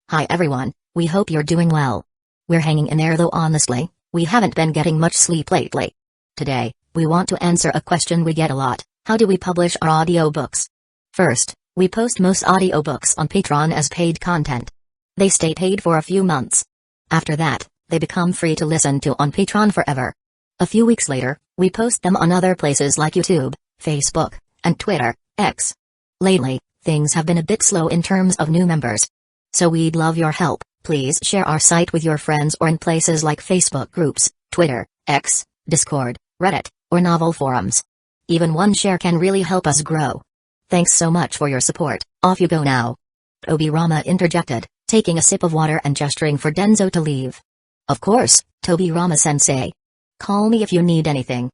Hi everyone, we hope you're doing well. We're hanging in there though honestly, we haven't been getting much sleep lately. Today, we want to answer a question we get a lot: how do we publish our audiobooks? First, we post most audiobooks on Patreon as paid content. They stay paid for a few months. After that, they become free to listen to on Patreon forever. A few weeks later, we post them on other places like YouTube, Facebook, and Twitter, X. Lately, things have been a bit slow in terms of new members. So we'd love your help. Please share our site with your friends or in places like Facebook groups, Twitter, X, Discord, Reddit, or novel forums. Even one share can really help us grow. Thanks so much for your support. Off you go now. Tobirama interjected, taking a sip of water and gesturing for Danzō to leave. Of course, Tobirama-sensei. Call me if you need anything.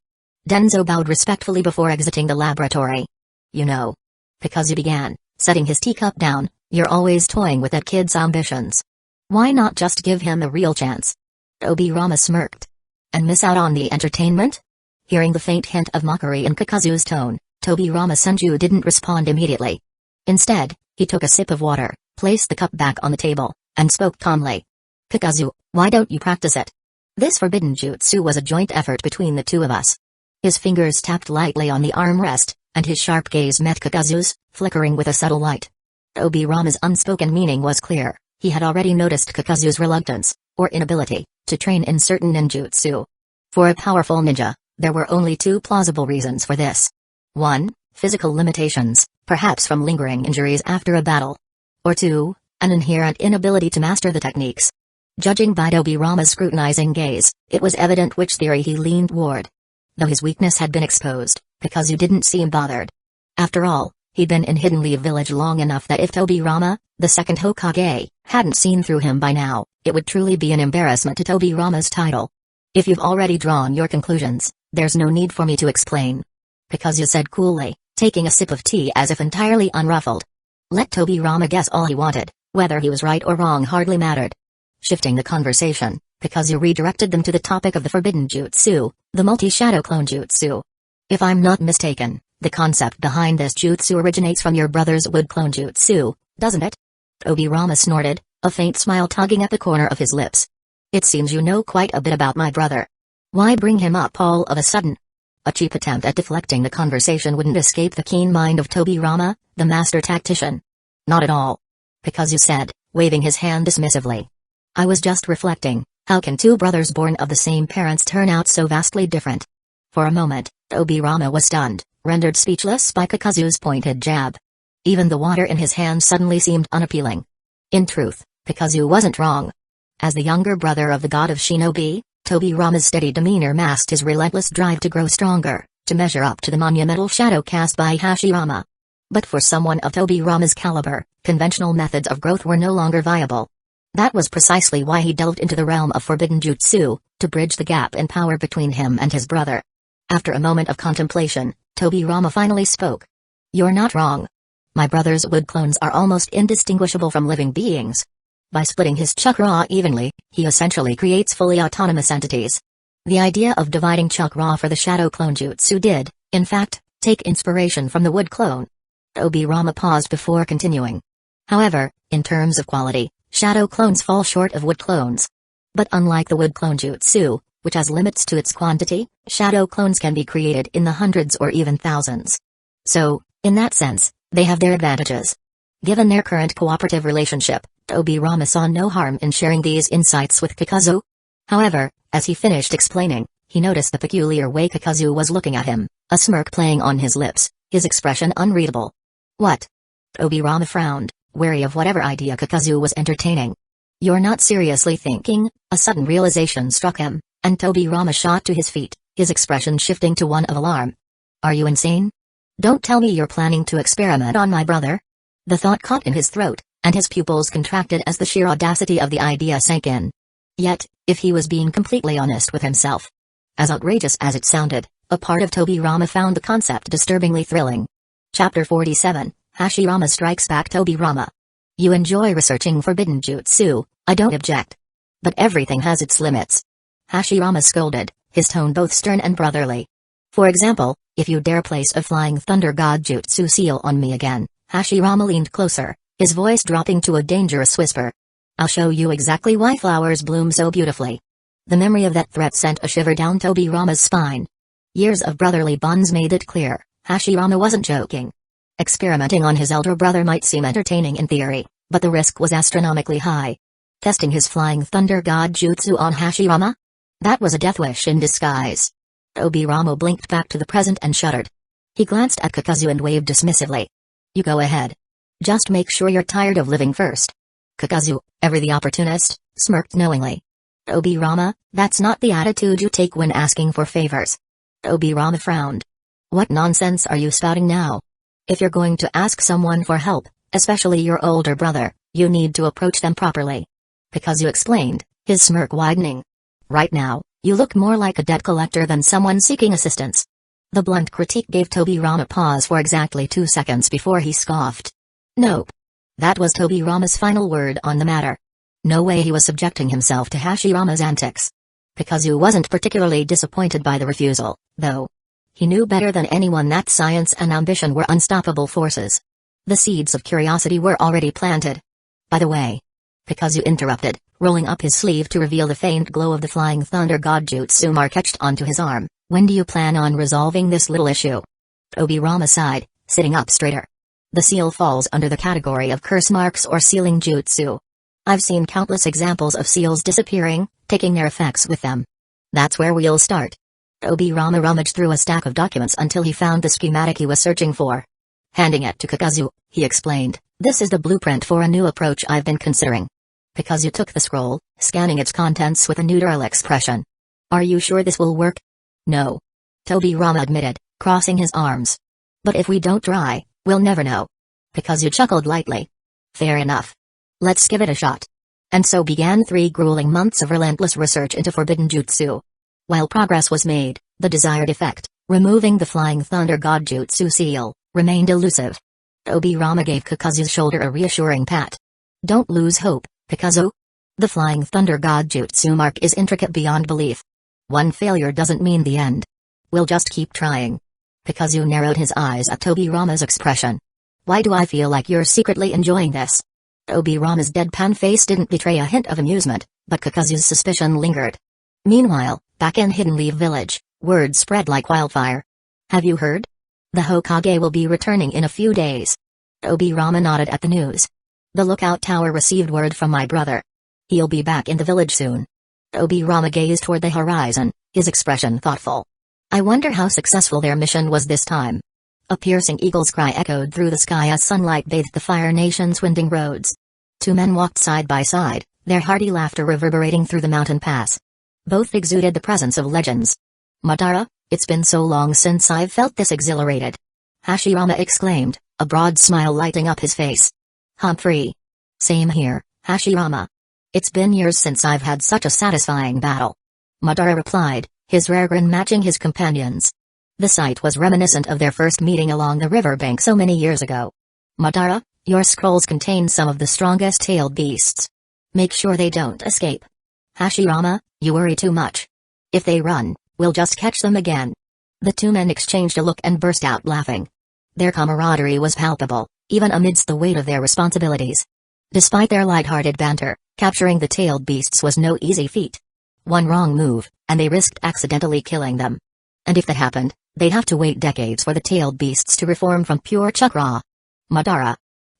Danzō bowed respectfully before exiting the laboratory. You know. Kakuzu began, setting his teacup down, you're always toying with that kid's ambitions. Why not just give him a real chance? Tobirama smirked. And miss out on the entertainment? Hearing the faint hint of mockery in Kakuzu's tone, Tobirama-senju didn't respond immediately. Instead, he took a sip of water, placed the cup back on the table, and spoke calmly. Kakuzu, why don't you practice it? This forbidden jutsu was a joint effort between the two of us. His fingers tapped lightly on the armrest, and his sharp gaze met Kakuzu's, flickering with a subtle light. Tobirama's unspoken meaning was clear. He had already noticed Kakuzu's reluctance, or inability, to train in certain ninjutsu. For a powerful ninja, there were only two plausible reasons for this. 1. Physical limitations, perhaps from lingering injuries after a battle. Or 2. An inherent inability to master the techniques. Judging by Tobirama's scrutinizing gaze, it was evident which theory he leaned toward. Though his weakness had been exposed, Kakuzu didn't seem bothered. After all, he'd been in Hidden Leaf Village long enough that if Tobirama, the second Hokage, hadn't seen through him by now, it would truly be an embarrassment to Tobirama's title. If you've already drawn your conclusions, there's no need for me to explain. Kakuzu said coolly, taking a sip of tea as if entirely unruffled. Let Tobirama guess all he wanted, whether he was right or wrong hardly mattered. Shifting the conversation, Kakuzu redirected them to the topic of the forbidden jutsu, the multi-shadow clone jutsu. If I'm not mistaken, the concept behind this jutsu originates from your brother's wood clone jutsu, doesn't it? Tobirama snorted, a faint smile tugging at the corner of his lips. It seems you know quite a bit about my brother. Why bring him up all of a sudden? A cheap attempt at deflecting the conversation wouldn't escape the keen mind of Tobirama, the master tactician. Not at all. Kakuzu said, waving his hand dismissively. I was just reflecting, how can two brothers born of the same parents turn out so vastly different? For a moment, Tobirama was stunned, rendered speechless by Kakuzu's pointed jab. Even the water in his hand suddenly seemed unappealing. In truth, Kakuzu wasn't wrong. As the younger brother of the god of shinobi, Tobirama's steady demeanor masked his relentless drive to grow stronger, to measure up to the monumental shadow cast by Hashirama. But for someone of Tobirama's caliber, conventional methods of growth were no longer viable. That was precisely why he delved into the realm of forbidden jutsu, to bridge the gap in power between him and his brother. After a moment of contemplation, Tobirama finally spoke. You're not wrong. My brother's wood clones are almost indistinguishable from living beings. By splitting his chakra evenly, he essentially creates fully autonomous entities. The idea of dividing chakra for the shadow clone jutsu did, in fact, take inspiration from the wood clone. Tobirama paused before continuing. However, in terms of quality, shadow clones fall short of wood clones. But unlike the wood clone jutsu, which has limits to its quantity, shadow clones can be created in the hundreds or even thousands. So, in that sense, they have their advantages. Given their current cooperative relationship, Tobirama saw no harm in sharing these insights with Kakuzu. However, as he finished explaining, he noticed the peculiar way Kakuzu was looking at him, a smirk playing on his lips, his expression unreadable. What? Tobirama frowned, wary of whatever idea Kakuzu was entertaining. You're not seriously thinking? A sudden realization struck him, and Tobirama shot to his feet, his expression shifting to one of alarm. Are you insane? Don't tell me you're planning to experiment on my brother? The thought caught in his throat, and his pupils contracted as the sheer audacity of the idea sank in. Yet, if he was being completely honest with himself, as outrageous as it sounded, a part of Tobirama found the concept disturbingly thrilling. Chapter 47, Hashirama strikes back. Tobirama. You enjoy researching forbidden jutsu, I don't object. But everything has its limits. Hashirama scolded, his tone both stern and brotherly. For example, if you dare place a flying thunder god jutsu seal on me again. Hashirama leaned closer, his voice dropping to a dangerous whisper. I'll show you exactly why flowers bloom so beautifully. The memory of that threat sent a shiver down Tobirama's spine. Years of brotherly bonds made it clear, Hashirama wasn't joking. Experimenting on his elder brother might seem entertaining in theory, but the risk was astronomically high. Testing his flying thunder god jutsu on Hashirama? That was a death wish in disguise. Tobirama blinked back to the present and shuddered. He glanced at Kakuzu and waved dismissively. You go ahead. Just make sure you're tired of living first. Kakuzu, ever the opportunist, smirked knowingly. Tobirama, that's not the attitude you take when asking for favors. Tobirama frowned. What nonsense are you spouting now? If you're going to ask someone for help, especially your older brother, you need to approach them properly. Kakuzu explained, his smirk widening. Right now, you look more like a debt collector than someone seeking assistance. The blunt critique gave Tobirama pause for exactly 2 seconds before he scoffed. Nope. That was Tobirama's final word on the matter. No way he was subjecting himself to Hashirama's antics. Kakuzu wasn't particularly disappointed by the refusal, though. He knew better than anyone that science and ambition were unstoppable forces. The seeds of curiosity were already planted. By the way, Kakuzu interrupted, rolling up his sleeve to reveal the faint glow of the flying thunder god jutsu mark etched onto his arm. When do you plan on resolving this little issue? Tobirama sighed, sitting up straighter. The seal falls under the category of curse marks or sealing jutsu. I've seen countless examples of seals disappearing, taking their effects with them. That's where we'll start. Tobirama rummaged through a stack of documents until he found the schematic he was searching for. Handing it to Kakuzu, he explained, this is the blueprint for a new approach I've been considering. Kakuzu took the scroll, scanning its contents with a neutral expression. Are you sure this will work? No. Tobirama admitted, crossing his arms. But if we don't try, we'll never know. Kakuzu chuckled lightly. Fair enough. Let's give it a shot. And so began 3 grueling months of relentless research into forbidden jutsu. While progress was made, the desired effect, removing the flying thunder god jutsu seal, remained elusive. Tobirama gave Kakuzu's shoulder a reassuring pat. Don't lose hope, Kakuzu. The flying thunder god jutsu mark is intricate beyond belief. One failure doesn't mean the end. We'll just keep trying. Kakuzu narrowed his eyes at Tobirama's expression. Why do I feel like you're secretly enjoying this? Tobirama's deadpan face didn't betray a hint of amusement, but Kakuzu's suspicion lingered. Meanwhile, back in Hidden Leaf Village, word spread like wildfire. Have you heard? The Hokage will be returning in a few days. Tobirama nodded at the news. The lookout tower received word from my brother. He'll be back in the village soon. Tobirama gazed toward the horizon, his expression thoughtful. I wonder how successful their mission was this time. A piercing eagle's cry echoed through the sky as sunlight bathed the Fire Nation's winding roads. 2 men walked side by side, their hearty laughter reverberating through the mountain pass. Both exuded the presence of legends. Madara, it's been so long since I've felt this exhilarated. Hashirama exclaimed, a broad smile lighting up his face. Humphrey. Same here, Hashirama. It's been years since I've had such a satisfying battle. Madara replied, his rare grin matching his companion's. The sight was reminiscent of their first meeting along the riverbank so many years ago. Madara, your scrolls contain some of the strongest tailed beasts. Make sure they don't escape. Hashirama, you worry too much. If they run, we'll just catch them again. The 2 men exchanged a look and burst out laughing. Their camaraderie was palpable, even amidst the weight of their responsibilities. Despite their light-hearted banter, capturing the tailed beasts was no easy feat. One wrong move, and they risked accidentally killing them. And if that happened, they'd have to wait decades for the tailed beasts to reform from pure chakra. Madara.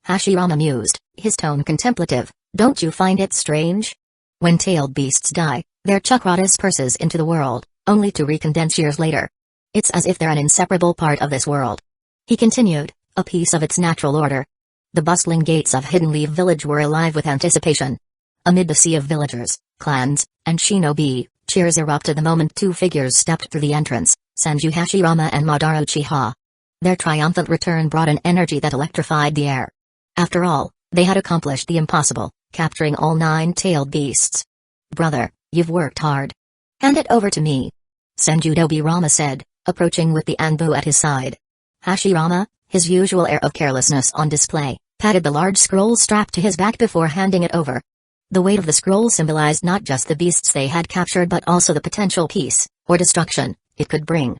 Hashirama mused, his tone contemplative, don't you find it strange? When tailed beasts die, their chakra disperses into the world, only to recondense years later. It's as if they're an inseparable part of this world. He continued, a piece of its natural order. The bustling gates of Hidden Leaf Village were alive with anticipation. Amid the sea of villagers, clans, and shinobi, cheers erupted the moment 2 figures stepped through the entrance, Sanju Hashirama and Madara Uchiha. Their triumphant return brought an energy that electrified the air. After all, they had accomplished the impossible, capturing all 9 tailed beasts. Brother, you've worked hard. Hand it over to me. Senju Tobirama said, approaching with the anbu at his side. Hashirama, his usual air of carelessness on display, patted the large scroll strapped to his back before handing it over. The weight of the scroll symbolized not just the beasts they had captured but also the potential peace, or destruction, it could bring.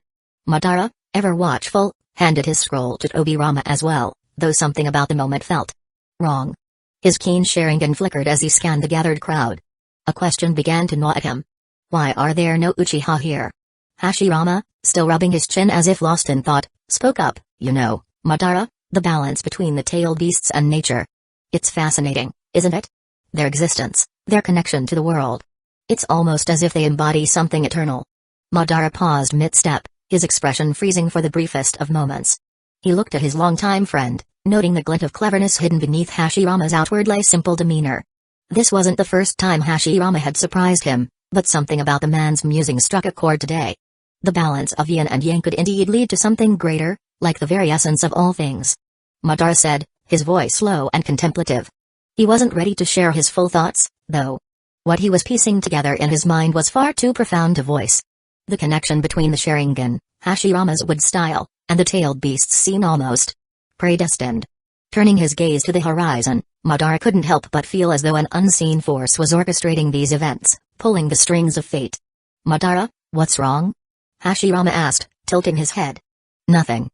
Madara, ever watchful, handed his scroll to Tobirama as well, though something about the moment felt wrong. His keen Sharingan flickered as he scanned the gathered crowd. A question began to gnaw at him. Why are there no Uchiha here? Hashirama, still rubbing his chin as if lost in thought, spoke up, Madara, the balance between the tailed beasts and nature. It's fascinating, isn't it? Their existence, their connection to the world. It's almost as if they embody something eternal. Madara paused mid-step, his expression freezing for the briefest of moments. He looked at his longtime friend, noting the glint of cleverness hidden beneath Hashirama's outwardly simple demeanor. This wasn't the first time Hashirama had surprised him, but something about the man's musing struck a chord today. The balance of yin and yang could indeed lead to something greater, like the very essence of all things. Madara said, his voice low and contemplative. He wasn't ready to share his full thoughts, though. What he was piecing together in his mind was far too profound to voice. The connection between the Sharingan, Hashirama's wood style, and the tailed beasts seemed almost predestined. Turning his gaze to the horizon, Madara couldn't help but feel as though an unseen force was orchestrating these events, pulling the strings of fate. Madara, what's wrong? Hashirama asked, tilting his head. Nothing.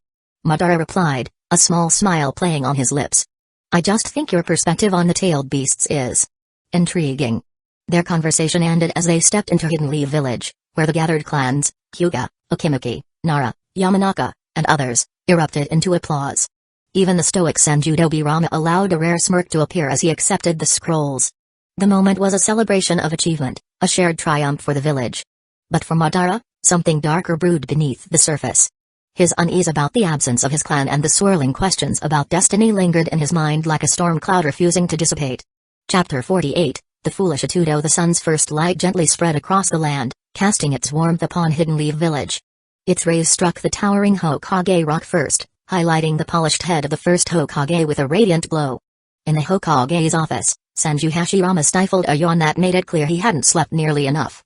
Madara replied, a small smile playing on his lips. I just think your perspective on the tailed beasts is intriguing. Their conversation ended as they stepped into Hidden Leaf Village, where the gathered clans, Hyuga, Okimaki, Nara, Yamanaka, and others, erupted into applause. Even the stoic Senju Tobirama allowed a rare smirk to appear as he accepted the scrolls. The moment was a celebration of achievement, a shared triumph for the village. But for Madara, something darker brewed beneath the surface. His unease about the absence of his clan and the swirling questions about destiny lingered in his mind like a storm cloud refusing to dissipate. Chapter 48, The Foolish Atudo. The sun's first light gently spread across the land, casting its warmth upon Hidden Leaf Village. Its rays struck the towering Hokage rock first, highlighting the polished head of the first Hokage with a radiant glow. In the Hokage's office, Senju Hashirama stifled a yawn that made it clear he hadn't slept nearly enough.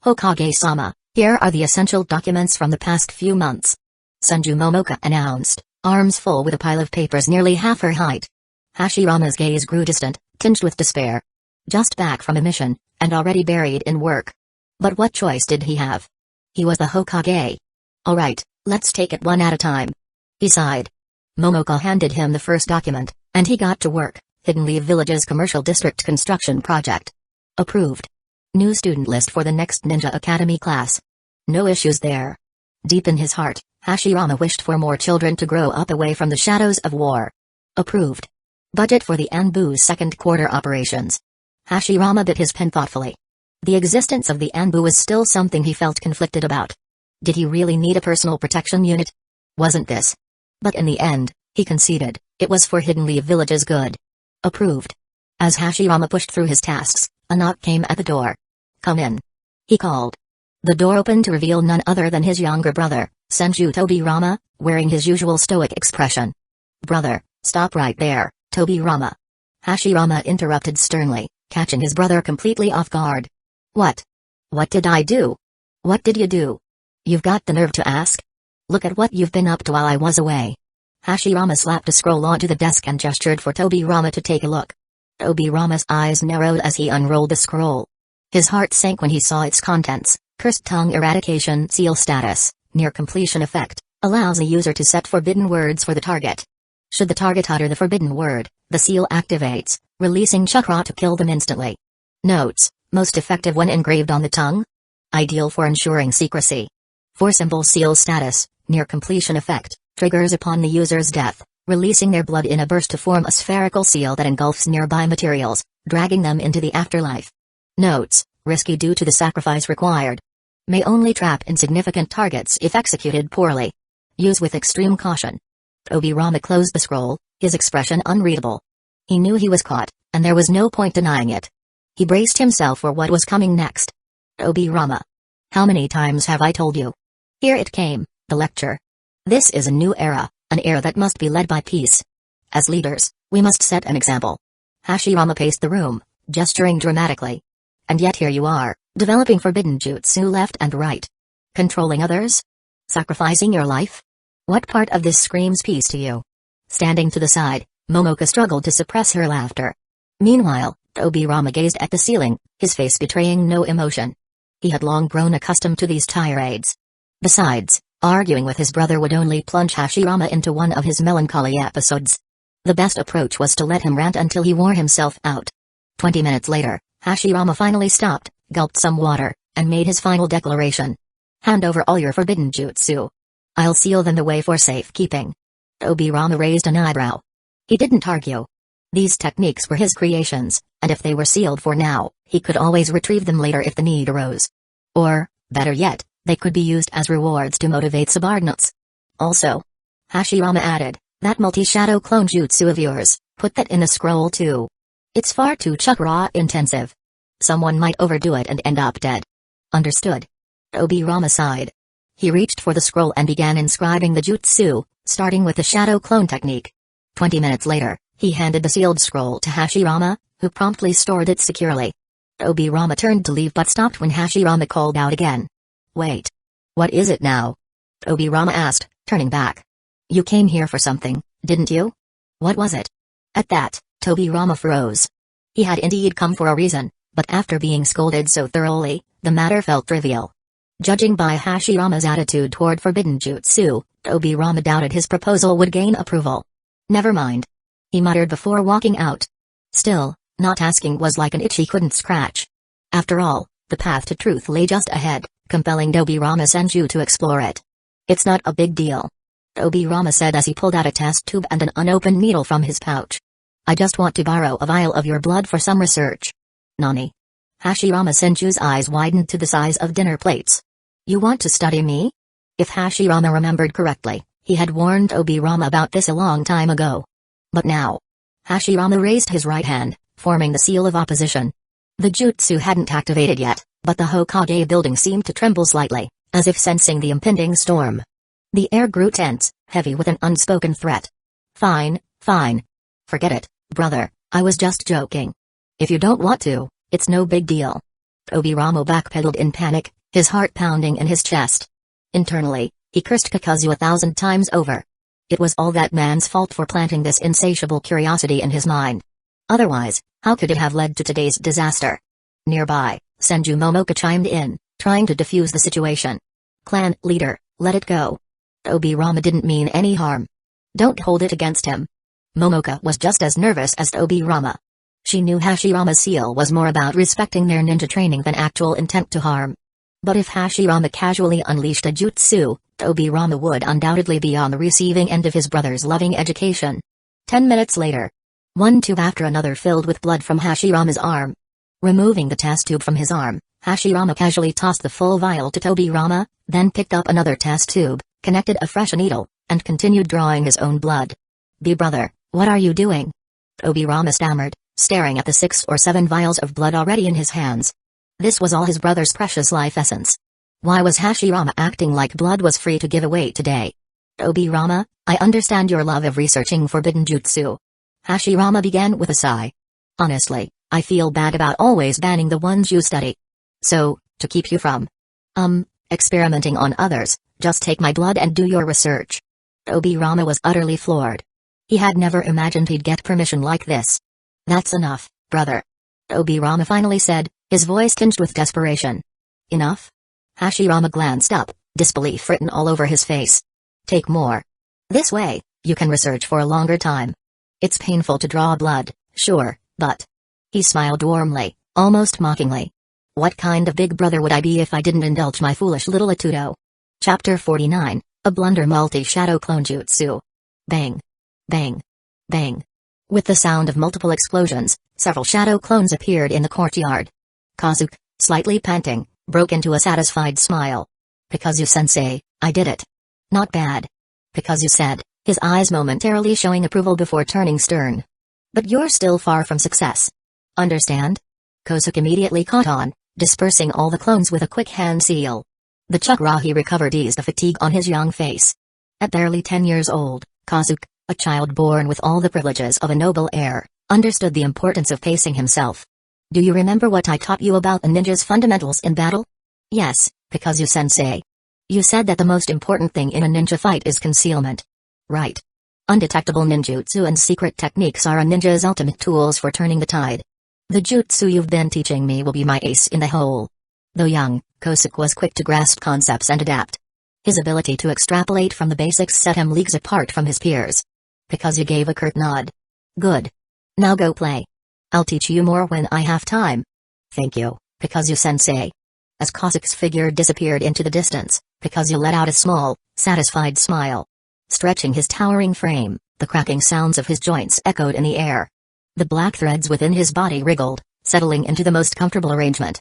Hokage-sama, here are the essential documents from the past few months. Senju Momoka announced, arms full with a pile of papers nearly half her height. Hashirama's gaze grew distant, tinged with despair. Just back from a mission, and already buried in work. But what choice did he have? He was the Hokage. Alright, let's take it one at a time. He sighed. Momoka handed him the first document, and he got to work. Hidden Leaf Village's commercial district construction project. Approved. New student list for the next Ninja Academy class. No issues there. Deep in his heart, Hashirama wished for more children to grow up away from the shadows of war. Approved. Budget for the Anbu's second quarter operations. Hashirama bit his pen thoughtfully. The existence of the Anbu was still something he felt conflicted about. Did he really need a personal protection unit? Wasn't this? But in the end, he conceded, it was for Hidden Leaf Village's good. Approved. As Hashirama pushed through his tasks, a knock came at the door. Come in. He called. The door opened to reveal none other than his younger brother, Senju Tobirama, wearing his usual stoic expression. Brother, stop right there, Tobirama. Hashirama interrupted sternly, catching his brother completely off guard. What? What did I do? What did you do? You've got the nerve to ask? Look at what you've been up to while I was away. Hashirama slapped a scroll onto the desk and gestured for Tobirama to take a look. Tobirama's eyes narrowed as he unrolled the scroll. His heart sank when he saw its contents. Cursed Tongue Eradication Seal Status, Near Completion Effect, allows a user to set forbidden words for the target. Should the target utter the forbidden word, the seal activates, releasing chakra to kill them instantly. Notes, most effective when engraved on the tongue. Ideal for ensuring secrecy. 4-symbol seal status, Near Completion Effect, triggers upon the user's death, releasing their blood in a burst to form a spherical seal that engulfs nearby materials, dragging them into the afterlife. Notes, risky due to the sacrifice required. May only trap insignificant targets if executed poorly. Use with extreme caution. Tobirama closed the scroll, his expression unreadable. He knew he was caught, and there was no point denying it. He braced himself for what was coming next. Tobirama. How many times have I told you? Here it came, the lecture. This is a new era, an era that must be led by peace. As leaders, we must set an example. Hashirama paced the room, gesturing dramatically. And yet here you are, developing forbidden jutsu left and right. Controlling others? Sacrificing your life? What part of this screams peace to you? Standing to the side, Momoka struggled to suppress her laughter. Meanwhile, Tobirama gazed at the ceiling, his face betraying no emotion. He had long grown accustomed to these tirades. Besides, arguing with his brother would only plunge Hashirama into one of his melancholy episodes. The best approach was to let him rant until he wore himself out. 20 minutes later, Hashirama finally stopped, gulped some water, and made his final declaration. Hand over all your forbidden jutsu. I'll seal them away for safekeeping. Tobirama raised an eyebrow. He didn't argue. These techniques were his creations, and if they were sealed for now, he could always retrieve them later if the need arose. Or, better yet, they could be used as rewards to motivate subordinates. Also, Hashirama added, that multi-shadow clone jutsu of yours, put that in the scroll too. It's far too chakra intensive. Someone might overdo it and end up dead. Understood. Tobirama sighed. He reached for the scroll and began inscribing the jutsu, starting with the shadow clone technique. 20 minutes later, he handed the sealed scroll to Hashirama, who promptly stored it securely. Tobirama turned to leave but stopped when Hashirama called out again. Wait. What is it now? Tobirama asked, turning back. You came here for something, didn't you? What was it? At that, Tobirama froze. He had indeed come for a reason, but after being scolded so thoroughly, the matter felt trivial. Judging by Hashirama's attitude toward forbidden jutsu, Tobirama doubted his proposal would gain approval. Never mind. He muttered before walking out. Still, not asking was like an itch he couldn't scratch. After all, the path to truth lay just ahead, compelling Tobirama Senju to explore it. It's not a big deal. Tobirama said as he pulled out a test tube and an unopened needle from his pouch. I just want to borrow a vial of your blood for some research. Nani? Hashirama Senju's eyes widened to the size of dinner plates. You want to study me? If Hashirama remembered correctly, he had warned Tobirama about this a long time ago. But now, Hashirama raised his right hand, forming the seal of opposition. The jutsu hadn't activated yet, but the Hokage building seemed to tremble slightly, as if sensing the impending storm. The air grew tense, heavy with an unspoken threat. Fine, fine. Forget it, brother, I was just joking. If you don't want to, it's no big deal. Tobirama backpedaled in panic, his heart pounding in his chest. Internally, he cursed Kakuzu 1,000 times over. It was all that man's fault for planting this insatiable curiosity in his mind. Otherwise, how could it have led to today's disaster? Nearby, Senju Momoka chimed in, trying to defuse the situation. Clan leader, let it go. Tobirama didn't mean any harm. Don't hold it against him. Momoka was just as nervous as Tobirama. She knew Hashirama's seal was more about respecting their ninja training than actual intent to harm. But if Hashirama casually unleashed a jutsu, Tobirama would undoubtedly be on the receiving end of his brother's loving education. 10 minutes later, one tube after another filled with blood from Hashirama's arm. Removing the test tube from his arm, Hashirama casually tossed the full vial to Tobirama, then picked up another test tube, connected a fresh needle, and continued drawing his own blood. Brother, what are you doing? Tobirama stammered, staring at the 6 or 7 vials of blood already in his hands. This was all his brother's precious life essence. Why was Hashirama acting like blood was free to give away today? Tobirama, I understand your love of researching forbidden jutsu. Hashirama began with a sigh. Honestly, I feel bad about always banning the ones you study. So, to keep you from experimenting on others, just take my blood and do your research. Tobirama was utterly floored. He had never imagined he'd get permission like this. That's enough, brother. Tobirama finally said, his voice tinged with desperation. Enough? Hashirama glanced up, disbelief written all over his face. Take more. This way, you can research for a longer time. It's painful to draw blood, sure, but... He smiled warmly, almost mockingly. What kind of big brother would I be if I didn't indulge my foolish little Atudo? Chapter 49, A Blunder Multi-Shadow Clone Jutsu. Bang. Bang. Bang. With the sound of multiple explosions, several shadow clones appeared in the courtyard. Kazuki, slightly panting, broke into a satisfied smile. Kakuzu-sensei, I did it. Not bad. Kakuzu said, his eyes momentarily showing approval before turning stern. But you're still far from success. Understand? Kazuki immediately caught on, dispersing all the clones with a quick hand seal. The chakra he recovered eased the fatigue on his young face. At barely 10 years old, Kazuki, a child born with all the privileges of a noble heir, understood the importance of pacing himself. Do you remember what I taught you about a ninja's fundamentals in battle? Yes, Kakuzu-sensei. You said that the most important thing in a ninja fight is concealment. Right. Undetectable ninjutsu and secret techniques are a ninja's ultimate tools for turning the tide. The jutsu you've been teaching me will be my ace in the hole. Though young, Kazuki was quick to grasp concepts and adapt. His ability to extrapolate from the basics set him leagues apart from his peers. Kakuzu gave a curt nod. Good. Now go play. I'll teach you more when I have time. Thank you, Kakuzu-sensei. As Kazuki's figure disappeared into the distance, Kakuzu let out a small, satisfied smile. Stretching his towering frame, the cracking sounds of his joints echoed in the air. The black threads within his body wriggled, settling into the most comfortable arrangement.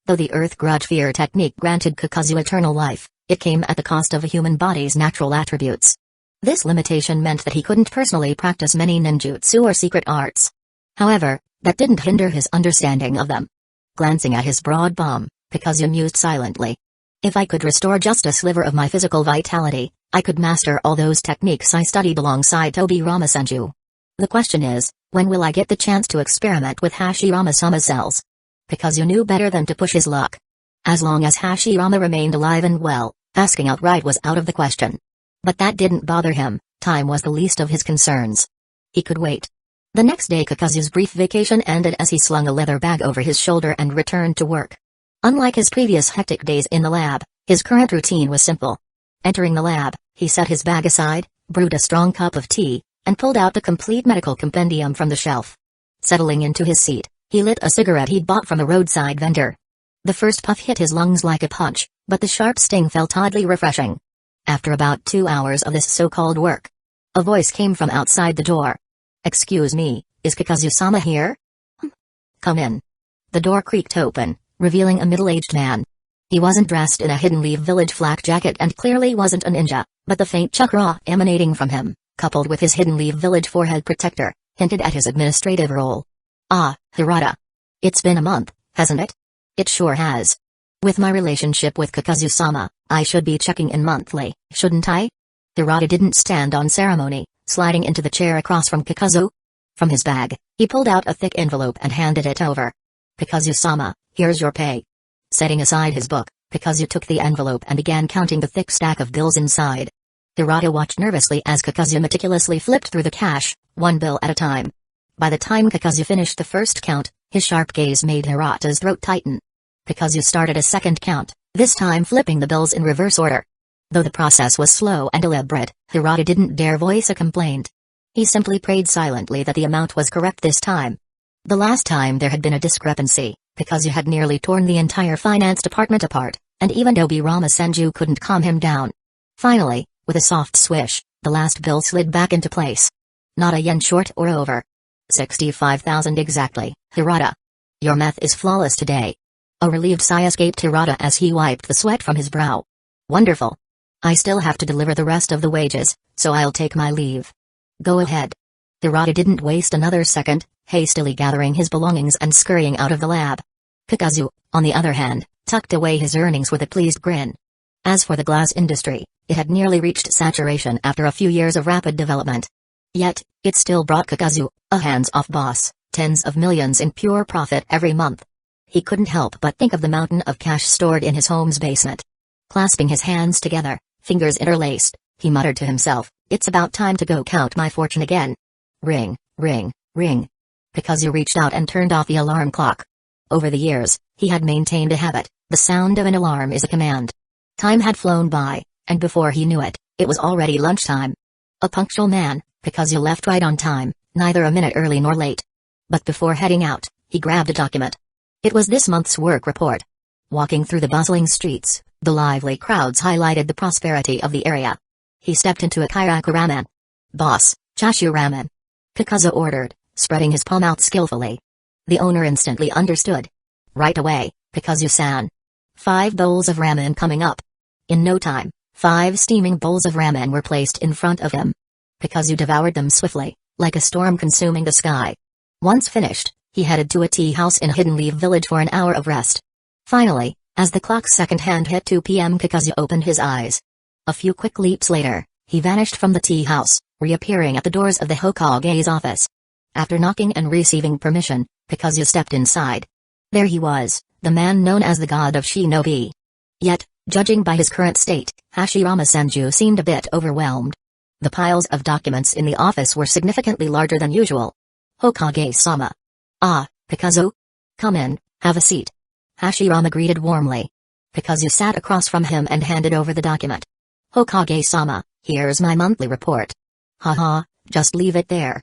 Though the Earth Grudge Fear technique granted Kakuzu eternal life, it came at the cost of a human body's natural attributes. This limitation meant that he couldn't personally practice many ninjutsu or secret arts. However, that didn't hinder his understanding of them. Glancing at his broad palm, Kakuzu mused silently. If I could restore just a sliver of my physical vitality, I could master all those techniques I studied alongside Tobirama Senju. The question is, when will I get the chance to experiment with Hashirama-sama cells? Kakuzu knew better than to push his luck. As long as Hashirama remained alive and well, asking outright was out of the question. But that didn't bother him, time was the least of his concerns. He could wait. The next day Kakuzu's brief vacation ended as he slung a leather bag over his shoulder and returned to work. Unlike his previous hectic days in the lab, his current routine was simple. Entering the lab, he set his bag aside, brewed a strong cup of tea, and pulled out the complete medical compendium from the shelf. Settling into his seat, he lit a cigarette he'd bought from a roadside vendor. The first puff hit his lungs like a punch, but the sharp sting felt oddly refreshing. After about 2 hours of this so-called work, a voice came from outside the door. "Excuse me, is Kakuzu-sama here?" "Come in." The door creaked open, revealing a middle-aged man. He wasn't dressed in a Hidden Leaf Village flak jacket and clearly wasn't a ninja, but the faint chakra emanating from him, coupled with his Hidden Leaf Village forehead protector, hinted at his administrative role. "Ah, Hirata. It's been a month, hasn't it?" "It sure has. With my relationship with Kakuzu-sama, I should be checking in monthly, shouldn't I?" Hirata didn't stand on ceremony, sliding into the chair across from Kakuzu. From his bag, he pulled out a thick envelope and handed it over. "Kakuzu-sama, here's your pay." Setting aside his book, Kakuzu took the envelope and began counting the thick stack of bills inside. Hirata watched nervously as Kakuzu meticulously flipped through the cash, one bill at a time. By the time Kakuzu finished the first count, his sharp gaze made Hirata's throat tighten. Kakuzu started a second count, this time flipping the bills in reverse order. Though the process was slow and elaborate, Hirata didn't dare voice a complaint. He simply prayed silently that the amount was correct this time. The last time there had been a discrepancy, Kakuzu had nearly torn the entire finance department apart, and even Tobirama Senju couldn't calm him down. Finally, with a soft swish, the last bill slid back into place. Not a yen short or over. 65,000 exactly, Hirata. Your math is flawless today. A relieved sigh escaped Hirata as he wiped the sweat from his brow. Wonderful. I still have to deliver the rest of the wages, so I'll take my leave. Go ahead. Hirata didn't waste another second, hastily gathering his belongings and scurrying out of the lab. Kakuzu, on the other hand, tucked away his earnings with a pleased grin. As for the glass industry, it had nearly reached saturation after a few years of rapid development. Yet, it still brought Kakuzu, a hands-off boss, tens of millions in pure profit every month. He couldn't help but think of the mountain of cash stored in his home's basement. Clasping his hands together, fingers interlaced, he muttered to himself, "It's about time to go count my fortune again." Ring, ring, ring. Kakuzu reached out and turned off the alarm clock. Over the years, he had maintained a habit, the sound of an alarm is a command. Time had flown by, and before he knew it, it was already lunchtime. A punctual man, Kakuzu left right on time, neither a minute early nor late. But before heading out, he grabbed a document. It was this month's work report. Walking through the bustling streets, the lively crowds highlighted the prosperity of the area. He stepped into a kairaku ramen. "Boss, chashu ramen." Kakuzu ordered, spreading his palm out skillfully. The owner instantly understood. "Right away, Kakuzu-san." 5 bowls of ramen coming up. In no time, 5 steaming bowls of ramen were placed in front of him. Kakuzu devoured them swiftly, like a storm consuming the sky. Once finished, he headed to a tea house in Hidden Leaf Village for an hour of rest. Finally, as the clock's second hand hit 2 p.m., Kakuzu opened his eyes. A few quick leaps later, he vanished from the tea house, reappearing at the doors of the Hokage's office. After knocking and receiving permission, Kakuzu stepped inside. There he was, the man known as the god of shinobi. Yet, judging by his current state, Hashirama Senju seemed a bit overwhelmed. The piles of documents in the office were significantly larger than usual. "Hokage-sama." "Ah, Kakuzu? Come in, have a seat." Hashirama greeted warmly. Kakuzu sat across from him and handed over the document. "Hokage-sama, here's my monthly report." "Haha, just leave it there."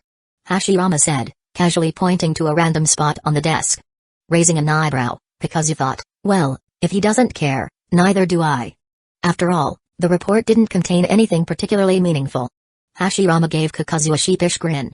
Hashirama said, casually pointing to a random spot on the desk. Raising an eyebrow, Kakuzu thought, well, if he doesn't care, neither do I. After all, the report didn't contain anything particularly meaningful. Hashirama gave Kakuzu a sheepish grin.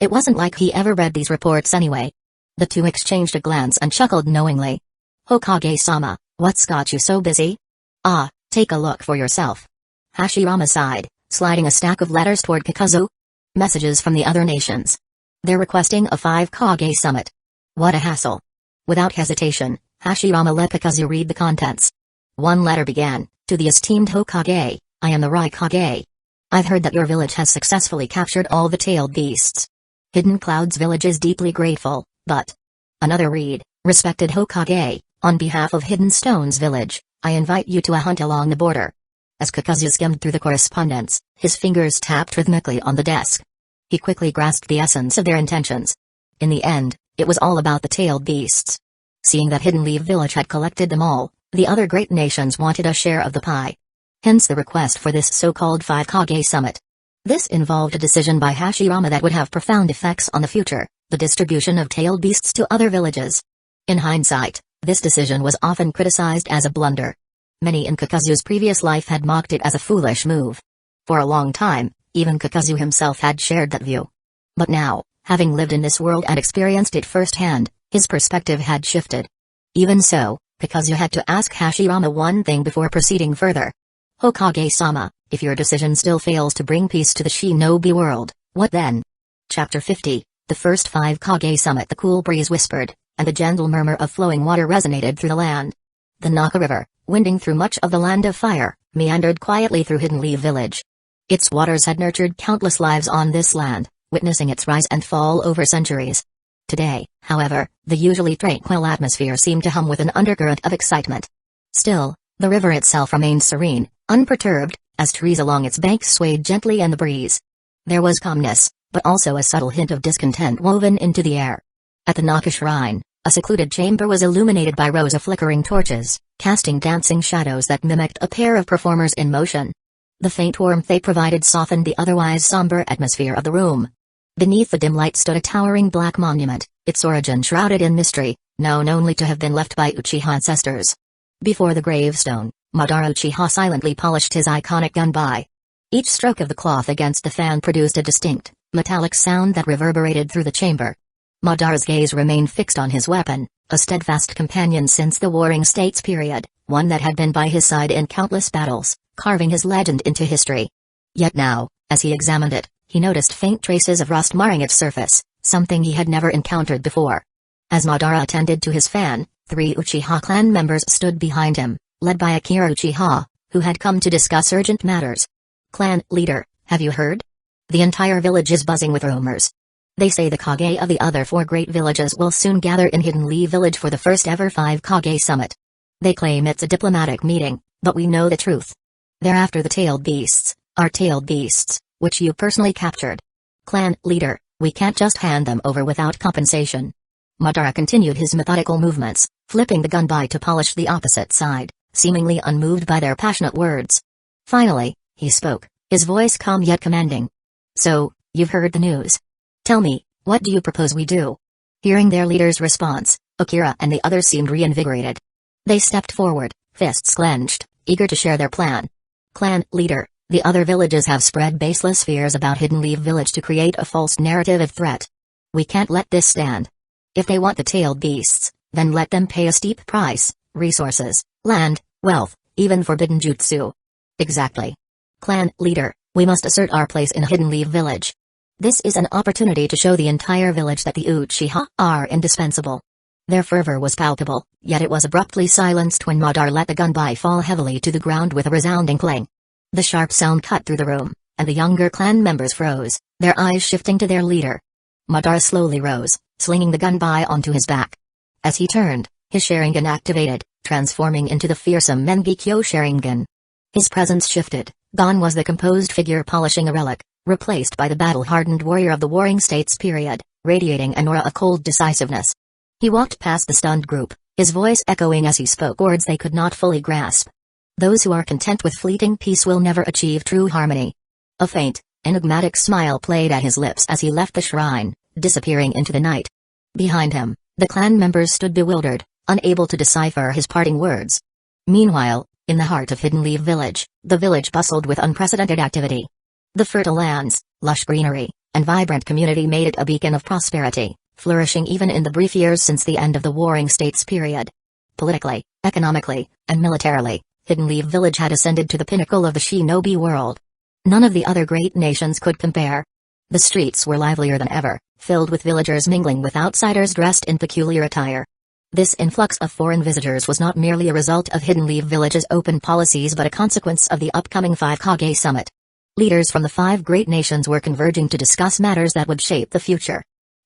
It wasn't like he ever read these reports anyway. The two exchanged a glance and chuckled knowingly. Hokage-sama, what's got you so busy? Ah, take a look for yourself. Hashirama sighed, sliding a stack of letters toward Kakuzu. Messages from the other nations. They're requesting a 5-Kage summit. What a hassle. Without hesitation, Hashirama let Kakuzu read the contents. One letter began, to the esteemed Hokage, I am the Raikage. I've heard that your village has successfully captured all the tailed beasts. Hidden Cloud's village is deeply grateful, but... Another read, respected Hokage, on behalf of Hidden Stone's village, I invite you to a hunt along the border. As Kakuzu skimmed through the correspondence, his fingers tapped rhythmically on the desk. He quickly grasped the essence of their intentions. In the end, it was all about the tailed beasts. Seeing that Hidden Leaf Village had collected them all, the other great nations wanted a share of the pie. Hence the request for this so-called 5-Kage summit. This involved a decision by Hashirama that would have profound effects on the future, the distribution of tailed beasts to other villages. In hindsight, this decision was often criticized as a blunder. Many in Kakuzu's previous life had mocked it as a foolish move. For a long time, even Kakuzu himself had shared that view. But now, having lived in this world and experienced it firsthand, his perspective had shifted. Even so, Kakuzu had to ask Hashirama one thing before proceeding further. Hokage-sama, if your decision still fails to bring peace to the shinobi world, what then? Chapter 50, The First 5-Kage Summit. The cool breeze whispered, and the gentle murmur of flowing water resonated through the land. The Naka River, winding through much of the Land of Fire, meandered quietly through Hidden Leaf Village. Its waters had nurtured countless lives on this land, witnessing its rise and fall over centuries. Today, however, the usually tranquil atmosphere seemed to hum with an undercurrent of excitement. Still, the river itself remained serene, unperturbed, as trees along its banks swayed gently in the breeze. There was calmness, but also a subtle hint of discontent woven into the air. At the Naka Shrine, a secluded chamber was illuminated by rows of flickering torches, casting dancing shadows that mimicked a pair of performers in motion. The faint warmth they provided softened the otherwise somber atmosphere of the room. Beneath the dim light stood a towering black monument, its origin shrouded in mystery, known only to have been left by Uchiha ancestors. Before the gravestone, Madara Uchiha silently polished his iconic gunbai. Each stroke of the cloth against the fan produced a distinct, metallic sound that reverberated through the chamber. Madara's gaze remained fixed on his weapon, a steadfast companion since the Warring States period, one that had been by his side in countless battles, carving his legend into history. Yet now, as he examined it, he noticed faint traces of rust marring its surface, something he had never encountered before. As Madara attended to his fan, 3 Uchiha clan members stood behind him, led by Akira Uchiha, who had come to discuss urgent matters. Clan leader, have you heard? The entire village is buzzing with rumors. They say the Kage of the other 4 great villages will soon gather in Hidden Leaf Village for the first ever 5-Kage summit. They claim it's a diplomatic meeting, but we know the truth. They're after the tailed beasts, our tailed beasts, which you personally captured. Clan leader, we can't just hand them over without compensation. Madara continued his methodical movements, flipping the gunbai to polish the opposite side, seemingly unmoved by their passionate words. Finally, he spoke, his voice calm yet commanding. So, you've heard the news. Tell me, what do you propose we do? Hearing their leader's response, Akira and the others seemed reinvigorated. They stepped forward, fists clenched, eager to share their plan. Clan leader, the other villages have spread baseless fears about Hidden Leaf Village to create a false narrative of threat. We can't let this stand. If they want the tailed beasts, then let them pay a steep price, resources, land, wealth, even forbidden jutsu. Exactly. Clan leader, we must assert our place in Hidden Leaf Village. This is an opportunity to show the entire village that the Uchiha are indispensable. Their fervor was palpable, yet it was abruptly silenced when Madara let the gunbai fall heavily to the ground with a resounding clang. The sharp sound cut through the room, and the younger clan members froze, their eyes shifting to their leader. Madara slowly rose, slinging the gunbai onto his back. As he turned, his Sharingan activated, transforming into the fearsome Mangekyō Sharingan. His presence shifted, gone was the composed figure polishing a relic, replaced by the battle-hardened warrior of the Warring States period, radiating an aura of cold decisiveness. He walked past the stunned group, his voice echoing as he spoke words they could not fully grasp. Those who are content with fleeting peace will never achieve true harmony. A faint, Enigmatic smile played at his lips as he left the shrine, disappearing into the night. Behind him, the clan members stood bewildered, unable to decipher his parting words. Meanwhile, in the heart of Hidden Leaf Village, the village bustled with unprecedented activity. The fertile lands, lush greenery, and vibrant community made it a beacon of prosperity, flourishing even in the brief years since the end of the Warring States period. Politically, economically, and militarily, Hidden Leaf Village had ascended to the pinnacle of the shinobi world. None of the other great nations could compare. The streets were livelier than ever, filled with villagers mingling with outsiders dressed in peculiar attire. This influx of foreign visitors was not merely a result of Hidden Leaf Village's open policies but a consequence of the upcoming 5 Kage Summit. Leaders from the 5 great nations were converging to discuss matters that would shape the future.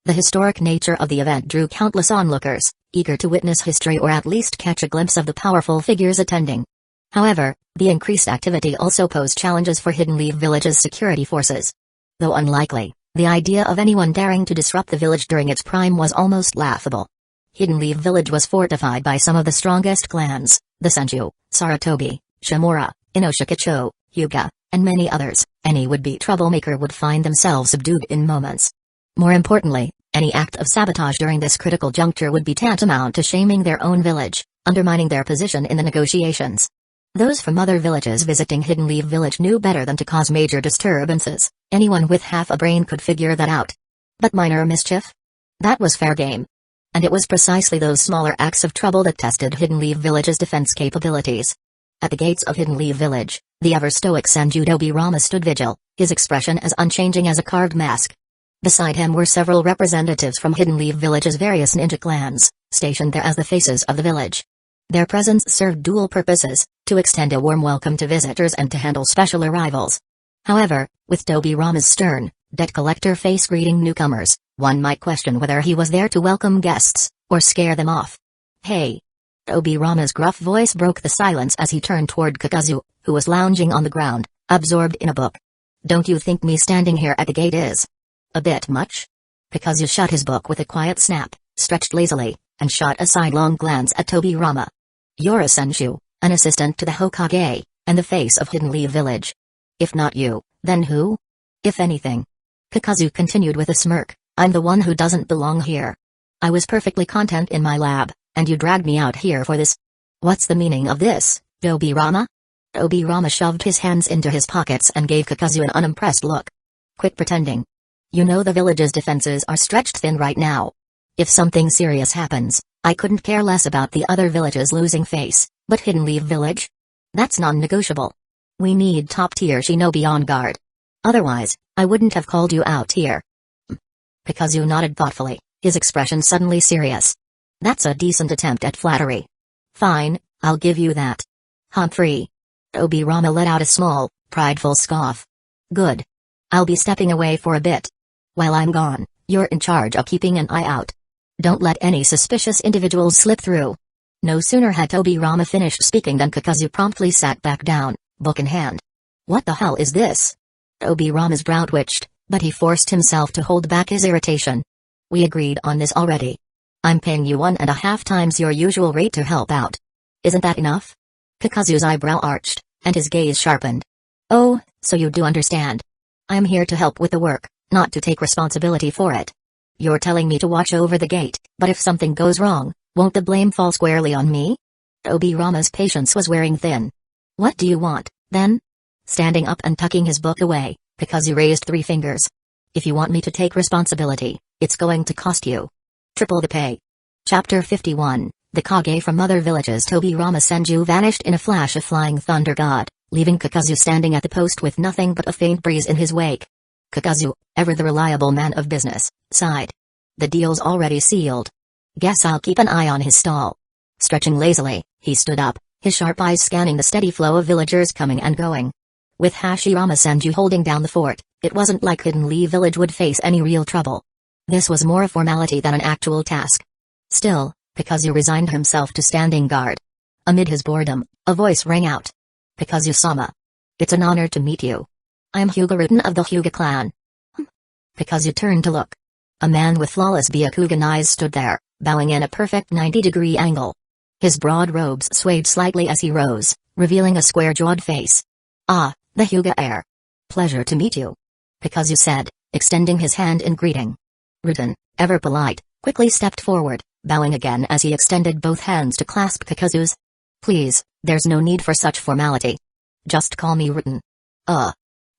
The historic nature of the event drew countless onlookers, eager to witness history or at least catch a glimpse of the powerful figures attending. However, the increased activity also posed challenges for Hidden Leaf Village's security forces. Though unlikely, the idea of anyone daring to disrupt the village during its prime was almost laughable. Hidden Leaf Village was fortified by some of the strongest clans, the Senju, Sarutobi, Shimura, Inoshikacho, Hyuga, and many others. Any would-be troublemaker would find themselves subdued in moments. More importantly, any act of sabotage during this critical juncture would be tantamount to shaming their own village, undermining their position in the negotiations. Those from other villages visiting Hidden Leaf Village knew better than to cause major disturbances. Anyone with half a brain could figure that out. But minor mischief? That was fair game. And it was precisely those smaller acts of trouble that tested Hidden Leaf Village's defense capabilities. At the gates of Hidden Leaf Village, the ever-stoic Senju Tobirama stood vigil, his expression as unchanging as a carved mask. Beside him were several representatives from Hidden Leaf Village's various ninja clans, stationed there as the faces of the village. Their presence served dual purposes, to extend a warm welcome to visitors and to handle special arrivals. However, with Tobirama's stern, debt-collector face greeting newcomers, one might question whether he was there to welcome guests, or scare them off. "Hey!" Tobirama's gruff voice broke the silence as he turned toward Kakuzu, who was lounging on the ground, absorbed in a book. "Don't you think me standing here at the gate is a bit much?" Kakuzu shut his book with a quiet snap, stretched lazily, and shot a sidelong glance at Tobirama. "You're a Senshu, an assistant to the Hokage, and the face of Hidden Leaf Village. If not you, then who? If anything." Kakuzu continued with a smirk, "I'm the one who doesn't belong here. I was perfectly content in my lab, and you dragged me out here for this. What's the meaning of this, Tobirama?" Tobirama shoved his hands into his pockets and gave Kakuzu an unimpressed look. "Quit pretending. You know the village's defenses are stretched thin right now. If something serious happens, I couldn't care less about the other villages losing face, but Hidden Leaf Village? That's non-negotiable. We need top-tier shinobi on guard. Otherwise, I wouldn't have called you out here." Kakuzu nodded thoughtfully, his expression suddenly serious. "That's a decent attempt at flattery. Fine, I'll give you that. Humphrey." Tobirama let out a small, prideful scoff. "Good. I'll be stepping away for a bit. While I'm gone, you're in charge of keeping an eye out. Don't let any suspicious individuals slip through." No sooner had Tobirama finished speaking than Kakuzu promptly sat back down, book in hand. "What the hell is this?" Tobirama's brow twitched, but he forced himself to hold back his irritation. "We agreed on this already. I'm paying you 1.5 times your usual rate to help out. Isn't that enough?" Kakuzu's eyebrow arched, and his gaze sharpened. "Oh, so you do understand. I'm here to help with the work, not to take responsibility for it. You're telling me to watch over the gate, but if something goes wrong, won't the blame fall squarely on me?" Tobirama's patience was wearing thin. "What do you want, then?" Standing up and tucking his book away, Kakuzu raised 3 fingers. "If you want me to take responsibility, it's going to cost you triple the pay." Chapter 51, The Kage from Other Villages. Tobirama Senju vanished in a flash of flying thunder god, leaving Kakuzu standing at the post with nothing but a faint breeze in his wake. Kakuzu, ever the reliable man of business, sighed. "The deal's already sealed. Guess I'll keep an eye on his stall." Stretching lazily, he stood up, his sharp eyes scanning the steady flow of villagers coming and going. With Hashirama Senju holding down the fort, it wasn't like Hidden Leaf Village would face any real trouble. This was more a formality than an actual task. Still, Kakuzu resigned himself to standing guard. Amid his boredom, a voice rang out. "Kakuzu-sama. It's an honor to meet you. I'm Hyuga of the Hyuga clan." Kakuzu turned to look. A man with flawless Byakugan eyes stood there, bowing in a perfect 90-degree angle. His broad robes swayed slightly as he rose, revealing a square-jawed face. "Ah, the Hyuga heir. Pleasure to meet you." Kakazu said, extending his hand in greeting. Rutan, ever polite, quickly stepped forward, bowing again as he extended both hands to clasp Kakazu's. Please, there's no need for such formality. Just call me Rutan.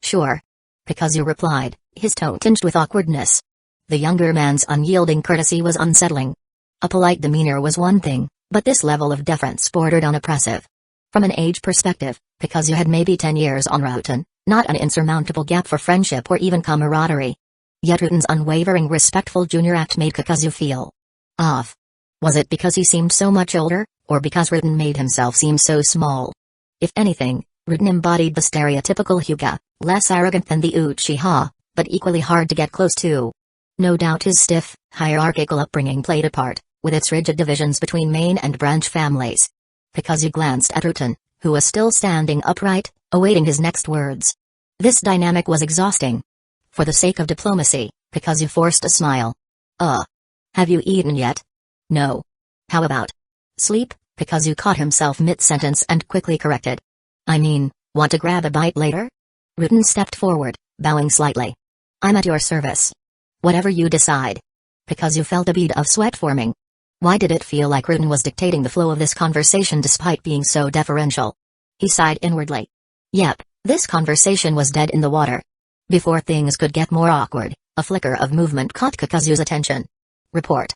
Sure. Kakazu replied, his tone tinged with awkwardness. The younger man's unyielding courtesy was unsettling. A polite demeanor was one thing, but this level of deference bordered on oppressive. From an age perspective, Kakazu had maybe 10 years on Rutan, not an insurmountable gap for friendship or even camaraderie. Yet Rutan's unwavering respectful junior act made Kakazu feel off. Was it because he seemed so much older, or because Rutan made himself seem so small? If anything, Rutan embodied the stereotypical Hyuga, less arrogant than the Uchiha, but equally hard to get close to. No doubt his stiff, hierarchical upbringing played a part, with its rigid divisions between main and branch families. Kakazu glanced at Rutan, who was still standing upright, awaiting his next words. This dynamic was exhausting. For the sake of diplomacy, Kakazu forced a smile. Have you eaten yet? No. How about sleep? Kakazu caught himself mid-sentence and quickly corrected. I mean, want to grab a bite later? Rutan stepped forward, bowing slightly. I'm at your service. Whatever you decide. Kakazu felt a bead of sweat forming. Why did it feel like Rutan was dictating the flow of this conversation despite being so deferential? He sighed inwardly. Yep, this conversation was dead in the water. Before things could get more awkward, a flicker of movement caught Kakazu's attention. Report.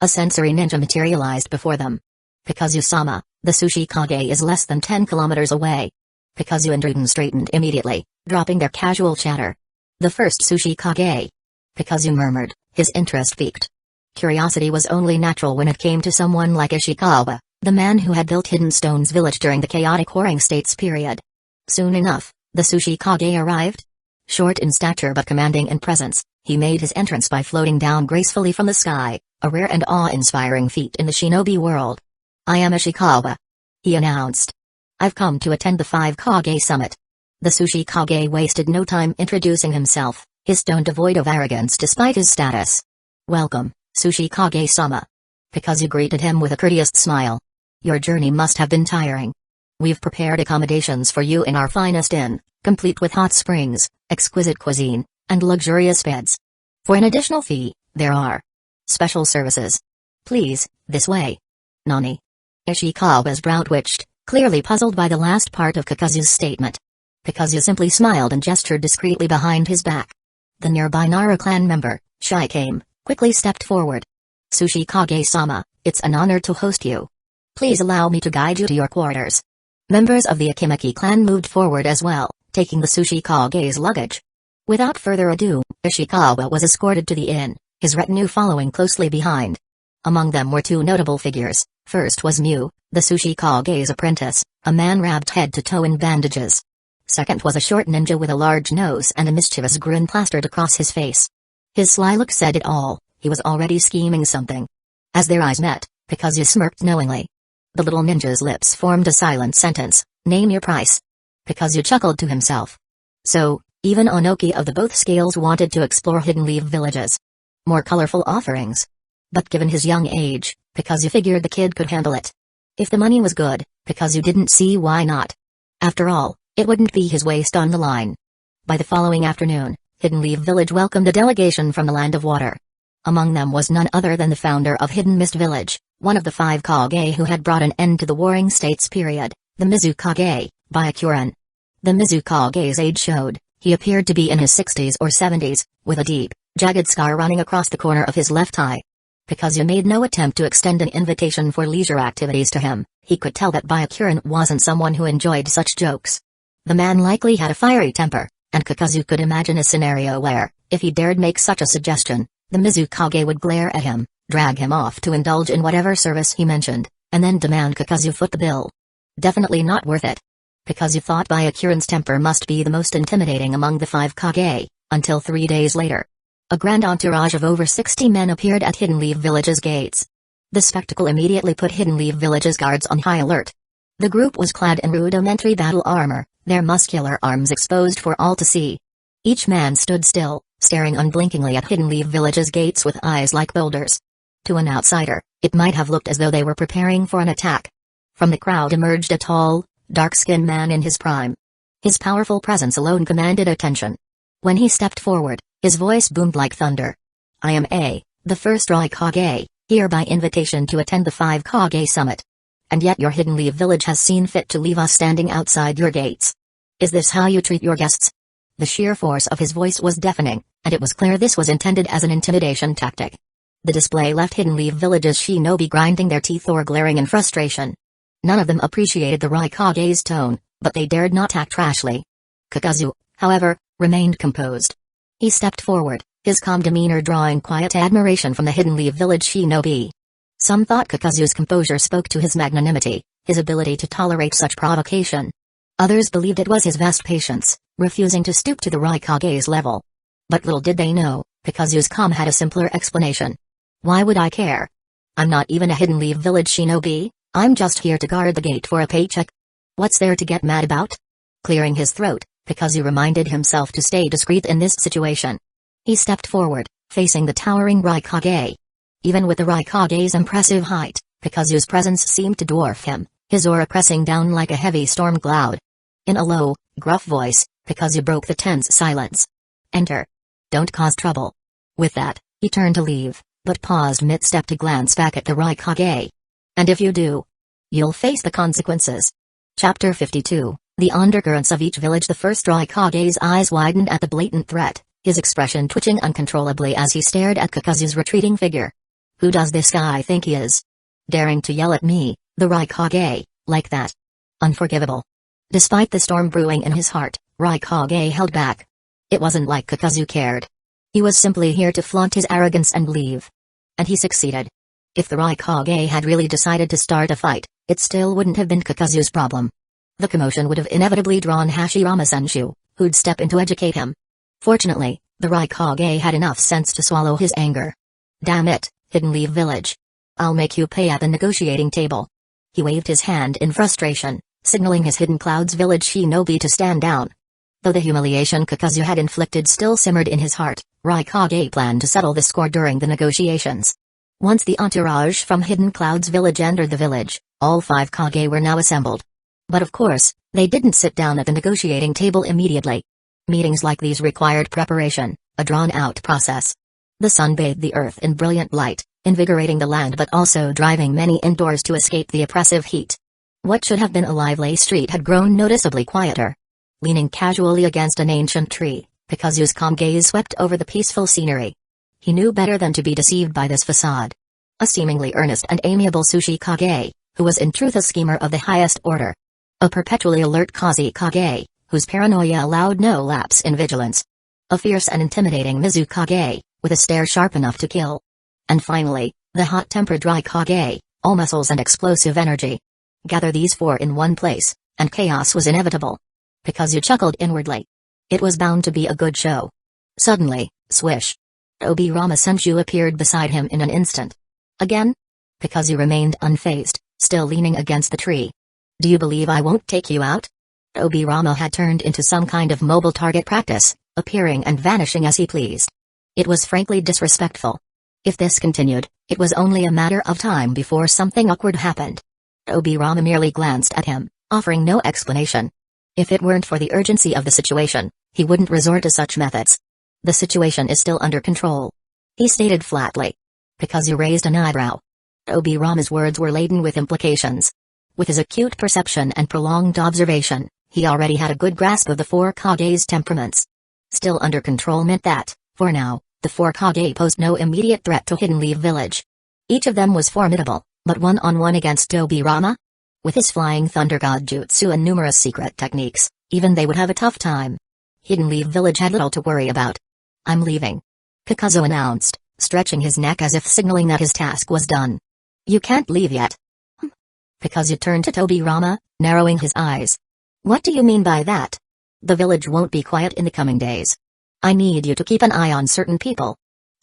A sensory ninja materialized before them. Kakazu-sama, the Sushi Kage is less than 10 kilometers away. Kakazu and Rutan straightened immediately, dropping their casual chatter. The first Sushi Kage. Kakazu murmured, his interest piqued. Curiosity was only natural when it came to someone like Ishikawa, the man who had built Hidden Stone's village during the chaotic Warring States period. Soon enough, the Sushi Kage arrived. Short in stature but commanding in presence, he made his entrance by floating down gracefully from the sky, a rare and awe-inspiring feat in the shinobi world. I am Ishikawa, he announced. I've come to attend the 5 Kage summit. The Sushi Kage wasted no time introducing himself, his tone devoid of arrogance despite his status. Welcome, Sushi Kage-sama. Kakazu greeted him with a courteous smile. Your journey must have been tiring. We've prepared accommodations for you in our finest inn, complete with hot springs, exquisite cuisine, and luxurious beds. For an additional fee, there are special services. Please, this way. Nani? Ishikawa's brow twitched, clearly puzzled by the last part of Kakazu's statement. Kakazu simply smiled and gestured discreetly behind his back. The nearby Nara clan member, Shikame, quickly stepped forward. Sushi Kage-sama, it's an honor to host you. Please allow me to guide you to your quarters. Members of the Akimaki clan moved forward as well, taking the Sushi Kage's luggage. Without further ado, Ishikawa was escorted to the inn, his retinue following closely behind. Among them were 2 notable figures. First was Mu, the Sushi Kage's apprentice, a man wrapped head to toe in bandages. Second was a short ninja with a large nose and a mischievous grin plastered across his face. His sly look said it all, he was already scheming something. As their eyes met, Kakazu smirked knowingly. The little ninja's lips formed a silent sentence, name your price. Kakazu chuckled to himself. So, even Onoki of the both scales wanted to explore hidden leaf villages. More colorful offerings. But given his young age, Kakazu figured the kid could handle it. If the money was good, Kakazu didn't see why not. After all, it wouldn't be his waist on the line. By the following afternoon, Hidden Leaf Village welcomed a delegation from the Land of Water. Among them was none other than the founder of Hidden Mist Village, one of the 5 Kage who had brought an end to the Warring States period, the Mizukage, Byakuren. The Mizukage's age showed, he appeared to be in his 60s or 70s, with a deep, jagged scar running across the corner of his left eye. Kakazu made no attempt to extend an invitation for leisure activities to him, he could tell that Byakuren wasn't someone who enjoyed such jokes. The man likely had a fiery temper, and Kakazu could imagine a scenario where, if he dared make such a suggestion, the Mizukage would glare at him, drag him off to indulge in whatever service he mentioned, and then demand Kakazu foot the bill. Definitely not worth it. Kakazu thought Byakuren's temper must be the most intimidating among the 5 Kage, until 3 days later. A grand entourage of over 60 men appeared at Hidden Leaf Village's gates. The spectacle immediately put Hidden Leaf Village's guards on high alert. The group was clad in rudimentary battle armor, their muscular arms exposed for all to see. Each man stood still, staring unblinkingly at Hidden Leaf Village's gates with eyes like boulders. To an outsider, it might have looked as though they were preparing for an attack. From the crowd emerged a tall, dark-skinned man in his prime. His powerful presence alone commanded attention. When he stepped forward, his voice boomed like thunder. I am the first Rukongai, here by invitation to attend the 5 Kage Summit. And yet your Hidden Leaf Village has seen fit to leave us standing outside your gates. Is this how you treat your guests? The sheer force of his voice was deafening, and it was clear this was intended as an intimidation tactic. The display left Hidden Leaf Village's shinobi grinding their teeth or glaring in frustration. None of them appreciated the Rukongai's tone, but they dared not act rashly. Kakuzu, however, remained composed. He stepped forward, his calm demeanor drawing quiet admiration from the Hidden Leaf Village shinobi. Some thought Kakuzu's composure spoke to his magnanimity, his ability to tolerate such provocation. Others believed it was his vast patience, refusing to stoop to the Rukongai's level. But little did they know, Kakuzu's calm had a simpler explanation. Why would I care? I'm not even a Hidden Leaf Village shinobi, I'm just here to guard the gate for a paycheck. What's there to get mad about? Clearing his throat, Kakuzu reminded himself to stay discreet in this situation. He stepped forward, facing the towering Rukongai. Even with the Rukongai's impressive height, Kakuzu's presence seemed to dwarf him, his aura pressing down like a heavy storm cloud. In a low, gruff voice, Kakuzu broke the tense silence. Enter. Don't cause trouble. With that, he turned to leave, but paused mid-step to glance back at the Rukongai. And if you do, you'll face the consequences. Chapter 52, The Undercurrents of Each Village. The first Rukongai's eyes widened at the blatant threat, his expression twitching uncontrollably as he stared at Kakuzu's retreating figure. Who does this guy think he is? Daring to yell at me, the Rukongai, like that? Unforgivable. Despite the storm brewing in his heart, Rukongai held back. It wasn't like Kakuzu cared. He was simply here to flaunt his arrogance and leave. And he succeeded. If the Rukongai had really decided to start a fight, it still wouldn't have been Kakuzu's problem. The commotion would have inevitably drawn Hashirama-senshu, who'd step in to educate him. Fortunately, the Rukongai had enough sense to swallow his anger. Damn it, Hidden Leaf Village. I'll make you pay at the negotiating table. He waved his hand in frustration, signaling his Hidden Clouds Village shinobi to stand down. Though the humiliation Kakuzu had inflicted still simmered in his heart, Rukongai planned to settle the score during the negotiations. Once the entourage from Hidden Clouds Village entered the village, all 5 Kage were now assembled. But of course, they didn't sit down at the negotiating table immediately. Meetings like these required preparation, a drawn-out process. The sun bathed the earth in brilliant light, invigorating the land but also driving many indoors to escape the oppressive heat. What should have been a lively street had grown noticeably quieter. Leaning casually against an ancient tree, Kakuzu's calm gaze swept over the peaceful scenery. He knew better than to be deceived by this facade. A seemingly earnest and amiable Sushi Kage, who was in truth a schemer of the highest order. A perpetually alert Kazekage, whose paranoia allowed no lapse in vigilance. A fierce and intimidating Mizukage, with a stare sharp enough to kill. And finally, the hot-tempered Rukongai, all muscles and explosive energy. Gather these 4 in one place, and chaos was inevitable. Kakuzu chuckled inwardly. It was bound to be a good show. Suddenly, swish. Obirama-senshu appeared beside him in an instant. Again? Kakuzu remained unfazed, still leaning against the tree. Do you believe I won't take you out? Obirama had turned into some kind of mobile target practice, appearing and vanishing as he pleased. It was frankly disrespectful. If this continued, it was only a matter of time before something awkward happened. Obirama merely glanced at him, offering no explanation. If it weren't for the urgency of the situation, he wouldn't resort to such methods. The situation is still under control, he stated flatly. Kakuzu raised an eyebrow. Obirama's words were laden with implications. With his acute perception and prolonged observation, he already had a good grasp of the 4 Kage's temperaments. Still under control meant that, for now, the 4 Kage posed no immediate threat to Hidden Leaf Village. Each of them was formidable, but one-on-one against Obirama? With his flying thunder god jutsu and numerous secret techniques, even they would have a tough time. Hidden Leaf Village had little to worry about. I'm leaving, Kakuzu announced, stretching his neck as if signaling that his task was done. You can't leave yet. Kakuzu turned to Obirama, narrowing his eyes. What do you mean by that? The village won't be quiet in the coming days. I need you to keep an eye on certain people,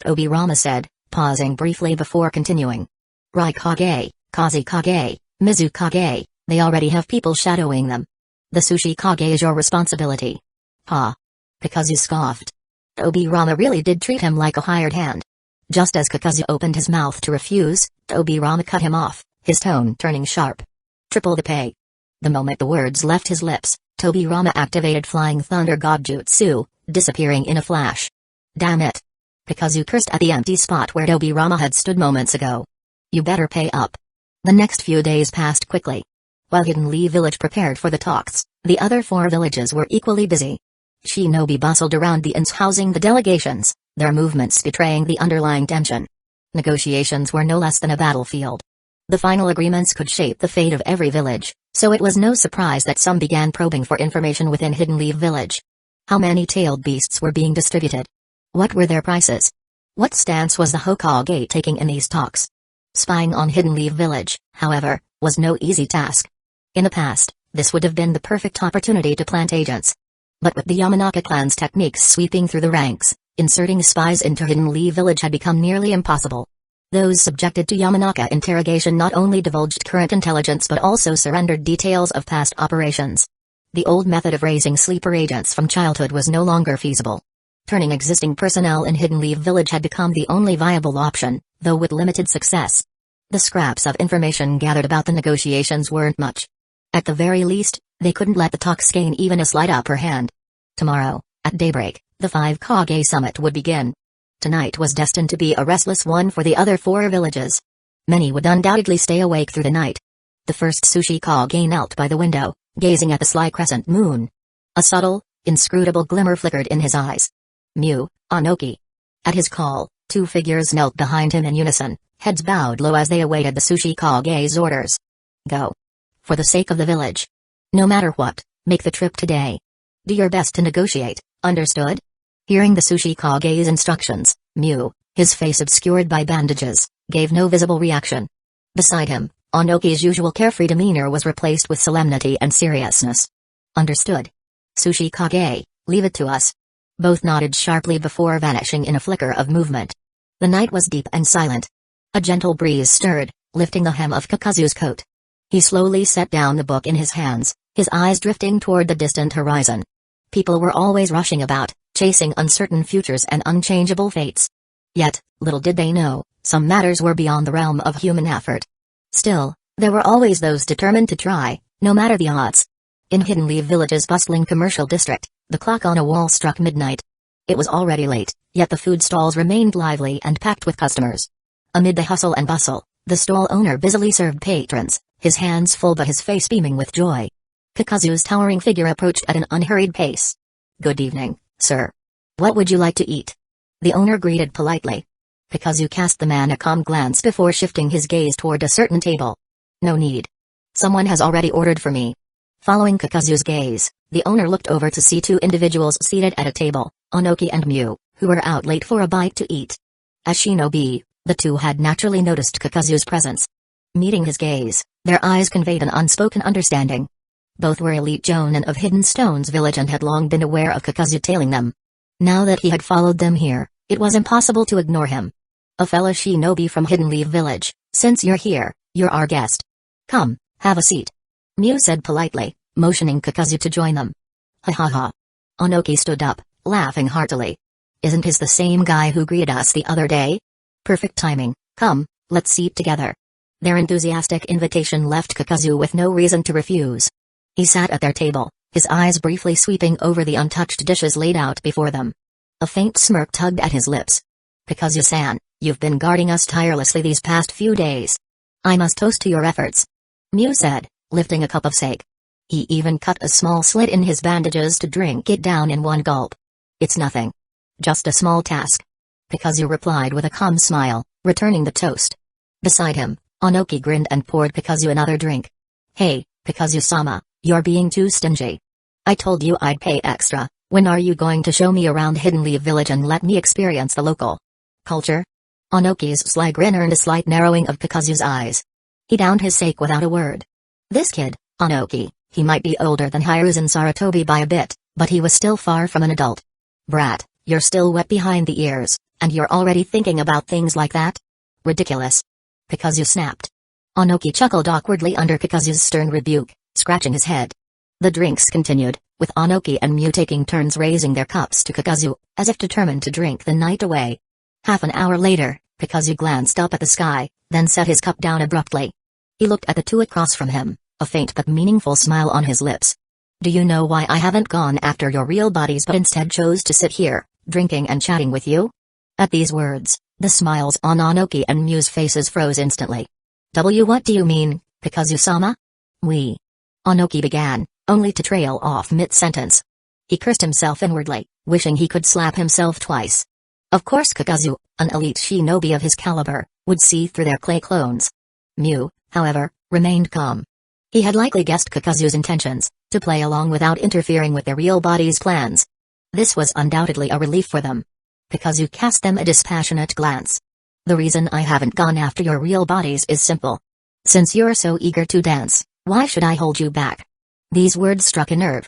Obirama said, pausing briefly before continuing. Rukongai, Kazekage, Mizukage, they already have people shadowing them. The Sushi Kage is your responsibility. Ha! Kakuzu scoffed. Obirama really did treat him like a hired hand. Just as Kakuzu opened his mouth to refuse, Obirama cut him off, his tone turning sharp. Triple the pay. The moment the words left his lips, Obirama activated Flying Thunder God Jutsu, disappearing in a flash. Damn it. Kakuzu cursed at the empty spot where Dobirama had stood moments ago. You better pay up. The next few days passed quickly. While Hidden Leaf Village prepared for the talks, the other 4 villages were equally busy. Shinobi bustled around the inns housing the delegations, their movements betraying the underlying tension. Negotiations were no less than a battlefield. The final agreements could shape the fate of every village, so it was no surprise that some began probing for information within Hidden Leaf Village. How many tailed beasts were being distributed? What were their prices? What stance was the Hokage taking in these talks? Spying on Hidden Leaf Village, however, was no easy task. In the past, this would have been the perfect opportunity to plant agents. But with the Yamanaka clan's techniques sweeping through the ranks, inserting spies into Hidden Leaf Village had become nearly impossible. Those subjected to Yamanaka interrogation not only divulged current intelligence but also surrendered details of past operations. The old method of raising sleeper agents from childhood was no longer feasible. Turning existing personnel in Hidden Leaf Village had become the only viable option, though with limited success. The scraps of information gathered about the negotiations weren't much. At the very least, they couldn't let the talks gain even a slight upper hand. Tomorrow, at daybreak, the 5 Kage summit would begin. Tonight was destined to be a restless one for the other 4 villages. Many would undoubtedly stay awake through the night. The first Sushi Kage knelt by the window, gazing at the sly crescent moon. A subtle, inscrutable glimmer flickered in his eyes. Mew, Anoki. At his call, 2 figures knelt behind him in unison, heads bowed low as they awaited the Sushi Kage's orders. Go. For the sake of the village. No matter what, make the trip today. Do your best to negotiate, understood? Hearing the Sushi Kage's instructions, Mew, his face obscured by bandages, gave no visible reaction. Beside him, Anoki's usual carefree demeanor was replaced with solemnity and seriousness. Understood. Sushi Kage, leave it to us. Both nodded sharply before vanishing in a flicker of movement. The night was deep and silent. A gentle breeze stirred, lifting the hem of Kakuzu's coat. He slowly set down the book in his hands, his eyes drifting toward the distant horizon. People were always rushing about, chasing uncertain futures and unchangeable fates. Yet, little did they know, some matters were beyond the realm of human effort. Still, there were always those determined to try, no matter the odds. In Hidden Leaf Village's bustling commercial district, the clock on a wall struck midnight. It was already late, yet the food stalls remained lively and packed with customers. Amid the hustle and bustle, the stall owner busily served patrons, his hands full but his face beaming with joy. Kakuzu's towering figure approached at an unhurried pace. Good evening, sir. What would you like to eat? The owner greeted politely. Kakuzu cast the man a calm glance before shifting his gaze toward a certain table. No need. Someone has already ordered for me. Following Kakuzu's gaze, the owner looked over to see 2 individuals seated at a table, Anoki and Mew, who were out late for a bite to eat. As shinobi, the 2 had naturally noticed Kakuzu's presence. Meeting his gaze, their eyes conveyed an unspoken understanding. Both were elite jonin of Hidden Stone's village and had long been aware of Kakuzu tailing them. Now that he had followed them here, it was impossible to ignore him. A fellow shinobi from Hidden Leaf Village, since you're here, you're our guest. Come, have a seat. Mew said politely, motioning Kakuzu to join them. Ha ha ha. Anoki stood up, laughing heartily. Isn't this the same guy who greeted us the other day? Perfect timing, come, let's eat together. Their enthusiastic invitation left Kakuzu with no reason to refuse. He sat at their table, his eyes briefly sweeping over the untouched dishes laid out before them. A faint smirk tugged at his lips. Kakuzu-san, you've been guarding us tirelessly these past few days. I must toast to your efforts. Mew said, lifting a cup of sake. He even cut a small slit in his bandages to drink it down in one gulp. It's nothing. Just a small task. Kakuzu replied with a calm smile, returning the toast. Beside him, Anoki grinned and poured Kakuzu another drink. Hey, Kakuzu-sama, you're being too stingy. I told you I'd pay extra. When are you going to show me around Hidden Leaf Village and let me experience the local culture? Anoki's sly grin earned a slight narrowing of Kakuzu's eyes. He downed his sake without a word. This kid, Anoki, he might be older than Hiruzen Sarutobi by a bit, but he was still far from an adult. Brat, you're still wet behind the ears, and you're already thinking about things like that? Ridiculous. Kakuzu snapped. Anoki chuckled awkwardly under Kakuzu's stern rebuke, scratching his head. The drinks continued, with Anoki and Mew taking turns raising their cups to Kakuzu, as if determined to drink the night away. Half an hour later, Kakuzu glanced up at the sky, then set his cup down abruptly. He looked at the 2 across from him, a faint but meaningful smile on his lips. Do you know why I haven't gone after your real bodies but instead chose to sit here, drinking and chatting with you?" At these words, the smiles on Onoki and Myu's faces froze instantly. What do you mean, Kakuzu-sama?" Onoki began, only to trail off mid-sentence. He cursed himself inwardly, wishing he could slap himself twice. Of course Kakuzu, an elite shinobi of his caliber, would see through their clay clones. Myu, however, remained calm. He had likely guessed Kakuzu's intentions, to play along without interfering with their real bodies' plans. This was undoubtedly a relief for them. Kakuzu cast them a dispassionate glance. "The reason I haven't gone after your real bodies is simple. Since you're so eager to dance, why should I hold you back?" These words struck a nerve.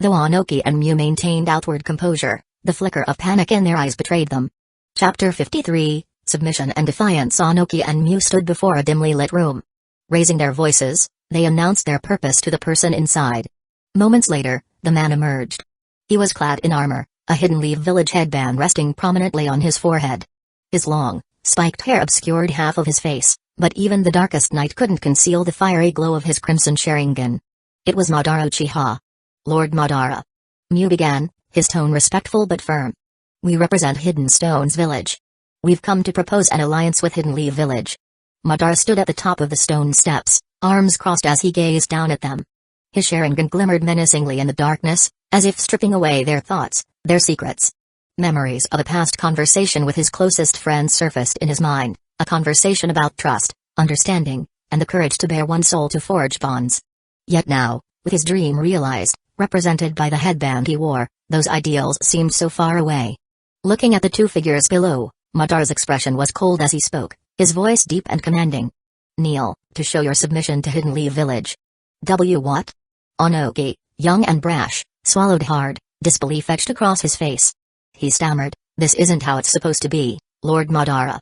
Though Onoki and Myu maintained outward composure, the flicker of panic in their eyes betrayed them. Chapter 53, Submission and Defiance. Onoki and Myu stood before a dimly lit room. Raising their voices, they announced their purpose to the person inside. Moments later, the man emerged. He was clad in armor, a hidden leaf village headband resting prominently on his forehead. His long, spiked hair obscured half of his face, but even the darkest night couldn't conceal the fiery glow of his crimson Sharingan. It was Madara Uchiha. "Lord Madara," Myu began, his tone respectful but firm. "We represent Hidden Stone's village. We've come to propose an alliance with Hidden Leaf Village." Madara stood at the top of the stone steps, arms crossed as he gazed down at them. His Sharingan glimmered menacingly in the darkness, as if stripping away their thoughts, their secrets. Memories of a past conversation with his closest friend surfaced in his mind, a conversation about trust, understanding, and the courage to bare one's soul to forge bonds. Yet now, with his dream realized, represented by the headband he wore, those ideals seemed so far away. Looking at the two figures below, Madara's expression was cold as he spoke, his voice deep and commanding. "Kneel, to show your submission to Hidden Leaf Village." What? Onoki, young and brash, swallowed hard, disbelief etched across his face. He stammered, "This isn't how it's supposed to be, Lord Madara.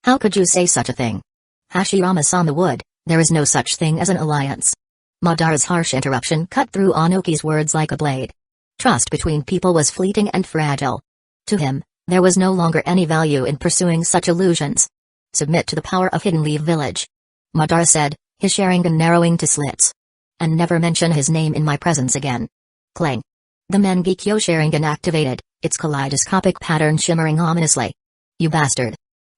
How could you say such a thing? Hashirama-sama would, there is no such thing as an alliance." Madara's harsh interruption cut through Onoki's words like a blade. Trust between people was fleeting and fragile. To him, there was no longer any value in pursuing such illusions. "Submit to the power of Hidden Leaf Village," Madara said, his Sharingan narrowing to slits. "And never mention his name in my presence again." Clang. The Mangekyō Sharingan activated, its kaleidoscopic pattern shimmering ominously. "You bastard."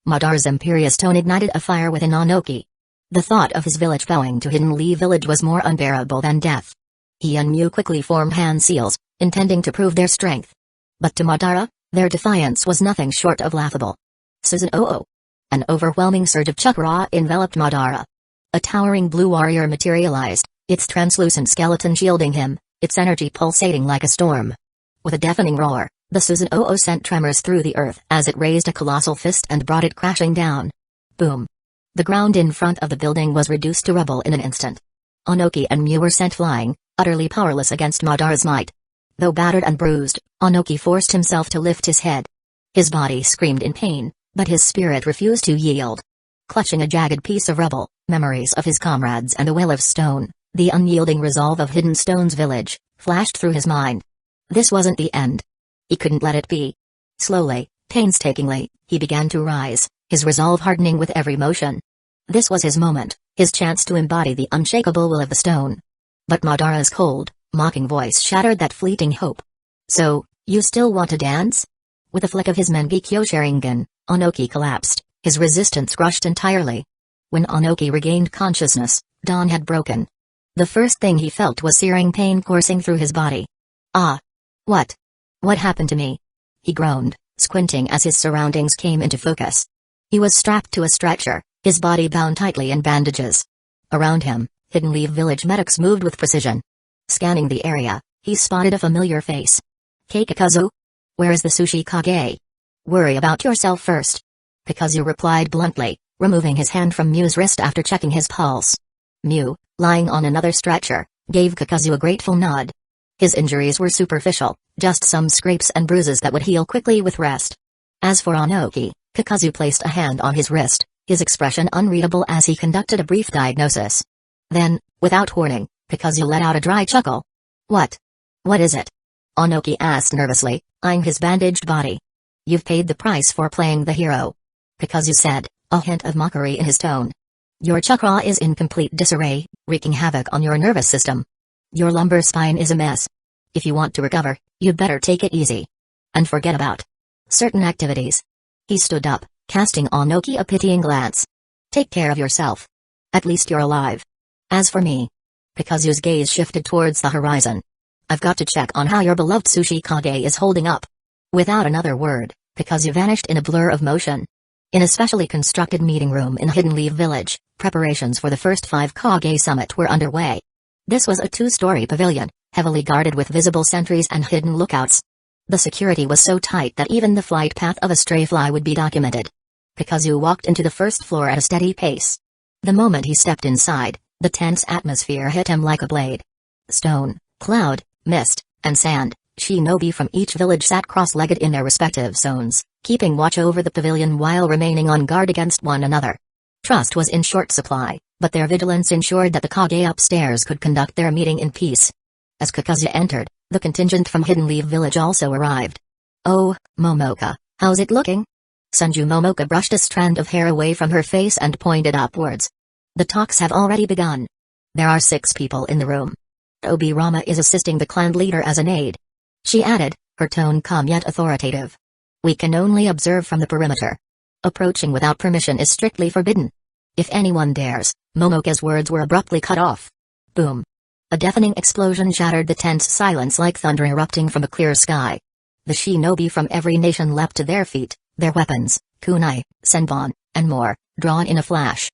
Madara's imperious tone ignited a fire within Onoki. The thought of his village bowing to Hidden Leaf Village was more unbearable than death. He and Myu quickly formed hand seals, intending to prove their strength. But to Madara, their defiance was nothing short of laughable. Susanoo. An overwhelming surge of chakra enveloped Madara. A towering blue warrior materialized, its translucent skeleton shielding him, its energy pulsating like a storm. With a deafening roar, the Susanoo sent tremors through the earth as it raised a colossal fist and brought it crashing down. Boom. The ground in front of the building was reduced to rubble in an instant. Onoki and Myu were sent flying, utterly powerless against Madara's might. Though battered and bruised, Onoki forced himself to lift his head. His body screamed in pain, but his spirit refused to yield. Clutching a jagged piece of rubble, memories of his comrades and a will of stone, the unyielding resolve of Hidden Stone's village, flashed through his mind. This wasn't the end. He couldn't let it be. Slowly, painstakingly, he began to rise, his resolve hardening with every motion. This was his moment, his chance to embody the unshakable will of the stone. But Madara's cold, mocking voice shattered that fleeting hope. "So, you still want to dance?" With a flick of his Mangekyō Sharingan, Onoki collapsed, his resistance crushed entirely. When Onoki regained consciousness, dawn had broken. The first thing he felt was searing pain coursing through his body. "Ah! What? What happened to me?" he groaned, squinting as his surroundings came into focus. He was strapped to a stretcher, his body bound tightly in bandages. Around him, Hidden Leaf Village medics moved with precision. Scanning the area, he spotted a familiar face. "Kakuzu? Where is the Sushi Kage?" "Worry about yourself first," Kakuzu replied bluntly, removing his hand from Myu's wrist after checking his pulse. Myu, lying on another stretcher, gave Kakuzu a grateful nod. His injuries were superficial, just some scrapes and bruises that would heal quickly with rest. As for Onoki, Kakuzu placed a hand on his wrist, his expression unreadable as he conducted a brief diagnosis. Then, without warning, Kakuzu let out a dry chuckle. What is it?" Onoki asked nervously, eyeing his bandaged body. "You've paid the price for playing the hero," Kakuzu said, a hint of mockery in his tone. "Your chakra is in complete disarray, wreaking havoc on your nervous system. Your lumbar spine is a mess. If you want to recover, you'd better take it easy. And forget about certain activities. He stood up, casting on Oki a pitying glance. Take care of yourself. At least you're alive. As for me. Kakuzu's gaze shifted towards the horizon. I've got to check on how your beloved Sushi Kage is holding up. Without another word, Kakuzu vanished in a blur of motion. In a specially constructed meeting room in Hidden Leaf Village, preparations for the first 5 Kage summit were underway. This was a 2-story pavilion, heavily guarded with visible sentries and hidden lookouts. The security was so tight that even the flight path of a stray fly would be documented. Kakuzu walked into the first floor at a steady pace. The moment he stepped inside, the tense atmosphere hit him like a blade. Stone, cloud, mist, and sand, shinobi from each village sat cross-legged in their respective zones, keeping watch over the pavilion while remaining on guard against one another. Trust was in short supply, but their vigilance ensured that the Kage upstairs could conduct their meeting in peace. As Kakuzu entered, the contingent from Hidden Leaf Village also arrived. Oh, Momoka, how's it looking? Senju Momoka brushed a strand of hair away from her face and pointed upwards. The talks have already begun. There are 6 people in the room. Obirama is assisting the clan leader as an aide. She added, her tone calm yet authoritative. We can only observe from the perimeter. Approaching without permission is strictly forbidden. If anyone dares, Momoka's words were abruptly cut off. Boom. A deafening explosion shattered the tense silence like thunder erupting from a clear sky. The shinobi from every nation leapt to their feet, their weapons, kunai, senbon, and more, drawn in a flash.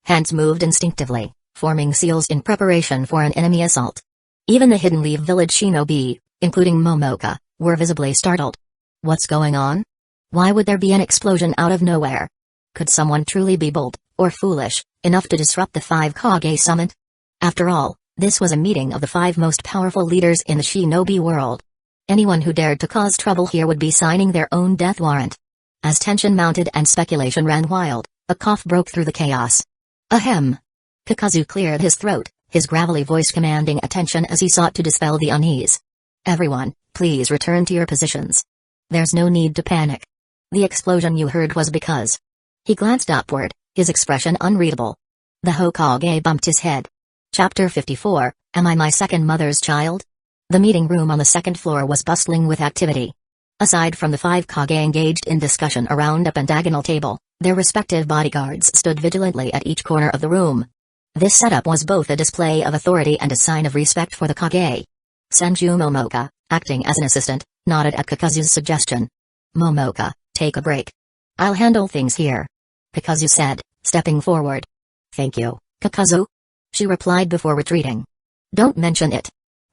Hands moved instinctively, forming seals in preparation for an enemy assault. Even the Hidden Leaf Village shinobi, including Momoka, were visibly startled. What's going on? Why would there be an explosion out of nowhere? Could someone truly be bold, or foolish, enough to disrupt the 5 Kage summit? After all, this was a meeting of the 5 most powerful leaders in the shinobi world. Anyone who dared to cause trouble here would be signing their own death warrant. As tension mounted and speculation ran wild, a cough broke through the chaos. Ahem. Kakuzu cleared his throat, his gravelly voice commanding attention as he sought to dispel the unease. Everyone, please return to your positions. There's no need to panic. The explosion you heard was because... He glanced upward, his expression unreadable. The Hokage bumped his head. Chapter 54, Am I my second mother's child? The meeting room on the 2nd floor was bustling with activity. Aside from the 5 Kage engaged in discussion around a pentagonal table, their respective bodyguards stood vigilantly at each corner of the room. This setup was both a display of authority and a sign of respect for the Kage. Senju Momoka, acting as an assistant, nodded at Kakuzu's suggestion. Momoka, take a break. I'll handle things here. Kakuzu said, stepping forward. Thank you, Kakuzu. She replied before retreating. Don't mention it.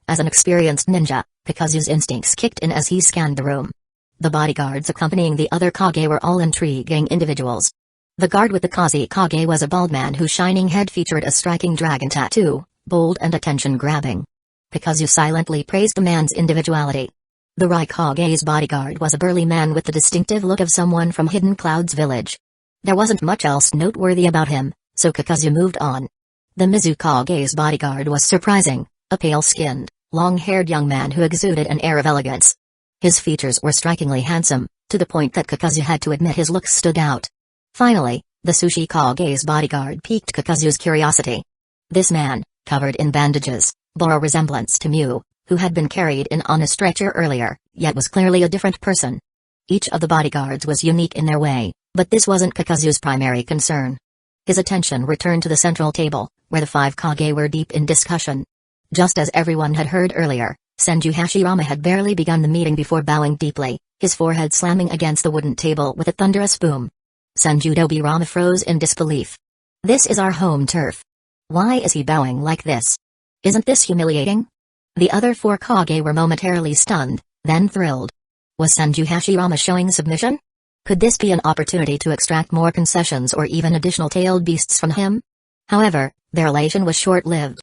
As an experienced ninja, Kakuzu's instincts kicked in as he scanned the room. The bodyguards accompanying the other Kage were all intriguing individuals. The guard with the Kazekage was a bald man whose shining head featured a striking dragon tattoo, bold and attention-grabbing. Kakuzu silently praised the man's individuality. The Raikage's bodyguard was a burly man with the distinctive look of someone from Hidden Cloud's village. There wasn't much else noteworthy about him, so Kakuzu moved on. The Mizukage's bodyguard was surprising, a pale-skinned, long-haired young man who exuded an air of elegance. His features were strikingly handsome, to the point that Kakuzu had to admit his looks stood out. Finally, the Sushi Kage's bodyguard piqued Kakuzu's curiosity. This man, covered in bandages, bore a resemblance to Mew, who had been carried in on a stretcher earlier, yet was clearly a different person. Each of the bodyguards was unique in their way, but this wasn't Kakuzu's primary concern. His attention returned to the central table, where the 5 Kage were deep in discussion. Just as everyone had heard earlier, Senju Hashirama had barely begun the meeting before bowing deeply, his forehead slamming against the wooden table with a thunderous boom. Senju Dobirama froze in disbelief. This is our home turf. Why is he bowing like this? Isn't this humiliating? The other 4 Kage were momentarily stunned, then thrilled. Was Senju Hashirama showing submission? Could this be an opportunity to extract more concessions or even additional tailed beasts from him? However, their elation was short-lived.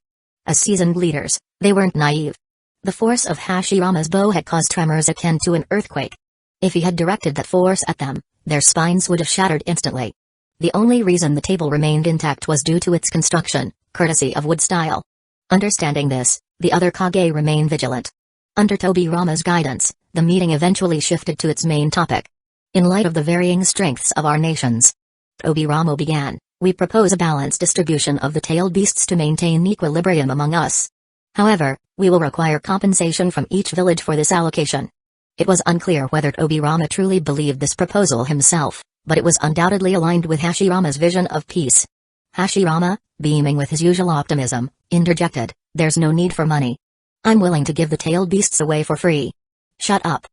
As seasoned leaders, they weren't naive. The force of Hashirama's bow had caused tremors akin to an earthquake. If he had directed that force at them, their spines would have shattered instantly. The only reason the table remained intact was due to its construction, courtesy of wood style. Understanding this, the other Kage remained vigilant. Under Tobirama's guidance, the meeting eventually shifted to its main topic. In light of the varying strengths of our nations, Tobirama began, we propose a balanced distribution of the tailed beasts to maintain equilibrium among us. However, we will require compensation from each village for this allocation. It was unclear whether Tobirama truly believed this proposal himself, but it was undoubtedly aligned with Hashirama's vision of peace. Hashirama, beaming with his usual optimism, interjected, "There's no need for money. I'm willing to give the tailed beasts away for free." "Shut up!"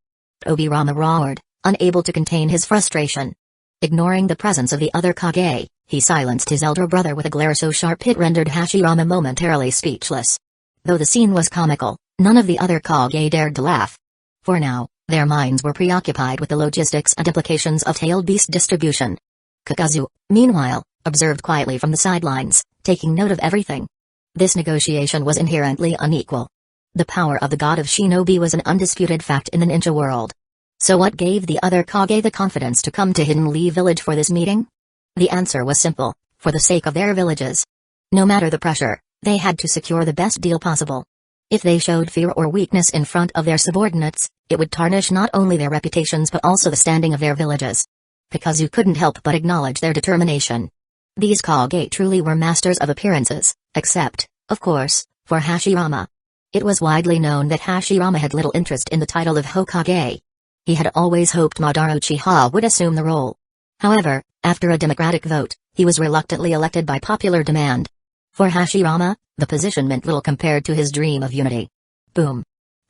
Tobirama roared, unable to contain his frustration. Ignoring the presence of the other Kage, he silenced his elder brother with a glare so sharp it rendered Hashirama momentarily speechless. Though the scene was comical, none of the other Kage dared to laugh. For now, their minds were preoccupied with the logistics and implications of tailed beast distribution. Kakuzu, meanwhile, observed quietly from the sidelines, taking note of everything. This negotiation was inherently unequal. The power of the god of shinobi was an undisputed fact in the ninja world. So what gave the other Kage the confidence to come to Hidden Leaf Village for this meeting? The answer was simple: for the sake of their villages. No matter the pressure, they had to secure the best deal possible. If they showed fear or weakness in front of their subordinates, it would tarnish not only their reputations but also the standing of their villages. Kakuzu couldn't help but acknowledge their determination. These Kage truly were masters of appearances, except, of course, for Hashirama. It was widely known that Hashirama had little interest in the title of Hokage. He had always hoped Madara Uchiha would assume the role. However, after a democratic vote, he was reluctantly elected by popular demand. For Hashirama, the position meant little compared to his dream of unity. Boom.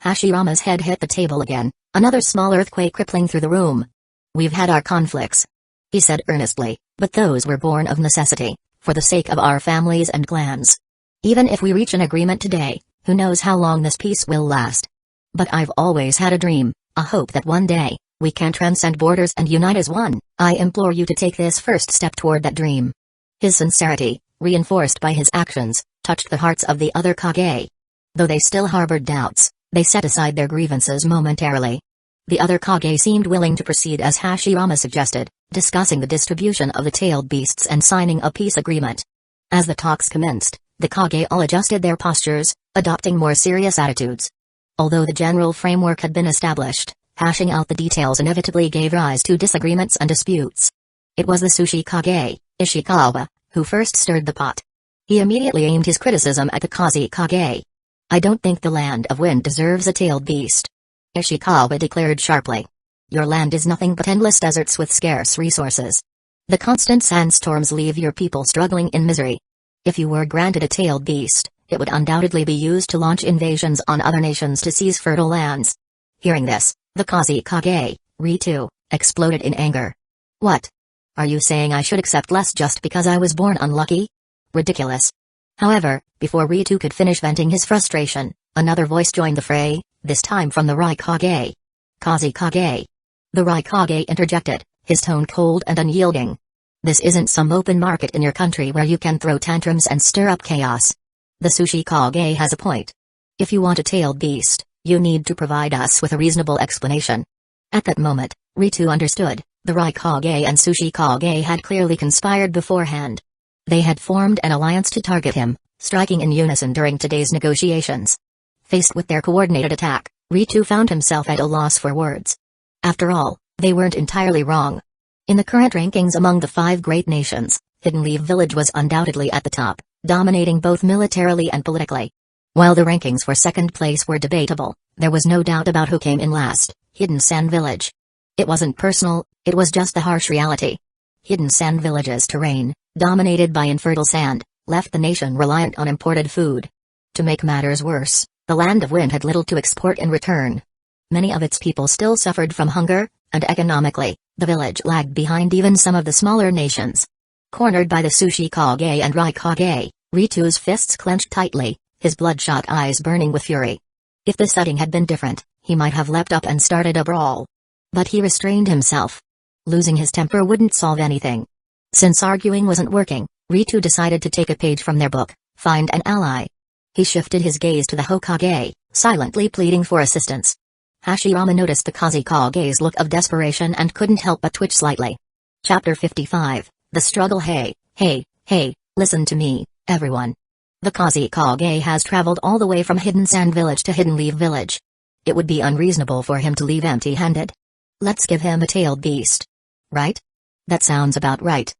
Hashirama's head hit the table again, another small earthquake rippling through the room. "We've had our conflicts," he said earnestly, "but those were born of necessity, for the sake of our families and clans. Even if we reach an agreement today, who knows how long this peace will last. But I've always had a dream, a hope that one day, we can transcend borders and unite as one. I implore you to take this first step toward that dream." His sincerity, reinforced by his actions, touched the hearts of the other Kage. Though they still harbored doubts, they set aside their grievances momentarily. The other Kage seemed willing to proceed as Hashirama suggested, discussing the distribution of the tailed beasts and signing a peace agreement. As the talks commenced, the Kage all adjusted their postures, adopting more serious attitudes. Although the general framework had been established, hashing out the details inevitably gave rise to disagreements and disputes. It was the Sushi Kage, Ishikawa, who first stirred the pot. He immediately aimed his criticism at the Kazekage. "I don't think the Land of Wind deserves a tailed beast," Ishikawa declared sharply. "Your land is nothing but endless deserts with scarce resources. The constant sandstorms leave your people struggling in misery. If you were granted a tailed beast, it would undoubtedly be used to launch invasions on other nations to seize fertile lands." Hearing this, the Kazekage, Ritu, exploded in anger. "What? Are you saying I should accept less just because I was born unlucky? Ridiculous." However, before Ritu could finish venting his frustration, another voice joined the fray, this time from the Raikage. "Kazekage." The Raikage interjected, his tone cold and unyielding. "This isn't some open market in your country where you can throw tantrums and stir up chaos. The Sushi Kage has a point. If you want a tailed beast, you need to provide us with a reasonable explanation." At that moment, Ritu understood. The Raikage and Sushi Kage had clearly conspired beforehand. They had formed an alliance to target him, striking in unison during today's negotiations. Faced with their coordinated attack, Ritu found himself at a loss for words. After all, they weren't entirely wrong. In the current rankings among the 5 great nations, Hidden Leaf Village was undoubtedly at the top, dominating both militarily and politically. While the rankings for second place were debatable, there was no doubt about who came in last: Hidden Sand Village. It wasn't personal, it was just the harsh reality. Hidden Sand Village's terrain, dominated by infertile sand, left the nation reliant on imported food. To make matters worse, the Land of Wind had little to export in return. Many of its people still suffered from hunger, and economically, the village lagged behind even some of the smaller nations. Cornered by the Sushi Kage and Raikage, Ritu's fists clenched tightly, his bloodshot eyes burning with fury. If the setting had been different, he might have leapt up and started a brawl. But he restrained himself. Losing his temper wouldn't solve anything. Since arguing wasn't working, Ritu decided to take a page from their book, Find an Ally. He shifted his gaze to the Hokage, silently pleading for assistance. Hashirama noticed the Kazekage's look of desperation and couldn't help but twitch slightly. Chapter 55, The Struggle. Hey, listen to me, everyone. The Kazekage has traveled all the way from Hidden Sand Village to Hidden Leaf Village. It would be unreasonable for him to leave empty-handed. Let's give him a tailed beast. Right? That sounds about right.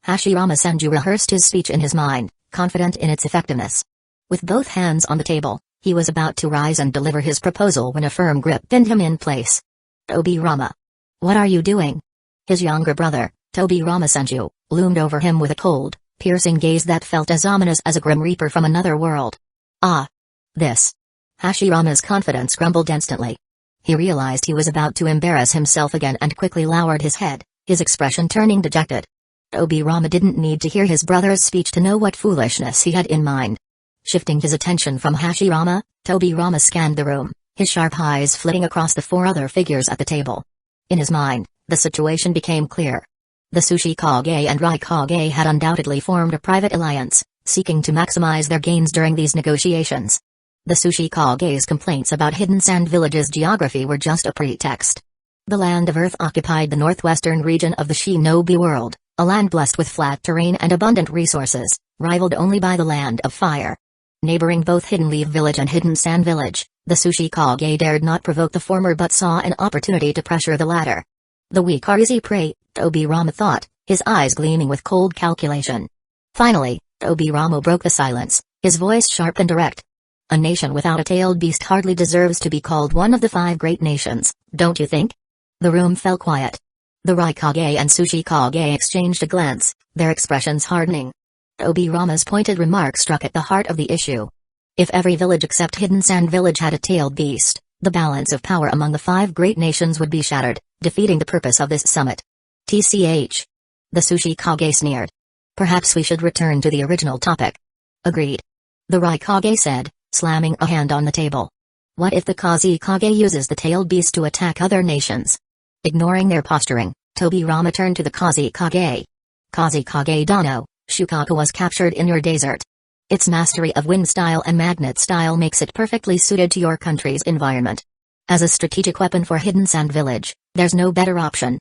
Hashirama Senju rehearsed his speech in his mind, confident in its effectiveness. With both hands on the table, He was about to rise and deliver his proposal when a firm grip pinned him in place. Tobirama. What are you doing? His younger brother, Tobirama Senju, loomed over him with a cold, piercing gaze that felt as ominous as a grim reaper from another world. Ah. This. Hashirama's confidence crumbled instantly. He realized he was about to embarrass himself again and quickly lowered his head, his expression turning dejected. Tobirama didn't need to hear his brother's speech to know what foolishness he had in mind. Shifting his attention from Hashirama, Tobirama scanned the room, his sharp eyes flitting across the four other figures at the table. In his mind, the situation became clear. The Tsuchikage and Raikage had undoubtedly formed a private alliance, seeking to maximize their gains during these negotiations. The Tsuchikage's complaints about Hidden Sand Village's geography were just a pretext. The Land of Earth occupied the northwestern region of the Shinobi world, a land blessed with flat terrain and abundant resources, rivaled only by the Land of Fire. Neighboring both Hidden Leaf Village and Hidden Sand Village, the Tsuchikage dared not provoke the former but saw an opportunity to pressure the latter. The weak are easy prey, Tobirama thought, his eyes gleaming with cold calculation. Finally, Tobirama broke the silence, his voice sharp and direct. A nation without a tailed beast hardly deserves to be called one of the 5 great nations, don't you think? The room fell quiet. The Raikage and Tsuchikage exchanged a glance, their expressions hardening. Tobirama's pointed remark struck at the heart of the issue. If every village except Hidden Sand Village had a tailed beast, the balance of power among the 5 great nations would be shattered, defeating the purpose of this summit. TCH. The Tsuchikage sneered. Perhaps we should return to the original topic. Agreed. The Raikage said, slamming a hand on the table. What if the Kazekage uses the tailed beast to attack other nations? Ignoring their posturing, Tobirama turned to the Kazekage. Kazekage Dano, Shukaku was captured in your desert. Its mastery of wind style and magnet style makes it perfectly suited to your country's environment. As a strategic weapon for Hidden Sand Village, there's no better option.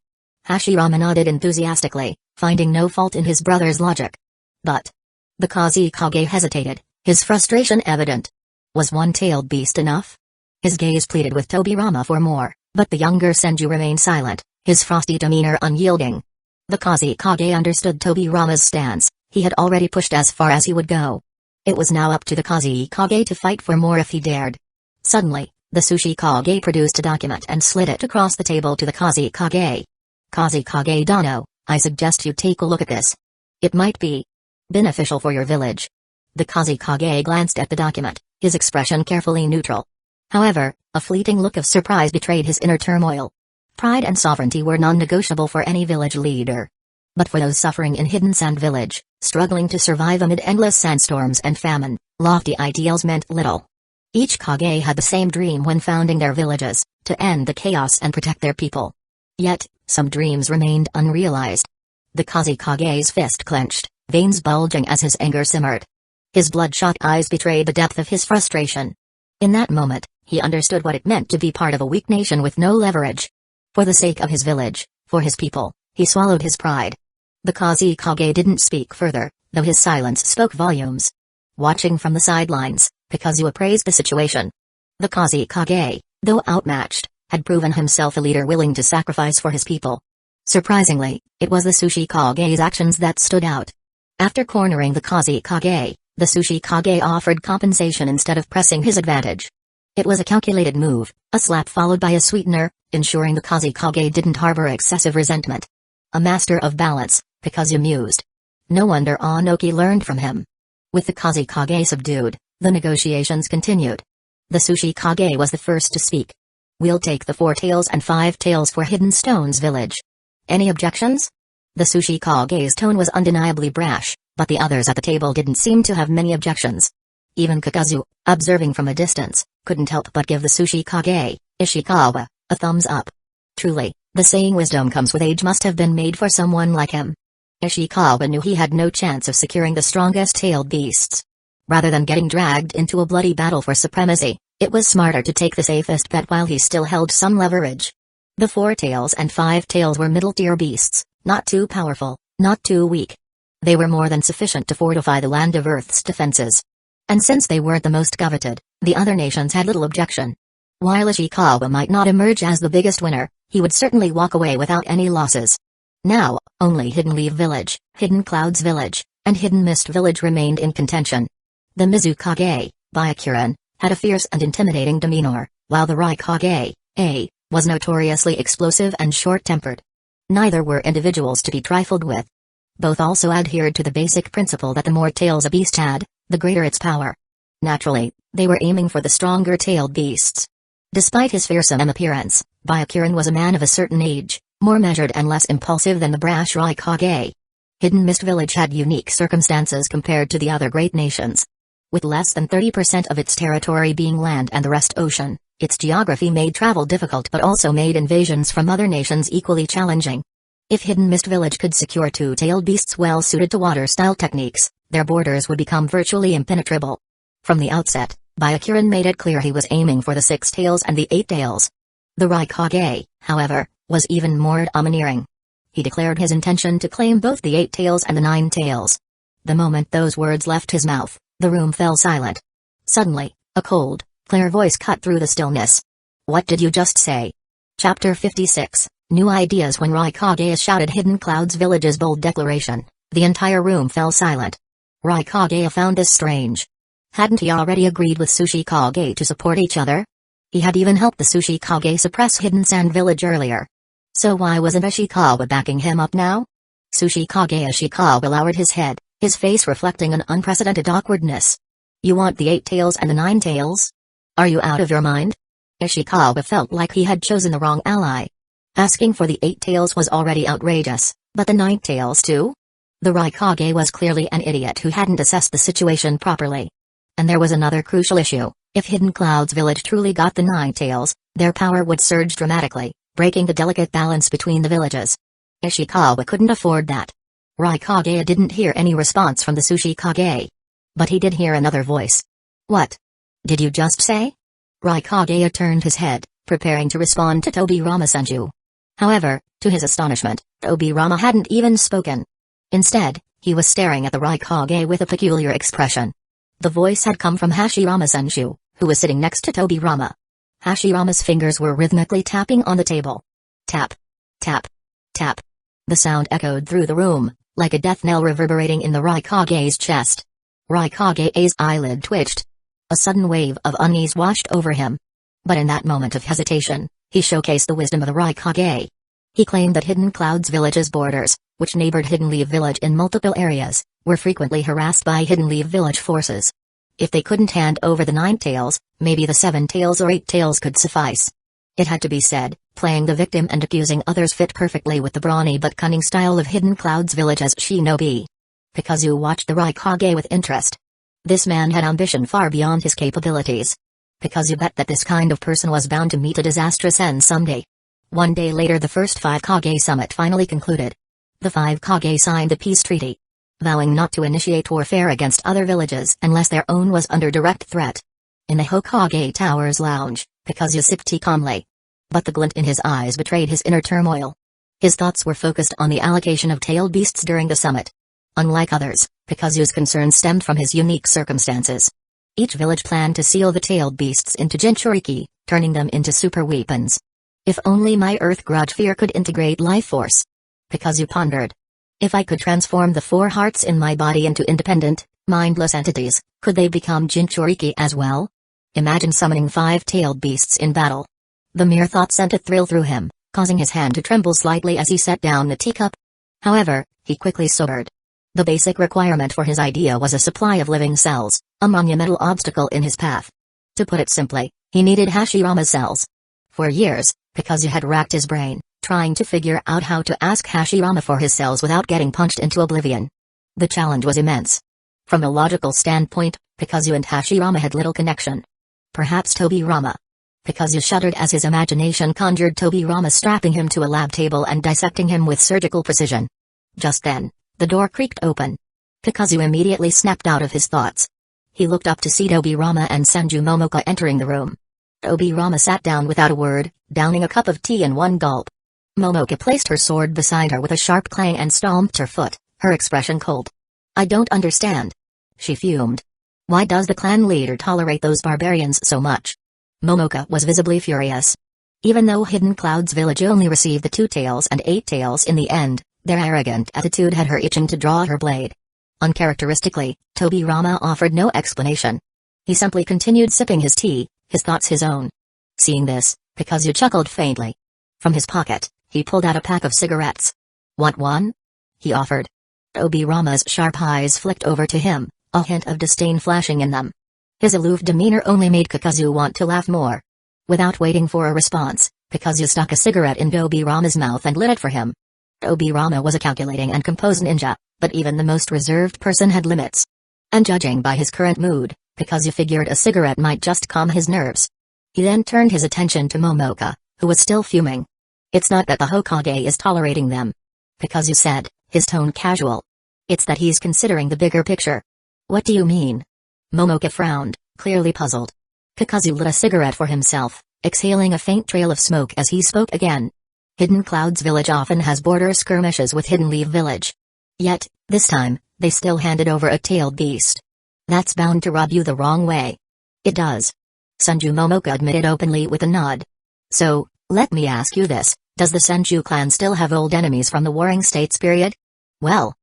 Hashirama nodded enthusiastically, finding no fault in his brother's logic. But the Kazekage hesitated, his frustration evident. Was one-tailed beast enough? His gaze pleaded with Tobirama for more, but the younger Senju remained silent, his frosty demeanor unyielding. The Kazekage understood Tobirama's stance, he had already pushed as far as he would go. It was now up to the Kazekage to fight for more if he dared. Suddenly, the Tsuchikage produced a document and slid it across the table to the Kazekage. Kazekage Dano, I suggest you take a look at this. It might be beneficial for your village. The Kazekage glanced at the document, his expression carefully neutral. However, a fleeting look of surprise betrayed his inner turmoil. Pride and sovereignty were non-negotiable for any village leader. But for those suffering in Hidden Sand Village, struggling to survive amid endless sandstorms and famine, lofty ideals meant little. Each Kage had the same dream when founding their villages, to end the chaos and protect their people. Yet, some dreams remained unrealized. The Kazekage's fist clenched, veins bulging as his anger simmered. His bloodshot eyes betrayed the depth of his frustration. In that moment, he understood what it meant to be part of a weak nation with no leverage. For the sake of his village, for his people, he swallowed his pride. The Kazekage didn't speak further, though his silence spoke volumes. Watching from the sidelines, Kakuzu appraised the situation. The Kazekage, though outmatched, had proven himself a leader willing to sacrifice for his people. Surprisingly, it was the Tsuchikage's actions that stood out. After cornering the Kazekage, the Tsuchikage offered compensation instead of pressing his advantage. It was a calculated move, a slap followed by a sweetener, ensuring the Kazekage didn't harbor excessive resentment. A master of balance, Kakuzu mused. No wonder Onoki learned from him. With the Kazekage subdued, the negotiations continued. The Tsuchikage was the first to speak. We'll take the 4 tails and 5 tails for Hidden Stones Village. Any objections? The Tsuchikage's tone was undeniably brash, but the others at the table didn't seem to have many objections. Even Kakuzu, observing from a distance, couldn't help but give the Tsuchikage, Ishikawa, a thumbs up. Truly, the saying wisdom comes with age must have been made for someone like him. Ishikawa knew he had no chance of securing the strongest tailed beasts. Rather than getting dragged into a bloody battle for supremacy, it was smarter to take the safest bet while he still held some leverage. The 4 tails and 5 tails were middle-tier beasts, not too powerful, not too weak. They were more than sufficient to fortify the Land of Earth's defenses. And since they weren't the most coveted, the other nations had little objection. While Ishikawa might not emerge as the biggest winner, he would certainly walk away without any losses. Now, only Hidden Leaf Village, Hidden Clouds Village, and Hidden Mist Village remained in contention. The Mizukage, Byakuran, had a fierce and intimidating demeanor, while the Rukongai, A, was notoriously explosive and short-tempered. Neither were individuals to be trifled with. Both also adhered to the basic principle that the more tails a beast had, the greater its power. Naturally, they were aiming for the stronger-tailed beasts. Despite his fearsome appearance, Byakuren was a man of a certain age, more measured and less impulsive than the brash Rukongai. Hidden Mist Village had unique circumstances compared to the other great nations. With less than 30% of its territory being land and the rest ocean, its geography made travel difficult but also made invasions from other nations equally challenging. If Hidden Mist Village could secure two-tailed beasts well suited to water-style techniques, their borders would become virtually impenetrable. From the outset, Byakuren made it clear he was aiming for the 6 tails and the 8 tails. The Rukongai, however, was even more domineering. He declared his intention to claim both the 8 tails and the 9 tails. The moment those words left his mouth, the room fell silent. Suddenly, a cold, clear voice cut through the stillness. "What did you just say?" Chapter 56, New Ideas. When Rukongai shouted Hidden Cloud's Village's bold declaration, the entire room fell silent. Rukongai found this strange. Hadn't he already agreed with Tsuchikage to support each other? He had even helped the Tsuchikage suppress Hidden Sand Village earlier. So why wasn't Ishikawa backing him up now? Ishikawa lowered his head, his face reflecting an unprecedented awkwardness. "You want the 8 tails and the 9 tails? Are you out of your mind?" Ishikawa felt like he had chosen the wrong ally. Asking for the 8 tails was already outrageous, but the 9 tails too? The Rukongai was clearly an idiot who hadn't assessed the situation properly. And there was another crucial issue: if Hidden Cloud's village truly got the 9 tails, their power would surge dramatically, breaking the delicate balance between the villages. Ishikawa couldn't afford that. Rukongai didn't hear any response from the Tsuchikage. But he did hear another voice. "What did you just say?" Rukongai turned his head, preparing to respond to Tobirama Senju. However, to his astonishment, Tobirama hadn't even spoken. Instead, he was staring at the Rukongai with a peculiar expression. The voice had come from Hashirama Senju, who was sitting next to Tobirama. Hashirama's fingers were rhythmically tapping on the table. Tap. Tap. Tap. The sound echoed through the room, like a death knell reverberating in the Rukongai's chest. Rukongai's eyelid twitched. A sudden wave of unease washed over him. But in that moment of hesitation, he showcased the wisdom of the Rukongai. He claimed that Hidden Cloud's village's borders, which neighbored Hidden Leaf Village in multiple areas, were frequently harassed by Hidden Leaf Village forces. If they couldn't hand over the 9 tails, maybe the 7 tails or 8 tails could suffice. It had to be said, playing the victim and accusing others fit perfectly with the brawny but cunning style of Hidden Cloud's village as shinobi. Kakuzu watched the Rukongai with interest. This man had ambition far beyond his capabilities. Kakuzu bet that this kind of person was bound to meet a disastrous end someday. One day later, the first 5 Kage summit finally concluded. The 5 Kage signed the peace treaty, vowing not to initiate warfare against other villages unless their own was under direct threat. In the Hokage Tower's lounge, Kakuzu sipped calmly. But the glint in his eyes betrayed his inner turmoil. His thoughts were focused on the allocation of tailed beasts during the summit. Unlike others, Kakuzu's concerns stemmed from his unique circumstances. Each village planned to seal the tailed beasts into Jinchuriki, turning them into super weapons. If only my Earth Grudge Fear could integrate life force. Kakuzu pondered. If I could transform the 4 hearts in my body into independent, mindless entities, could they become Jinchuriki as well? Imagine summoning 5-tailed beasts in battle. The mere thought sent a thrill through him, causing his hand to tremble slightly as he set down the teacup. However, he quickly sobered. The basic requirement for his idea was a supply of living cells, a monumental obstacle in his path. To put it simply, he needed Hashirama's cells. For years, Kakuzu had racked his brain, trying to figure out how to ask Hashirama for his cells without getting punched into oblivion. The challenge was immense. From a logical standpoint, Kakuzu and Hashirama had little connection. Perhaps Tobirama. Kakuzu shuddered as his imagination conjured Tobirama strapping him to a lab table and dissecting him with surgical precision. Just then, the door creaked open. Kakuzu immediately snapped out of his thoughts. He looked up to see Tobirama and Senju Momoka entering the room. Tobirama sat down without a word, downing a cup of tea in one gulp. Momoka placed her sword beside her with a sharp clang and stomped her foot, her expression cold. "I don't understand," she fumed. "Why does the clan leader tolerate those barbarians so much?" Momoka was visibly furious. Even though Hidden Cloud's village only received the 2 tails and 8 tails in the end, their arrogant attitude had her itching to draw her blade. Uncharacteristically, Tobirama offered no explanation. He simply continued sipping his tea, his thoughts his own. Seeing this, Kakuzu chuckled faintly. From his pocket, he pulled out a pack of cigarettes. "Want one?" he offered. Obirama's sharp eyes flicked over to him, a hint of disdain flashing in them. His aloof demeanor only made Kakuzu want to laugh more. Without waiting for a response, Kakuzu stuck a cigarette in Obirama's mouth and lit it for him. Obirama was a calculating and composed ninja, but even the most reserved person had limits. And judging by his current mood, Kakuzu figured a cigarette might just calm his nerves. He then turned his attention to Momoka, who was still fuming. "It's not that the Hokage is tolerating them," Kakuzu said, his tone casual. "It's that he's considering the bigger picture." "What do you mean?" Momoka frowned, clearly puzzled. Kakuzu lit a cigarette for himself, exhaling a faint trail of smoke as he spoke again. Hidden Clouds Village often has border skirmishes with Hidden Leaf Village. Yet, this time, they still handed over a tailed beast. "That's bound to rub you the wrong way." "It does." Senju Momoka admitted openly with a nod. "So, let me ask you this, does the Senju clan still have old enemies from the Warring States period?" "Well."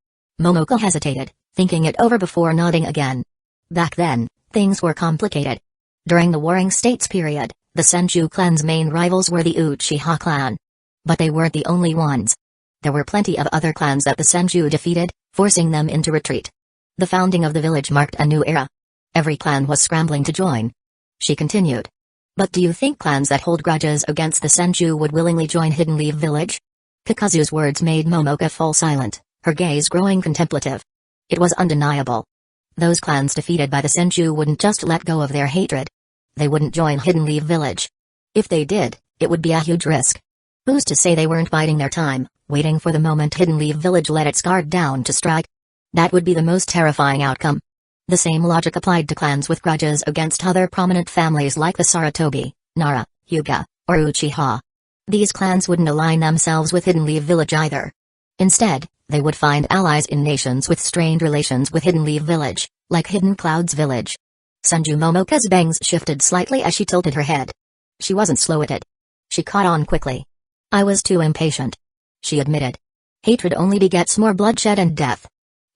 Momoka hesitated, thinking it over before nodding again. "Back then, things were complicated. During the Warring States period, the Senju clan's main rivals were the Uchiha clan. But they weren't the only ones. There were plenty of other clans that the Senju defeated, forcing them into retreat. The founding of the village marked a new era. Every clan was scrambling to join." She continued. "But do you think clans that hold grudges against the Senju would willingly join Hidden Leaf Village?" Kakuzu's words made Momoka fall silent, her gaze growing contemplative. It was undeniable. Those clans defeated by the Senju wouldn't just let go of their hatred. They wouldn't join Hidden Leaf Village. If they did, it would be a huge risk. Who's to say they weren't biding their time, waiting for the moment Hidden Leaf Village let its guard down to strike? That would be the most terrifying outcome. The same logic applied to clans with grudges against other prominent families like the Sarutobi, Nara, Hyuga, or Uchiha. These clans wouldn't align themselves with Hidden Leaf Village either. Instead, they would find allies in nations with strained relations with Hidden Leaf Village, like Hidden Clouds Village. Senju Momoka's bangs shifted slightly as she tilted her head. She wasn't slow at it. She caught on quickly. "I was too impatient," she admitted. "Hatred only begets more bloodshed and death.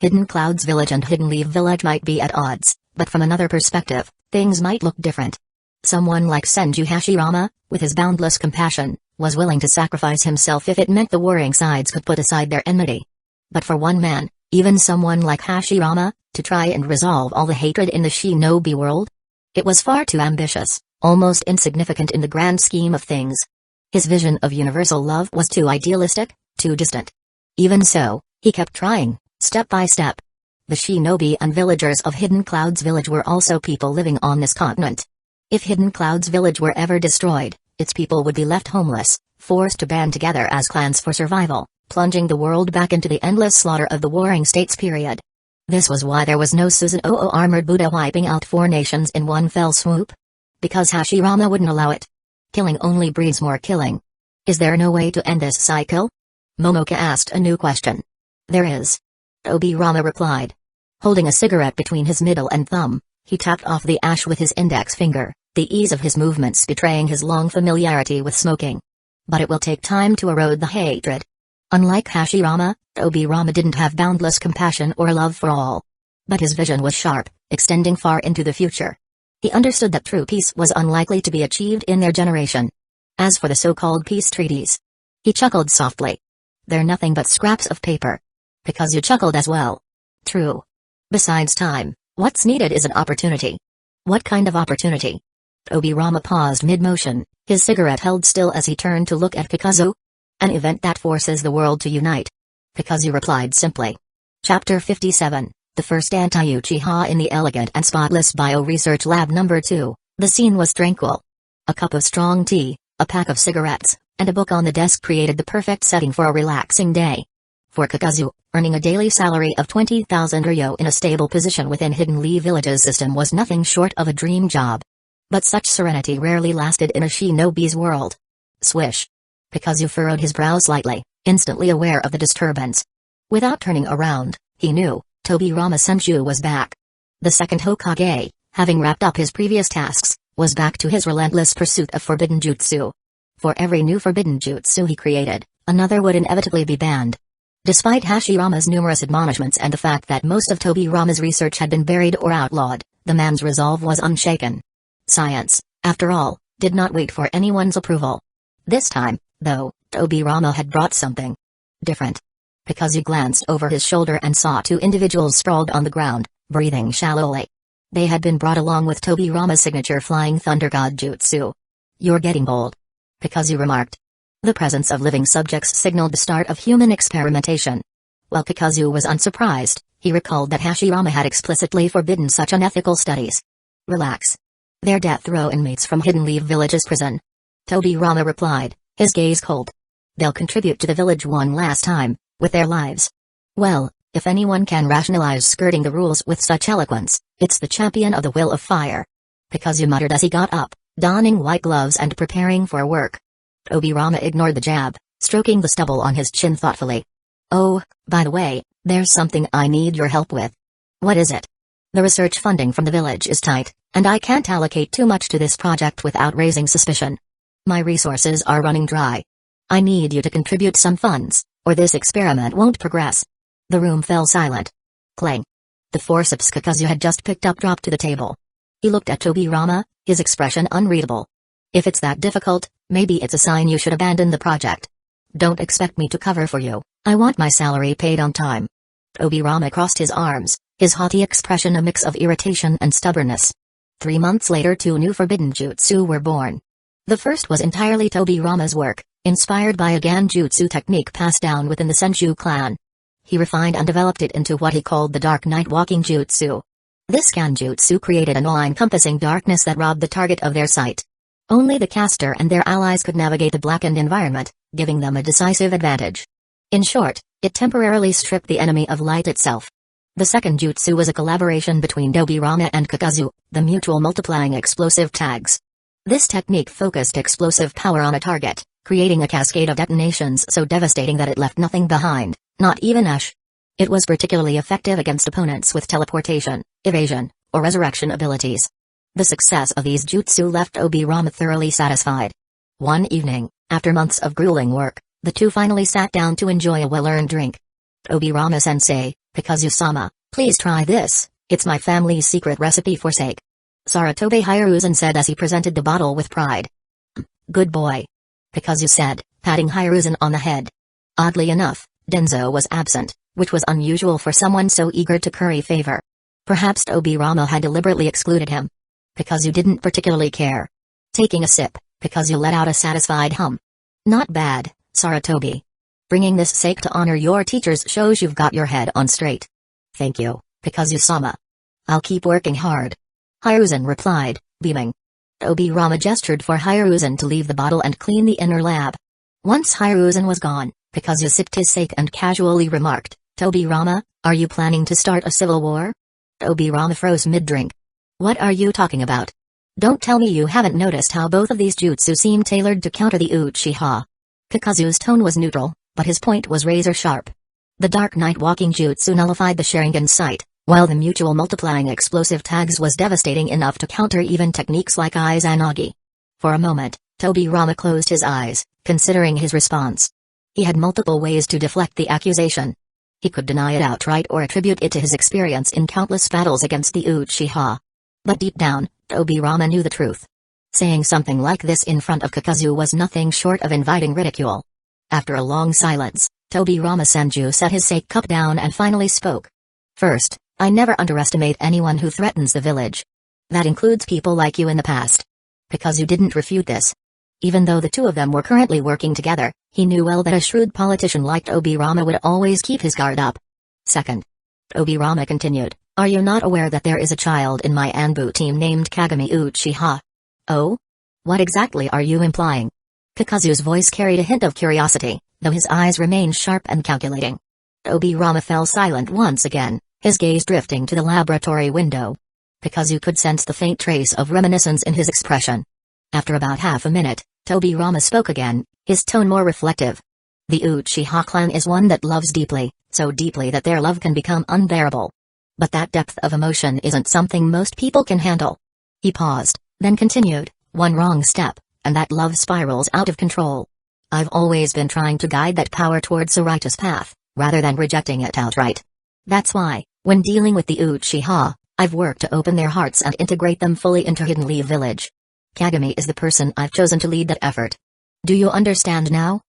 Hidden Clouds Village and Hidden Leaf Village might be at odds, but from another perspective, things might look different. Someone like Senju Hashirama, with his boundless compassion, was willing to sacrifice himself if it meant the warring sides could put aside their enmity. But for one man, even someone like Hashirama, to try and resolve all the hatred in the shinobi world? It was far too ambitious, almost insignificant in the grand scheme of things. His vision of universal love was too idealistic, too distant. Even so, he kept trying, step by step. The shinobi and villagers of Hidden Clouds Village were also people living on this continent. If Hidden Clouds Village were ever destroyed, its people would be left homeless, forced to band together as clans for survival, plunging the world back into the endless slaughter of the Warring States period. This was why there was no Susanoo armored Buddha wiping out 4 nations in one fell swoop. Because Hashirama wouldn't allow it. Killing only breeds more killing. Is there no way to end this cycle? Momoka asked a new question. There is. Obirama replied. Holding a cigarette between his middle and thumb, he tapped off the ash with his index finger, the ease of his movements betraying his long familiarity with smoking. But it will take time to erode the hatred. Unlike Hashirama, Obirama didn't have boundless compassion or love for all. But his vision was sharp, extending far into the future. He understood that true peace was unlikely to be achieved in their generation. As for the so-called peace treaties, he chuckled softly. They're nothing but scraps of paper. Kakuzu chuckled as well. True. Besides time, what's needed is an opportunity. What kind of opportunity? Obirama paused mid-motion, his cigarette held still as he turned to look at Kakuzu. An event that forces the world to unite. Kakuzu replied simply. Chapter 57, the first anti-Uchiha in the elegant and spotless bio-research lab number 2, the scene was tranquil. A cup of strong tea, a pack of cigarettes, and a book on the desk created the perfect setting for a relaxing day. For Kakuzu, earning a daily salary of 20,000 ryo in a stable position within Hidden Leaf Village's system was nothing short of a dream job. But such serenity rarely lasted in a shinobi's world. Swish. Kakuzu furrowed his brow slightly, instantly aware of the disturbance. Without turning around, he knew, Tobirama Senju was back. The second Hokage, having wrapped up his previous tasks, was back to his relentless pursuit of forbidden jutsu. For every new forbidden jutsu he created, another would inevitably be banned. Despite Hashirama's numerous admonishments and the fact that most of Tobirama's research had been buried or outlawed, The man's resolve was unshaken. Science, after all, did not wait for anyone's approval. This time, though, Tobirama had brought something different. Kakuzu glanced over his shoulder and saw two individuals sprawled on the ground, breathing shallowly. They had been brought along with Tobirama's signature Flying Thunder God Jutsu. "You're getting bold," Kakuzu remarked. The presence of living subjects signaled the start of human experimentation. While Kakuzu was unsurprised, he recalled that Hashirama had explicitly forbidden such unethical studies. "Relax. They're death row inmates from Hidden Leaf Village's prison," Tobirama replied, his gaze cold. "They'll contribute to the village one last time, with their lives. Well, if anyone can rationalize skirting the rules with such eloquence, it's the champion of the will of fire." Kakuzu muttered as he got up, donning white gloves and preparing for work. Tobirama ignored the jab, stroking the stubble on his chin thoughtfully. "Oh, by the way, there's something I need your help with." "What is it?" "The research funding from the village is tight, and I can't allocate too much to this project without raising suspicion. My resources are running dry. I need you to contribute some funds, or this experiment won't progress." The room fell silent. Clang. The forceps Kakuzu had just picked up dropped to the table. He looked at Tobirama, his expression unreadable. "If it's that difficult, maybe it's a sign you should abandon the project. Don't expect me to cover for you. I want my salary paid on time." Tobirama crossed his arms, his haughty expression a mix of irritation and stubbornness. 3 months later 2 new forbidden jutsu were born. The first was entirely Tobirama's work, inspired by a Ganjutsu technique passed down within the Senju clan. He refined and developed it into what he called the Dark Night Walking Jutsu. This Ganjutsu created an all-encompassing darkness that robbed the target of their sight. Only the caster and their allies could navigate the blackened environment, giving them a decisive advantage. In short, it temporarily stripped the enemy of light itself. The second jutsu was a collaboration between Tobirama and Kakuzu, the mutual multiplying explosive tags. This technique focused explosive power on a target, creating a cascade of detonations so devastating that it left nothing behind, not even ash. It was particularly effective against opponents with teleportation, evasion, or resurrection abilities. The success of these jutsu left Tobirama thoroughly satisfied. One evening, after months of grueling work, the two finally sat down to enjoy a well-earned drink. "Tobirama-sensei, Kakuzu-sama, please try this, it's my family's secret recipe for sake," Sarutobe Hiruzen said as he presented the bottle with pride. "Good boy," Kakuzu said, patting Hiruzen on the head. Oddly enough, Danzo was absent, which was unusual for someone so eager to curry favor. Perhaps Tobirama had deliberately excluded him. Kakuzu didn't particularly care. Taking a sip, Kakuzu let out a satisfied hum. "Not bad, Sarutobe. Bringing this sake to honor your teachers shows you've got your head on straight." "Thank you, Kakuzu-sama. I'll keep working hard," Hiruzen replied, beaming. Tobirama gestured for Hiruzen to leave the bottle and clean the inner lab. Once Hiruzen was gone, Kakuzu sipped his sake and casually remarked, "Tobirama, are you planning to start a civil war?" Tobirama froze mid-drink. "What are you talking about? Don't tell me you haven't noticed how both of these jutsu seem tailored to counter the Uchiha." Kakuzu's tone was neutral, but his point was razor-sharp. The Dark Night Walking Jutsu nullified the Sharingan sight, while the mutual multiplying explosive tags was devastating enough to counter even techniques like Izanagi. For a moment, Tobirama closed his eyes, considering his response. He had multiple ways to deflect the accusation. He could deny it outright or attribute it to his experience in countless battles against the Uchiha. But deep down, Tobirama knew the truth. Saying something like this in front of Kakuzu was nothing short of inviting ridicule. After a long silence, Tobirama Senju set his sake cup down and finally spoke. "First, I never underestimate anyone who threatens the village. That includes people like you in the past." Kakuzu didn't refute this. Even though the two of them were currently working together, he knew well that a shrewd politician like Tobirama would always keep his guard up. "Second," Tobirama continued, "are you not aware that there is a child in my Anbu team named Kagami Uchiha?" "Oh? What exactly are you implying?" Kakuzu's voice carried a hint of curiosity, though his eyes remained sharp and calculating. Tobirama fell silent once again, his gaze drifting to the laboratory window. Kakuzu could sense the faint trace of reminiscence in his expression. After about half a minute, Tobirama spoke again, his tone more reflective. "The Uchiha clan is one that loves deeply, so deeply that their love can become unbearable. But that depth of emotion isn't something most people can handle." He paused, then continued, "One wrong step, and that love spirals out of control. I've always been trying to guide that power towards a righteous path, rather than rejecting it outright. That's why, when dealing with the Uchiha, I've worked to open their hearts and integrate them fully into Hidden Leaf Village. Kagami is the person I've chosen to lead that effort. Do you understand now?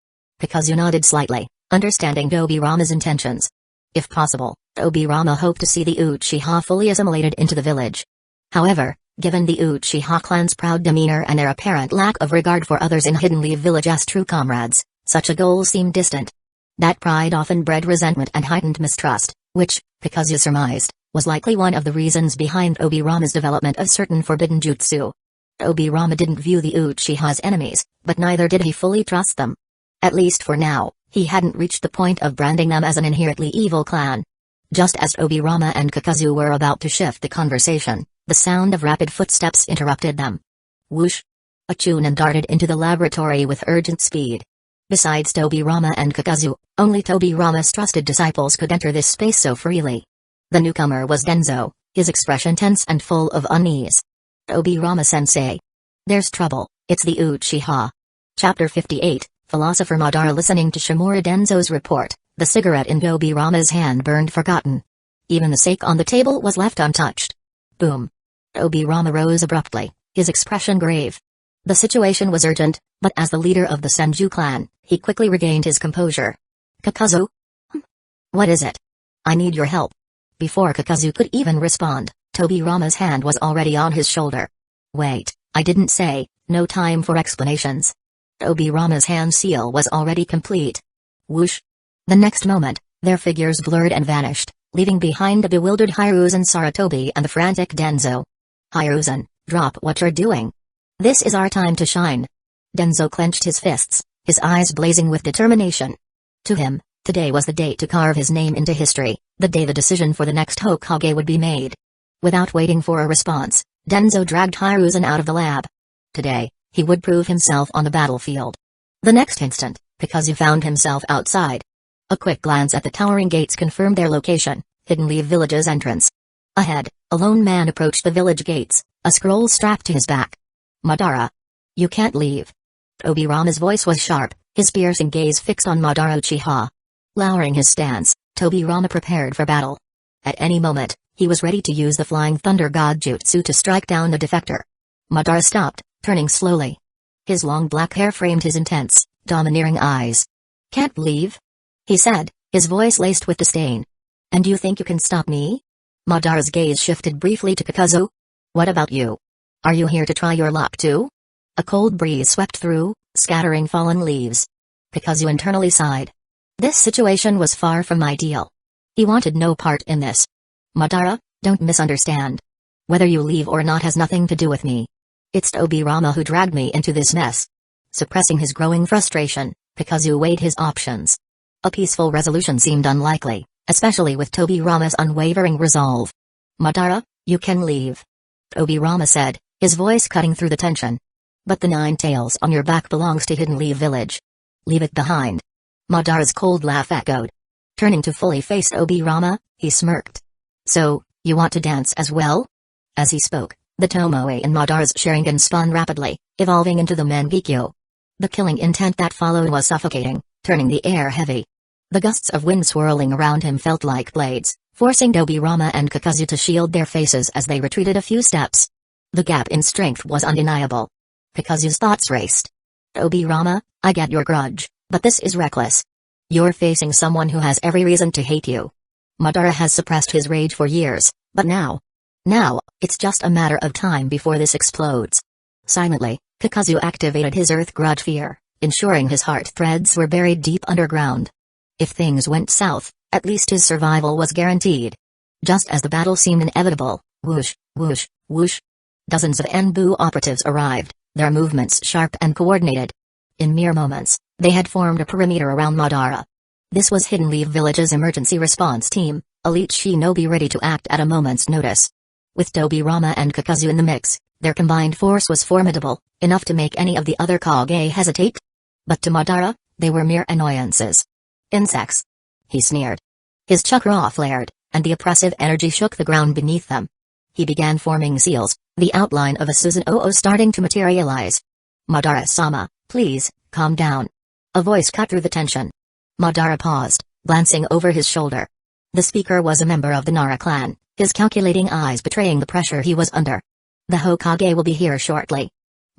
Kakuzu nodded slightly, understanding Tobirama's intentions. If possible, Tobirama hoped to see the Uchiha fully assimilated into the village. However, given the Uchiha clan's proud demeanor and their apparent lack of regard for others in Hidden Leaf Village as true comrades, such a goal seemed distant. That pride often bred resentment and heightened mistrust, which, Kakuzu surmised, was likely one of the reasons behind Tobirama's development of certain forbidden jutsu. Tobirama didn't view the Uchiha as enemies, but neither did he fully trust them. At least for now, he hadn't reached the point of branding them as an inherently evil clan. Just as Tobirama and Kakuzu were about to shift the conversation, the sound of rapid footsteps interrupted them. Whoosh! A Chunin darted into the laboratory with urgent speed. Besides Tobirama and Kakuzu, only Tobirama's trusted disciples could enter this space so freely. The newcomer was Danzō, his expression tense and full of unease. Tobirama-sensei. There's trouble, it's the Uchiha. Chapter 58, Philosopher Madara. Listening to Shimura Danzo's report, the cigarette in Tobirama's hand burned forgotten. Even the sake on the table was left untouched. Boom. Tobirama rose abruptly, his expression grave. The situation was urgent, but as the leader of the Senju clan, he quickly regained his composure. Kakuzu? What is it? I need your help. Before Kakuzu could even respond, Tobirama's hand was already on his shoulder. Wait, I didn't say, no time for explanations. Tobirama's hand seal was already complete. Whoosh. The next moment, their figures blurred and vanished, leaving behind the bewildered Hiruzen Sarutobi and the frantic Danzo. Hiruzen, drop what you're doing. This is our time to shine. Danzo clenched his fists, his eyes blazing with determination. To him, today was the day to carve his name into history, the day the decision for the next Hokage would be made. Without waiting for a response, Danzo dragged Hiruzen out of the lab. Today, he would prove himself on the battlefield. The next instant, Kakuzu found himself outside. A quick glance at the towering gates confirmed their location, Hidden Leaf Village's entrance. Ahead, a lone man approached the village gates, a scroll strapped to his back. Madara. You can't leave. Tobirama's voice was sharp, his piercing gaze fixed on Madara Uchiha. Lowering his stance, Tobirama prepared for battle. At any moment, he was ready to use the Flying Thunder God Jutsu to strike down the defector. Madara stopped, turning slowly. His long black hair framed his intense, domineering eyes. Can't leave? He said, his voice laced with disdain. And you think you can stop me? Madara's gaze shifted briefly to Kakuzu. What about you? Are you here to try your luck too? A cold breeze swept through, scattering fallen leaves. Kakuzu internally sighed. This situation was far from ideal. He wanted no part in this. Madara, don't misunderstand. Whether you leave or not has nothing to do with me. It's Tobirama who dragged me into this mess. Suppressing his growing frustration, Kakuzu weighed his options. A peaceful resolution seemed unlikely, especially with Tobirama's unwavering resolve. Madara, you can leave. Tobirama said, his voice cutting through the tension. But the 9 tails on your back belongs to Hidden Leaf Village. Leave it behind. Madara's cold laugh echoed. Turning to fully face Tobirama, he smirked. So, you want to dance as well? As he spoke, the Tomoe in Madara's Sharingan spun rapidly, evolving into the Mangekyō. The killing intent that followed was suffocating, turning the air heavy. The gusts of wind swirling around him felt like blades, forcing Tobirama and Kakuzu to shield their faces as they retreated a few steps. The gap in strength was undeniable. Kakuzu's thoughts raced. Tobirama, I get your grudge, but this is reckless. You're facing someone who has every reason to hate you. Madara has suppressed his rage for years, but now, it's just a matter of time before this explodes. Silently, Kakuzu activated his Earth Grudge Fear, ensuring his heart threads were buried deep underground. If things went south, at least his survival was guaranteed. Just as the battle seemed inevitable, whoosh, whoosh, whoosh. Dozens of Enbu operatives arrived, their movements sharp and coordinated. In mere moments, they had formed a perimeter around Madara. This was Hidden Leaf Village's emergency response team, elite shinobi ready to act at a moment's notice. With Tobirama and Kakuzu in the mix, their combined force was formidable, enough to make any of the other Kage hesitate. But to Madara, they were mere annoyances. Insects. He sneered. His chakra flared, and the oppressive energy shook the ground beneath them. He began forming seals, the outline of a Susanoo starting to materialize. Madara-sama, please, calm down. A voice cut through the tension. Madara paused, glancing over his shoulder. The speaker was a member of the Nara clan, his calculating eyes betraying the pressure he was under. The Hokage will be here shortly.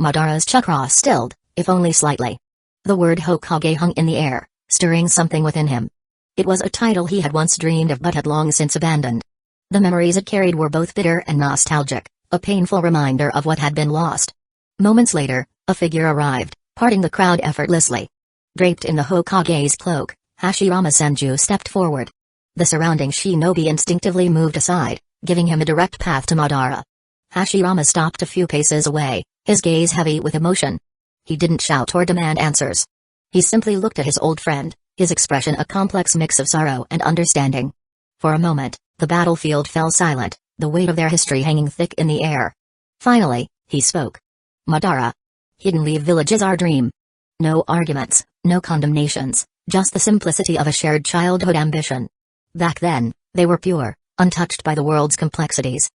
Madara's chakra stilled, if only slightly. The word Hokage hung in the air, stirring something within him. It was a title he had once dreamed of but had long since abandoned. The memories it carried were both bitter and nostalgic, a painful reminder of what had been lost. Moments later, a figure arrived, parting the crowd effortlessly. Draped in the Hokage's cloak, Hashirama Senju stepped forward. The surrounding shinobi instinctively moved aside, giving him a direct path to Madara. Hashirama stopped a few paces away, his gaze heavy with emotion. He didn't shout or demand answers. He simply looked at his old friend, his expression a complex mix of sorrow and understanding. For a moment, the battlefield fell silent, the weight of their history hanging thick in the air. Finally, he spoke. Madara. Hidden Leaf Village is our dream. No arguments, no condemnations, just the simplicity of a shared childhood ambition. Back then, they were pure, untouched by the world's complexities.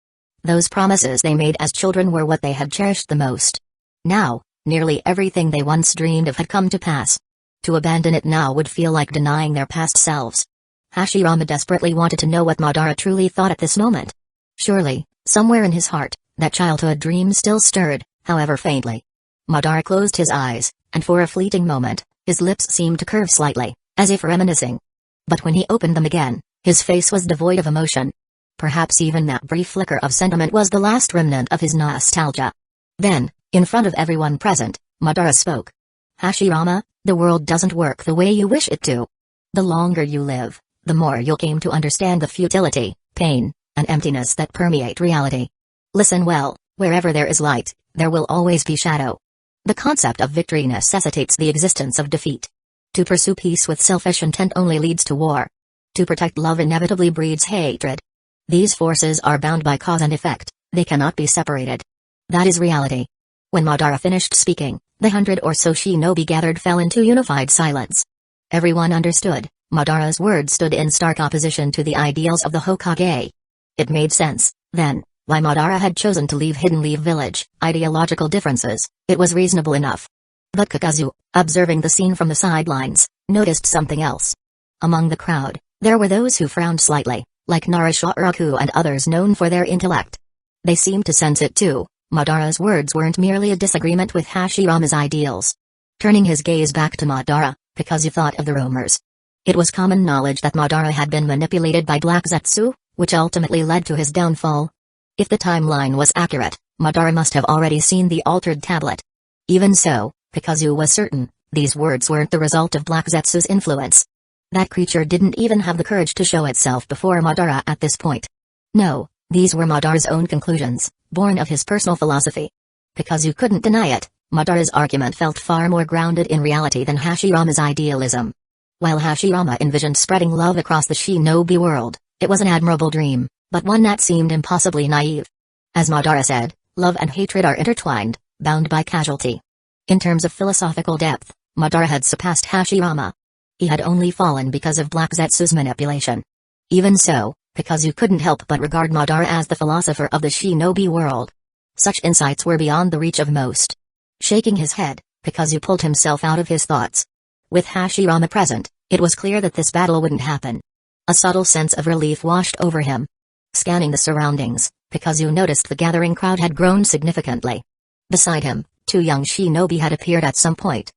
Those promises they made as children were what they had cherished the most. Now, nearly everything they once dreamed of had come to pass. To abandon it now would feel like denying their past selves. Hashirama desperately wanted to know what Madara truly thought at this moment. Surely, somewhere in his heart, that childhood dream still stirred, however faintly. Madara closed his eyes, and for a fleeting moment, his lips seemed to curve slightly, as if reminiscing. But when he opened them again, his face was devoid of emotion. Perhaps even that brief flicker of sentiment was the last remnant of his nostalgia. Then, in front of everyone present, Madara spoke. Hashirama, the world doesn't work the way you wish it to. The longer you live, the more you'll came to understand the futility, pain, and emptiness that permeate reality. Listen well, wherever there is light, there will always be shadow. The concept of victory necessitates the existence of defeat. To pursue peace with selfish intent only leads to war. To protect love inevitably breeds hatred. These forces are bound by cause and effect, they cannot be separated. That is reality. When Madara finished speaking, the 100 or so shinobi gathered fell into unified silence. Everyone understood, Madara's words stood in stark opposition to the ideals of the Hokage. It made sense, then, why Madara had chosen to leave Hidden Leaf Village. Ideological differences, it was reasonable enough. But Kakuzu, observing the scene from the sidelines, noticed something else. Among the crowd, there were those who frowned slightly, like Naruto and others known for their intellect. They seemed to sense it too. Madara's words weren't merely a disagreement with Hashirama's ideals. Turning his gaze back to Madara, Kakuzu thought of the rumors. It was common knowledge that Madara had been manipulated by Black Zetsu, which ultimately led to his downfall. If the timeline was accurate, Madara must have already seen the altered tablet. Even so, Kakuzu was certain, these words weren't the result of Black Zetsu's influence. That creature didn't even have the courage to show itself before Madara at this point. No, these were Madara's own conclusions, born of his personal philosophy. Kakuzu couldn't deny it, Madara's argument felt far more grounded in reality than Hashirama's idealism. While Hashirama envisioned spreading love across the shinobi world, it was an admirable dream, but one that seemed impossibly naive. As Madara said, love and hatred are intertwined, bound by casualty. In terms of philosophical depth, Madara had surpassed Hashirama. He had only fallen because of Black Zetsu's manipulation. Even so, Kakuzu couldn't help but regard Madara as the philosopher of the shinobi world. Such insights were beyond the reach of most. Shaking his head, Kakuzu pulled himself out of his thoughts. With Hashirama present, it was clear that this battle wouldn't happen. A subtle sense of relief washed over him. Scanning the surroundings, Kakuzu noticed the gathering crowd had grown significantly. Beside him, two young shinobi had appeared at some point.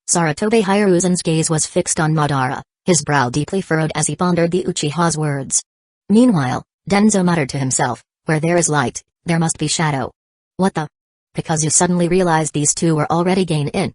Sarutobi Hiruzen's gaze was fixed on Madara, his brow deeply furrowed as he pondered the Uchiha's words. Meanwhile, Danzo muttered to himself, where there is light, there must be shadow. What the? Kakuzu suddenly realized these two were already gained in.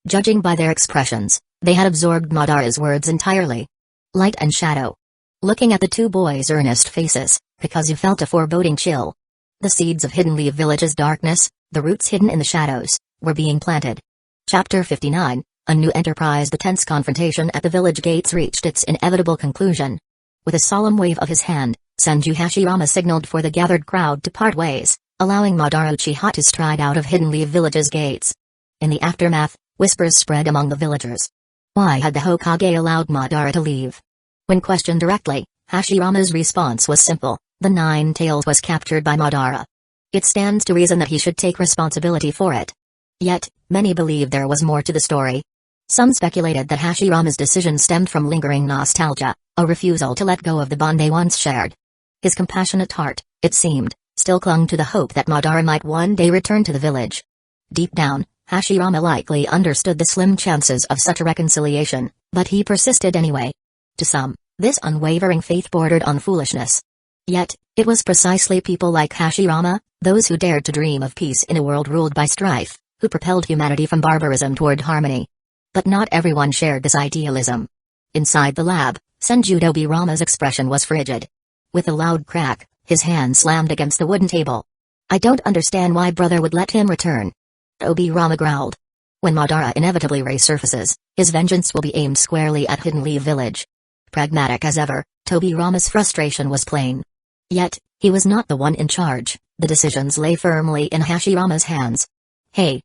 Judging by their expressions, they had absorbed Madara's words entirely. Light and shadow. Looking at the two boys' earnest faces, Kakuzu felt a foreboding chill. The seeds of Hidden Leaf Village's darkness, the roots hidden in the shadows, were being planted. Chapter 59, A New Enterprise. The tense confrontation at the village gates reached its inevitable conclusion. With a solemn wave of his hand, Senju Hashirama signaled for the gathered crowd to part ways, allowing Madara Uchiha to stride out of Hidden Leaf Village's gates. In the aftermath, whispers spread among the villagers. Why had the Hokage allowed Madara to leave? When questioned directly, Hashirama's response was simple: the Nine Tails was captured by Madara. It stands to reason that he should take responsibility for it. Yet, many believed there was more to the story. Some speculated that Hashirama's decision stemmed from lingering nostalgia, a refusal to let go of the bond they once shared. His compassionate heart, it seemed, still clung to the hope that Madara might one day return to the village. Deep down, Hashirama likely understood the slim chances of such a reconciliation, but he persisted anyway. To some, this unwavering faith bordered on foolishness. Yet, it was precisely people like Hashirama, those who dared to dream of peace in a world ruled by strife, who propelled humanity from barbarism toward harmony. But not everyone shared this idealism. Inside the lab, Senju Tobirama's expression was frigid. With a loud crack, his hand slammed against the wooden table. "I don't understand why brother would let him return," Tobirama growled. "When Madara inevitably resurfaces, his vengeance will be aimed squarely at Hidden Leaf Village." Pragmatic as ever, Tobirama's frustration was plain. Yet, he was not the one in charge, the decisions lay firmly in Hashirama's hands. Hey,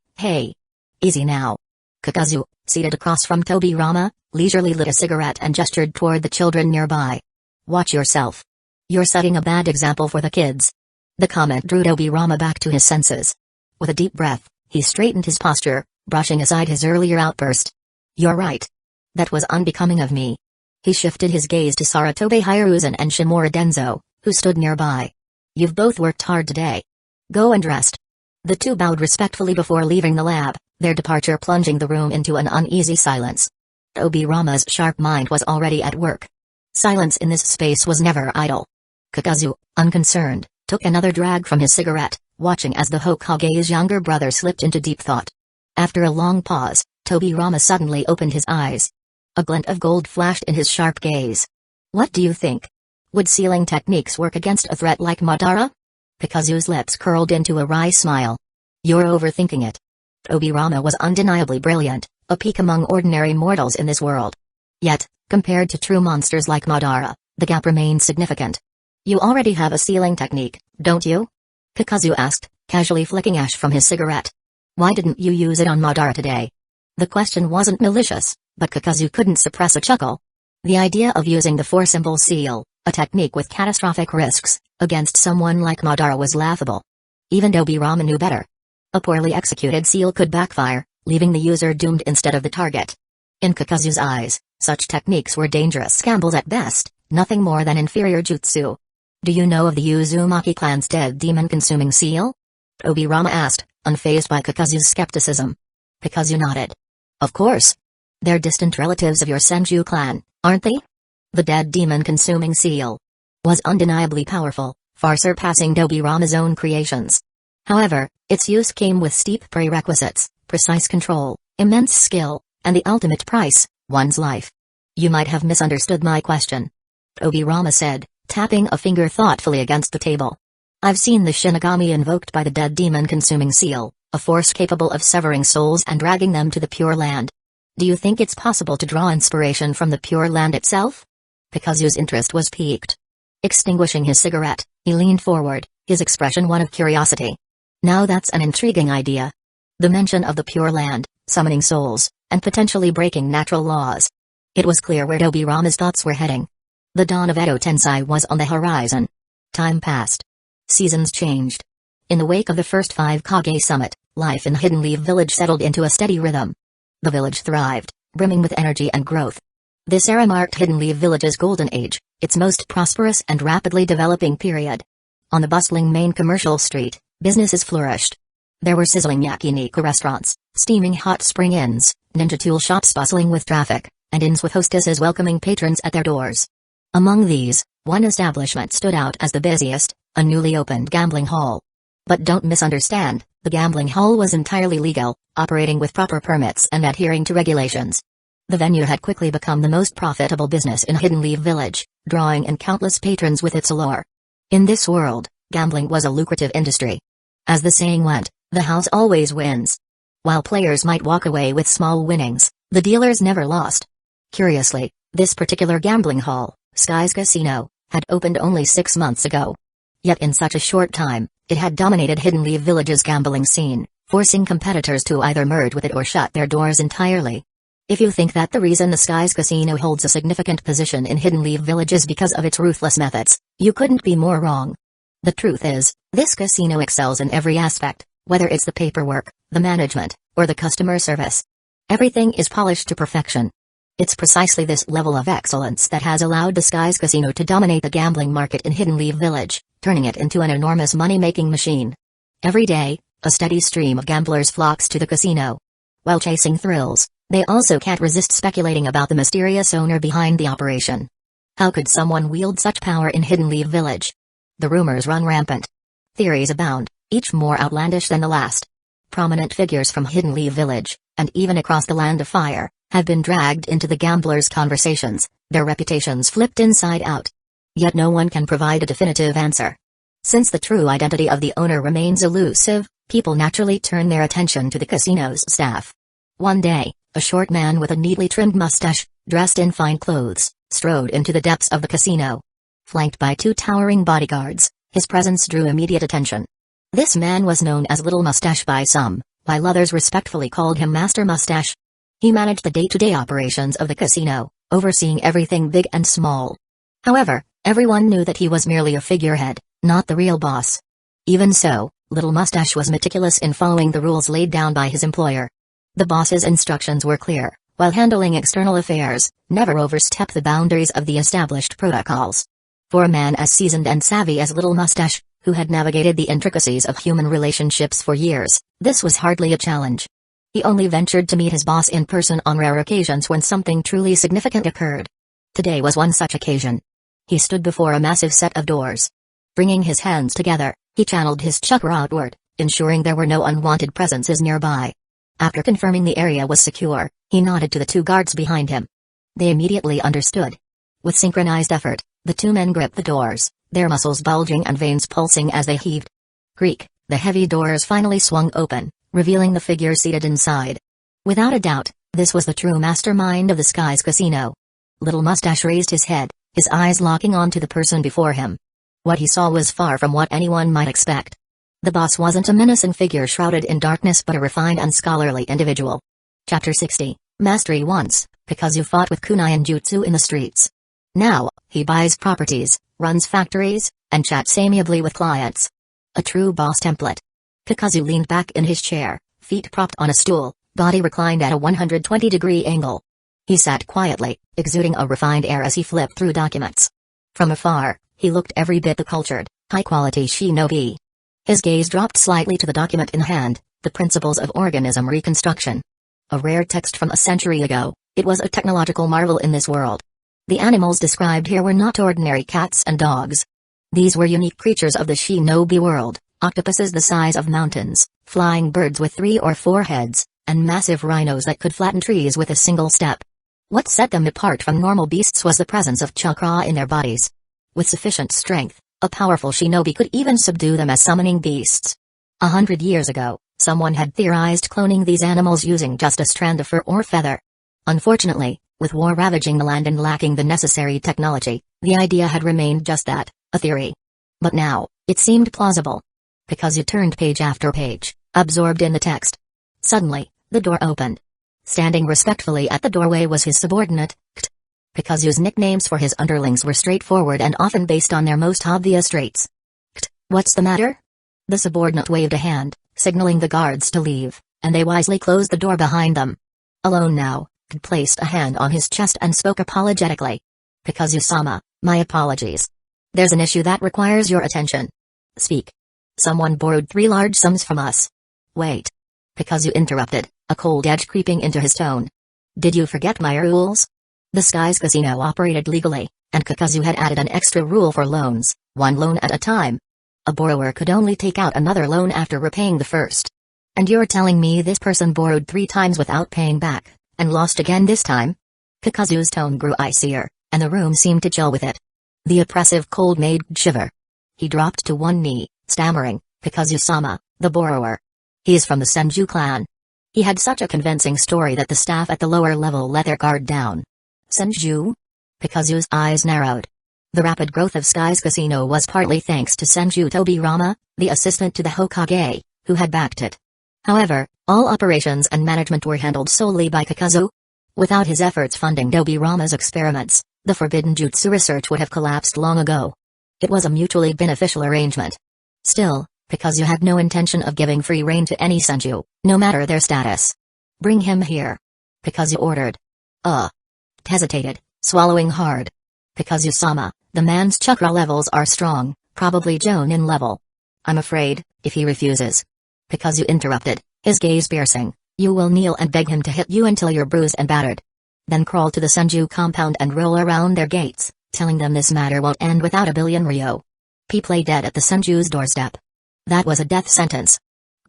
easy now." Kakuzu, seated across from Tobirama, leisurely lit a cigarette and gestured toward the children nearby. "Watch yourself. You're setting a bad example for the kids." The comment drew Tobirama back to his senses. With a deep breath, he straightened his posture, brushing aside his earlier outburst. "You're right. That was unbecoming of me." He shifted his gaze to Sarutobi Hiruzen and Shimura Danzō, who stood nearby. "You've both worked hard today. Go and rest." The two bowed respectfully before leaving the lab, their departure plunging the room into an uneasy silence. Tobirama's sharp mind was already at work. Silence in this space was never idle. Kakuzu, unconcerned, took another drag from his cigarette, watching as the Hokage's younger brother slipped into deep thought. After a long pause, Tobirama suddenly opened his eyes. A glint of gold flashed in his sharp gaze. "What do you think? Would sealing techniques work against a threat like Madara?" Kakuzu's lips curled into a wry smile. "You're overthinking it." Tobirama was undeniably brilliant, a peak among ordinary mortals in this world. Yet, compared to true monsters like Madara, the gap remained significant. "You already have a sealing technique, don't you?" Kakuzu asked, casually flicking ash from his cigarette. "Why didn't you use it on Madara today?" The question wasn't malicious, but Kakuzu couldn't suppress a chuckle. The idea of using the four-symbol seal, a technique with catastrophic risks, against someone like Madara was laughable. Even Tobirama knew better. A poorly executed seal could backfire, leaving the user doomed instead of the target. In Kakuzu's eyes, such techniques were dangerous gambles at best, nothing more than inferior jutsu. "Do you know of the Uzumaki clan's dead demon-consuming seal?" Tobirama asked, unfazed by Kakuzu's skepticism. Kakuzu nodded. "Of course. They're distant relatives of your Senju clan, aren't they?" The dead demon-consuming seal was undeniably powerful, far surpassing Tobirama's own creations. However, its use came with steep prerequisites, precise control, immense skill, and the ultimate price, one's life. "You might have misunderstood my question," Tobirama said, tapping a finger thoughtfully against the table. "I've seen the Shinigami invoked by the dead demon-consuming seal, a force capable of severing souls and dragging them to the Pure Land. Do you think it's possible to draw inspiration from the Pure Land itself?" Kakuzu's interest was piqued. Extinguishing his cigarette, he leaned forward, his expression one of curiosity. "Now that's an intriguing idea. The mention of the Pure Land, summoning souls, and potentially breaking natural laws." It was clear where Tobirama's thoughts were heading. The dawn of Edo Tensei was on the horizon. Time passed. Seasons changed. In the wake of the first 5 Kage summit, life in Hidden Leaf Village settled into a steady rhythm. The village thrived, brimming with energy and growth. This era marked Hidden Leaf Village's golden age, its most prosperous and rapidly developing period. On the bustling main commercial street, businesses flourished. There were sizzling yakiniku restaurants, steaming hot spring inns, ninja tool shops bustling with traffic, and inns with hostesses welcoming patrons at their doors. Among these, one establishment stood out as the busiest, a newly opened gambling hall. But don't misunderstand, the gambling hall was entirely legal, operating with proper permits and adhering to regulations. The venue had quickly become the most profitable business in Hidden Leaf Village, drawing in countless patrons with its allure. In this world, gambling was a lucrative industry. As the saying went, the house always wins. While players might walk away with small winnings, the dealers never lost. Curiously, this particular gambling hall, Sky's Casino, had opened only 6 months ago. Yet in such a short time, it had dominated Hidden Leaf Village's gambling scene, forcing competitors to either merge with it or shut their doors entirely. If you think that the reason the Sky's Casino holds a significant position in Hidden Leaf Village is because of its ruthless methods, you couldn't be more wrong. The truth is, this casino excels in every aspect, whether it's the paperwork, the management, or the customer service. Everything is polished to perfection. It's precisely this level of excellence that has allowed the Skies Casino to dominate the gambling market in Hidden Leaf Village, turning it into an enormous money-making machine. Every day, a steady stream of gamblers flocks to the casino. While chasing thrills, they also can't resist speculating about the mysterious owner behind the operation. How could someone wield such power in Hidden Leaf Village? The rumors run rampant. Theories abound, each more outlandish than the last. Prominent figures from Hidden Leaf Village, and even across the Land of Fire, have been dragged into the gamblers' conversations, their reputations flipped inside out. Yet no one can provide a definitive answer. Since the true identity of the owner remains elusive, people naturally turn their attention to the casino's staff. One day, a short man with a neatly trimmed mustache, dressed in fine clothes, strode into the depths of the casino. Flanked by two towering bodyguards, his presence drew immediate attention. This man was known as Little Mustache by some, while others respectfully called him Master Mustache. He managed the day-to-day operations of the casino, overseeing everything big and small. However, everyone knew that he was merely a figurehead, not the real boss. Even so, Little Mustache was meticulous in following the rules laid down by his employer. The boss's instructions were clear: while handling external affairs, never overstep the boundaries of the established protocols. For a man as seasoned and savvy as Little Mustache, who had navigated the intricacies of human relationships for years, this was hardly a challenge. He only ventured to meet his boss in person on rare occasions when something truly significant occurred. Today was one such occasion. He stood before a massive set of doors. Bringing his hands together, he channeled his chakra outward, ensuring there were no unwanted presences nearby. After confirming the area was secure, he nodded to the two guards behind him. They immediately understood. With synchronized effort, the two men gripped the doors, their muscles bulging and veins pulsing as they heaved. Creak, the heavy doors finally swung open, revealing the figure seated inside. Without a doubt, this was the true mastermind of the Skies Casino. Little Mustache raised his head, his eyes locking onto the person before him. What he saw was far from what anyone might expect. The boss wasn't a menacing figure shrouded in darkness but a refined and scholarly individual. Chapter 60, Mastery. Once, Kakuzu fought with kunai and jutsu in the streets. Now, he buys properties, runs factories, and chats amiably with clients. A true boss template. Kakuzu leaned back in his chair, feet propped on a stool, body reclined at a 120-degree angle. He sat quietly, exuding a refined air as he flipped through documents. From afar, he looked every bit the cultured, high-quality shinobi. His gaze dropped slightly to the document in hand, the Principles of Organism Reconstruction. A rare text from a century ago, it was a technological marvel in this world. The animals described here were not ordinary cats and dogs. These were unique creatures of the shinobi world, octopuses the size of mountains, flying birds with 3 or 4 heads, and massive rhinos that could flatten trees with a single step. What set them apart from normal beasts was the presence of chakra in their bodies. With sufficient strength, a powerful shinobi could even subdue them as summoning beasts. 100 years ago, someone had theorized cloning these animals using just a strand of fur or feather. Unfortunately, with war ravaging the land and lacking the necessary technology, the idea had remained just that, a theory. But now, it seemed plausible. Kakuzu turned page after page, absorbed in the text. Suddenly, the door opened. Standing respectfully at the doorway was his subordinate, Kt. Kakuzu's nicknames for his underlings were straightforward and often based on their most obvious traits. Kt, what's the matter? The subordinate waved a hand, signaling the guards to leave, and they wisely closed the door behind them. Alone now, Kt placed a hand on his chest and spoke apologetically. Kakuzu-sama, my apologies. There's an issue that requires your attention. Speak. Someone borrowed 3 large sums from us. Wait. Kakuzu interrupted, a cold edge creeping into his tone. Did you forget my rules? The Skies Casino operated legally, and Kakuzu had added an extra rule for loans, 1 loan at a time. A borrower could only take out another loan after repaying the first. And you're telling me this person borrowed 3 times without paying back, and lost again this time? Kakuzu's tone grew icier, and the room seemed to chill with it. The oppressive cold made Kt shiver. He dropped to one knee, stammering, Kakuzu-sama, the borrower. He's from the Senju clan. He had such a convincing story that the staff at the lower level let their guard down. Senju? Kakuzu's eyes narrowed. The rapid growth of Skies Casino was partly thanks to Senju Tobirama, the assistant to the Hokage, who had backed it. However, all operations and management were handled solely by Kakuzu. Without his efforts funding Tobirama's experiments, the forbidden jutsu research would have collapsed long ago. It was a mutually beneficial arrangement. Still, Kakuzu had no intention of giving free rein to any Senju, no matter their status. Bring him here. Kakuzu ordered. hesitated, swallowing hard. Kakuzu-sama, the man's chakra levels are strong, probably Jonin level. I'm afraid, if he refuses. Kakuzu interrupted, his gaze piercing, you will kneel and beg him to hit you until you're bruised and battered. Then crawl to the Senju compound and roll around their gates, telling them this matter won't end without a billion ryo. P lay dead at the Senju's doorstep. That was a death sentence.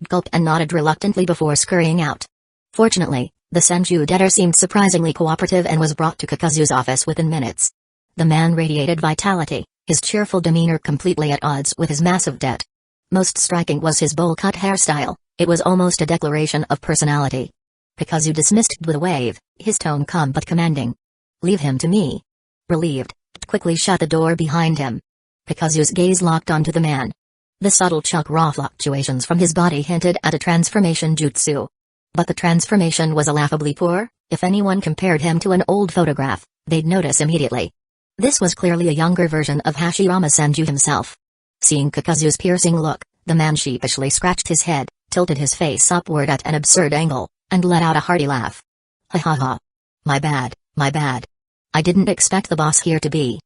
Gulped and nodded reluctantly before scurrying out. Fortunately, the Senju debtor seemed surprisingly cooperative and was brought to Kakuzu's office within minutes. The man radiated vitality, his cheerful demeanor completely at odds with his massive debt. Most striking was his bowl-cut hairstyle, it was almost a declaration of personality. Kakuzu dismissed with a wave, his tone calm but commanding. Leave him to me. Relieved, quickly shut the door behind him. Kakuzu's gaze locked onto the man. The subtle chakra fluctuations from his body hinted at a transformation jutsu. But the transformation was laughably poor. If anyone compared him to an old photograph, they'd notice immediately. This was clearly a younger version of Hashirama Senju himself. Seeing Kakuzu's piercing look, the man sheepishly scratched his head, tilted his face upward at an absurd angle, and let out a hearty laugh. Ha ha ha. My bad, my bad. I didn't expect the boss here to be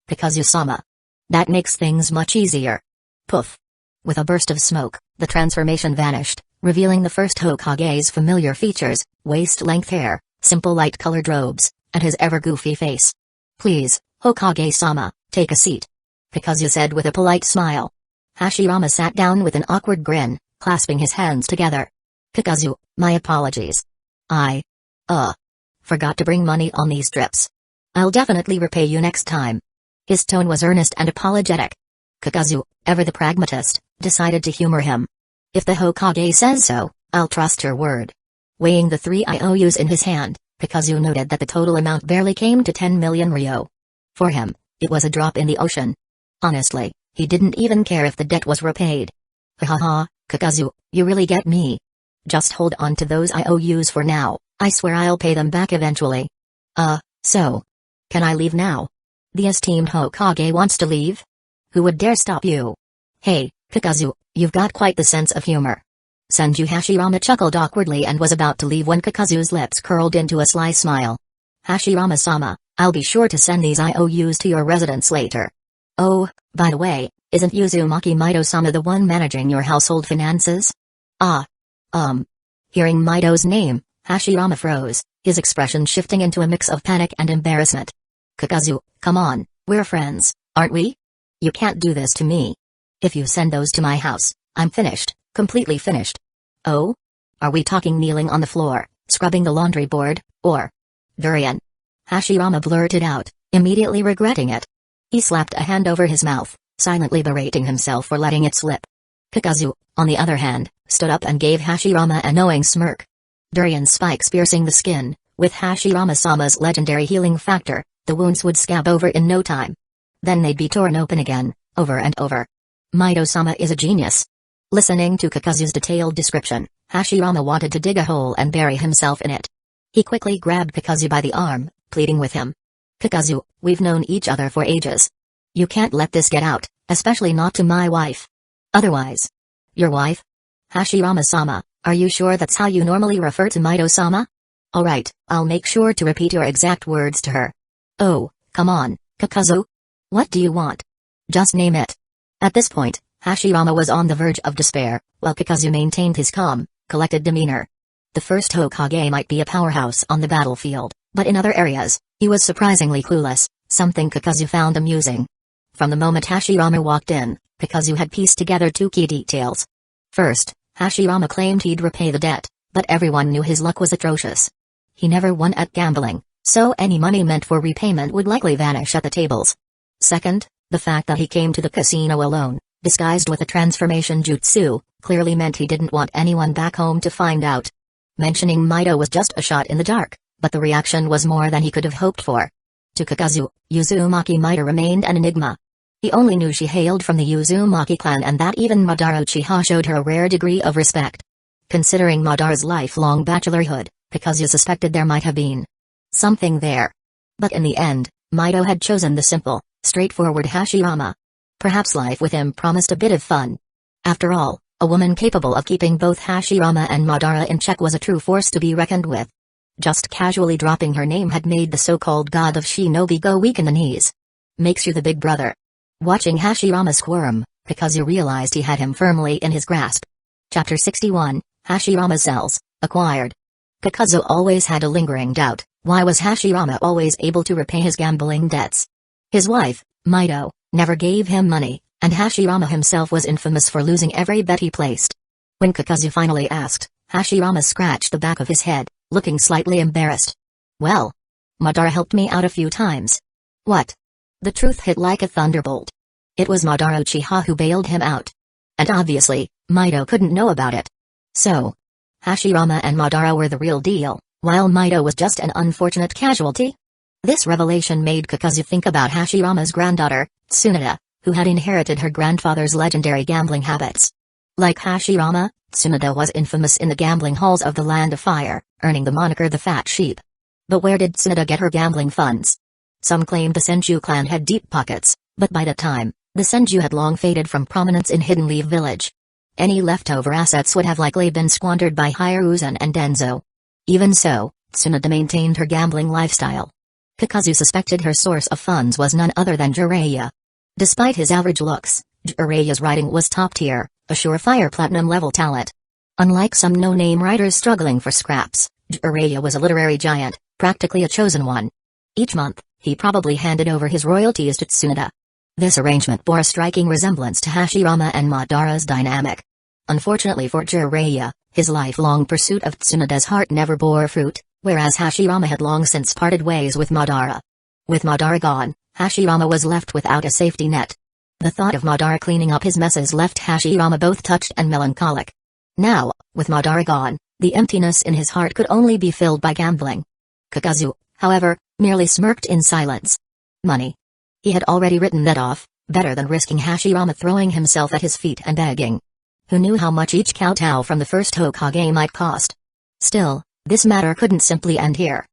Kakuzu-sama. That makes things much easier. Poof. With a burst of smoke, the transformation vanished, revealing the first Hokage's familiar features, waist-length hair, simple light-colored robes, and his ever-goofy face. Please, Hokage-sama, take a seat. Kakuzu said with a polite smile. Hashirama sat down with an awkward grin, clasping his hands together. Kakuzu, my apologies. I forgot to bring money on these trips. I'll definitely repay you next time. His tone was earnest and apologetic. Kakuzu, ever the pragmatist, decided to humor him. If the Hokage says so, I'll trust your word. Weighing the 3 IOUs in his hand, Kakuzu noted that the total amount barely came to 10 million ryo. For him, it was a drop in the ocean. Honestly, he didn't even care if the debt was repaid. Ha ha ha, Kakuzu, you really get me. Just hold on to those IOUs for now, I swear I'll pay them back eventually. So. Can I leave now? The esteemed Hokage wants to leave? Who would dare stop you? Hey, Kakuzu, you've got quite the sense of humor. Senju Hashirama chuckled awkwardly and was about to leave when Kakuzu's lips curled into a sly smile. Hashirama-sama, I'll be sure to send these IOUs to your residence later. Oh, by the way, isn't Uzumaki Mido-sama the one managing your household finances? Hearing Mido's name, Hashirama froze, his expression shifting into a mix of panic and embarrassment. Kakuzu, come on, we're friends, aren't we? You can't do this to me. If you send those to my house, I'm finished, completely finished. Oh? Are we talking kneeling on the floor, scrubbing the laundry board, or durian? Hashirama blurted out, immediately regretting it. He slapped a hand over his mouth, silently berating himself for letting it slip. Kakuzu, on the other hand, stood up and gave Hashirama a knowing smirk. Durian spikes piercing the skin, with Hashirama-sama's legendary healing factor, the wounds would scab over in no time. Then they'd be torn open again, over and over. Mido-sama is a genius. Listening to Kakuzu's detailed description, Hashirama wanted to dig a hole and bury himself in it. He quickly grabbed Kakuzu by the arm, pleading with him. Kakuzu, we've known each other for ages. You can't let this get out, especially not to my wife. Otherwise. Your wife? Hashirama-sama, are you sure that's how you normally refer to Mido-sama? Alright, I'll make sure to repeat your exact words to her. Oh, come on, Kakuzu. What do you want? Just name it. At this point, Hashirama was on the verge of despair, while Kakuzu maintained his calm, collected demeanor. The first Hokage might be a powerhouse on the battlefield, but in other areas, he was surprisingly clueless, something Kakuzu found amusing. From the moment Hashirama walked in, Kakuzu had pieced together 2 key details. First, Hashirama claimed he'd repay the debt, but everyone knew his luck was atrocious. He never won at gambling, so any money meant for repayment would likely vanish at the tables. Second, the fact that he came to the casino alone, disguised with a transformation jutsu, clearly meant he didn't want anyone back home to find out. Mentioning Mido was just a shot in the dark, but the reaction was more than he could have hoped for. To Kakuzu, Uzumaki Mido remained an enigma. He only knew she hailed from the Uzumaki clan and that even Madara Uchiha showed her a rare degree of respect. Considering Madara's lifelong bachelorhood, Kakuzu suspected there might have been something there. But in the end, Mido had chosen the simple, straightforward Hashirama. Perhaps life with him promised a bit of fun. After all, a woman capable of keeping both Hashirama and Madara in check was a true force to be reckoned with. Just casually dropping her name had made the so-called god of shinobi go weak in the knees. Makes you the big brother. Watching Hashirama squirm, Kakuzu realized he had him firmly in his grasp. Chapter 61, Hashirama Cells, Acquired. Kakuzu always had a lingering doubt, why was Hashirama always able to repay his gambling debts? His wife, Mundo, never gave him money, and Hashirama himself was infamous for losing every bet he placed. When Kakuzu finally asked, Hashirama scratched the back of his head, looking slightly embarrassed. Well, Madara helped me out a few times. What? The truth hit like a thunderbolt. It was Madara Uchiha who bailed him out. And obviously, Mundo couldn't know about it. So, Hashirama and Madara were the real deal, while Mundo was just an unfortunate casualty? This revelation made Kakuzu think about Hashirama's granddaughter, Tsunade, who had inherited her grandfather's legendary gambling habits. Like Hashirama, Tsunade was infamous in the gambling halls of the Land of Fire, earning the moniker the Fat Sheep. But where did Tsunade get her gambling funds? Some claimed the Senju clan had deep pockets, but by that time, the Senju had long faded from prominence in Hidden Leaf Village. Any leftover assets would have likely been squandered by Hiruzen and Danzo. Even so, Tsunade maintained her gambling lifestyle. Kakuzu suspected her source of funds was none other than Jiraiya. Despite his average looks, Jiraiya's writing was top tier, a surefire platinum-level talent. Unlike some no-name writers struggling for scraps, Jiraiya was a literary giant, practically a chosen one. Each month, he probably handed over his royalties to Tsunade. This arrangement bore a striking resemblance to Hashirama and Madara's dynamic. Unfortunately for Jiraiya, his lifelong pursuit of Tsunade's heart never bore fruit, whereas Hashirama had long since parted ways with Madara. With Madara gone, Hashirama was left without a safety net. The thought of Madara cleaning up his messes left Hashirama both touched and melancholic. Now, with Madara gone, the emptiness in his heart could only be filled by gambling. Kakuzu, however, merely smirked in silence. Money. He had already written that off, better than risking Hashirama throwing himself at his feet and begging. Who knew how much each kowtow from the first Hokage might cost? Still, this matter couldn't simply end here.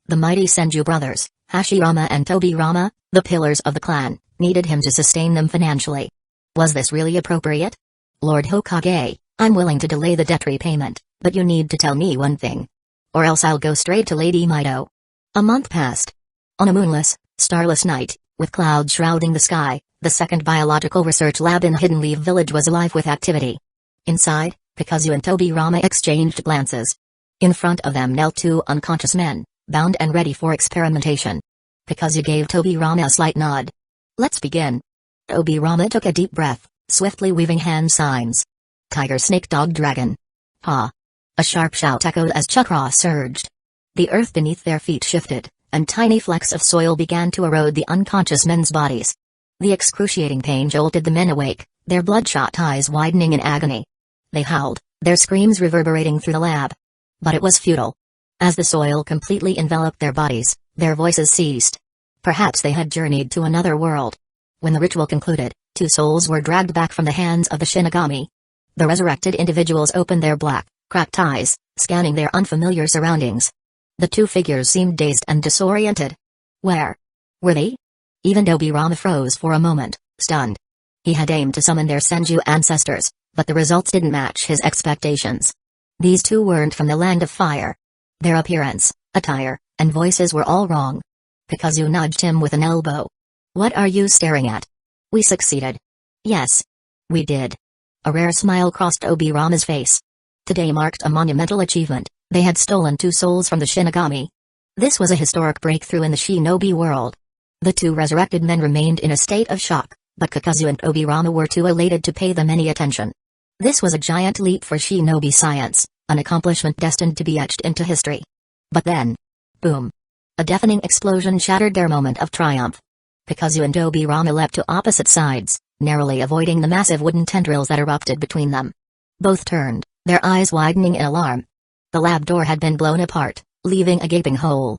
The mighty Senju brothers, Hashirama and Tobirama, the pillars of the clan, needed him to sustain them financially. Was this really appropriate? Lord Hokage, I'm willing to delay the debt repayment, but you need to tell me one thing. Or else I'll go straight to Lady Mundo. A month passed. On a moonless, starless night, with clouds shrouding the sky, the second biological research lab in Hidden Leaf Village was alive with activity. Inside, Kakuzu and Tobirama exchanged glances. In front of them knelt two unconscious men, bound and ready for experimentation. Kakuzu gave Tobirama a slight nod. Let's begin. Tobirama took a deep breath, swiftly weaving hand signs. Tiger, snake, dog, dragon. Ha! A sharp shout echoed as chakra surged. The earth beneath their feet shifted, and tiny flecks of soil began to erode the unconscious men's bodies. The excruciating pain jolted the men awake, their bloodshot eyes widening in agony. They howled, their screams reverberating through the lab. But it was futile. As the soil completely enveloped their bodies, their voices ceased. Perhaps they had journeyed to another world. When the ritual concluded, two souls were dragged back from the hands of the Shinigami. The resurrected individuals opened their black, cracked eyes, scanning their unfamiliar surroundings. The two figures seemed dazed and disoriented. Where were they? Even Tobirama froze for a moment, stunned. He had aimed to summon their Senju ancestors, but the results didn't match his expectations. These two weren't from the Land of Fire. Their appearance, attire, and voices were all wrong. Kakuzu nudged him with an elbow. What are you staring at? We succeeded. Yes. We did. A rare smile crossed Tobirama's face. Today marked a monumental achievement. They had stolen two souls from the Shinigami. This was a historic breakthrough in the shinobi world. The two resurrected men remained in a state of shock, but Kakuzu and Tobirama were too elated to pay them any attention. This was a giant leap for shinobi science, an accomplishment destined to be etched into history. But then, boom! A deafening explosion shattered their moment of triumph. Kakuzu and Tobirama leapt to opposite sides, narrowly avoiding the massive wooden tendrils that erupted between them. Both turned, their eyes widening in alarm. The lab door had been blown apart, leaving a gaping hole.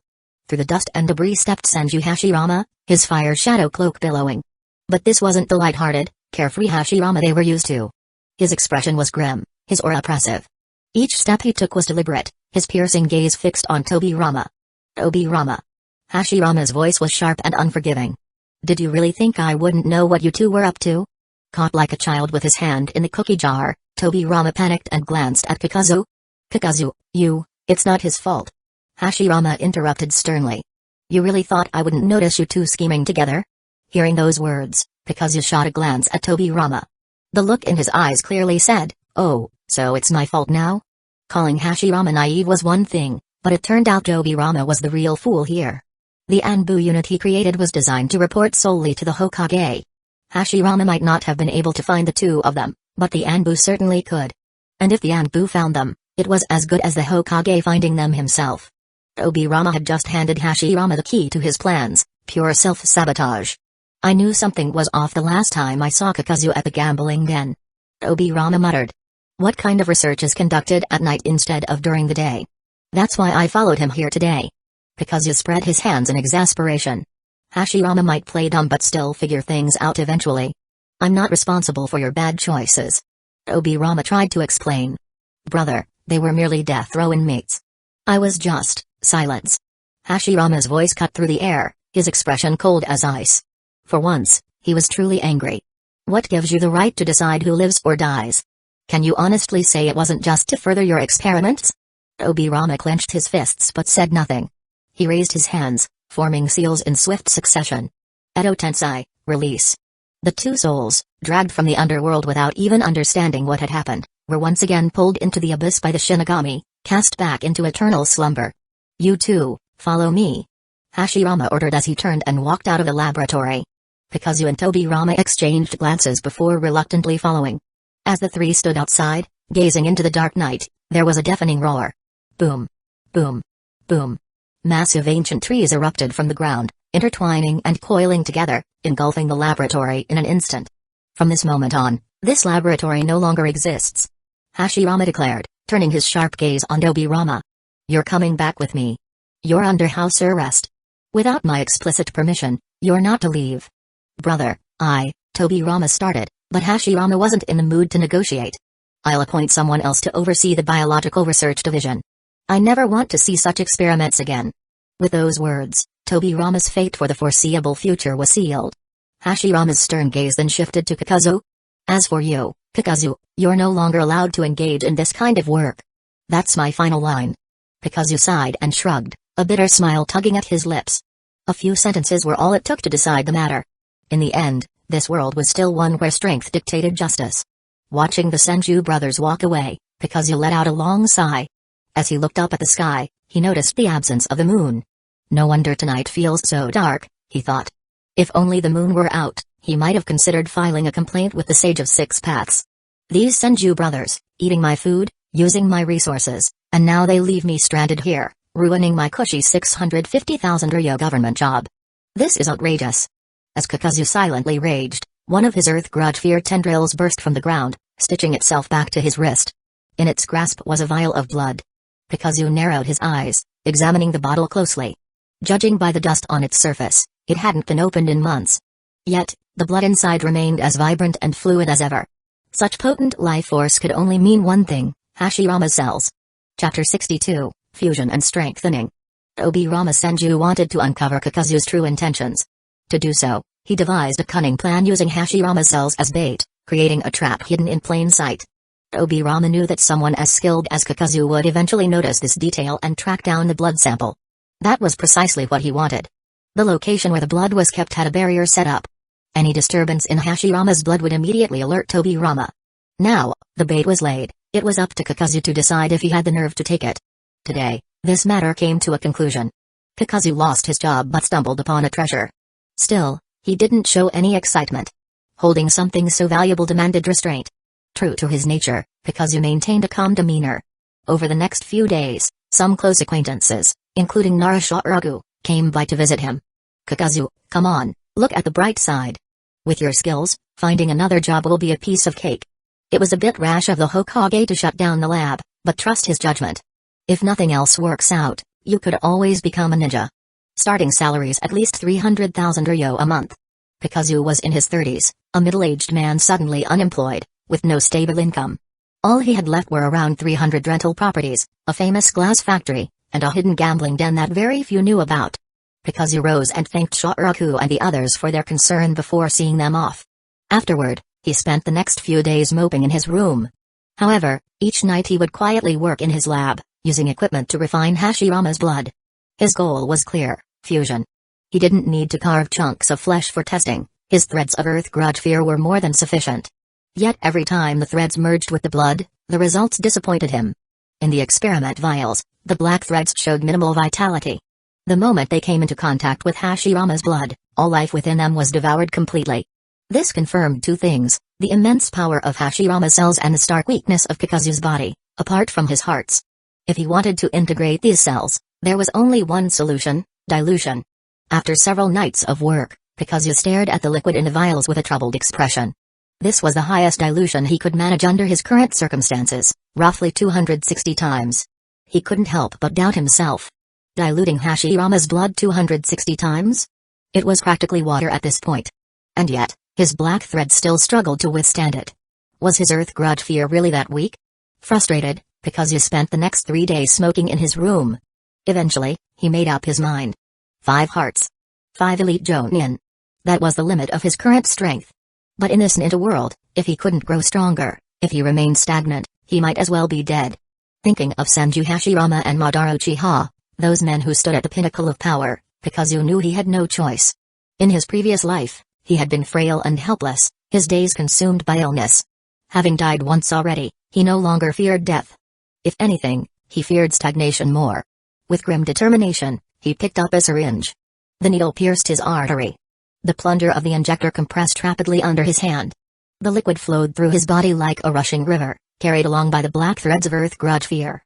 Through the dust and debris stepped Senju Hashirama, his fire shadow cloak billowing. But this wasn't the light-hearted, carefree Hashirama they were used to. His expression was grim, his aura oppressive. Each step he took was deliberate, his piercing gaze fixed on Tobirama. Tobirama. Hashirama's voice was sharp and unforgiving. Did you really think I wouldn't know what you two were up to? Caught like a child with his hand in the cookie jar, Tobirama panicked and glanced at Kakuzu. Kakuzu, it's not his fault. Hashirama interrupted sternly. You really thought I wouldn't notice you two scheming together? Hearing those words, Kakuzu shot a glance at Tobirama. The look in his eyes clearly said, oh, so it's my fault now? Calling Hashirama naive was one thing, but it turned out Tobirama was the real fool here. The Anbu unit he created was designed to report solely to the Hokage. Hashirama might not have been able to find the two of them, but the Anbu certainly could. And if the Anbu found them, it was as good as the Hokage finding them himself. Tobirama had just handed Hashirama the key to his plans, pure self-sabotage. I knew something was off the last time I saw Kakuzu at the gambling den. Tobirama muttered. What kind of research is conducted at night instead of during the day? That's why I followed him here today. Kakuzu spread his hands in exasperation. Hashirama might play dumb but still figure things out eventually. I'm not responsible for your bad choices. Tobirama tried to explain. Brother, they were merely death row inmates. I was just, silence. Hashirama's voice cut through the air, his expression cold as ice. For once, he was truly angry. What gives you the right to decide who lives or dies? Can you honestly say it wasn't just to further your experiments? Tobirama clenched his fists but said nothing. He raised his hands, forming seals in swift succession. Edo Tensei, release. The two souls, dragged from the underworld without even understanding what had happened, were once again pulled into the abyss by the Shinigami, cast back into eternal slumber. You two, follow me. Hashirama ordered as he turned and walked out of the laboratory. Kakuzu and Tobirama exchanged glances before reluctantly following. As the three stood outside, gazing into the dark night, there was a deafening roar. Boom. Boom. Boom. Massive ancient trees erupted from the ground, intertwining and coiling together, engulfing the laboratory in an instant. From this moment on, this laboratory no longer exists. Hashirama declared, turning his sharp gaze on Tobirama. You're coming back with me. You're under house arrest. Without my explicit permission, you're not to leave. Brother, Tobirama started, but Hashirama wasn't in the mood to negotiate. I'll appoint someone else to oversee the biological research division. I never want to see such experiments again. With those words, Tobirama's fate for the foreseeable future was sealed. Hashirama's stern gaze then shifted to Kakuzu. As for you, Kakuzu, you're no longer allowed to engage in this kind of work. That's my final line. Kakuzu sighed and shrugged, a bitter smile tugging at his lips. A few sentences were all it took to decide the matter. In the end, this world was still one where strength dictated justice. Watching the Senju brothers walk away, Kakuzu let out a long sigh. As he looked up at the sky, he noticed the absence of the moon. No wonder tonight feels so dark, he thought. If only the moon were out, he might have considered filing a complaint with the Sage of Six Paths. These Senju brothers, eating my food, using my resources, and now they leave me stranded here, ruining my cushy 650,000 ryo government job. This is outrageous. As Kakuzu silently raged, one of his earth grudge fear tendrils burst from the ground, stitching itself back to his wrist. In its grasp was a vial of blood. Kakuzu narrowed his eyes, examining the bottle closely. Judging by the dust on its surface, it hadn't been opened in months. Yet, the blood inside remained as vibrant and fluid as ever. Such potent life force could only mean one thing, Hashirama's cells. Chapter 62, Fusion and Strengthening. Tobirama Senju wanted to uncover Kakuzu's true intentions. To do so, he devised a cunning plan using Hashirama's cells as bait, creating a trap hidden in plain sight. Tobirama knew that someone as skilled as Kakuzu would eventually notice this detail and track down the blood sample. That was precisely what he wanted. The location where the blood was kept had a barrier set up. Any disturbance in Hashirama's blood would immediately alert Tobirama. Now, the bait was laid, it was up to Kakuzu to decide if he had the nerve to take it. Today, this matter came to a conclusion. Kakuzu lost his job but stumbled upon a treasure. Still, he didn't show any excitement. Holding something so valuable demanded restraint. True to his nature, Kakuzu maintained a calm demeanor. Over the next few days, some close acquaintances, including Naruto, came by to visit him. Kakuzu, come on, look at the bright side. With your skills, finding another job will be a piece of cake. It was a bit rash of the Hokage to shut down the lab, but trust his judgment. If nothing else works out, you could always become a ninja. Starting salaries at least 300,000 ryo a month. Kakuzu was in his 30s, a middle-aged man suddenly unemployed, with no stable income. All he had left were around 300 rental properties, a famous glass factory, and a hidden gambling den that very few knew about. Kakuzu rose and thanked Shoraku and the others for their concern before seeing them off. Afterward, he spent the next few days moping in his room. However, each night he would quietly work in his lab, using equipment to refine Hashirama's blood. His goal was clear: fusion. He didn't need to carve chunks of flesh for testing, his threads of earth grudge fear were more than sufficient. Yet every time the threads merged with the blood, the results disappointed him. In the experiment vials, the black threads showed minimal vitality. The moment they came into contact with Hashirama's blood, all life within them was devoured completely. This confirmed two things: the immense power of Hashirama's cells and the stark weakness of Kakuzu's body, apart from his heart's. If he wanted to integrate these cells, there was only one solution: dilution. After several nights of work, Kakuzu stared at the liquid in the vials with a troubled expression. This was the highest dilution he could manage under his current circumstances, roughly 260 times. He couldn't help but doubt himself. Diluting Hashirama's blood 260 times? It was practically water at this point. And yet, his black thread still struggled to withstand it. Was his earth grudge fear really that weak? Frustrated, Kakuzu spent the next 3 days smoking in his room. Eventually, he made up his mind. 5 hearts. 5 elite Jonin. That was the limit of his current strength. But in this ninja world, if he couldn't grow stronger, if he remained stagnant, he might as well be dead. Thinking of Senju Hashirama and Madara Uchiha, those men who stood at the pinnacle of power, Kakuzu knew he had no choice. In his previous life, he had been frail and helpless, his days consumed by illness. Having died once already, he no longer feared death. If anything, he feared stagnation more. With grim determination, he picked up a syringe. The needle pierced his artery. The plunger of the injector compressed rapidly under his hand. The liquid flowed through his body like a rushing river, carried along by the black threads of earth grudge fear.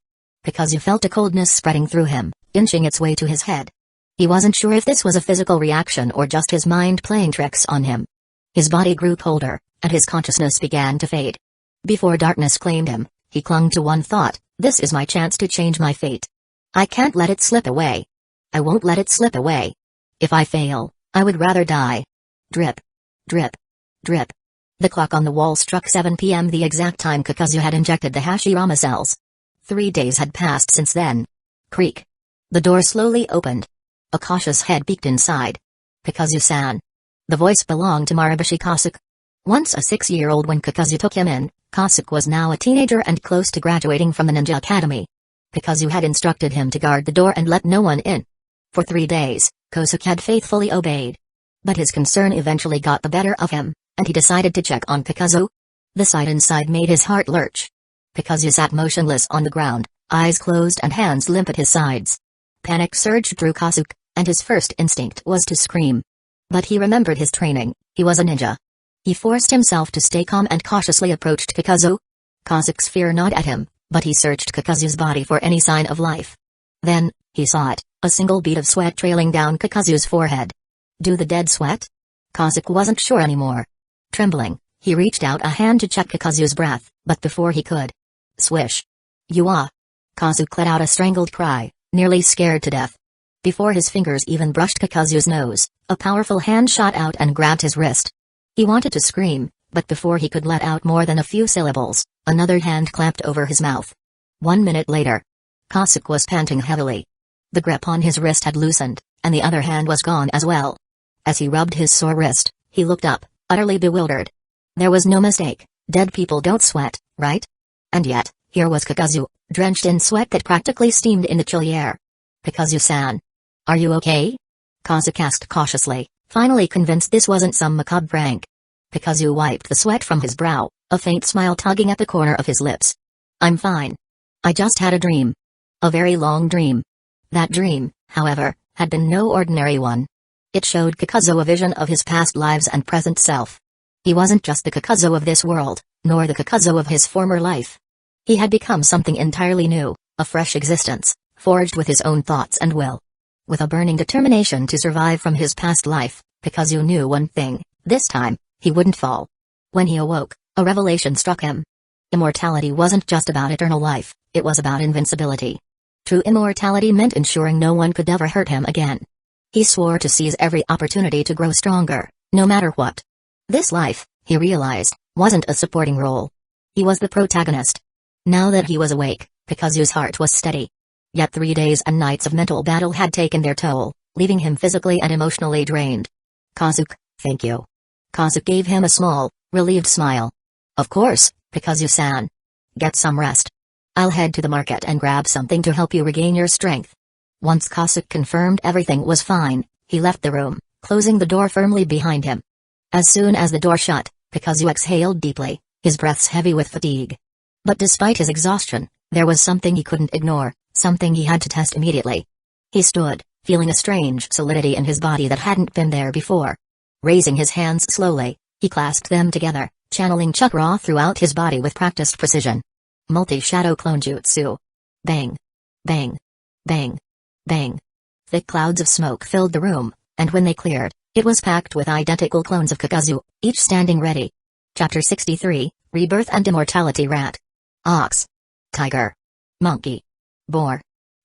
Kakuzu felt a coldness spreading through him, inching its way to his head. He wasn't sure if this was a physical reaction or just his mind playing tricks on him. His body grew colder, and his consciousness began to fade. Before darkness claimed him, he clung to one thought: this is my chance to change my fate. I can't let it slip away. I won't let it slip away. If I fail, I would rather die. Drip. Drip. Drip. The clock on the wall struck 7 p.m., the exact time Kakuzu had injected the Hashirama cells. 3 days had passed since then. Creak. The door slowly opened. A cautious head peeked inside. Kakuzu-san. The voice belonged to Maraboshi Kasuke. Once a 6-year-old when Kakuzu took him in, Kasuke was now a teenager and close to graduating from the ninja academy. Kakuzu had instructed him to guard the door and let no one in. For 3 days, Kasuke had faithfully obeyed. But his concern eventually got the better of him, and he decided to check on Kakuzu. The sight inside made his heart lurch. Kakuzu sat motionless on the ground, eyes closed and hands limp at his sides. Panic surged through Kasuke, and his first instinct was to scream. But he remembered his training: he was a ninja. He forced himself to stay calm and cautiously approached Kakuzu. Kasuke's fear gnawed at him, but he searched Kakuzu's body for any sign of life. Then, he saw it, a single bead of sweat trailing down Kakuzu's forehead. Do the dead sweat? Kasuke wasn't sure anymore. Trembling, he reached out a hand to check Kakuzu's breath, but before he could. Swish. Yua. Kasuke let out a strangled cry, nearly scared to death. Before his fingers even brushed Kakuzu's nose, a powerful hand shot out and grabbed his wrist. He wanted to scream, but before he could let out more than a few syllables, another hand clamped over his mouth. 1 minute later, Kasuke was panting heavily. The grip on his wrist had loosened, and the other hand was gone as well. As he rubbed his sore wrist, he looked up, utterly bewildered. There was no mistake: dead people don't sweat, right? And yet, here was Kakuzu, drenched in sweat that practically steamed in the chilly air. Kakuzu-san. Are you okay? Kasuke asked cautiously, finally convinced this wasn't some macabre prank. Kakuzu wiped the sweat from his brow, a faint smile tugging at the corner of his lips. I'm fine. I just had a dream. A very long dream. That dream, however, had been no ordinary one. It showed Kakuzu a vision of his past lives and present self. He wasn't just the Kakuzu of this world, nor the Kakuzu of his former life. He had become something entirely new, a fresh existence, forged with his own thoughts and will. With a burning determination to survive from his past life, Kakuzu knew one thing: this time, he wouldn't fall. When he awoke, a revelation struck him. Immortality wasn't just about eternal life, it was about invincibility. True immortality meant ensuring no one could ever hurt him again. He swore to seize every opportunity to grow stronger, no matter what. This life, he realized, wasn't a supporting role. He was the protagonist. Now that he was awake, Kakuzu's heart was steady. Yet 3 days and nights of mental battle had taken their toll, leaving him physically and emotionally drained. Kasuke, thank you. Kasuke gave him a small, relieved smile. Of course, Kakuzu-san. Get some rest. I'll head to the market and grab something to help you regain your strength. Once Kazekage confirmed everything was fine, he left the room, closing the door firmly behind him. As soon as the door shut, Kakuzu exhaled deeply, his breaths heavy with fatigue. But despite his exhaustion, there was something he couldn't ignore, something he had to test immediately. He stood, feeling a strange solidity in his body that hadn't been there before. Raising his hands slowly, he clasped them together, channeling chakra throughout his body with practiced precision. Multi-shadow clone jutsu. Bang. Bang. Bang. Bang. Thick clouds of smoke filled the room, and when they cleared, it was packed with identical clones of Kakuzu, each standing ready. Chapter 63, Rebirth and Immortality. Rat. Ox. Tiger. Monkey. Boar.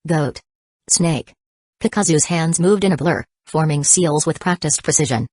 Goat. Snake. Kakuzu's hands moved in a blur, forming seals with practiced precision.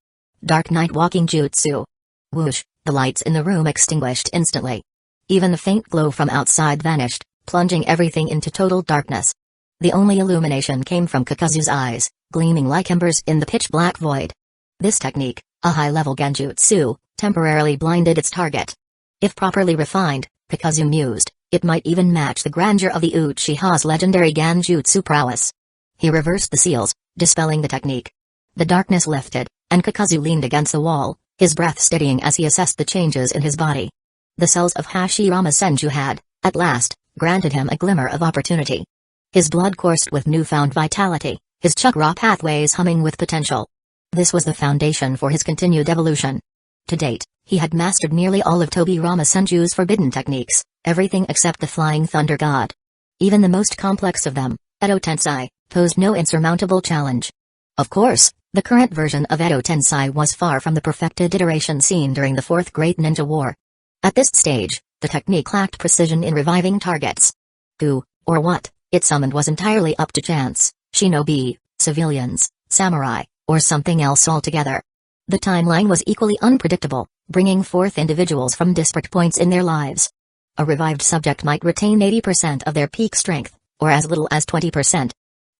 Dark Night Walking Jutsu. Whoosh, the lights in the room extinguished instantly. Even the faint glow from outside vanished, plunging everything into total darkness. The only illumination came from Kakuzu's eyes, gleaming like embers in the pitch-black void. This technique, a high-level genjutsu, temporarily blinded its target. If properly refined, Kakuzu mused, it might even match the grandeur of the Uchiha's legendary genjutsu prowess. He reversed the seals, dispelling the technique. The darkness lifted, and Kakuzu leaned against the wall, his breath steadying as he assessed the changes in his body. The cells of Hashirama Senju had, at last, granted him a glimmer of opportunity. His blood coursed with newfound vitality, his chakra pathways humming with potential. This was the foundation for his continued evolution. To date, he had mastered nearly all of Tobirama Senju's forbidden techniques, everything except the Flying Thunder God. Even the most complex of them, Edo Tensei, posed no insurmountable challenge. Of course, the current version of Edo Tensei was far from the perfected iteration seen during the Fourth Great Ninja War. At this stage, the technique lacked precision in reviving targets. Who, or what, it summoned was entirely up to chance, shinobi, civilians, samurai, or something else altogether. The timeline was equally unpredictable, bringing forth individuals from disparate points in their lives. A revived subject might retain 80% of their peak strength, or as little as 20%.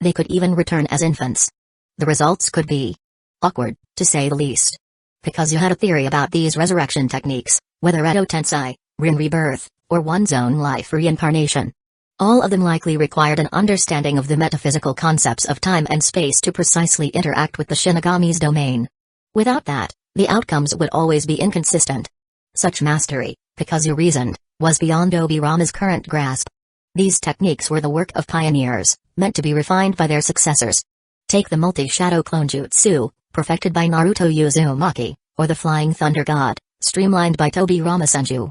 They could even return as infants. The results could be awkward, to say the least. Kakuzu had a theory about these resurrection techniques, whether Edo Tensei, Rin Rebirth, or one's own life reincarnation. All of them likely required an understanding of the metaphysical concepts of time and space to precisely interact with the Shinigami's domain. Without that, the outcomes would always be inconsistent. Such mastery, Kakuzu reasoned, was beyond Obirama's current grasp. These techniques were the work of pioneers, meant to be refined by their successors. Take the multi-shadow clone jutsu, perfected by Naruto Uzumaki, or the Flying Thunder God, streamlined by Tobirama Senju.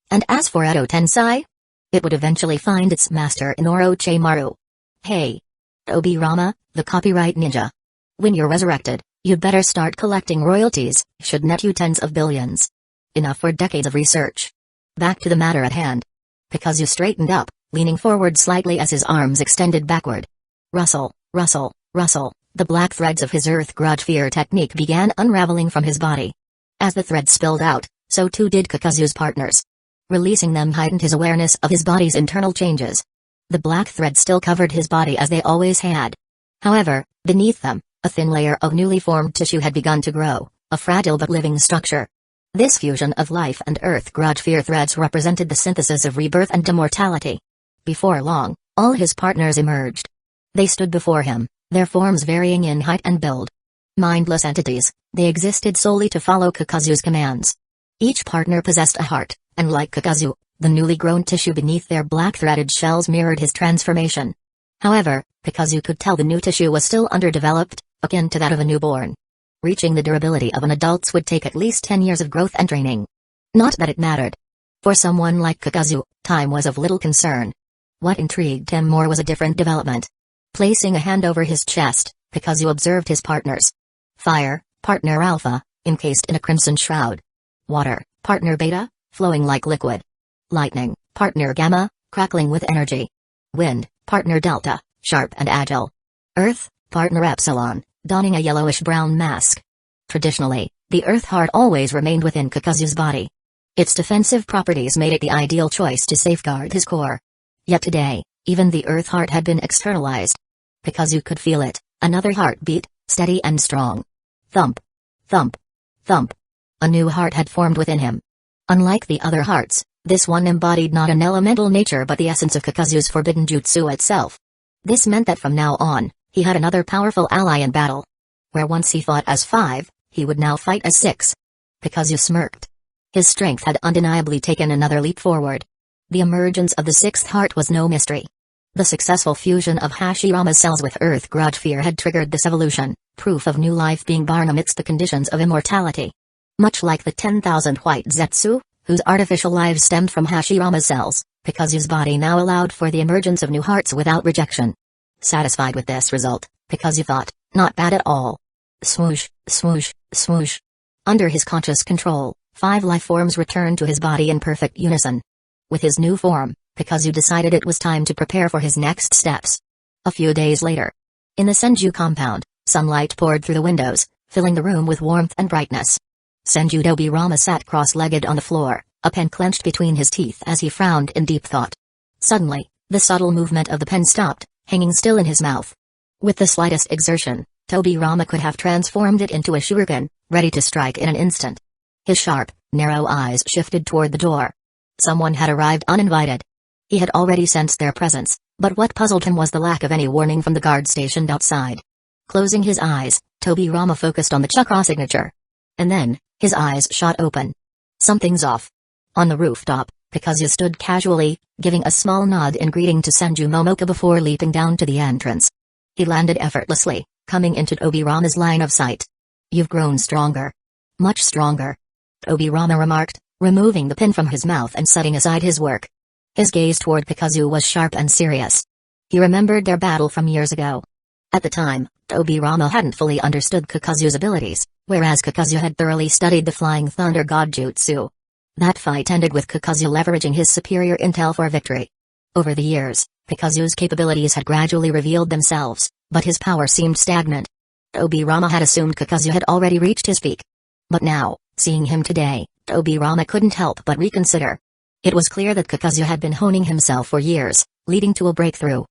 And as for Edo Tensei, it would eventually find its master in Orochimaru. Hey! Tobirama, the copyright ninja. When you're resurrected, you'd better start collecting royalties, should net you tens of billions. Enough for decades of research. Back to the matter at hand. Kakuzu straightened up, leaning forward slightly as his arms extended backward. Rustle, rustle, rustle, the black threads of his Earth Grudge Fear technique began unraveling from his body. As the threads spilled out, so too did Kakuzu's partners. Releasing them heightened his awareness of his body's internal changes. The black threads still covered his body as they always had. However, beneath them, a thin layer of newly formed tissue had begun to grow, a fragile but living structure. This fusion of life and Earth Grudge Fear threads represented the synthesis of rebirth and immortality. Before long, all his partners emerged. They stood before him, their forms varying in height and build. Mindless entities, they existed solely to follow Kakuzu's commands. Each partner possessed a heart, and like Kakuzu, the newly grown tissue beneath their black-threaded shells mirrored his transformation. However, Kakuzu could tell the new tissue was still underdeveloped, akin to that of a newborn. Reaching the durability of an adult's would take at least 10 years of growth and training. Not that it mattered. For someone like Kakuzu, time was of little concern. What intrigued him more was a different development. Placing a hand over his chest, Kakuzu observed his partners. Fire, partner Alpha, encased in a crimson shroud. Water, partner Beta, flowing like liquid. Lightning, partner Gamma, crackling with energy. Wind, partner Delta, sharp and agile. Earth, partner Epsilon, donning a yellowish-brown mask. Traditionally, the Earth Heart always remained within Kakuzu's body. Its defensive properties made it the ideal choice to safeguard his core. Yet today, even the Earth Heart had been externalized. Kakuzu could feel it, another heartbeat, steady and strong. Thump. Thump. Thump. A new heart had formed within him. Unlike the other hearts, This one embodied not an elemental nature but the essence of Kakuzu's forbidden jutsu itself. This meant that from now on, he had another powerful ally in battle. Where once he fought as 5, he would now fight as 6. Kakuzu smirked. His strength had undeniably taken another leap forward. The emergence of the 6th heart was no mystery. The successful fusion of Hashirama's cells with Earth Grudge Fear had triggered this evolution, proof of new life being born amidst the conditions of immortality. Much like the 10,000 white Zetsu, whose artificial lives stemmed from Hashirama's cells, Kakuzu's body now allowed for the emergence of new hearts without rejection. Satisfied with this result, Kakuzu thought, not bad at all. Swoosh, swoosh, swoosh. Under his conscious control, 5 life forms returned to his body in perfect unison. With his new form, Kakuzu decided it was time to prepare for his next steps. A few days later. In the Senju compound, sunlight poured through the windows, filling the room with warmth and brightness. Senju Tobirama sat cross-legged on the floor, a pen clenched between his teeth as he frowned in deep thought. Suddenly, the subtle movement of the pen stopped, hanging still in his mouth. With the slightest exertion, Tobirama could have transformed it into a shuriken, ready to strike in an instant. His sharp, narrow eyes shifted toward the door. Someone had arrived uninvited. He had already sensed their presence, but what puzzled him was the lack of any warning from the guard stationed outside. Closing his eyes, Tobirama focused on the chakra signature. And then, his eyes shot open. Something's off. On the rooftop, Kakuzu stood casually, giving a small nod in greeting to Senju Momoka before leaping down to the entrance. He landed effortlessly, coming into Tobirama's line of sight. You've grown stronger. Much stronger. Tobirama remarked, removing the pin from his mouth and setting aside his work. His gaze toward Kakuzu was sharp and serious. He remembered their battle from years ago. At the time, Tobirama hadn't fully understood Kakuzu's abilities, whereas Kakuzu had thoroughly studied the Flying Thunder God Jutsu. That fight ended with Kakuzu leveraging his superior intel for victory. Over the years, Kakuzu's capabilities had gradually revealed themselves, but his power seemed stagnant. Tobirama had assumed Kakuzu had already reached his peak. But now, seeing him today, Tobirama couldn't help but reconsider. It was clear that Kakuzu had been honing himself for years, leading to a breakthrough.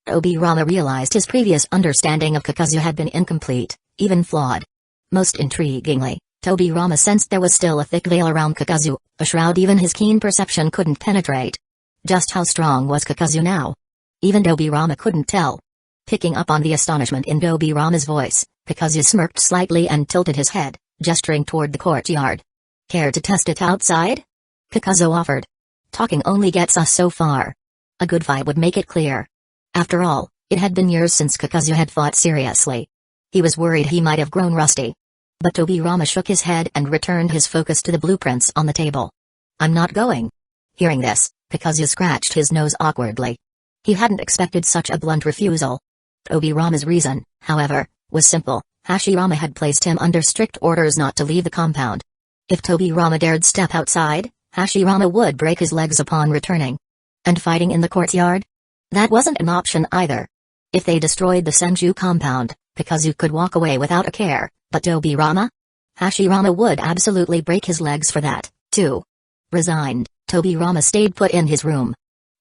Tobirama realized his previous understanding of Kakuzu had been incomplete, even flawed. Most intriguingly, Tobirama sensed there was still a thick veil around Kakuzu, a shroud even his keen perception couldn't penetrate. Just how strong was Kakuzu now? Even Tobirama couldn't tell. Picking up on the astonishment in Tobirama's voice, Kakuzu smirked slightly and tilted his head, gesturing toward the courtyard. Care to test it outside? Kakuzu offered. Talking only gets us so far. A good fight would make it clear. After all, it had been years since Kakuzu had fought seriously. He was worried he might have grown rusty. But Tobirama shook his head and returned his focus to the blueprints on the table. I'm not going. Hearing this, Kakuzu scratched his nose awkwardly. He hadn't expected such a blunt refusal. Tobirama's reason, however, was simple. Hashirama had placed him under strict orders not to leave the compound. If Tobirama dared step outside, Hashirama would break his legs upon returning. And fighting in the courtyard? That wasn't an option either. If they destroyed the Senju compound, Kakuzu could walk away without a care, but Tobirama? Hashirama would absolutely break his legs for that, too. Resigned, Tobirama stayed put in his room.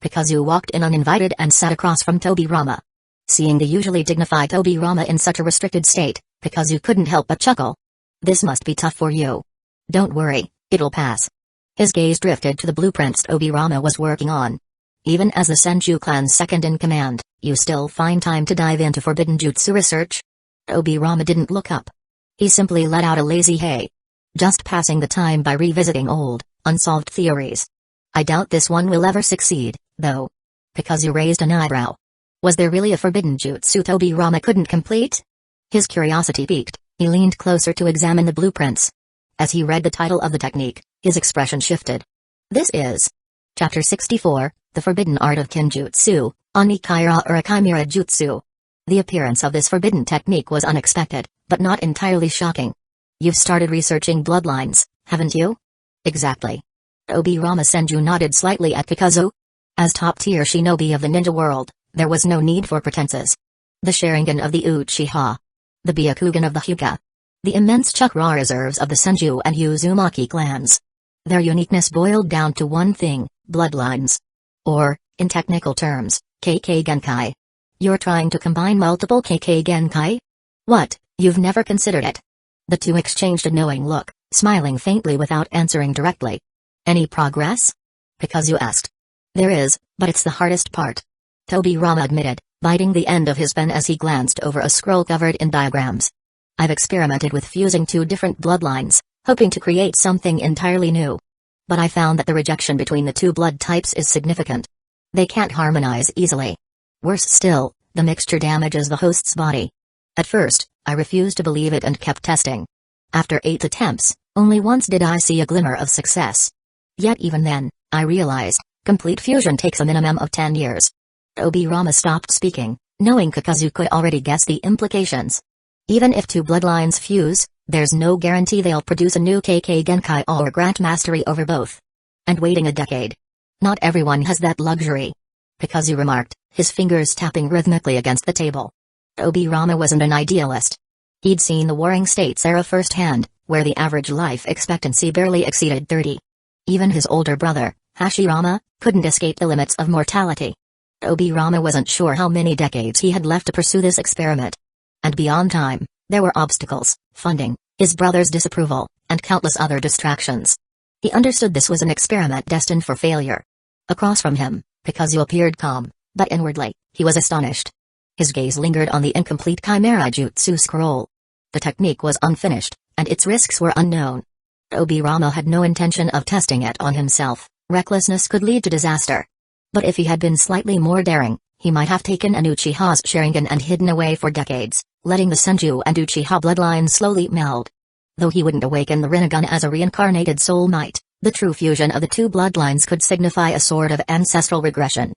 Kakuzu walked in uninvited and sat across from Tobirama. Seeing the usually dignified Tobirama in such a restricted state, Kakuzu couldn't help but chuckle. This must be tough for you. Don't worry, it'll pass. His gaze drifted to the blueprints Tobirama was working on. Even as the Senju clan's second-in-command, you still find time to dive into forbidden jutsu research? Tobirama didn't look up. He simply let out a lazy hey. Just passing the time by revisiting old, unsolved theories. I doubt this one will ever succeed, though. Kakuzu raised an eyebrow. Was there really a forbidden jutsu Tobirama couldn't complete? His curiosity piqued, he leaned closer to examine the blueprints. As he read the title of the technique, his expression shifted. This is Chapter 64, The Forbidden Art of Kinjutsu, Onikaira or a Chimera Jutsu. The appearance of this forbidden technique was unexpected, but not entirely shocking. You've started researching bloodlines, haven't you? Exactly. Tobirama Senju nodded slightly at Kakuzu. As top-tier shinobi of the ninja world, there was no need for pretenses. The Sharingan of the Uchiha. The Byakugan of the Hyuga. The immense chakra reserves of the Senju and Uzumaki clans. Their uniqueness boiled down to one thing, bloodlines. Or, in technical terms, Kekkei Genkai. You're trying to combine multiple Kekkei Genkai? What, you've never considered it? The two exchanged a knowing look, smiling faintly without answering directly. Any progress? Kakuzu asked. There is, but it's the hardest part. Tobirama admitted, biting the end of his pen as he glanced over a scroll covered in diagrams. I've experimented with fusing 2 different bloodlines, hoping to create something entirely new. But I found that the rejection between the 2 blood types is significant. They can't harmonize easily. Worse still, the mixture damages the host's body. At first, I refused to believe it and kept testing. After 8 attempts, only once did I see a glimmer of success. Yet even then, I realized, complete fusion takes a minimum of 10 years. Tobirama stopped speaking, knowing Kakuzu could already guess the implications. Even if 2 bloodlines fuse, there's no guarantee they'll produce a new Kekkei Genkai or grant mastery over both. And waiting a decade. Not everyone has that luxury. Kakuzu remarked, his fingers tapping rhythmically against the table. Tobirama wasn't an idealist. He'd seen the Warring States era firsthand, where the average life expectancy barely exceeded 30. Even his older brother, Hashirama, couldn't escape the limits of mortality. Tobirama wasn't sure how many decades he had left to pursue this experiment. And beyond time, there were obstacles, funding, his brother's disapproval, and countless other distractions. He understood this was an experiment destined for failure. Across from him, Kakuzu appeared calm, but inwardly, he was astonished. His gaze lingered on the incomplete Chimera Jutsu scroll. The technique was unfinished, and its risks were unknown. Tobirama had no intention of testing it on himself. Recklessness could lead to disaster. But if he had been slightly more daring, he might have taken an Uchiha's Sharingan and hidden away for decades, letting the Senju and Uchiha bloodlines slowly meld. Though he wouldn't awaken the Rinnegan as a reincarnated soul might, the true fusion of the 2 bloodlines could signify a sort of ancestral regression.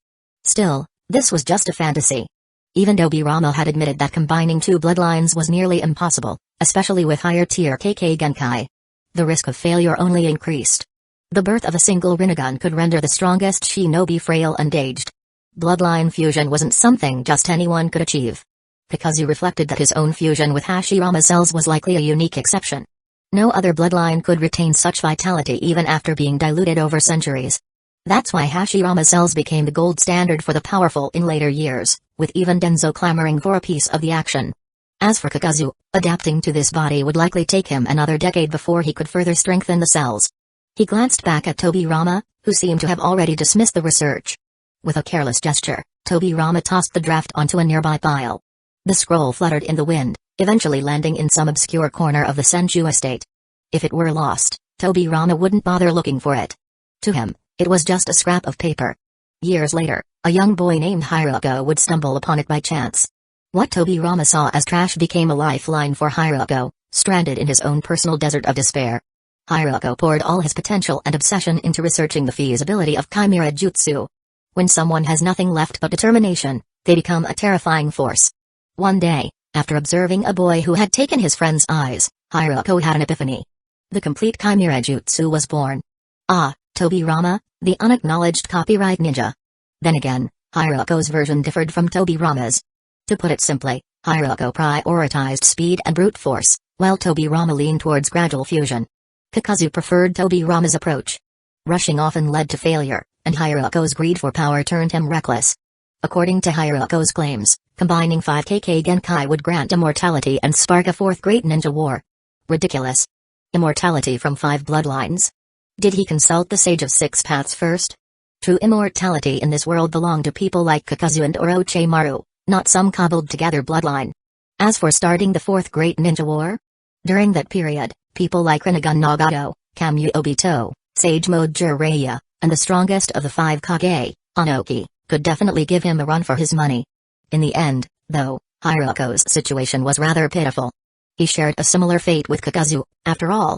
Still, this was just a fantasy. Even Tobirama had admitted that combining 2 bloodlines was nearly impossible, especially with higher-tier Kekkei Genkai. The risk of failure only increased. The birth of a single Rinnegan could render the strongest shinobi frail and aged. Bloodline fusion wasn't something just anyone could achieve. Kakuzu reflected that his own fusion with Hashirama cells was likely a unique exception. No other bloodline could retain such vitality even after being diluted over centuries. That's why Hashirama cells became the gold standard for the powerful in later years, with even Danzō clamoring for a piece of the action. As for Kakuzu, adapting to this body would likely take him another decade before he could further strengthen the cells. He glanced back at Tobirama, who seemed to have already dismissed the research. With a careless gesture, Tobirama tossed the draft onto a nearby pile. The scroll fluttered in the wind, eventually landing in some obscure corner of the Senju estate. If it were lost, Tobirama wouldn't bother looking for it. To him, it was just a scrap of paper. Years later, a young boy named Hyuga would stumble upon it by chance. What Tobirama saw as trash became a lifeline for Hyuga, stranded in his own personal desert of despair. Hyuga poured all his potential and obsession into researching the feasibility of Chimera Jutsu. When someone has nothing left but determination, they become a terrifying force. One day, after observing a boy who had taken his friend's eyes, Hyuga had an epiphany. The complete Chimera Jutsu was born. Ah, Tobirama, the unacknowledged copyright ninja. Then again, Hyuga's version differed from Tobirama's. To put it simply, Hyuga prioritized speed and brute force, while Tobirama leaned towards gradual fusion. Kakuzu preferred Tobirama's approach. Rushing often led to failure, and Hyuga's greed for power turned him reckless. According to Hyuga's claims, combining 5 Kekkei Genkai would grant immortality and spark a 4th great ninja war. Ridiculous. Immortality from 5 bloodlines? Did he consult the Sage of 6 Paths first? True immortality in this world belonged to people like Kakuzu and Orochimaru, not some cobbled-together bloodline. As for starting the 4th great ninja war? During that period, people like Rinnegan Nagato, Kamui Obito, Sage Mode Jiraiya, and the strongest of the 5 Kage, Anoki, could definitely give him a run for his money. In the end, though, Hyuga's situation was rather pitiful. He shared a similar fate with Kakuzu, after all.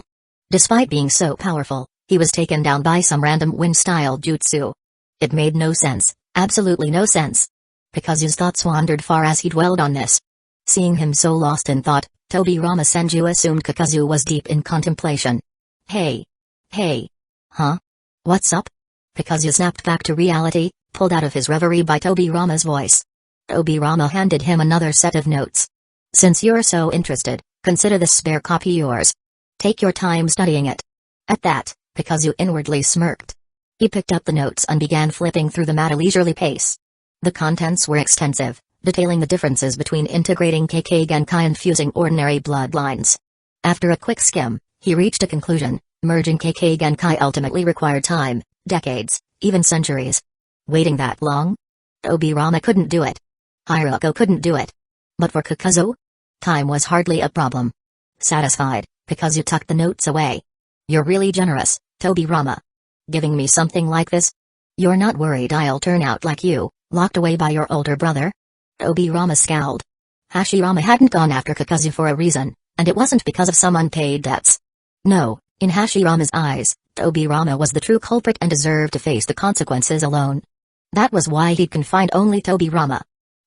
Despite being so powerful, he was taken down by some random wind-style jutsu. It made no sense, absolutely no sense. Kakuzu's thoughts wandered far as he dwelled on this. Seeing him so lost in thought, Tobirama Senju assumed Kakuzu was deep in contemplation. Hey. Huh? What's up? Kakuzu snapped back to reality, pulled out of his reverie by Tobirama's voice. Tobirama handed him another set of notes. Since you're so interested, consider this spare copy yours. Take your time studying it. At that, Kakuzu inwardly smirked. He picked up the notes and began flipping through them at a leisurely pace. The contents were extensive, detailing the differences between integrating Kekkei Genkai and fusing ordinary bloodlines. After a quick skim, he reached a conclusion: merging Kekkei Genkai ultimately required time, decades, even centuries. Waiting that long? Tobirama couldn't do it. Hyuga couldn't do it. But for Kakuzu? Time was hardly a problem. Satisfied, Kakuzu tucked the notes away. You're really generous, Tobirama. Giving me something like this? You're not worried I'll turn out like you, locked away by your older brother? Tobirama scowled. Hashirama hadn't gone after Kakuzu for a reason, and it wasn't because of some unpaid debts. No, in Hashirama's eyes, Tobirama was the true culprit and deserved to face the consequences alone. That was why he'd confined only Tobirama.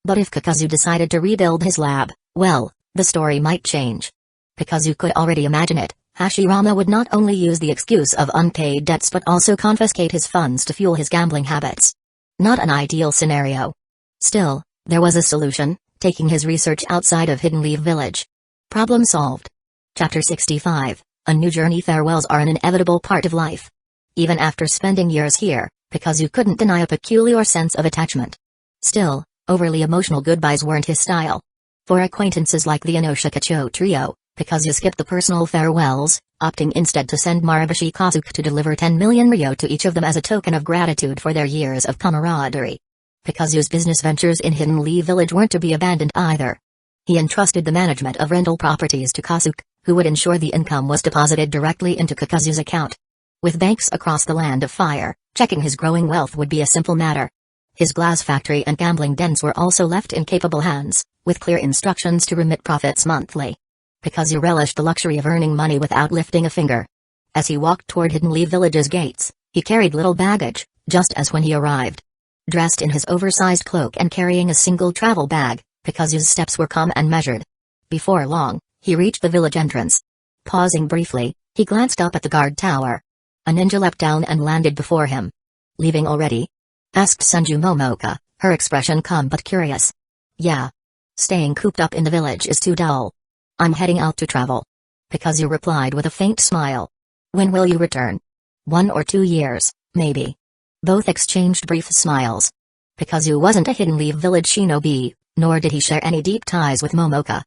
But if Kakuzu decided to rebuild his lab, well, the story might change. Kakuzu could already imagine it. Hashirama would not only use the excuse of unpaid debts but also confiscate his funds to fuel his gambling habits. Not an ideal scenario. Still, there was a solution, taking his research outside of Hidden Leaf Village. Problem solved. Chapter 65, A New Journey. Farewells are an inevitable part of life. Even after spending years here, Kakuzu couldn't deny a peculiar sense of attachment. Still, overly emotional goodbyes weren't his style. For acquaintances like the Inoshikacho trio, Kakuzu skipped the personal farewells, opting instead to send Maribashi Kazuki to deliver 10 million ryo to each of them as a token of gratitude for their years of camaraderie. Kakuzu's business ventures in Hidden Leaf Village weren't to be abandoned either. He entrusted the management of rental properties to Kazuki, who would ensure the income was deposited directly into Kakuzu's account. With banks across the Land of Fire, checking his growing wealth would be a simple matter. His glass factory and gambling dens were also left in capable hands, with clear instructions to remit profits monthly. Kakuzu relished the luxury of earning money without lifting a finger. As he walked toward Hidden Leaf Village's gates, he carried little baggage, just as when he arrived. Dressed in his oversized cloak and carrying a single travel bag, Kakuzu's steps were calm and measured. Before long, he reached the village entrance. Pausing briefly, he glanced up at the guard tower. A ninja leapt down and landed before him. "Leaving already?" asked Senju Momoka, her expression calm but curious. "Yeah. Staying cooped up in the village is too dull. I'm heading out to travel." Kakuzu replied with a faint smile. "When will you return?" 1 or 2 years, maybe." Both exchanged brief smiles. Kakuzu wasn't a Hidden Leaf Village shinobi, nor did he share any deep ties with Momoka.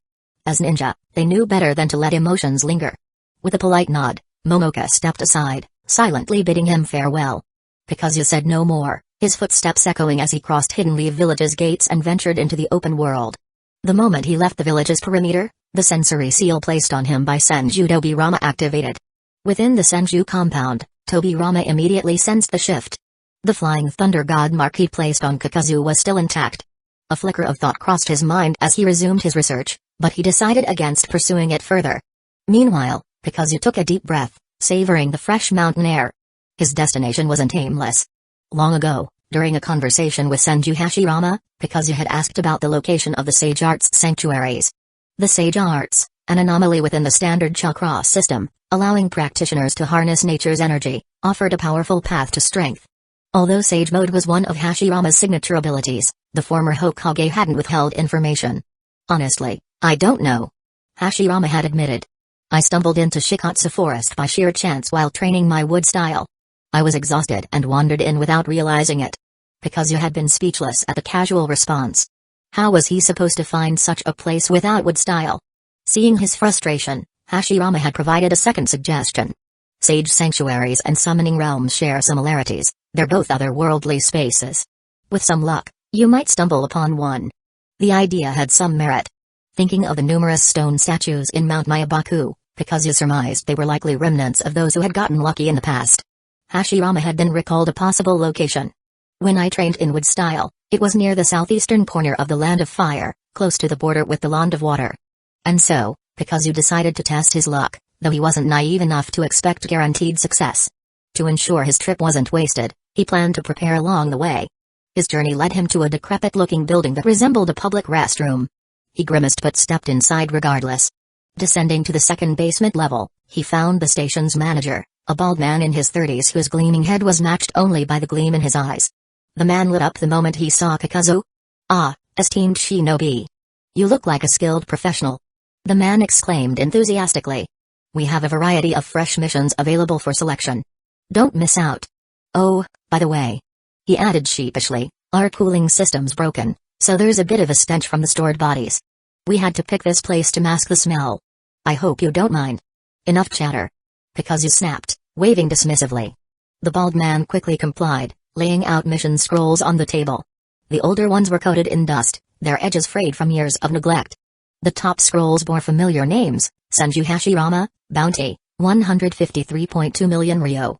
As ninja, they knew better than to let emotions linger. With a polite nod, Momoka stepped aside, silently bidding him farewell. Kakuzu said no more, his footsteps echoing as he crossed Hidden Leaf Village's gates and ventured into the open world. The moment he left the village's perimeter, the sensory seal placed on him by Senju Tobirama activated. Within the Senju compound, Tobirama immediately sensed the shift. The Flying Thunder God mark he placed on Kakuzu was still intact. A flicker of thought crossed his mind as he resumed his research, but he decided against pursuing it further. Meanwhile, Kakuzu took a deep breath, savoring the fresh mountain air. His destination wasn't aimless. Long ago, during a conversation with Senju Hashirama, Kakuzu had asked about the location of the Sage Arts sanctuaries. The Sage Arts, an anomaly within the standard chakra system, allowing practitioners to harness nature's energy, offered a powerful path to strength. Although Sage Mode was one of Hashirama's signature abilities, the former Hokage hadn't withheld information. "Honestly, I don't know," Hashirama had admitted. "I stumbled into Shikatsu Forest by sheer chance while training my wood style. I was exhausted and wandered in without realizing it." Kakuzu had been speechless at the casual response. How was he supposed to find such a place without wood style? Seeing his frustration, Hashirama had provided a second suggestion. Sage sanctuaries and summoning realms share similarities, they're both otherworldly spaces. With some luck, you might stumble upon one. The idea had some merit. Thinking of the numerous stone statues in Mount Mayabaku, Kakuzu surmised they were likely remnants of those who had gotten lucky in the past. Hashirama had then recalled a possible location. "When I trained in wood style, it was near the southeastern corner of the Land of Fire, close to the border with the Land of Water." And so, Kakuzu decided to test his luck, though he wasn't naive enough to expect guaranteed success. To ensure his trip wasn't wasted, he planned to prepare along the way. His journey led him to a decrepit-looking building that resembled a public restroom. He grimaced but stepped inside regardless. Descending to the second basement level, he found the station's manager, a bald man in his 30s whose gleaming head was matched only by the gleam in his eyes. The man lit up the moment he saw Kakuzu. "Ah, esteemed shinobi. You look like a skilled professional," the man exclaimed enthusiastically. "We have a variety of fresh missions available for selection. Don't miss out. Oh, by the way," he added sheepishly, "our cooling system's broken, so there's a bit of a stench from the stored bodies. We had to pick this place to mask the smell. I hope you don't mind." "Enough chatter," Kakuzu snapped, waving dismissively. The bald man quickly complied, laying out mission scrolls on the table. The older ones were coated in dust, their edges frayed from years of neglect. The top scrolls bore familiar names: Senju Hashirama, Bounty, 153.2 million Ryo.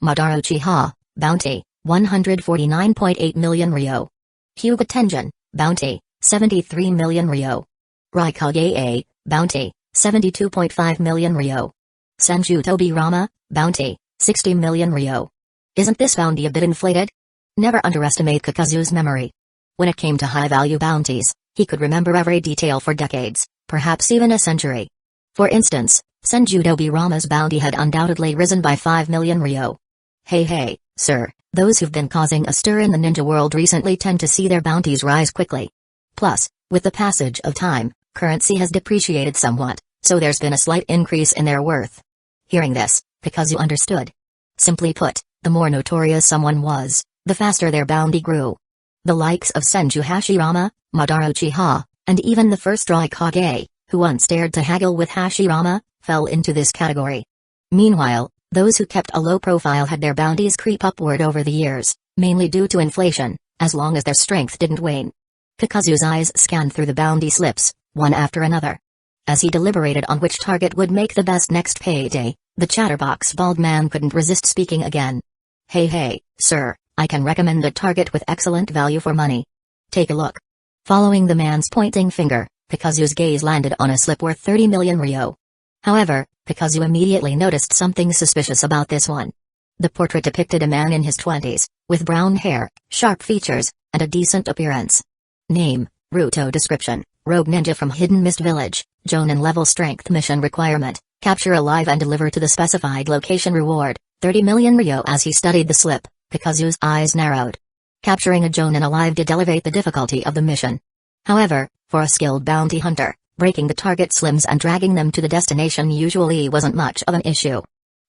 Madara Uchiha, Bounty, 149.8 million Ryo. Hyuga Tenjin, Bounty, 73 million Ryo. Raikage A, Bounty, 72.5 million Ryo. Senju Tobirama, Bounty, 60 million Ryo. Isn't this bounty a bit inflated? Never underestimate Kakuzu's memory. When it came to high-value bounties, he could remember every detail for decades, perhaps even a century. For instance, Senju Tobirama's bounty had undoubtedly risen by 5 million Ryo. Hey, sir, those who've been causing a stir in the ninja world recently tend to see their bounties rise quickly. Plus, with the passage of time, currency has depreciated somewhat, so there's been a slight increase in their worth. Hearing this, Kakuzu understood. Simply put, the more notorious someone was, the faster their bounty grew. The likes of Senju Hashirama, Madara Uchiha, and even the first Raikage, who once dared to haggle with Hashirama, fell into this category. Meanwhile, those who kept a low profile had their bounties creep upward over the years, mainly due to inflation, as long as their strength didn't wane. Kakuzu's eyes scanned through the bounty slips, one after another. As he deliberated on which target would make the best next payday, the chatterbox bald man couldn't resist speaking again. Hey, sir, I can recommend a target with excellent value for money. Take a look. Following the man's pointing finger, Kakuzu's gaze landed on a slip worth 30 million Ryo. However, Kakuzu immediately noticed something suspicious about this one. The portrait depicted a man in his 20s, with brown hair, sharp features, and a decent appearance. Name, Ruto. Description: Rogue Ninja from Hidden Mist Village, Jonin level strength. Mission requirement: capture alive and deliver to the specified location. Reward: 30 million Ryo. As he studied the slip, Kakuzu's eyes narrowed. Capturing a Jonin alive did elevate the difficulty of the mission. However, for a skilled bounty hunter, breaking the target's limbs and dragging them to the destination usually wasn't much of an issue.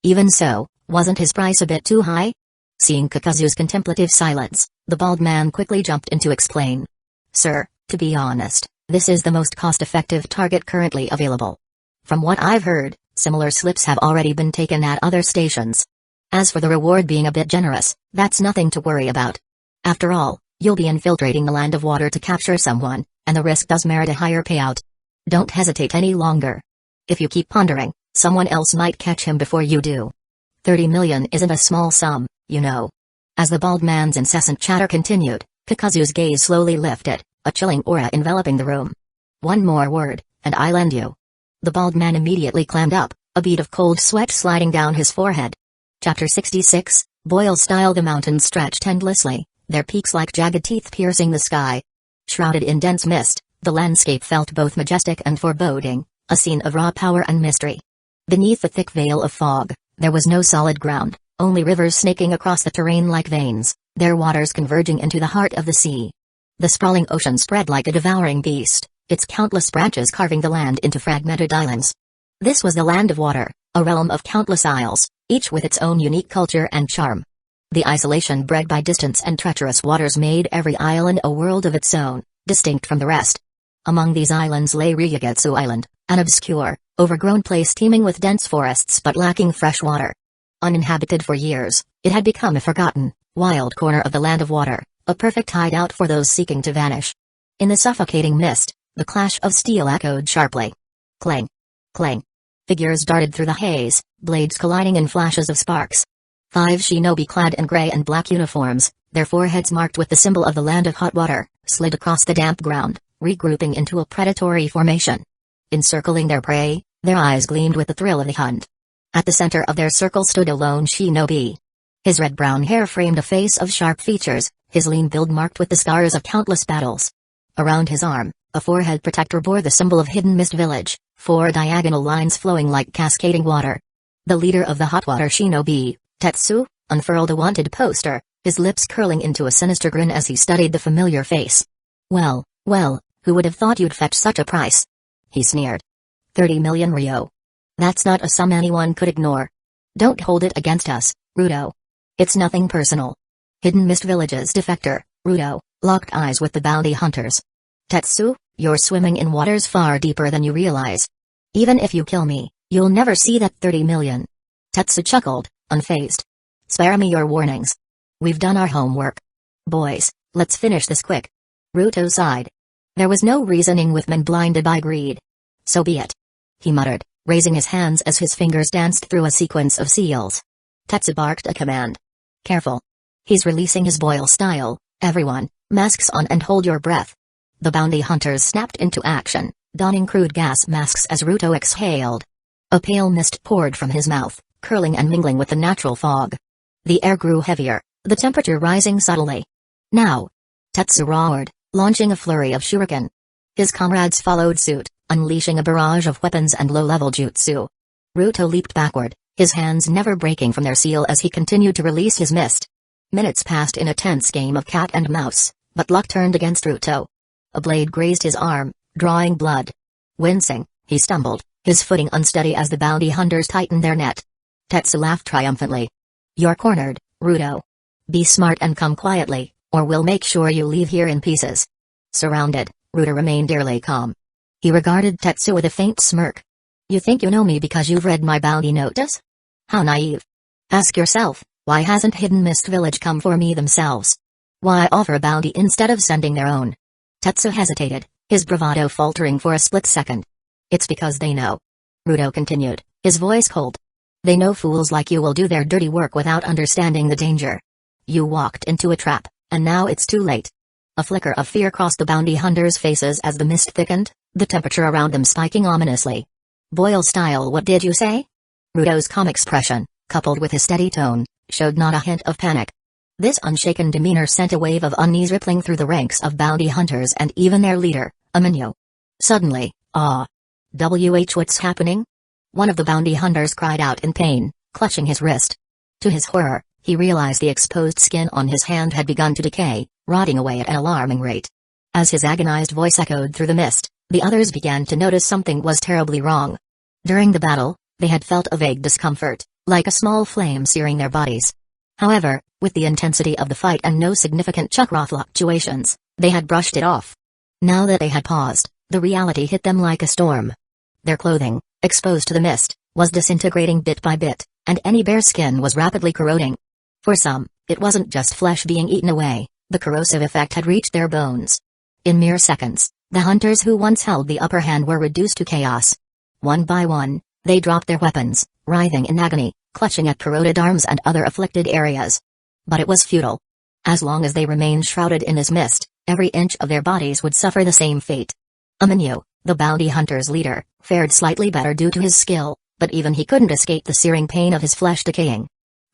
Even so, wasn't his price a bit too high? Seeing Kakuzu's contemplative silence, the bald man quickly jumped in to explain. Sir, to be honest, this is the most cost-effective target currently available. From what I've heard, similar slips have already been taken at other stations. As for the reward being a bit generous, that's nothing to worry about. After all, you'll be infiltrating the land of water to capture someone, and the risk does merit a higher payout. Don't hesitate any longer. If you keep pondering, someone else might catch him before you do. 30 million isn't a small sum, you know. As the bald man's incessant chatter continued, Kakuzu's gaze slowly lifted, a chilling aura enveloping the room. One more word, and I'll end you. The bald man immediately clammed up, a bead of cold sweat sliding down his forehead. Chapter 66, Boyle style. The mountains stretched endlessly, their peaks like jagged teeth piercing the sky. Shrouded in dense mist, the landscape felt both majestic and foreboding, a scene of raw power and mystery. Beneath the thick veil of fog, there was no solid ground, only rivers snaking across the terrain like veins, their waters converging into the heart of the sea. The sprawling ocean spread like a devouring beast, its countless branches carving the land into fragmented islands. This was the land of water, a realm of countless isles, each with its own unique culture and charm. The isolation bred by distance and treacherous waters made every island a world of its own, distinct from the rest. Among these islands lay Ryugetsu Island, an obscure, overgrown place teeming with dense forests but lacking fresh water. Uninhabited for years, it had become a forgotten, wild corner of the land of water, a perfect hideout for those seeking to vanish. In the suffocating mist, the clash of steel echoed sharply. Clang! Clang! Figures darted through the haze, blades colliding in flashes of sparks. 5 shinobi clad in gray and black uniforms, their foreheads marked with the symbol of the land of hot water, slid across the damp ground, regrouping into a predatory formation. Encircling their prey, their eyes gleamed with the thrill of the hunt. At the center of their circle stood a lone shinobi. His red-brown hair framed a face of sharp features, his lean build marked with the scars of countless battles. Around his arm, a forehead protector bore the symbol of Hidden Mist Village, 4 diagonal lines flowing like cascading water. The leader of the hot water shinobi, Tetsu, unfurled a wanted poster, his lips curling into a sinister grin as he studied the familiar face. Well, who would have thought you'd fetch such a price? He sneered. 30 million Ryo. That's not a sum anyone could ignore. Don't hold it against us, Ruto. It's nothing personal. Hidden Mist Village's defector, Ruto, locked eyes with the bounty hunters. Tetsu, you're swimming in waters far deeper than you realize. Even if you kill me, you'll never see that 30 million. Tetsu chuckled, unfazed. Spare me your warnings. We've done our homework. Boys, let's finish this quick. Ruto sighed. There was no reasoning with men blinded by greed. So be it. He muttered, raising his hands as his fingers danced through a sequence of seals. Tetsu barked a command. Careful. He's releasing his boil style, everyone, masks on and hold your breath. The bounty hunters snapped into action, donning crude gas masks as Ruto exhaled. A pale mist poured from his mouth, curling and mingling with the natural fog. The air grew heavier, the temperature rising subtly. Now! Tetsu roared, launching a flurry of shuriken. His comrades followed suit, unleashing a barrage of weapons and low-level jutsu. Ruto leaped backward, his hands never breaking from their seal as he continued to release his mist. Minutes passed in a tense game of cat and mouse, but luck turned against Ruto. A blade grazed his arm, drawing blood. Wincing, he stumbled, his footing unsteady as the bounty hunters tightened their net. Tetsu laughed triumphantly. You're cornered, Ruto. Be smart and come quietly, or we'll make sure you leave here in pieces. Surrounded, Ruto remained eerily calm. He regarded Tetsu with a faint smirk. You think you know me because you've read my bounty notice? How naive. Ask yourself, why hasn't Hidden Mist Village come for me themselves? Why offer a bounty instead of sending their own? Tetsu hesitated, his bravado faltering for a split second. It's because they know. Ruto continued, his voice cold. They know fools like you will do their dirty work without understanding the danger. You walked into a trap, and now it's too late. A flicker of fear crossed the bounty hunters' faces as the mist thickened, the temperature around them spiking ominously. Boil style, what did you say? Ruto's calm expression, coupled with his steady tone, showed not a hint of panic. This unshaken demeanor sent a wave of unease rippling through the ranks of bounty hunters and even their leader, Mangekyō. Suddenly, what's happening? One of the bounty hunters cried out in pain, clutching his wrist. To his horror, he realized the exposed skin on his hand had begun to decay, rotting away at an alarming rate. As his agonized voice echoed through the mist, the others began to notice something was terribly wrong. During the battle, they had felt a vague discomfort, like a small flame searing their bodies. However, with the intensity of the fight and no significant chakra fluctuations, they had brushed it off. Now that they had paused, the reality hit them like a storm. Their clothing, exposed to the mist, was disintegrating bit by bit, and any bare skin was rapidly corroding. For some, it wasn't just flesh being eaten away, the corrosive effect had reached their bones. In mere seconds, the hunters who once held the upper hand were reduced to chaos. One by one, they dropped their weapons, writhing in agony, clutching at corroded arms and other afflicted areas. But it was futile. As long as they remained shrouded in this mist, every inch of their bodies would suffer the same fate. Mangekyō, the bounty hunter's leader, fared slightly better due to his skill, but even he couldn't escape the searing pain of his flesh decaying.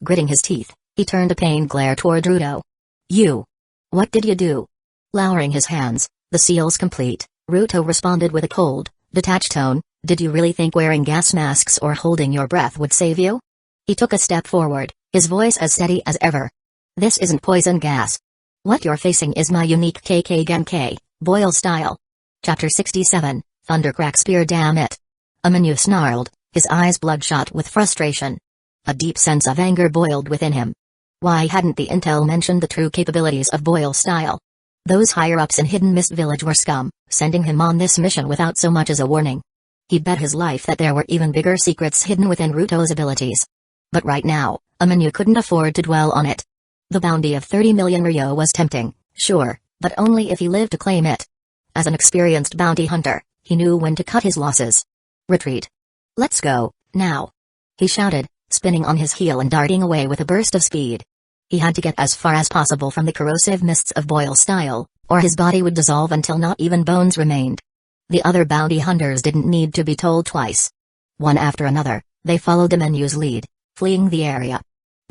Gritting his teeth, he turned a pained glare toward Ruto. You! What did you do? Lowering his hands, the seals complete, Ruto responded with a cold, detached tone, did you really think wearing gas masks or holding your breath would save you? He took a step forward, his voice as steady as ever. This isn't poison gas. What you're facing is my unique KK Genkai, boil style. Chapter 67, Thundercrack Spear, damn it. Mangekyō snarled, his eyes bloodshot with frustration. A deep sense of anger boiled within him. Why hadn't the intel mentioned the true capabilities of boil style? Those higher-ups in Hidden Mist Village were scum, sending him on this mission without so much as a warning. He'd bet his life that there were even bigger secrets hidden within Ruto's abilities. But right now, Mangekyō couldn't afford to dwell on it. The bounty of 30 million ryo was tempting, sure, but only if he lived to claim it. As an experienced bounty hunter, he knew when to cut his losses. Retreat. Let's go, now. He shouted, spinning on his heel and darting away with a burst of speed. He had to get as far as possible from the corrosive mists of boil style, or his body would dissolve until not even bones remained. The other bounty hunters didn't need to be told twice. One after another, they followed Mangekyō's lead, fleeing the area.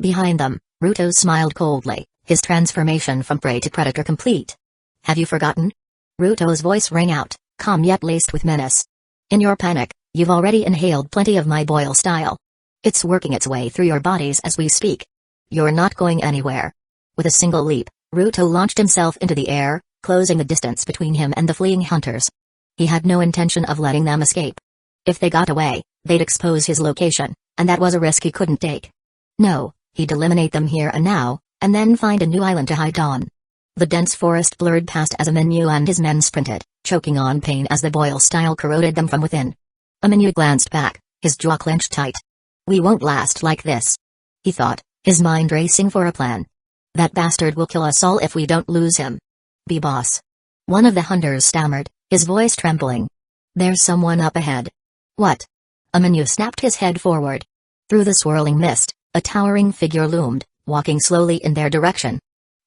Behind them, Ruto smiled coldly, his transformation from prey to predator complete. Have you forgotten? Ruto's voice rang out, calm yet laced with menace. In your panic, you've already inhaled plenty of my boil style. It's working its way through your bodies as we speak. You're not going anywhere. With a single leap, Ruto launched himself into the air, closing the distance between him and the fleeing hunters. He had no intention of letting them escape. If they got away, they'd expose his location, and that was a risk he couldn't take. No, he'd eliminate them here and now, and then find a new island to hide on. The dense forest blurred past as Mangekyō and his men sprinted, choking on pain as the boil style corroded them from within. Mangekyō glanced back, his jaw clenched tight. We won't last like this, he thought, his mind racing for a plan. That bastard will kill us all if we don't lose him. Be boss. One of the hunters stammered, his voice trembling. There's someone up ahead. What? Amenyo snapped his head forward. Through the swirling mist, a towering figure loomed, walking slowly in their direction.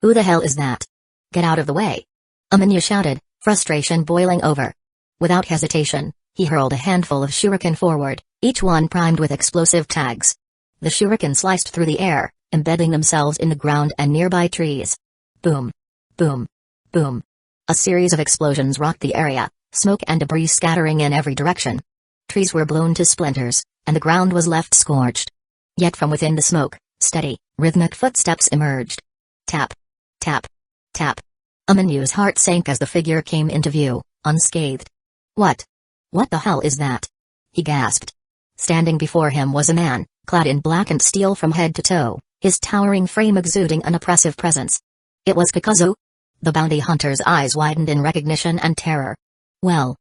Who the hell is that? Get out of the way. Amenyo shouted, frustration boiling over. Without hesitation, he hurled a handful of shuriken forward, each one primed with explosive tags. The shuriken sliced through the air, embedding themselves in the ground and nearby trees. Boom. Boom. Boom. A series of explosions rocked the area, smoke and debris scattering in every direction. Trees were blown to splinters, and the ground was left scorched. Yet from within the smoke, steady, rhythmic footsteps emerged. Tap. Tap. Tap. Amenyo's heart sank as the figure came into view, unscathed. What? What the hell is that? He gasped. Standing before him was a man, clad in blackened steel from head to toe, his towering frame exuding an oppressive presence. It was Kakuzu. The bounty hunter's eyes widened in recognition and terror. Well,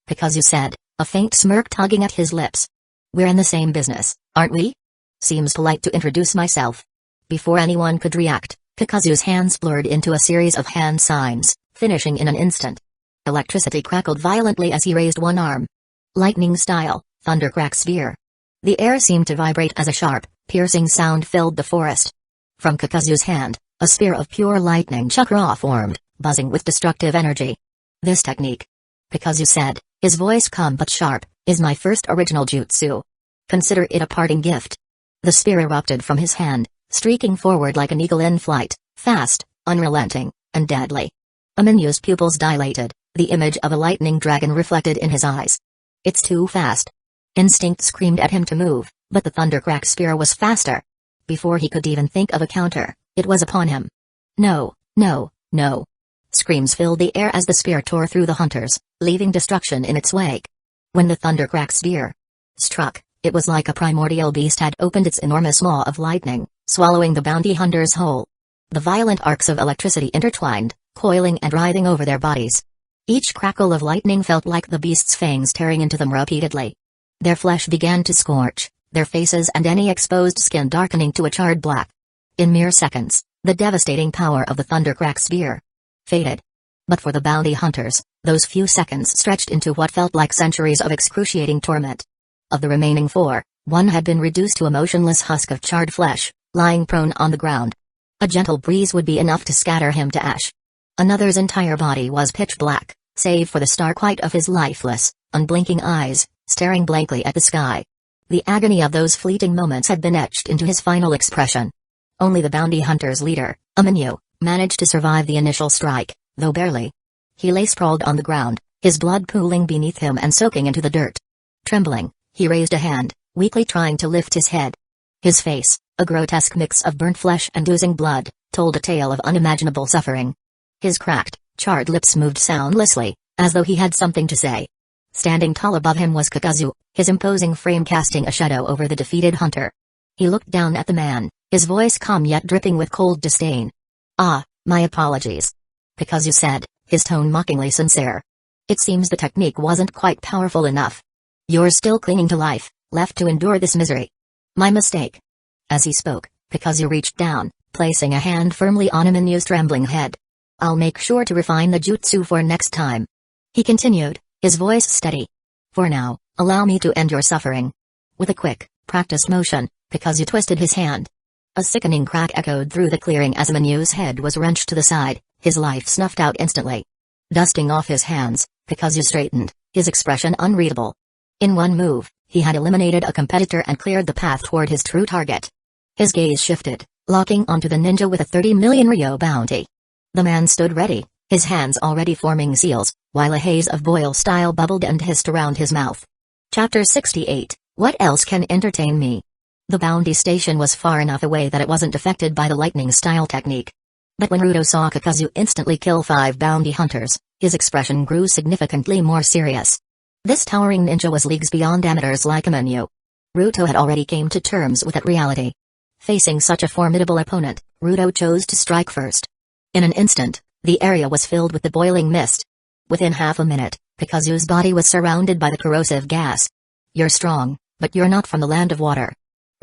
Kakuzu said, a faint smirk tugging at his lips. We're in the same business, aren't we? Seems polite to introduce myself. Before anyone could react, Kakuzu's hands blurred into a series of hand signs, finishing in an instant. Electricity crackled violently as he raised one arm. Lightning style, thundercrack sphere. The air seemed to vibrate as a sharp, piercing sound filled the forest. From Kakuzu's hand, a spear of pure lightning chakra formed, buzzing with destructive energy. This technique, Kakuzu said, his voice calm but sharp, is my first original jutsu. Consider it a parting gift. The spear erupted from his hand, streaking forward like an eagle in flight, fast, unrelenting, and deadly. Amenyo's pupils dilated, the image of a lightning dragon reflected in his eyes. It's too fast. Instinct screamed at him to move, but the thundercrack spear was faster. Before he could even think of a counter, it was upon him. No, no, no. Screams filled the air as the spear tore through the hunters, leaving destruction in its wake. When the thundercrack spear struck, it was like a primordial beast had opened its enormous maw of lightning, swallowing the bounty hunters whole. The violent arcs of electricity intertwined, coiling and writhing over their bodies. Each crackle of lightning felt like the beast's fangs tearing into them repeatedly. Their flesh began to scorch, their faces and any exposed skin darkening to a charred black. In mere seconds, the devastating power of the thundercrack spear faded. But for the bounty hunters, those few seconds stretched into what felt like centuries of excruciating torment. Of the remaining four, one had been reduced to a motionless husk of charred flesh, lying prone on the ground. A gentle breeze would be enough to scatter him to ash. Another's entire body was pitch black, save for the stark white of his lifeless, unblinking eyes, staring blankly at the sky. The agony of those fleeting moments had been etched into his final expression. Only the bounty hunter's leader, Amenyo, managed to survive the initial strike, though barely. He lay sprawled on the ground, his blood pooling beneath him and soaking into the dirt. Trembling, he raised a hand, weakly trying to lift his head. His face, a grotesque mix of burnt flesh and oozing blood, told a tale of unimaginable suffering. His cracked, charred lips moved soundlessly, as though he had something to say. Standing tall above him was Kakuzu, his imposing frame casting a shadow over the defeated hunter. He looked down at the man, his voice calm yet dripping with cold disdain. Ah, my apologies. Kakuzu said, his tone mockingly sincere. It seems the technique wasn't quite powerful enough. You're still clinging to life, left to endure this misery. My mistake. As he spoke, Kakuzu reached down, placing a hand firmly on Amenyo's trembling head. I'll make sure to refine the jutsu for next time. He continued, his voice steady. For now, allow me to end your suffering. With a quick, practiced motion, Kakuzu twisted his hand. A sickening crack echoed through the clearing as Amenyo's head was wrenched to the side, his life snuffed out instantly. Dusting off his hands, Kakuzu straightened, his expression unreadable. In one move, he had eliminated a competitor and cleared the path toward his true target. His gaze shifted, locking onto the ninja with a 30 million ryo bounty. The man stood ready, his hands already forming seals, while a haze of boil style bubbled and hissed around his mouth. Chapter 68, What else can entertain me? The bounty station was far enough away that it wasn't affected by the lightning style technique. But when Naruto saw Kakuzu instantly kill 5 bounty hunters, his expression grew significantly more serious. This towering ninja was leagues beyond amateurs like Amenyo. Naruto had already came to terms with that reality. Facing such a formidable opponent, Naruto chose to strike first. In an instant, the area was filled with the boiling mist. Within half a minute, Kakuzu's body was surrounded by the corrosive gas. You're strong, but you're not from the land of water.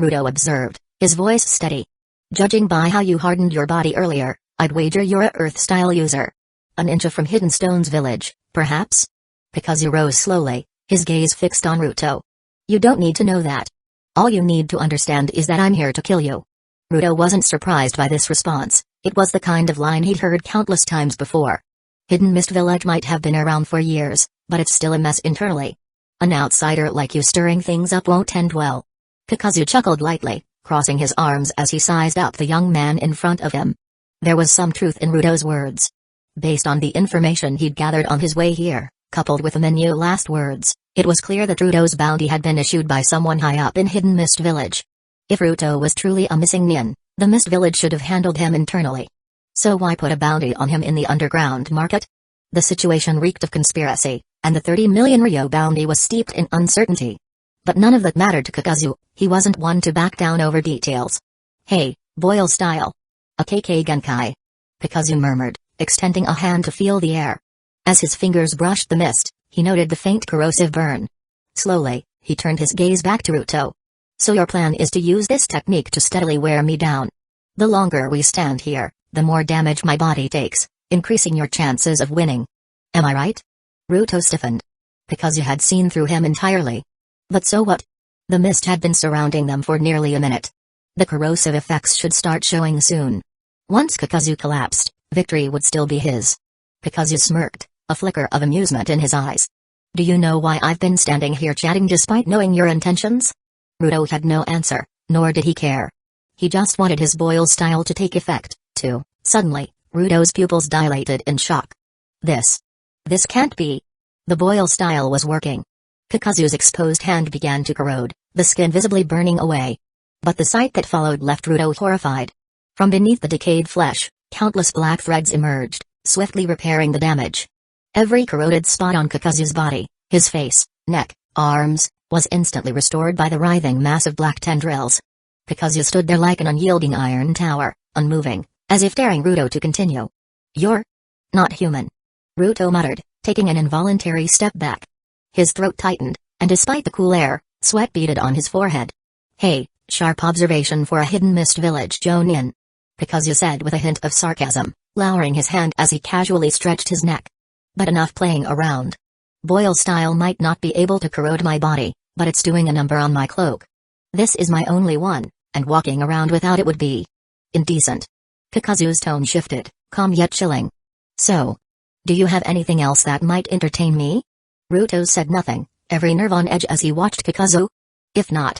Naruto observed, his voice steady. Judging by how you hardened your body earlier, I'd wager you're a Earth-style user. A ninja from Hidden Stone's village, perhaps? Kakuzu rose slowly, his gaze fixed on Naruto. You don't need to know that. All you need to understand is that I'm here to kill you. Naruto wasn't surprised by this response, it was the kind of line he'd heard countless times before. Hidden Mist Village might have been around for years, but it's still a mess internally. An outsider like you stirring things up won't end well. Kakuzu chuckled lightly, crossing his arms as he sized up the young man in front of him. There was some truth in Naruto's words. Based on the information he'd gathered on his way here, coupled with the menu last words, it was clear that Naruto's bounty had been issued by someone high up in Hidden Mist Village. If Naruto was truly a missing nin, the Mist Village should have handled him internally. So why put a bounty on him in the underground market? The situation reeked of conspiracy, and the 30 million Ryo bounty was steeped in uncertainty. But none of that mattered to Kakuzu, he wasn't one to back down over details. Hey, boil style. A KK Genkai. Kakuzu murmured, extending a hand to feel the air. As his fingers brushed the mist, he noted the faint corrosive burn. Slowly, he turned his gaze back to Naruto. So your plan is to use this technique to steadily wear me down. The longer we stand here, the more damage my body takes, increasing your chances of winning. Am I right? Naruto stiffened. Kakuzu had seen through him entirely. But so what? The mist had been surrounding them for nearly a minute. The corrosive effects should start showing soon. Once Kakuzu collapsed, victory would still be his. Kakuzu smirked, a flicker of amusement in his eyes. Do you know why I've been standing here chatting despite knowing your intentions? Naruto had no answer, nor did he care. He just wanted his boil style to take effect, too. Suddenly, Naruto's pupils dilated in shock. This can't be. The boil style was working. Kakuzu's exposed hand began to corrode, the skin visibly burning away. But the sight that followed left Naruto horrified. From beneath the decayed flesh, countless black threads emerged, swiftly repairing the damage. Every corroded spot on Kakuzu's body, his face, neck, arms, was instantly restored by the writhing mass of black tendrils. Kakuzu stood there like an unyielding iron tower, unmoving, as if daring Naruto to continue. You're not human. Naruto muttered, taking an involuntary step back. His throat tightened, and despite the cool air, sweat beaded on his forehead. Hey, sharp observation for a Hidden Mist Village Jonin. Kakuzu said with a hint of sarcasm, lowering his hand as he casually stretched his neck. But enough playing around. Boil style might not be able to corrode my body, but it's doing a number on my cloak. This is my only one, and walking around without it would be indecent. Kakuzu's tone shifted, calm yet chilling. So, do you have anything else that might entertain me? Naruto said nothing, every nerve on edge as he watched Kakuzu. If not.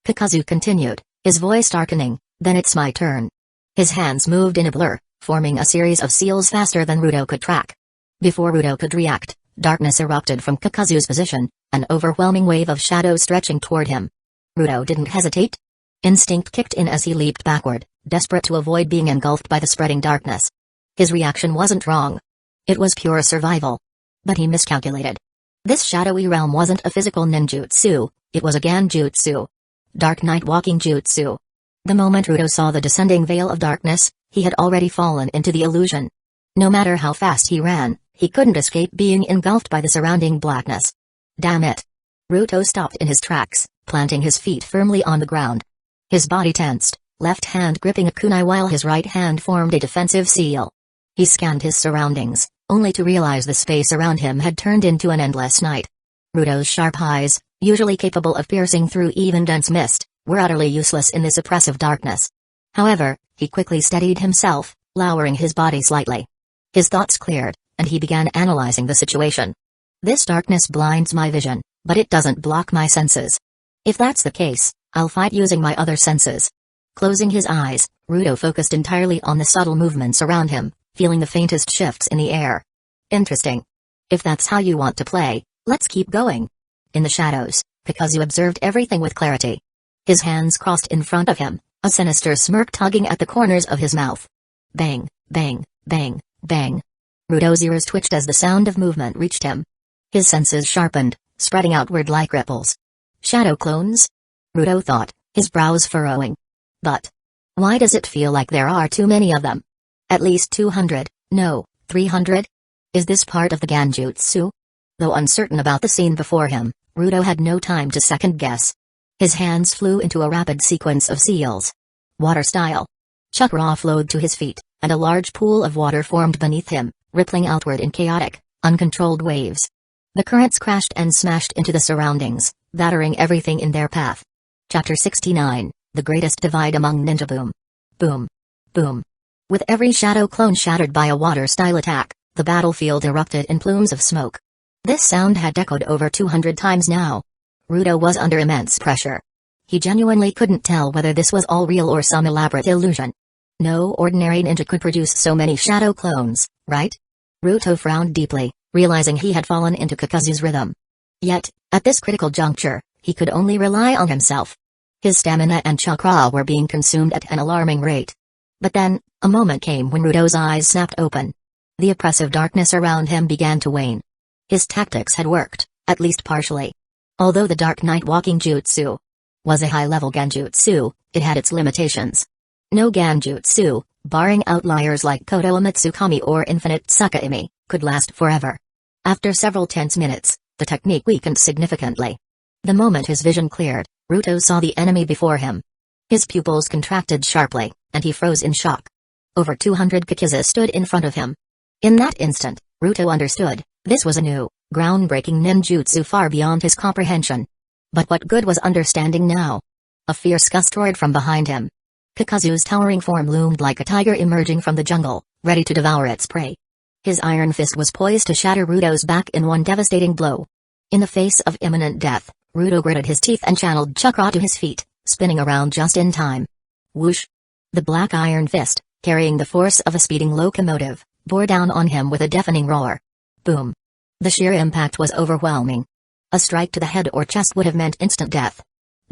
Kakuzu continued, his voice darkening, then it's my turn. His hands moved in a blur, forming a series of seals faster than Naruto could track. Before Naruto could react, darkness erupted from Kakuzu's position, an overwhelming wave of shadows stretching toward him. Naruto didn't hesitate. Instinct kicked in as he leaped backward, desperate to avoid being engulfed by the spreading darkness. His reaction wasn't wrong. It was pure survival. But he miscalculated. This shadowy realm wasn't a physical ninjutsu, it was a ganjutsu. Dark night walking jutsu. The moment Naruto saw the descending veil of darkness, he had already fallen into the illusion. No matter how fast he ran, he couldn't escape being engulfed by the surrounding blackness. Damn it. Naruto stopped in his tracks, planting his feet firmly on the ground. His body tensed, left hand gripping a kunai while his right hand formed a defensive seal. He scanned his surroundings, only to realize the space around him had turned into an endless night. Naruto's sharp eyes, usually capable of piercing through even dense mist, were utterly useless in this oppressive darkness. However, he quickly steadied himself, lowering his body slightly. His thoughts cleared, and he began analyzing the situation. This darkness blinds my vision, but it doesn't block my senses. If that's the case, I'll fight using my other senses. Closing his eyes, Naruto focused entirely on the subtle movements around him, feeling the faintest shifts in the air. Interesting. If that's how you want to play, let's keep going. In the shadows, Kakuzu observed everything with clarity. His hands crossed in front of him, a sinister smirk tugging at the corners of his mouth. Bang, bang, bang, bang. Naruto's ears twitched as the sound of movement reached him. His senses sharpened, spreading outward like ripples. Shadow clones? Naruto thought, his brows furrowing. But why does it feel like there are too many of them? At least 200, no, 300? Is this part of the Ganjutsu? Though uncertain about the scene before him, Naruto had no time to second guess. His hands flew into a rapid sequence of seals. Water style. Chakra flowed to his feet, and a large pool of water formed beneath him, rippling outward in chaotic, uncontrolled waves. The currents crashed and smashed into the surroundings, battering everything in their path. Chapter 69, The Greatest Divide Among Ninja. Boom. Boom. Boom. With every shadow clone shattered by a water-style attack, the battlefield erupted in plumes of smoke. This sound had echoed over 200 times now. Ruto was under immense pressure. He genuinely couldn't tell whether this was all real or some elaborate illusion. No ordinary ninja could produce so many shadow clones, right? Ruto frowned deeply, realizing he had fallen into Kakuzu's rhythm. Yet, at this critical juncture, he could only rely on himself. His stamina and chakra were being consumed at an alarming rate. But then, a moment came when Ruto's eyes snapped open. The oppressive darkness around him began to wane. His tactics had worked, at least partially. Although the Dark Night Walking Jutsu was a high-level genjutsu, it had its limitations. No genjutsu, barring outliers like Koto Umatsukami or Infinite Tsukaimi, could last forever. After several tense minutes, the technique weakened significantly. The moment his vision cleared, Ruto saw the enemy before him. His pupils contracted sharply, and he froze in shock. Over 200 Kakuzu stood in front of him. In that instant, Ruto understood, this was a new, groundbreaking ninjutsu far beyond his comprehension. But what good was understanding now? A fierce gust roared from behind him. Kakuzu's towering form loomed like a tiger emerging from the jungle, ready to devour its prey. His iron fist was poised to shatter Ruto's back in one devastating blow. In the face of imminent death, Ruto gritted his teeth and channeled chakra to his feet, spinning around just in time. Whoosh! The black iron fist, carrying the force of a speeding locomotive, bore down on him with a deafening roar. Boom! The sheer impact was overwhelming. A strike to the head or chest would have meant instant death.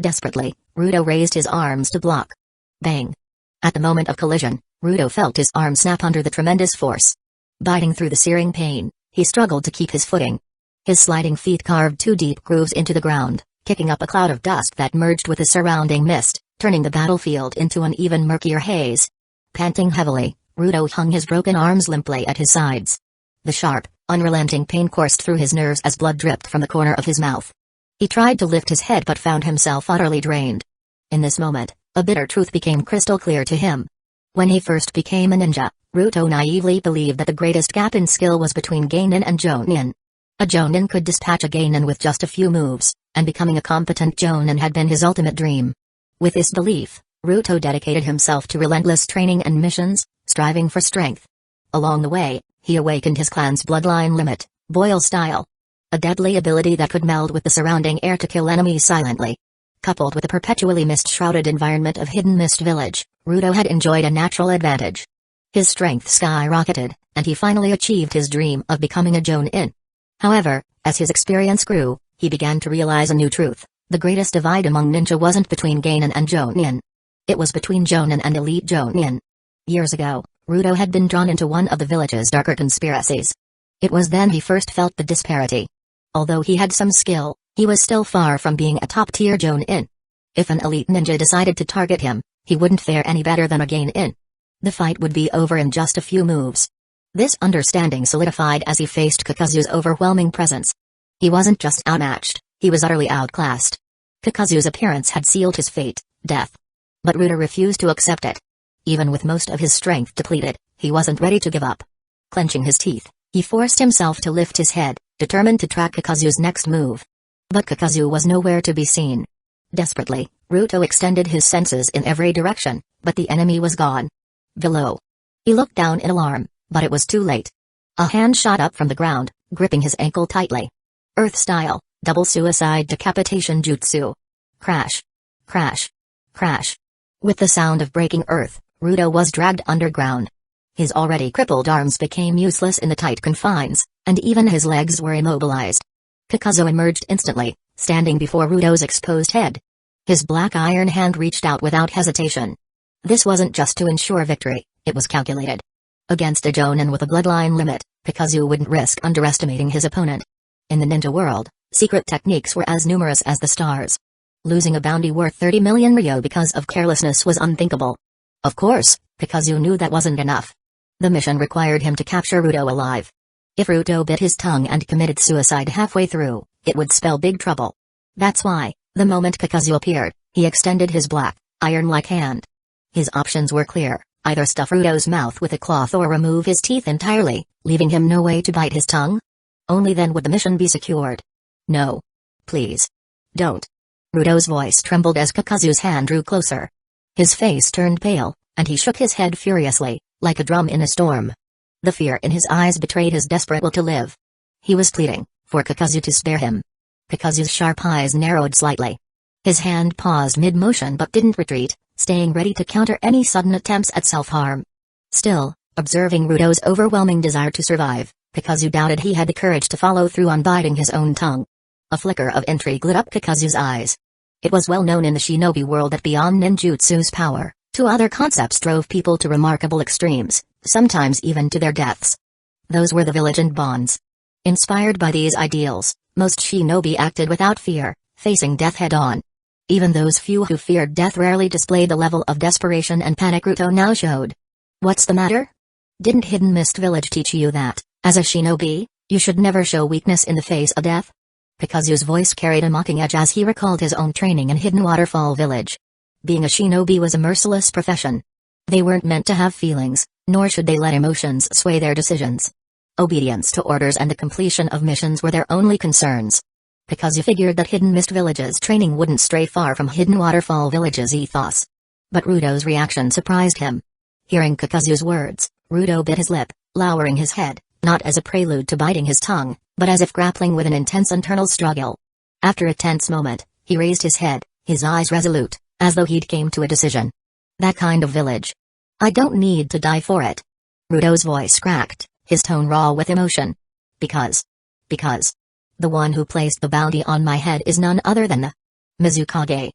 Desperately, Ruto raised his arms to block. Bang! At the moment of collision, Ruto felt his arm snap under the tremendous force. Biting through the searing pain, he struggled to keep his footing. His sliding feet carved two deep grooves into the ground, kicking up a cloud of dust that merged with the surrounding mist, turning the battlefield into an even murkier haze. Panting heavily, Ruto hung his broken arms limply at his sides. The sharp, unrelenting pain coursed through his nerves as blood dripped from the corner of his mouth. He tried to lift his head but found himself utterly drained. In this moment, a bitter truth became crystal clear to him. When he first became a ninja, Ruto naively believed that the greatest gap in skill was between Genin and Jonin. A Jonin could dispatch a Genin with just a few moves, and becoming a competent Jonin had been his ultimate dream. With this belief, Ruto dedicated himself to relentless training and missions, striving for strength. Along the way, he awakened his clan's bloodline limit, Boil Style. A deadly ability that could meld with the surrounding air to kill enemies silently. Coupled with a perpetually mist-shrouded environment of Hidden Mist Village, Ruto had enjoyed a natural advantage. His strength skyrocketed, and he finally achieved his dream of becoming a Jonin. However, as his experience grew, he began to realize a new truth. The greatest divide among ninja wasn't between Genin and Jonin. It was between Jonin and Elite Jonin. Years ago, Ruto had been drawn into one of the village's darker conspiracies. It was then he first felt the disparity. Although he had some skill, he was still far from being a top-tier Jonin. If an elite ninja decided to target him, he wouldn't fare any better than a Genin. The fight would be over in just a few moves. This understanding solidified as he faced Kakuzu's overwhelming presence. He wasn't just outmatched, he was utterly outclassed. Kakuzu's appearance had sealed his fate, death. But Ruto refused to accept it. Even with most of his strength depleted, he wasn't ready to give up. Clenching his teeth, he forced himself to lift his head, determined to track Kakuzu's next move. But Kakuzu was nowhere to be seen. Desperately, Ruto extended his senses in every direction, but the enemy was gone. Below. He looked down in alarm, but it was too late. A hand shot up from the ground, gripping his ankle tightly. Earth-style, double suicide decapitation jutsu. Crash. Crash. Crash. With the sound of breaking earth, Ruto was dragged underground. His already crippled arms became useless in the tight confines, and even his legs were immobilized. Kakuzu emerged instantly, standing before Ruto's exposed head. His black iron hand reached out without hesitation. This wasn't just to ensure victory, it was calculated. Against a Jonin with a bloodline limit, Kakuzu wouldn't risk underestimating his opponent. In the ninja world, secret techniques were as numerous as the stars. Losing a bounty worth 30 million ryo because of carelessness was unthinkable. Of course, Kakuzu knew that wasn't enough. The mission required him to capture Ruto alive. If Ruto bit his tongue and committed suicide halfway through, it would spell big trouble. That's why, the moment Kakuzu appeared, he extended his black, iron-like hand. His options were clear: Either stuff Ruto's mouth with a cloth or remove his teeth entirely, leaving him no way to bite his tongue? Only then would the mission be secured. No. Please. Don't. Ruto's voice trembled as Kakuzu's hand drew closer. His face turned pale, and he shook his head furiously, like a drum in a storm. The fear in his eyes betrayed his desperate will to live. He was pleading for Kakuzu to spare him. Kakuzu's sharp eyes narrowed slightly. His hand paused mid-motion but didn't retreat, staying ready to counter any sudden attempts at self-harm. Still, observing Ruto's overwhelming desire to survive, Kakuzu doubted he had the courage to follow through on biting his own tongue. A flicker of intrigue lit up Kakuzu's eyes. It was well known in the shinobi world that beyond ninjutsu's power, two other concepts drove people to remarkable extremes, sometimes even to their deaths. Those were the village and bonds. Inspired by these ideals, most shinobi acted without fear, facing death head-on. Even those few who feared death rarely displayed the level of desperation and panic Ruto now showed. What's the matter? Didn't Hidden Mist Village teach you that, as a shinobi, you should never show weakness in the face of death? Kakuzu's voice carried a mocking edge as he recalled his own training in Hidden Waterfall Village. Being a shinobi was a merciless profession. They weren't meant to have feelings, nor should they let emotions sway their decisions. Obedience to orders and the completion of missions were their only concerns. Kakuzu figured that Hidden Mist Village's training wouldn't stray far from Hidden Waterfall Village's ethos. But Ruto's reaction surprised him. Hearing Kakuzu's words, Ruto bit his lip, lowering his head, not as a prelude to biting his tongue, but as if grappling with an intense internal struggle. After a tense moment, he raised his head, his eyes resolute, as though he'd came to a decision. That kind of village. I don't need to die for it. Ruto's voice cracked, his tone raw with emotion. Because. The one who placed the bounty on my head is none other than the Mizukage.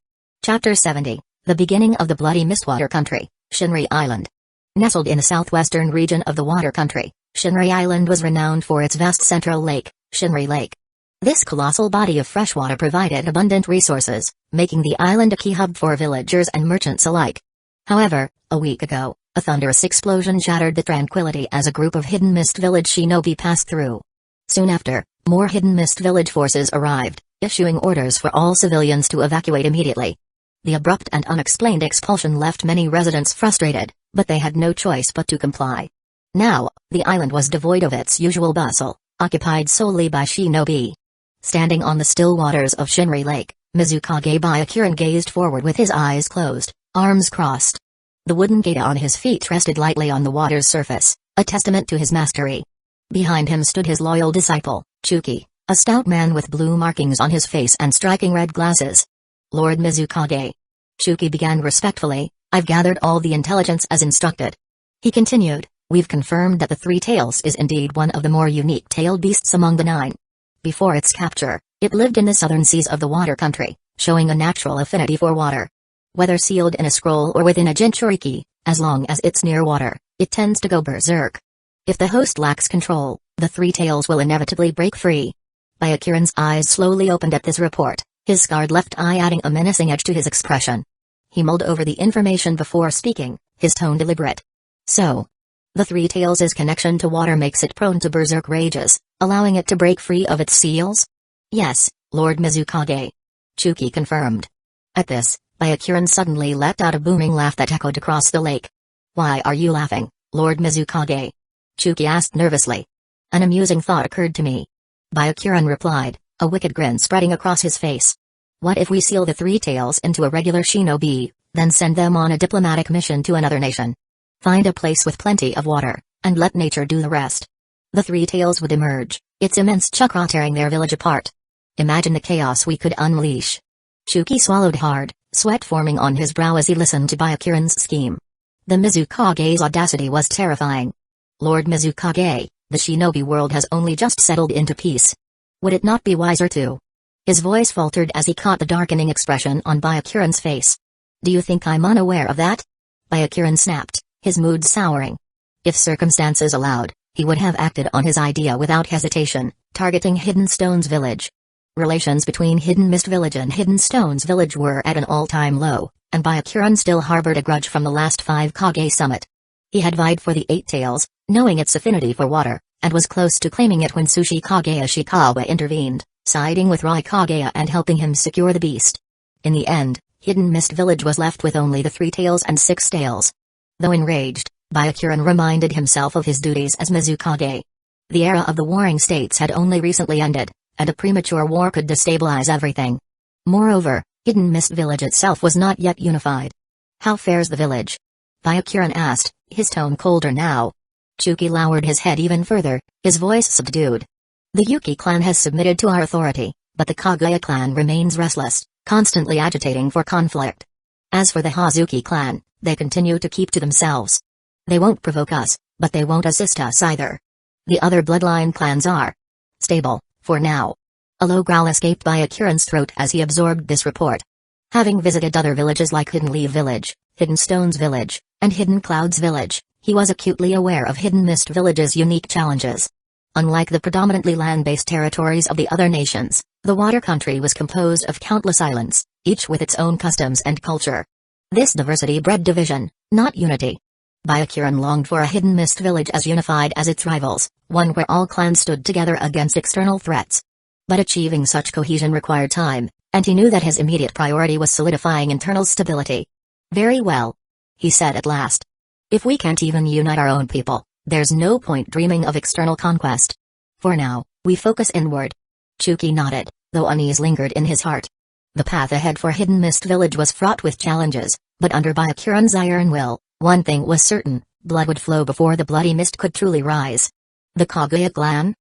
Chapter 70, The Beginning of the Bloody Mistwater Country, Shinri Island. Nestled in the southwestern region of the water country, Shinri Island was renowned for its vast central lake, Shinri Lake. This colossal body of freshwater provided abundant resources, making the island a key hub for villagers and merchants alike. However, a week ago, a thunderous explosion shattered the tranquility as a group of Hidden Mist Village shinobi passed through. Soon after, more Hidden Mist Village forces arrived, issuing orders for all civilians to evacuate immediately. The abrupt and unexplained expulsion left many residents frustrated, but they had no choice but to comply. Now, the island was devoid of its usual bustle, occupied solely by shinobi. Standing on the still waters of Shinri Lake, Mizukage Byakuran gazed forward with his eyes closed, arms crossed. The wooden gate on his feet rested lightly on the water's surface, a testament to his mastery. Behind him stood his loyal disciple, Chuki, a stout man with blue markings on his face and striking red glasses. Lord Mizukage. Chuki began respectfully, I've gathered all the intelligence as instructed. He continued, we've confirmed that the Three Tails is indeed one of the more unique tailed beasts among the 9. Before its capture, it lived in the southern seas of the water country, showing a natural affinity for water. Whether sealed in a scroll or within a jinchuriki, as long as it's near water, it tends to go berserk. If the host lacks control, the Three Tails will inevitably break free. Byakuran's eyes slowly opened at this report, his scarred left eye adding a menacing edge to his expression. He mulled over the information before speaking, his tone deliberate. So, the Three Tails' connection to water makes it prone to berserk rages, allowing it to break free of its seals? Yes, Lord Mizukage. Chuki confirmed. At this, Byakuran suddenly let out a booming laugh that echoed across the lake. Why are you laughing, Lord Mizukage? Chuki asked nervously. An amusing thought occurred to me. Byakuran replied, a wicked grin spreading across his face. What if we seal the Three Tails into a regular shinobi, then send them on a diplomatic mission to another nation? Find a place with plenty of water, and let nature do the rest. The Three Tails would emerge, its immense chakra tearing their village apart. Imagine the chaos we could unleash. Chuki swallowed hard, sweat forming on his brow as he listened to Byakuran's scheme. The Mizukage's audacity was terrifying. Lord Mizukage, the shinobi world has only just settled into peace. Would it not be wiser to? His voice faltered as he caught the darkening expression on Byakuran's face. Do you think I'm unaware of that? Byakuran snapped, his mood souring. If circumstances allowed, he would have acted on his idea without hesitation, targeting Hidden Stones Village. Relations between Hidden Mist Village and Hidden Stones Village were at an all-time low, and Byakuran still harbored a grudge from the last 5 Kage summit. He had vied for the Eight Tails, knowing its affinity for water, and was close to claiming it when Sushi Kage Ishikawa intervened, siding with Rai Kage and helping him secure the beast. In the end, Hidden Mist Village was left with only the 3 Tails and 6 Tails. Though enraged, Byakuran reminded himself of his duties as Mizukage. The era of the warring states had only recently ended, and a premature war could destabilize everything. Moreover, Hidden Mist Village itself was not yet unified. "How fares the village?" Byakuran asked, his tone colder now. Chuki lowered his head even further, his voice subdued. "The Yuki clan has submitted to our authority, but the Kaguya clan remains restless, constantly agitating for conflict. As for the Hazuki clan, they continue to keep to themselves. They won't provoke us, but they won't assist us either. The other bloodline clans are stable, for now." A low growl escaped Byakuran's throat as he absorbed this report. Having visited other villages like Hidden Leaf Village, Hidden Stones Village, and Hidden Clouds Village, he was acutely aware of Hidden Mist Village's unique challenges. Unlike the predominantly land-based territories of the other nations, the water country was composed of countless islands, each with its own customs and culture. This diversity bred division, not unity. Byakuran longed for a Hidden Mist Village as unified as its rivals, one where all clans stood together against external threats. But achieving such cohesion required time, and he knew that his immediate priority was solidifying internal stability. "Very well," he said at last. "If we can't even unite our own people, there's no point dreaming of external conquest. For now, we focus inward." Chuki nodded, though unease lingered in his heart. The path ahead for Hidden Mist Village was fraught with challenges, but under Byakuran's iron will, one thing was certain: blood would flow before the bloody mist could truly rise. The Kaguya clan?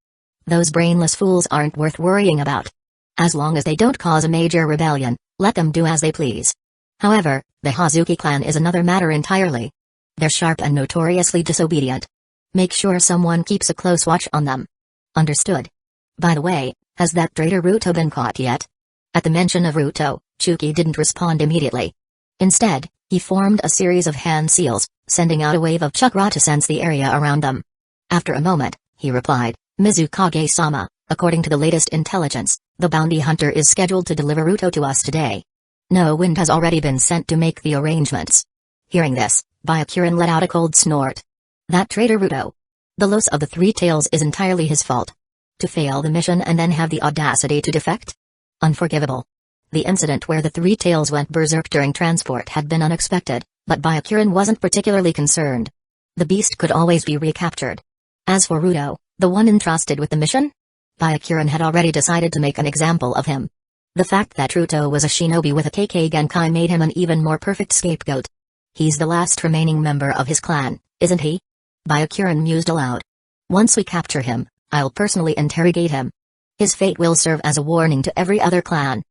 Those brainless fools aren't worth worrying about. As long as they don't cause a major rebellion, let them do as they please. However, the Hazuki clan is another matter entirely. They're sharp and notoriously disobedient. Make sure someone keeps a close watch on them. Understood. By the way, has that traitor Ruto been caught yet? At the mention of Ruto, Chuki didn't respond immediately. Instead, he formed a series of hand seals, sending out a wave of chakra to sense the area around them. After a moment, he replied, "Mizukage-sama, according to the latest intelligence, the bounty hunter is scheduled to deliver Ruto to us today. No wind has already been sent to make the arrangements." Hearing this, Byakuran let out a cold snort. That traitor Ruto. The loss of the Three Tails is entirely his fault. To fail the mission and then have the audacity to defect? Unforgivable. The incident where the Three Tails went berserk during transport had been unexpected, but Byakuran wasn't particularly concerned. The beast could always be recaptured. As for Ruto, the one entrusted with the mission? Byakuran had already decided to make an example of him. The fact that Ruto was a shinobi with a Kekkei Genkai made him an even more perfect scapegoat. He's the last remaining member of his clan, isn't he? Byakuran mused aloud. Once we capture him, I'll personally interrogate him. His fate will serve as a warning to every other clan.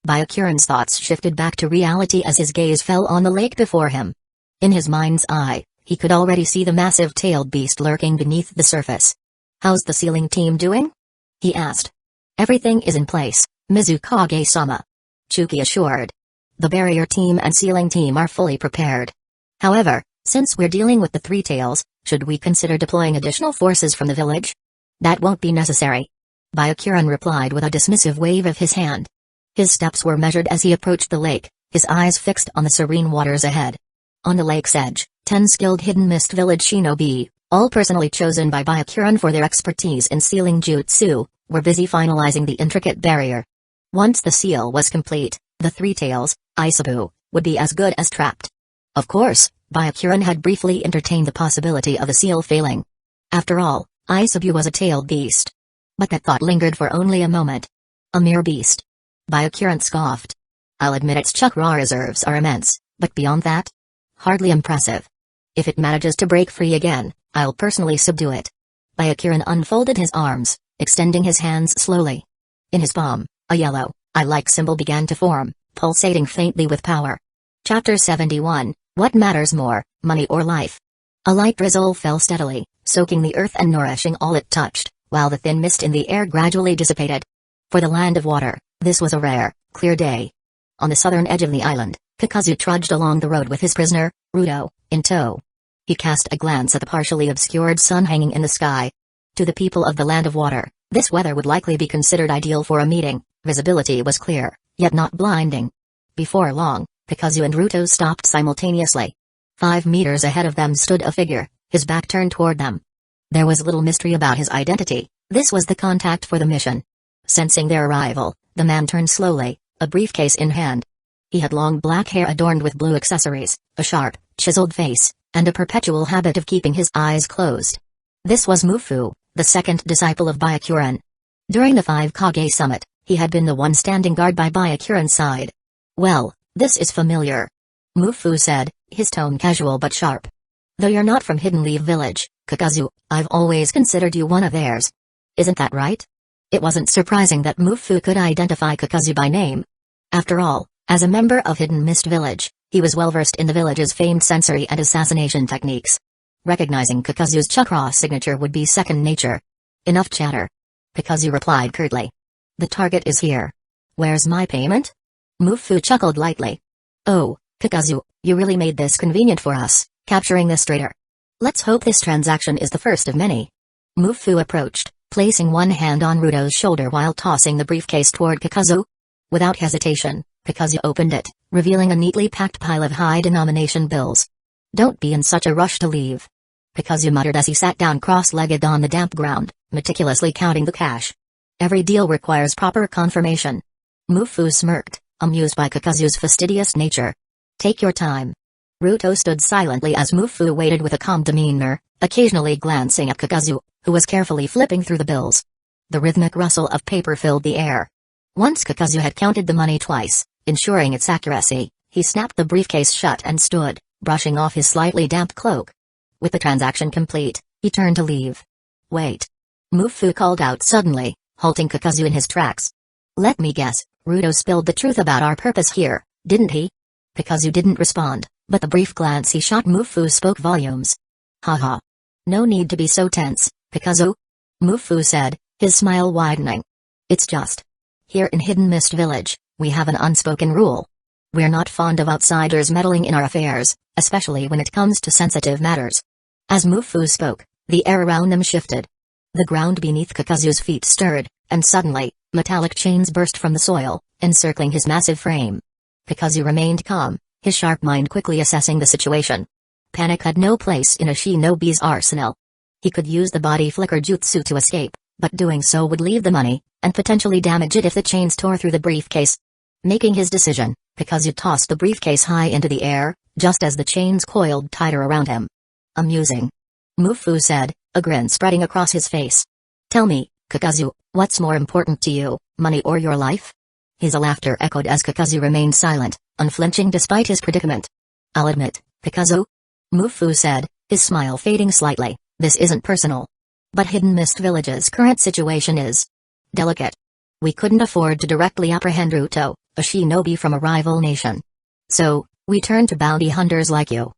Byakuran's thoughts shifted back to reality as his gaze fell on the lake before him. In his mind's eye, he could already see the massive tailed beast lurking beneath the surface. "How's the sealing team doing?" he asked. "Everything is in place, Mizukage-sama," Chuki assured. "The barrier team and sealing team are fully prepared. However, since we're dealing with the Three Tails, should we consider deploying additional forces from the village?" "That won't be necessary," Byakuran replied with a dismissive wave of his hand. His steps were measured as he approached the lake, his eyes fixed on the serene waters ahead. On the lake's edge, 10 skilled Hidden Mist Village shinobi, all personally chosen by Byakuran for their expertise in sealing jutsu, were busy finalizing the intricate barrier. Once the seal was complete, the Three Tails, Isabu, would be as good as trapped. Of course, Byakuran had briefly entertained the possibility of the seal failing. After all, Isabu was a tailed beast. But that thought lingered for only a moment. A mere beast. Byakuran scoffed. "I'll admit its chakra reserves are immense, but beyond that? Hardly impressive. If it manages to break free again, I'll personally subdue it." Byakuran unfolded his arms, extending his hands slowly. In his palm, a yellow, eye-like symbol began to form, pulsating faintly with power. Chapter 71, What Matters More, Money or Life? A light drizzle fell steadily, soaking the earth and nourishing all it touched, while the thin mist in the air gradually dissipated. For the land of water, this was a rare, clear day. On the southern edge of the island, Kakuzu trudged along the road with his prisoner, Ruto, in tow. He cast a glance at the partially obscured sun hanging in the sky. To the people of the land of water, this weather would likely be considered ideal for a meeting. Visibility was clear, yet not blinding. Before long, Kakuzu and Ruto stopped simultaneously. 5 meters ahead of them stood a figure, his back turned toward them. There was little mystery about his identity. This was the contact for the mission. Sensing their arrival, the man turned slowly, a briefcase in hand. He had long black hair adorned with blue accessories, a sharp, chiseled face, and a perpetual habit of keeping his eyes closed. This was Mufu, the second disciple of Byakuren. During the 5 Kage summit, he had been the one standing guard by Byakuren's side. "Well, this is familiar," Mufu said, his tone casual but sharp. "Though you're not from Hidden Leaf Village, Kakuzu, I've always considered you one of theirs. Isn't that right?" It wasn't surprising that Mufu could identify Kakuzu by name. After all, as a member of Hidden Mist Village, he was well versed in the village's famed sensory and assassination techniques. Recognizing Kakuzu's chakra signature would be second nature. "Enough chatter," Kakuzu replied curtly. "The target is here. Where's my payment?" Mufu chuckled lightly. "Oh, Kakuzu, you really made this convenient for us, capturing this traitor. Let's hope this transaction is the first of many." Mufu approached, placing one hand on Ruto's shoulder while tossing the briefcase toward Kakuzu. Without hesitation, Kakuzu opened it, revealing a neatly packed pile of high-denomination bills. "Don't be in such a rush to leave," Kakuzu muttered as he sat down cross-legged on the damp ground, meticulously counting the cash. "Every deal requires proper confirmation." Mufu smirked, amused by Kakuzu's fastidious nature. "Take your time." Ruto stood silently as Mufu waited with a calm demeanor, occasionally glancing at Kakuzu, who was carefully flipping through the bills. The rhythmic rustle of paper filled the air. Once Kakuzu had counted the money twice, ensuring its accuracy, he snapped the briefcase shut and stood, brushing off his slightly damp cloak. With the transaction complete, he turned to leave. "Wait." Mufu called out suddenly, halting Kakuzu in his tracks. "Let me guess, Ruto spilled the truth about our purpose here, didn't he?" Kakuzu didn't respond, but the brief glance he shot Mufu spoke volumes. "Haha. No need to be so tense, Kakuzu," Mufu said, his smile widening. "It's just. Here in Hidden Mist Village, we have an unspoken rule. We're not fond of outsiders meddling in our affairs, especially when it comes to sensitive matters." As Mufu spoke, the air around them shifted. The ground beneath Kakuzu's feet stirred, and suddenly, metallic chains burst from the soil, encircling his massive frame. Kakuzu remained calm, his sharp mind quickly assessing the situation. Panic had no place in a shinobi's arsenal. He could use the body flicker jutsu to escape, but doing so would leave the money, and potentially damage it if the chains tore through the briefcase. Making his decision, Kakuzu tossed the briefcase high into the air, just as the chains coiled tighter around him. "Amusing," Mufu said, a grin spreading across his face. "Tell me, Kakuzu, what's more important to you, money or your life?" His laughter echoed as Kakuzu remained silent, unflinching despite his predicament. "I'll admit, Kakuzu," Mufu said, his smile fading slightly, "this isn't personal. But Hidden Mist Village's current situation is delicate. We couldn't afford to directly apprehend Ruto, a shinobi from a rival nation. So, we turned to bounty hunters like you."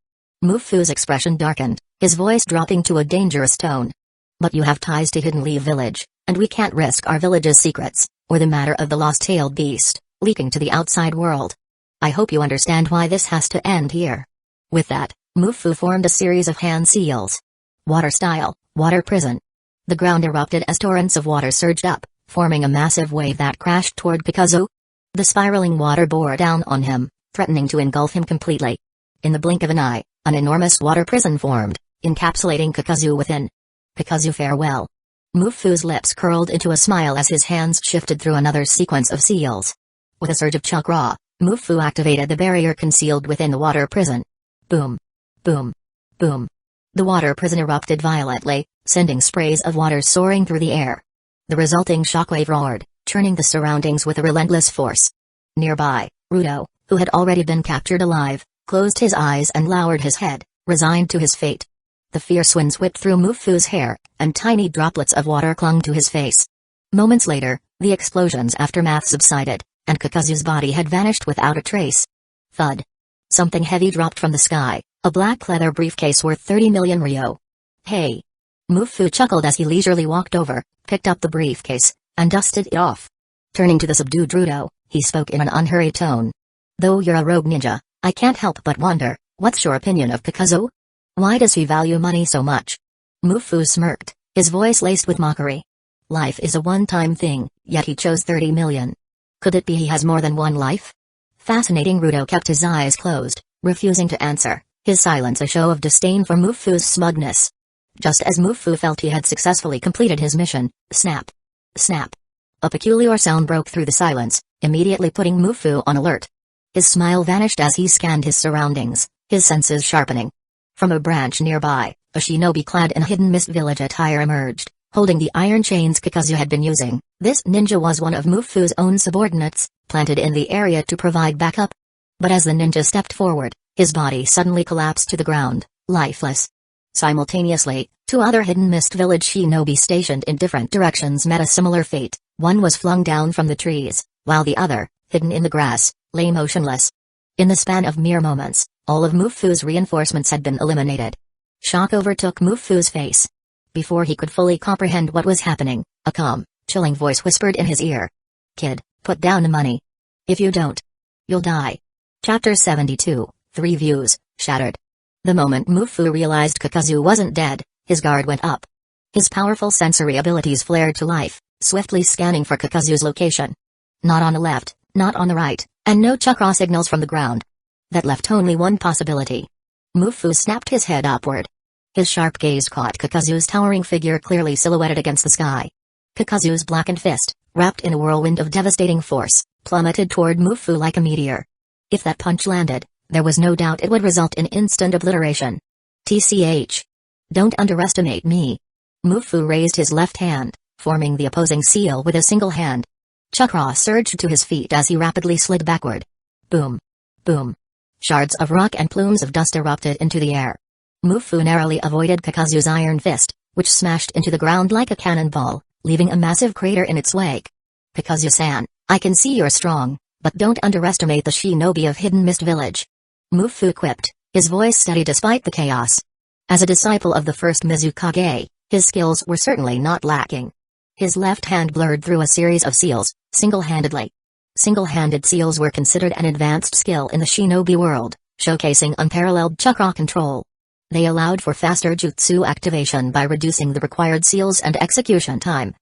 Mufu's expression darkened, his voice dropping to a dangerous tone. "But you have ties to Hidden Leaf Village, and we can't risk our village's secrets, or the matter of the lost-tailed beast, leaking to the outside world. I hope you understand why this has to end here." With that, Mufu formed a series of hand seals. Water style, water prison. The ground erupted as torrents of water surged up, forming a massive wave that crashed toward Kakuzu. The spiraling water bore down on him, threatening to engulf him completely. In the blink of an eye, an enormous water prison formed, encapsulating Kakuzu within. "Kakuzu, farewell." Mufu's lips curled into a smile as his hands shifted through another sequence of seals. With a surge of chakra, Mufu activated the barrier concealed within the water prison. Boom. Boom. Boom. The water prison erupted violently, sending sprays of water soaring through the air. The resulting shockwave roared, churning the surroundings with a relentless force. Nearby, Ruto, who had already been captured alive, closed his eyes and lowered his head, resigned to his fate. The fierce winds whipped through Mufu's hair, and tiny droplets of water clung to his face. Moments later, the explosion's aftermath subsided, and Kakuzu's body had vanished without a trace. Thud. Something heavy dropped from the sky, a black leather briefcase worth 30 million ryo. "Hey!" Mufu chuckled as he leisurely walked over, picked up the briefcase, and dusted it off. Turning to the subdued Ruto, he spoke in an unhurried tone. "Though you're a rogue ninja, I can't help but wonder, what's your opinion of Kakuzu? Why does he value money so much?" Mufu smirked, his voice laced with mockery. "Life is a one-time thing, yet he chose 30 million. Could it be he has more than one life?" Fascinating. Ruto kept his eyes closed, refusing to answer, his silence a show of disdain for Mufu's smugness. Just as Mufu felt he had successfully completed his mission, snap. Snap. A peculiar sound broke through the silence, immediately putting Mufu on alert. His smile vanished as he scanned his surroundings, his senses sharpening. From a branch nearby, a shinobi clad in hidden mist village attire emerged, holding the iron chains Kakuzu had been using. This ninja was one of Mufu's own subordinates, planted in the area to provide backup. But as the ninja stepped forward, his body suddenly collapsed to the ground, lifeless. Simultaneously, two other hidden mist village shinobi stationed in different directions met a similar fate. One was flung down from the trees, while the other, hidden in the grass, lay motionless. In the span of mere moments, all of Mufu's reinforcements had been eliminated. Shock overtook Mufu's face. Before he could fully comprehend what was happening, a calm, chilling voice whispered in his ear. "Kid, put down the money. If you don't, you'll die." Chapter 72, 3 Views, Shattered. The moment Mufu realized Kakuzu wasn't dead, his guard went up. His powerful sensory abilities flared to life, swiftly scanning for Kakuzu's location. Not on the left, not on the right, and no chakra signals from the ground. That left only one possibility. Mufu snapped his head upward. His sharp gaze caught Kakuzu's towering figure clearly silhouetted against the sky. Kakuzu's blackened fist, wrapped in a whirlwind of devastating force, plummeted toward Mufu like a meteor. If that punch landed, there was no doubt it would result in instant obliteration. TCH. Don't underestimate me. Mufu raised his left hand, forming the opposing seal with a single hand. Chakra surged to his feet as he rapidly slid backward. Boom. Boom. Shards of rock and plumes of dust erupted into the air. Mufu narrowly avoided Kakuzu's iron fist, which smashed into the ground like a cannonball, leaving a massive crater in its wake. "Kakuzu-san, I can see you're strong, but don't underestimate the shinobi of Hidden Mist Village." Mufu quipped, his voice steady despite the chaos. As a disciple of the first Mizukage, his skills were certainly not lacking. His left hand blurred through a series of seals, single-handedly. Single-handed seals were considered an advanced skill in the shinobi world, showcasing unparalleled chakra control. They allowed for faster jutsu activation by reducing the required seals and execution time.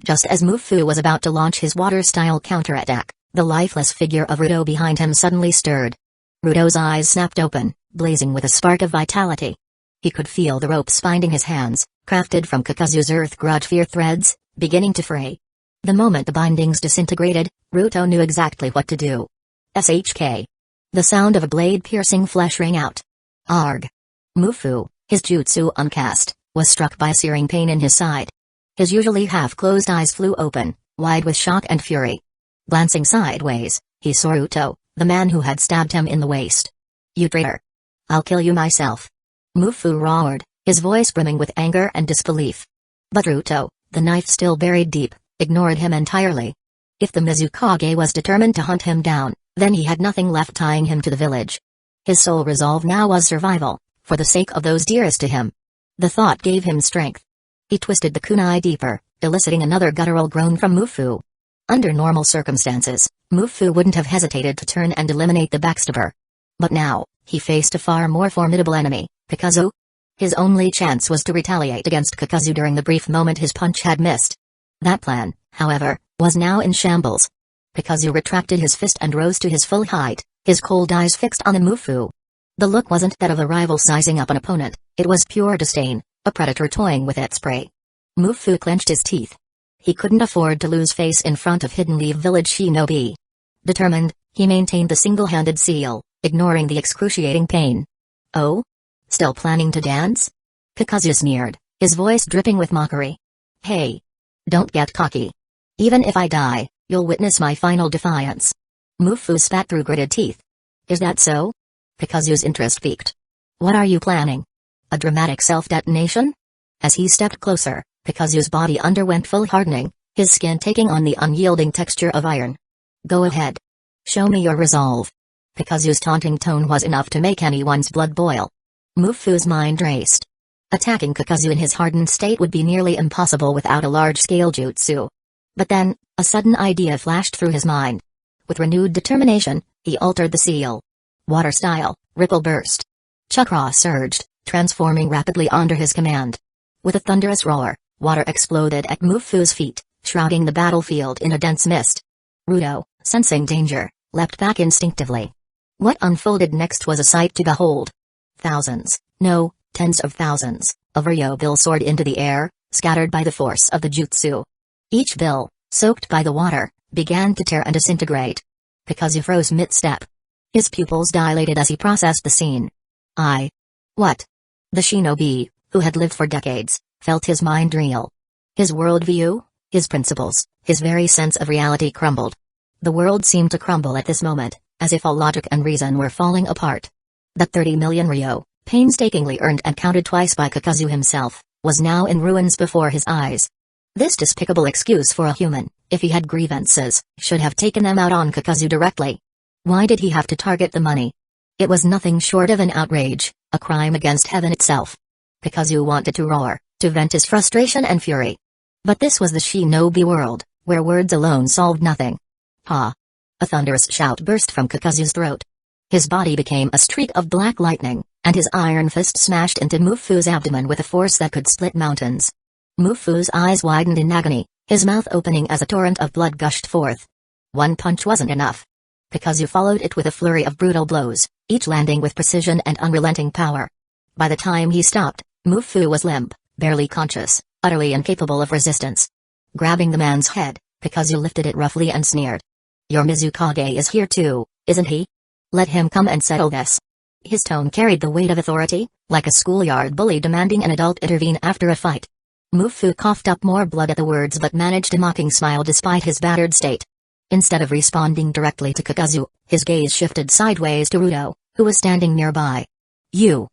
Just as Mufu was about to launch his water-style counterattack, the lifeless figure of Ruto behind him suddenly stirred. Ruto's eyes snapped open, blazing with a spark of vitality. He could feel the ropes binding his hands, crafted from Kakuzu's earth grudge fear threads, beginning to fray. The moment the bindings disintegrated, Ruto knew exactly what to do. SHK. The sound of a blade piercing flesh rang out. Arg. Mufu, his jutsu uncast, was struck by searing pain in his side. His usually half-closed eyes flew open, wide with shock and fury. Glancing sideways, he saw Ruto, the man who had stabbed him in the waist. "You traitor! I'll kill you myself." Mufu roared, his voice brimming with anger and disbelief. But Ruto, the knife still buried deep, ignored him entirely. If the Mizukage was determined to hunt him down, then he had nothing left tying him to the village. His sole resolve now was survival, for the sake of those dearest to him. The thought gave him strength. He twisted the kunai deeper, eliciting another guttural groan from Mufu. Under normal circumstances, Mufu wouldn't have hesitated to turn and eliminate the backstabber. But now, he faced a far more formidable enemy, Kakuzu. His only chance was to retaliate against Kakuzu during the brief moment his punch had missed. That plan, however, was now in shambles. Kakuzu retracted his fist and rose to his full height, his cold eyes fixed on the Mufu. The look wasn't that of a rival sizing up an opponent, it was pure disdain, a predator toying with its prey. Mufu clenched his teeth. He couldn't afford to lose face in front of Hidden Leaf Village shinobi. Determined, he maintained the single-handed seal, ignoring the excruciating pain. "Oh? Still planning to dance?" Kakuzu sneered, his voice dripping with mockery. "Hey! Don't get cocky. Even if I die, you'll witness my final defiance." Mufu spat through gritted teeth. "Is that so?" Kakuzu's interest piqued. "What are you planning? A dramatic self-detonation?" As he stepped closer, Kakuzu's body underwent full hardening, his skin taking on the unyielding texture of iron. "Go ahead. Show me your resolve." Kakuzu's taunting tone was enough to make anyone's blood boil. Mufu's mind raced. Attacking Kakuzu in his hardened state would be nearly impossible without a large-scale jutsu. But then, a sudden idea flashed through his mind. With renewed determination, he altered the seal. Water style, ripple burst. Chakra surged, transforming rapidly under his command. With a thunderous roar, water exploded at Mufu's feet, shrouding the battlefield in a dense mist. Ruto, sensing danger, leapt back instinctively. What unfolded next was a sight to behold. Thousands, no, tens of thousands, of Ryo-bill soared into the air, scattered by the force of the jutsu. Each bill, soaked by the water, began to tear and disintegrate. Kakuzu froze mid-step. His pupils dilated as he processed the scene. What? The shinobi, who had lived for decades, felt his mind reel. His worldview, his principles, his very sense of reality crumbled. The world seemed to crumble at this moment, as if all logic and reason were falling apart. The 30 million ryo, painstakingly earned and counted twice by Kakuzu himself, was now in ruins before his eyes. This despicable excuse for a human, if he had grievances, should have taken them out on Kakuzu directly. Why did he have to target the money? It was nothing short of an outrage, a crime against heaven itself. Kakuzu wanted to roar, to vent his frustration and fury. But this was the shinobi world, where words alone solved nothing. Ha! A thunderous shout burst from Kakuzu's throat. His body became a streak of black lightning, and his iron fist smashed into Mufu's abdomen with a force that could split mountains. Mufu's eyes widened in agony, his mouth opening as a torrent of blood gushed forth. One punch wasn't enough. Kakuzu followed it with a flurry of brutal blows, each landing with precision and unrelenting power. By the time he stopped, Mufu was limp, barely conscious, utterly incapable of resistance. Grabbing the man's head, Kakuzu lifted it roughly and sneered. "Your Mizukage is here too, isn't he? Let him come and settle this." His tone carried the weight of authority, like a schoolyard bully demanding an adult intervene after a fight. Mufu coughed up more blood at the words but managed a mocking smile despite his battered state. Instead of responding directly to Kakuzu, his gaze shifted sideways to Ruto, who was standing nearby. You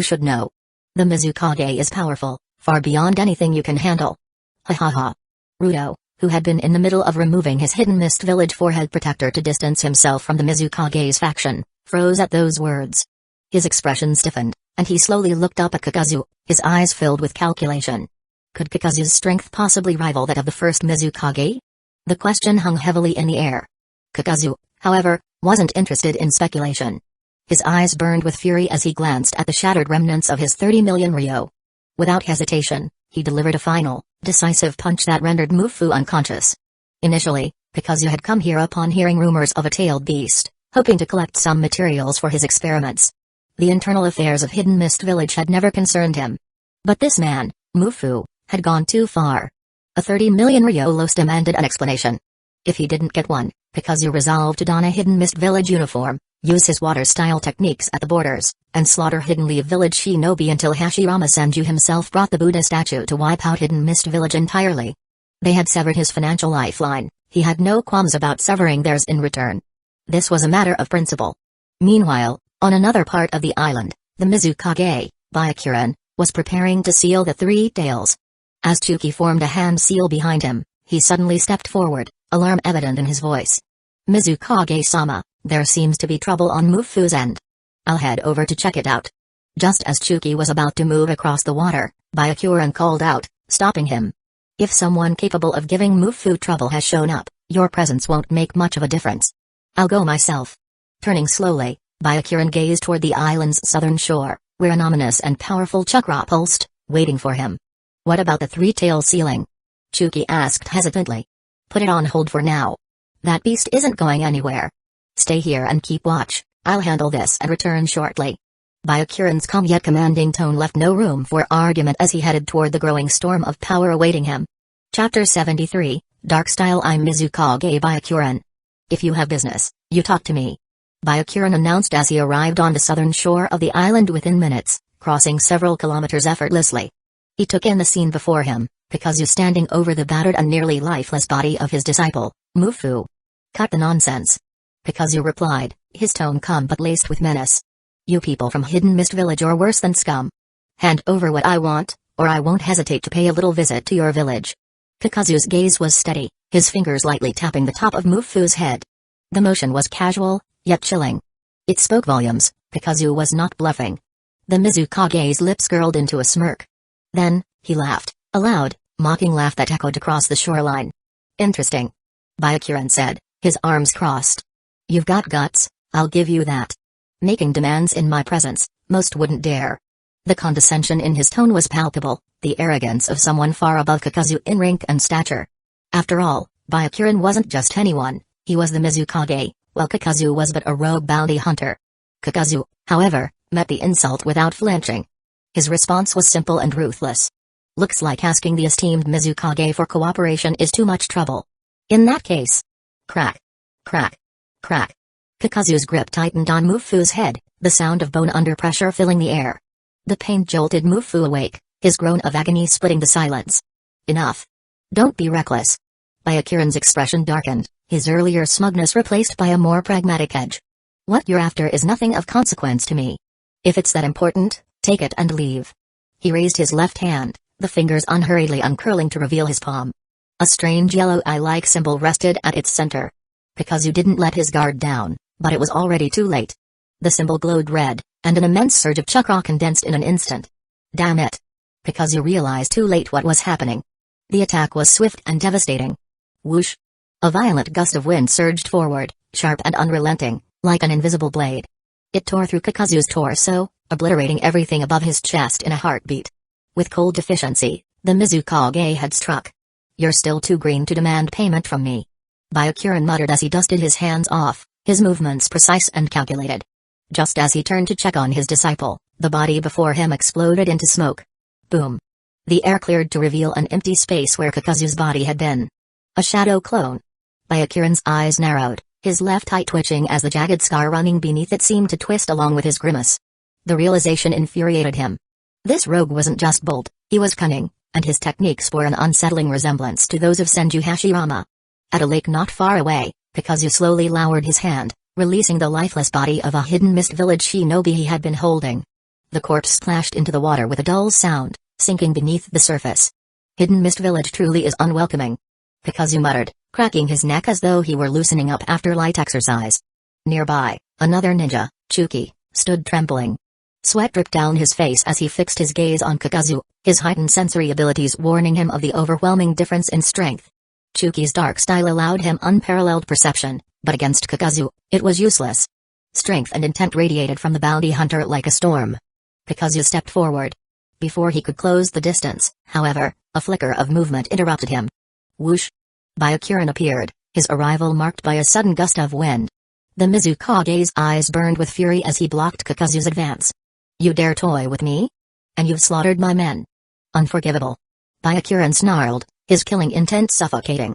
should know. The Mizukage is powerful, far beyond anything you can handle." Ha ha ha. Ruto, who had been in the middle of removing his hidden mist village forehead protector to distance himself from the Mizukage's faction, froze at those words. His expression stiffened, and he slowly looked up at Kakuzu, his eyes filled with calculation. Could Kakuzu's strength possibly rival that of the first Mizukage? The question hung heavily in the air. Kakuzu, however, wasn't interested in speculation. His eyes burned with fury as he glanced at the shattered remnants of his 30 million ryo. Without hesitation, he delivered a final, decisive punch that rendered Mufu unconscious. Initially, Kakuzu had come here upon hearing rumors of a tailed beast, hoping to collect some materials for his experiments. The internal affairs of Hidden Mist Village had never concerned him. But this man, Mufu, had gone too far. A 30 million ryo loss demanded an explanation. If he didn't get one, Kakuzu resolved to don a Hidden Mist Village uniform, use his water-style techniques at the borders, and slaughter Hidden Leaf Village shinobi until Hashirama Senju himself brought the Buddha statue to wipe out Hidden Mist Village entirely. They had severed his financial lifeline, he had no qualms about severing theirs in return. This was a matter of principle. Meanwhile, on another part of the island, the Mizukage, Byakuren, was preparing to seal the three tails. As Chuki formed a hand seal behind him, he suddenly stepped forward, alarm evident in his voice. "Mizukage-sama, there seems to be trouble on Mufu's end. I'll head over to check it out." Just as Chuki was about to move across the water, Byakuren called out, stopping him. "If someone capable of giving Mufu trouble has shown up, your presence won't make much of a difference. I'll go myself." Turning slowly, Byakuren gazed toward the island's southern shore, where an ominous and powerful chakra pulsed, waiting for him. "What about the three-tail sealing?" Chuki asked hesitantly. "Put it on hold for now. That beast isn't going anywhere. Stay here and keep watch, I'll handle this and return shortly." Byakuren's calm yet commanding tone left no room for argument as he headed toward the growing storm of power awaiting him. Chapter 73, Dark Style. "I'm Mizukage Byakuren. If you have business, you talk to me," Byakuren announced as he arrived on the southern shore of the island within minutes, crossing several kilometers effortlessly. He took in the scene before him, Kakuzu standing over the battered and nearly lifeless body of his disciple, Mufu. "Cut the nonsense," Kakuzu replied, his tone calm but laced with menace. "You people from Hidden Mist Village are worse than scum. Hand over what I want, or I won't hesitate to pay a little visit to your village." Kakuzu's gaze was steady, his fingers lightly tapping the top of Mufu's head. The motion was casual, yet chilling. It spoke volumes, Kakuzu was not bluffing. The Mizukage's lips curled into a smirk. Then, he laughed, a loud, mocking laugh that echoed across the shoreline. "Interesting," Byakuren said, his arms crossed. "You've got guts, I'll give you that. Making demands in my presence, most wouldn't dare." The condescension in his tone was palpable, the arrogance of someone far above Kakuzu in rank and stature. After all, Byakuren wasn't just anyone, he was the Mizukage, while Kakuzu was but a rogue bounty hunter. Kakuzu, however, met the insult without flinching. His response was simple and ruthless. "Looks like asking the esteemed Mizukage for cooperation is too much trouble. In that case..." Crack. Crack. Crack. Kakuzu's grip tightened on Mufu's head, the sound of bone under pressure filling the air. The pain jolted Mufu awake, his groan of agony splitting the silence. Enough. Don't be reckless. Byakuran's expression darkened, his earlier smugness replaced by a more pragmatic edge. What you're after is nothing of consequence to me. If it's that important, take it and leave. He raised his left hand, the fingers unhurriedly uncurling to reveal his palm. A strange yellow eye-like symbol rested at its center. Kakuzu didn't let his guard down, but it was already too late. The symbol glowed red, and an immense surge of chakra condensed in an instant. Damn it. Kakuzu realized too late what was happening. The attack was swift and devastating. Whoosh! A violent gust of wind surged forward, sharp and unrelenting, like an invisible blade. It tore through Kakuzu's torso, obliterating everything above his chest in a heartbeat. With cold efficiency, the Mizukage had struck. You're still too green to demand payment from me. Byakuran muttered as he dusted his hands off, his movements precise and calculated. Just as he turned to check on his disciple, the body before him exploded into smoke. Boom. The air cleared to reveal an empty space where Kakuzu's body had been. A shadow clone. Byakuran's eyes narrowed, his left eye twitching as the jagged scar running beneath it seemed to twist along with his grimace. The realization infuriated him. This rogue wasn't just bold, he was cunning, and his techniques bore an unsettling resemblance to those of Senju Hashirama. At a lake not far away, Kakuzu slowly lowered his hand, releasing the lifeless body of a hidden mist village shinobi he had been holding. The corpse splashed into the water with a dull sound, sinking beneath the surface. Hidden mist village truly is unwelcoming. Kakuzu muttered, cracking his neck as though he were loosening up after light exercise. Nearby, another ninja, Chuki, stood trembling. Sweat dripped down his face as he fixed his gaze on Kakuzu, his heightened sensory abilities warning him of the overwhelming difference in strength. Chuki's dark style allowed him unparalleled perception, but against Kakuzu, it was useless. Strength and intent radiated from the bounty hunter like a storm. Kakuzu stepped forward. Before he could close the distance, however, a flicker of movement interrupted him. Whoosh! Byakuran appeared, his arrival marked by a sudden gust of wind. The Mizukage's eyes burned with fury as he blocked Kakuzu's advance. You dare toy with me? And you've slaughtered my men. Unforgivable. Byakuran snarled, his killing intent suffocating.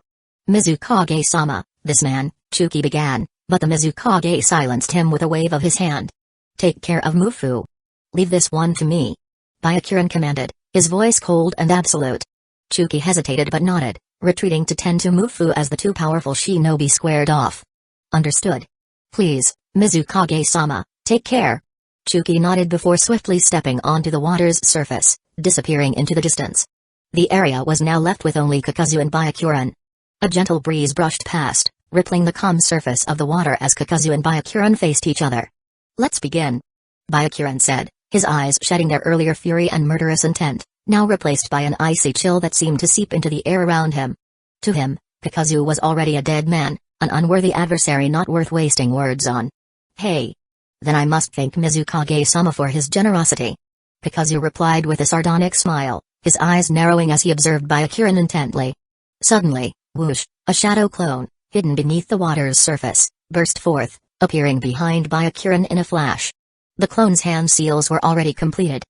Mizukage-sama, this man, Chuki began, but the Mizukage silenced him with a wave of his hand. Take care of Mufu. Leave this one to me. Byakuran commanded, his voice cold and absolute. Chuki hesitated but nodded, retreating to tend to Mufu as the two powerful shinobi squared off. Understood. Please, Mizukage-sama, take care. Chuki nodded before swiftly stepping onto the water's surface, disappearing into the distance. The area was now left with only Kakuzu and Byakuran. A gentle breeze brushed past, rippling the calm surface of the water as Kakuzu and Byakuran faced each other. Let's begin. Byakuran said, his eyes shedding their earlier fury and murderous intent, now replaced by an icy chill that seemed to seep into the air around him. To him, Kakuzu was already a dead man, an unworthy adversary not worth wasting words on. Hey! Then I must thank Mizukage-sama for his generosity. Kakuzu replied with a sardonic smile, his eyes narrowing as he observed Byakuran intently. Suddenly, whoosh, a shadow clone, hidden beneath the water's surface, burst forth, appearing behind Byakuran in a flash. The clone's hand seals were already completed.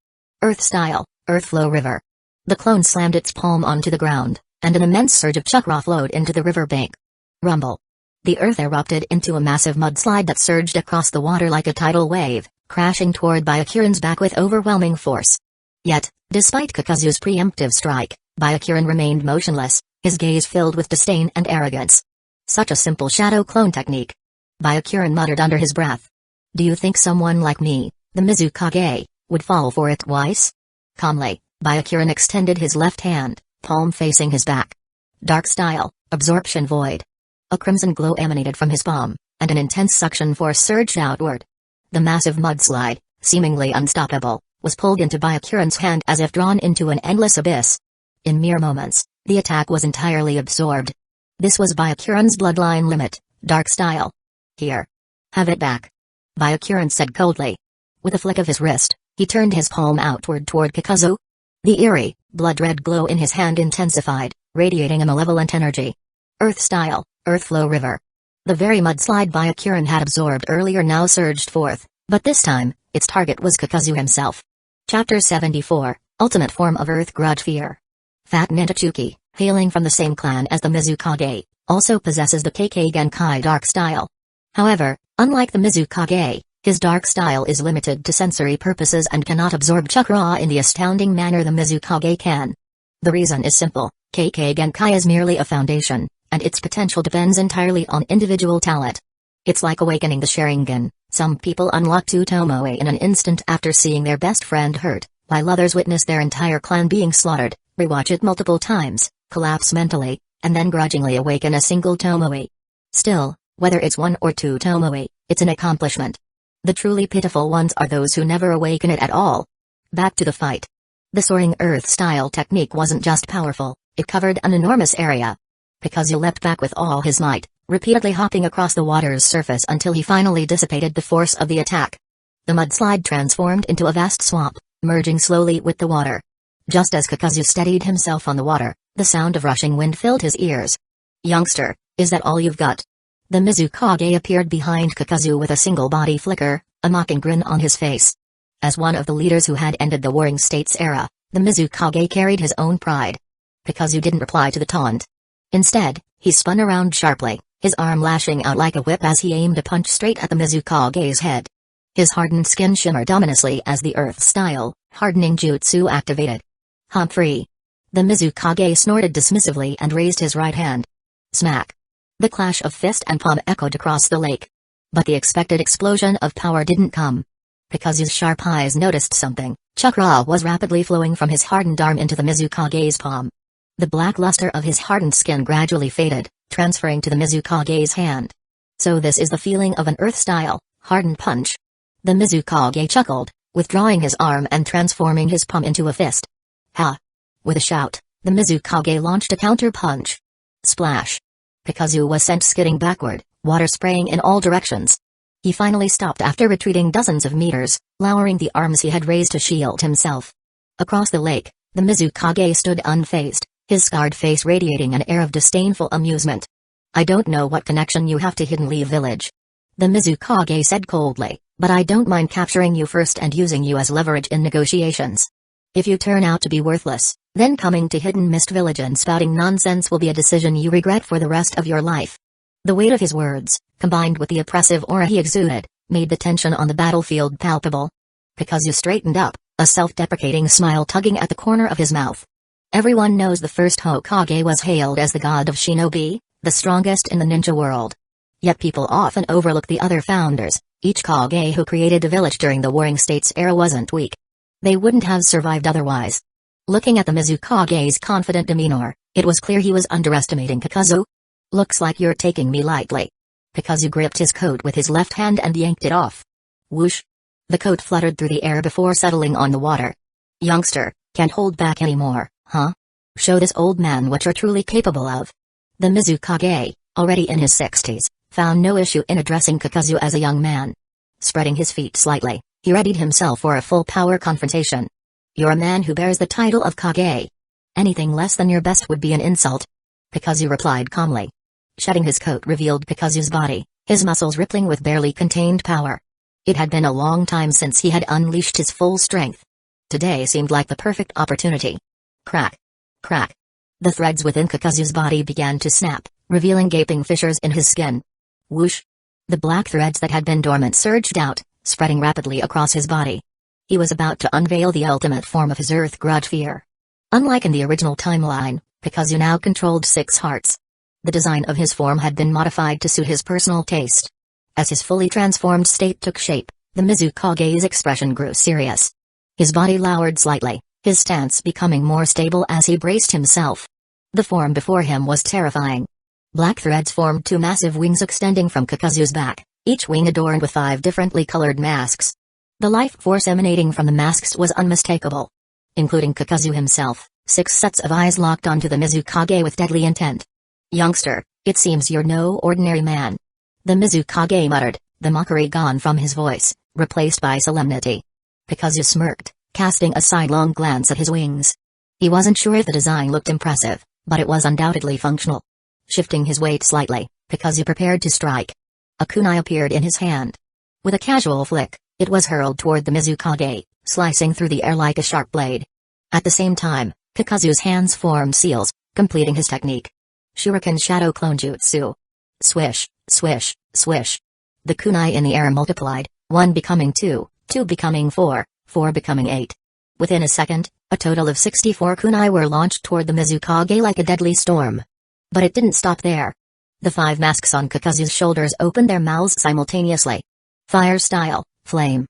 Earth style, earth flow river. The clone slammed its palm onto the ground, and an immense surge of chakra flowed into the river bank. Rumble. The earth erupted into a massive mudslide that surged across the water like a tidal wave, crashing toward Byakuran's back with overwhelming force. Yet, despite Kakuzu's preemptive strike, Byakuran remained motionless, his gaze filled with disdain and arrogance. Such a simple shadow clone technique. Byakuran muttered under his breath. Do you think someone like me, the Mizukage, would fall for it twice? Calmly, Byakuran extended his left hand, palm facing his back. Dark style, absorption void. A crimson glow emanated from his palm, and an intense suction force surged outward. The massive mudslide, seemingly unstoppable, was pulled into Byakuran's hand as if drawn into an endless abyss. In mere moments, the attack was entirely absorbed. This was Byakuran's bloodline limit, dark style. Here. Have it back. Byakuran said coldly. With a flick of his wrist, he turned his palm outward toward Kakuzu. The eerie, blood-red glow in his hand intensified, radiating a malevolent energy. Earth style, earth flow river. The very mudslide Byakuran had absorbed earlier now surged forth, but this time, its target was Kakuzu himself. Chapter 74, Ultimate Form of Earth Grudge Fear. Fat Ninja Chuki, hailing from the same clan as the Mizukage, also possesses the Kekkei Genkai dark style. However, unlike the Mizukage, His dark style is limited to sensory purposes and cannot absorb chakra in the astounding manner the Mizukage can. The reason is simple: Kekkei Genkai is merely a foundation, and its potential depends entirely on individual talent. It's like awakening the Sharingan. Some people unlock two Tomoe in an instant after seeing their best friend hurt, while others witness their entire clan being slaughtered, rewatch it multiple times, collapse mentally, and then grudgingly awaken a single Tomoe. Still, whether it's one or two Tomoe, it's an accomplishment. The truly pitiful ones are those who never awaken it at all. Back to the fight. The soaring earth-style technique wasn't just powerful, it covered an enormous area. Kakuzu leapt back with all his might, repeatedly hopping across the water's surface until he finally dissipated the force of the attack. The mudslide transformed into a vast swamp, merging slowly with the water. Just as Kakuzu steadied himself on the water, the sound of rushing wind filled his ears. "Youngster, is that all you've got?" The Mizukage appeared behind Kakuzu with a single body flicker, a mocking grin on his face. As one of the leaders who had ended the Warring States era, the Mizukage carried his own pride. Kakuzu didn't reply to the taunt. Instead, he spun around sharply, his arm lashing out like a whip as he aimed a punch straight at the Mizukage's head. His hardened skin shimmered ominously as the earth-style, hardening jutsu activated. "Humphrey!" The Mizukage snorted dismissively and raised his right hand. Smack! The clash of fist and palm echoed across the lake. But the expected explosion of power didn't come. Kakuzu's sharp eyes noticed something. Chakra was rapidly flowing from his hardened arm into the Mizukage's palm. The black luster of his hardened skin gradually faded, transferring to the Mizukage's hand. "So this is the feeling of an earth-style, hardened punch." The Mizukage chuckled, withdrawing his arm and transforming his palm into a fist. "Ha!" With a shout, the Mizukage launched a counter-punch. Splash! Kakuzu was sent skidding backward, water spraying in all directions. He finally stopped after retreating dozens of meters, lowering the arms he had raised to shield himself. Across the lake, the Mizukage stood unfazed, his scarred face radiating an air of disdainful amusement. "I don't know what connection you have to Hidden Leaf Village," the Mizukage said coldly, "but I don't mind capturing you first and using you as leverage in negotiations. If you turn out to be worthless, then coming to Hidden Mist Village and spouting nonsense will be a decision you regret for the rest of your life." The weight of his words, combined with the oppressive aura he exuded, made the tension on the battlefield palpable. Kakuzu straightened up, a self-deprecating smile tugging at the corner of his mouth. Everyone knows the first Hokage was hailed as the god of shinobi, the strongest in the ninja world. Yet people often overlook the other founders. Each Kage who created a village during the Warring States era wasn't weak. They wouldn't have survived otherwise. Looking at the Mizukage's confident demeanor, it was clear he was underestimating Kakuzu. "Looks like you're taking me lightly." Kakuzu gripped his coat with his left hand and yanked it off. Whoosh! The coat fluttered through the air before settling on the water. "Youngster, can't hold back anymore, huh? Show this old man what you're truly capable of." The Mizukage, already in his 60s, found no issue in addressing Kakuzu as a young man. Spreading his feet slightly, he readied himself for a full-power confrontation. "You're a man who bears the title of Kage. Anything less than your best would be an insult." Kakuzu replied calmly. Shedding his coat revealed Kakuzu's body, his muscles rippling with barely contained power. It had been a long time since he had unleashed his full strength. Today seemed like the perfect opportunity. Crack! Crack! The threads within Kakuzu's body began to snap, revealing gaping fissures in his skin. Whoosh! The black threads that had been dormant surged out, spreading rapidly across his body. He was about to unveil the ultimate form of his Earth Grudge fear. Unlike in the original timeline, Kakuzu now controlled 6 hearts. The design of his form had been modified to suit his personal taste. As his fully transformed state took shape, the Mizukage's expression grew serious. His body lowered slightly, his stance becoming more stable as he braced himself. The form before him was terrifying. Black threads formed 2 massive wings extending from Kakuzu's back, each wing adorned with 5 differently colored masks. The life force emanating from the masks was unmistakable. Including Kakuzu himself, 6 sets of eyes locked onto the Mizukage with deadly intent. "Youngster, it seems you're no ordinary man," the Mizukage muttered, the mockery gone from his voice, replaced by solemnity. Kakuzu smirked, casting a sidelong glance at his wings. He wasn't sure if the design looked impressive, but it was undoubtedly functional. Shifting his weight slightly, Kakuzu prepared to strike. A kunai appeared in his hand. With a casual flick, it was hurled toward the Mizukage, slicing through the air like a sharp blade. At the same time, Kakuzu's hands formed seals, completing his technique. Shuriken Shadow Clone Jutsu. Swish, swish, swish. The kunai in the air multiplied, 1 becoming 2, 2 becoming 4, 4 becoming 8. Within a second, a total of 64 kunai were launched toward the Mizukage like a deadly storm. But it didn't stop there. The 5 masks on Kakuzu's shoulders opened their mouths simultaneously. Fire style, flame.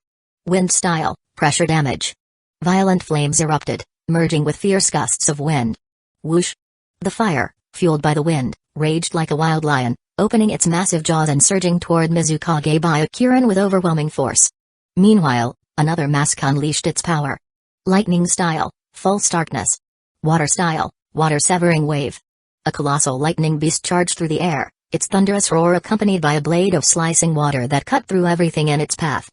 Wind style, pressure damage. Violent flames erupted, merging with fierce gusts of wind. Whoosh! The fire, fueled by the wind, raged like a wild lion, opening its massive jaws and surging toward Mizukage Byakuren with overwhelming force. Meanwhile, another mask unleashed its power. Lightning style, false darkness. Water style, water-severing wave. A colossal lightning beast charged through the air, its thunderous roar accompanied by a blade of slicing water that cut through everything in its path.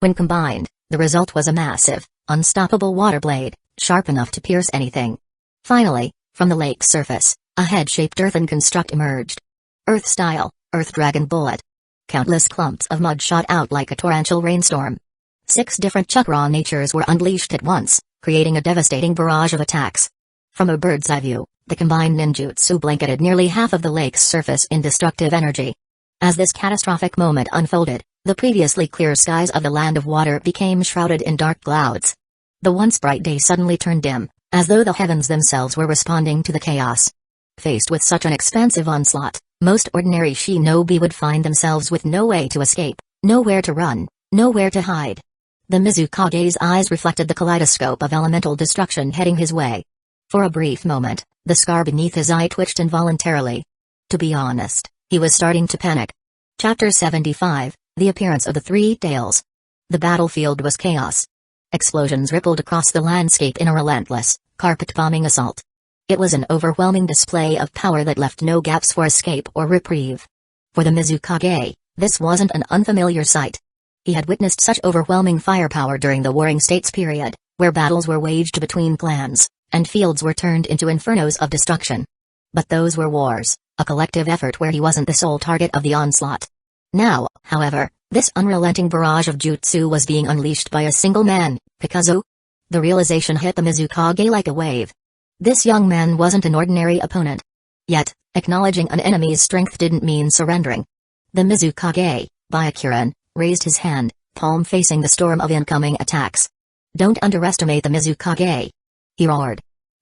When combined, the result was a massive, unstoppable water blade, sharp enough to pierce anything. Finally, from the lake's surface, a head-shaped earthen construct emerged. Earth style, Earth Dragon Bullet. Countless clumps of mud shot out like a torrential rainstorm. 6 different chakra natures were unleashed at once, creating a devastating barrage of attacks. From a bird's eye view, the combined ninjutsu blanketed nearly half of the lake's surface in destructive energy. As this catastrophic moment unfolded, the previously clear skies of the land of water became shrouded in dark clouds. The once bright day suddenly turned dim, as though the heavens themselves were responding to the chaos. Faced with such an expansive onslaught, most ordinary shinobi would find themselves with no way to escape, nowhere to run, nowhere to hide. The Mizukage's eyes reflected the kaleidoscope of elemental destruction heading his way. For a brief moment, the scar beneath his eye twitched involuntarily. To be honest, he was starting to panic. Chapter 75, The Appearance of the Three Tails. The battlefield was chaos. Explosions rippled across the landscape in a relentless, carpet-bombing assault. It was an overwhelming display of power that left no gaps for escape or reprieve. For the Mizukage, this wasn't an unfamiliar sight. He had witnessed such overwhelming firepower during the Warring States period, where battles were waged between clans, and fields were turned into infernos of destruction. But those were wars, a collective effort where he wasn't the sole target of the onslaught. Now, however, this unrelenting barrage of jutsu was being unleashed by a single man, Kakuzu. The realization hit the Mizukage like a wave. This young man wasn't an ordinary opponent. Yet, acknowledging an enemy's strength didn't mean surrendering. The Mizukage, Byakuren, raised his hand, palm facing the storm of incoming attacks. Don't underestimate the Mizukage, he roared.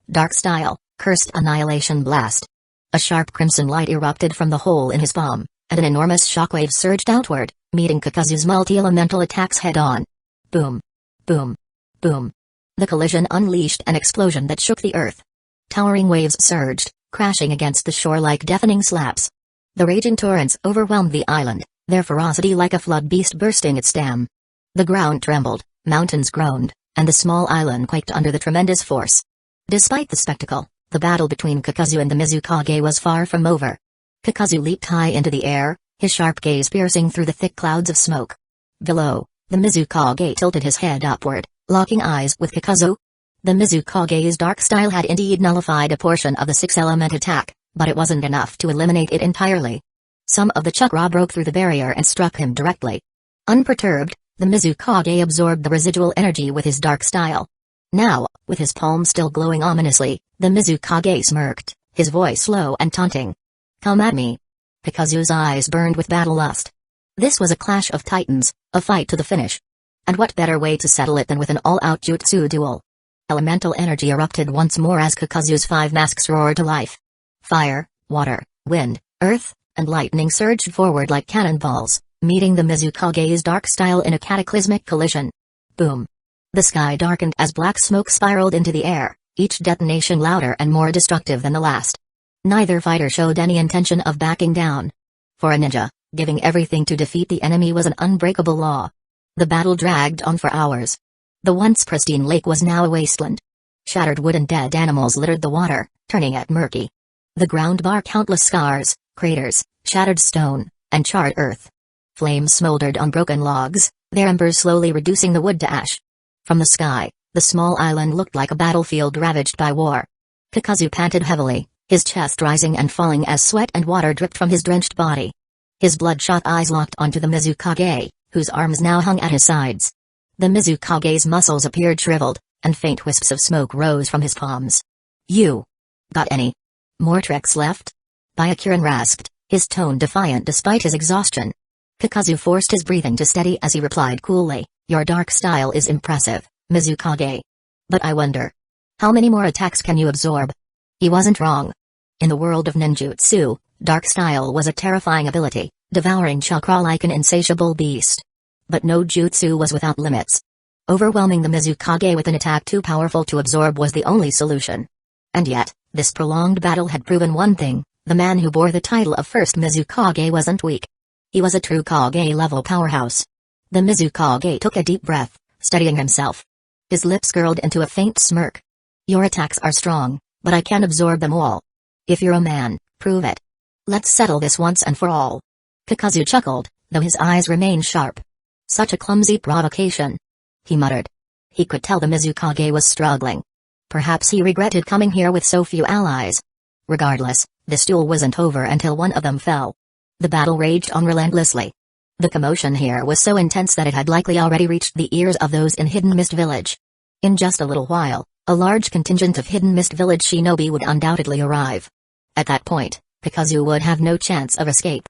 Dark style, cursed annihilation blast. A sharp crimson light erupted from the hole in his palm, and an enormous shockwave surged outward, meeting Kakuzu's multi-elemental attacks head-on. Boom. Boom. Boom. The collision unleashed an explosion that shook the earth. Towering waves surged, crashing against the shore like deafening slaps. The raging torrents overwhelmed the island, their ferocity like a flood beast bursting its dam. The ground trembled, mountains groaned, and the small island quaked under the tremendous force. Despite the spectacle, the battle between Kakuzu and the Mizukage was far from over. Kakuzu leaped high into the air, his sharp gaze piercing through the thick clouds of smoke. Below, the Mizukage tilted his head upward, locking eyes with Kakuzu. The Mizukage's dark style had indeed nullified a portion of the 6-element attack, but it wasn't enough to eliminate it entirely. Some of the chakra broke through the barrier and struck him directly. Unperturbed, the Mizukage absorbed the residual energy with his dark style. Now, with his palm still glowing ominously, the Mizukage smirked, his voice low and taunting. Come at me. Kakuzu's eyes burned with battle lust. This was a clash of titans, a fight to the finish. And what better way to settle it than with an all-out jutsu duel? Elemental energy erupted once more as Kakuzu's 5 masks roared to life. Fire, water, wind, earth, and lightning surged forward like cannonballs, meeting the Mizukage's dark style in a cataclysmic collision. Boom. The sky darkened as black smoke spiraled into the air, each detonation louder and more destructive than the last. Neither fighter showed any intention of backing down. For a ninja, giving everything to defeat the enemy was an unbreakable law. The battle dragged on for hours. The once pristine lake was now a wasteland. Shattered wood and dead animals littered the water, turning it murky. The ground bore countless scars, craters, shattered stone, and charred earth. Flames smoldered on broken logs, their embers slowly reducing the wood to ash. From the sky, the small island looked like a battlefield ravaged by war. Kakuzu panted heavily, his chest rising and falling as sweat and water dripped from his drenched body. His bloodshot eyes locked onto the Mizukage, whose arms now hung at his sides. The Mizukage's muscles appeared shriveled, and faint wisps of smoke rose from his palms. You got any more tricks left? Byakuren rasped, his tone defiant despite his exhaustion. Kakuzu forced his breathing to steady as he replied coolly, "Your dark style is impressive, Mizukage. But I wonder, how many more attacks can you absorb?" He wasn't wrong. In the world of ninjutsu, dark style was a terrifying ability, devouring chakra like an insatiable beast. But no jutsu was without limits. Overwhelming the Mizukage with an attack too powerful to absorb was the only solution. And yet, this prolonged battle had proven one thing: the man who bore the title of first Mizukage wasn't weak. He was a true Kage-level powerhouse. The Mizukage took a deep breath, steadying himself. His lips curled into a faint smirk. "Your attacks are strong, but I can absorb them all. If you're a man, prove it. Let's settle this once and for all." Kakuzu chuckled, though his eyes remained sharp. "Such a clumsy provocation," he muttered. He could tell the Mizukage was struggling. Perhaps he regretted coming here with so few allies. Regardless, this duel wasn't over until one of them fell. The battle raged on relentlessly. The commotion here was so intense that it had likely already reached the ears of those in Hidden Mist Village. In just a little while, a large contingent of Hidden Mist Village shinobi would undoubtedly arrive. At that point, Kakuzu would have no chance of escape.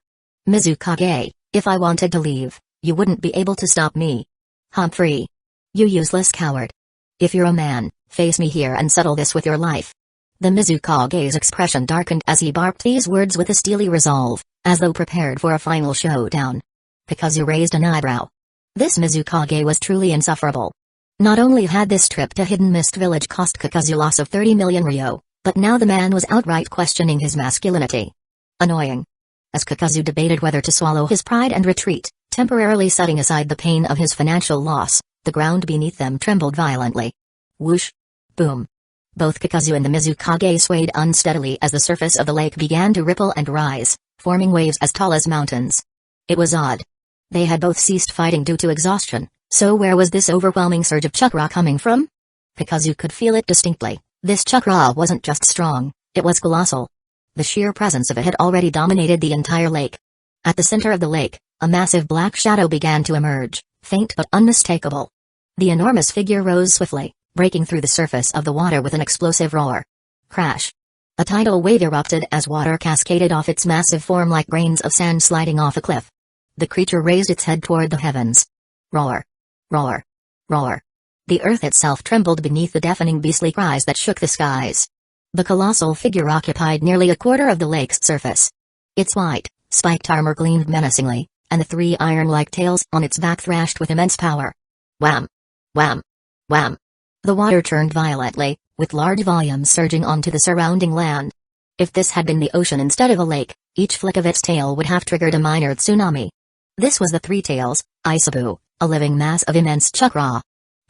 "Mizukage, if I wanted to leave, you wouldn't be able to stop me. Humphrey. You useless coward. If you're a man, face me here and settle this with your life." The Mizukage's expression darkened as he barked these words with a steely resolve, as though prepared for a final showdown. Kakuzu raised an eyebrow. This Mizukage was truly insufferable. Not only had this trip to Hidden Mist Village cost Kakuzu loss of 30 million ryo, but now the man was outright questioning his masculinity. Annoying. As Kakuzu debated whether to swallow his pride and retreat, temporarily setting aside the pain of his financial loss, the ground beneath them trembled violently. Whoosh! Boom! Both Kakuzu and the Mizukage swayed unsteadily as the surface of the lake began to ripple and rise, forming waves as tall as mountains. It was odd. They had both ceased fighting due to exhaustion, so where was this overwhelming surge of chakra coming from? Kakuzu could feel it distinctly. This chakra wasn't just strong, it was colossal. The sheer presence of it had already dominated the entire lake. At the center of the lake, a massive black shadow began to emerge, faint but unmistakable. The enormous figure rose swiftly, breaking through the surface of the water with an explosive roar. Crash! A tidal wave erupted as water cascaded off its massive form like grains of sand sliding off a cliff. The creature raised its head toward the heavens. Roar! Roar! Roar! The earth itself trembled beneath the deafening beastly cries that shook the skies. The colossal figure occupied nearly a quarter of the lake's surface. Its white, spiked armor gleamed menacingly, and the three iron-like tails on its back thrashed with immense power. Wham! Wham! Wham! The water churned violently, with large volumes surging onto the surrounding land. If this had been the ocean instead of a lake, each flick of its tail would have triggered a minor tsunami. This was the Three Tails, Aisabu, a living mass of immense chakra.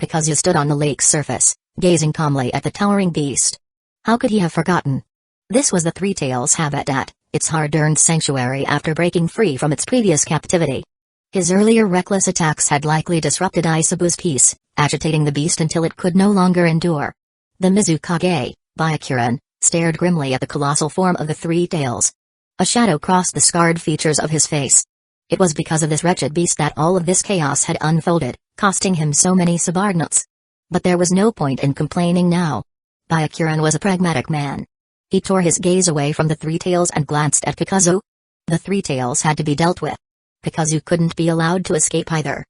Kakuzu stood on the lake's surface, gazing calmly at the towering beast. How could he have forgotten? This was the Three Tails' habitat, its hard-earned sanctuary after breaking free from its previous captivity. His earlier reckless attacks had likely disrupted Aisabu's peace, agitating the beast until it could no longer endure. The Mizukage, Byakuran, stared grimly at the colossal form of the Three Tails. A shadow crossed the scarred features of his face. It was because of this wretched beast that all of this chaos had unfolded, costing him so many subordinates. But there was no point in complaining now. Byakuran was a pragmatic man. He tore his gaze away from the Three Tails and glanced at Kakuzu. The Three Tails had to be dealt with. Kakuzu couldn't be allowed to escape either.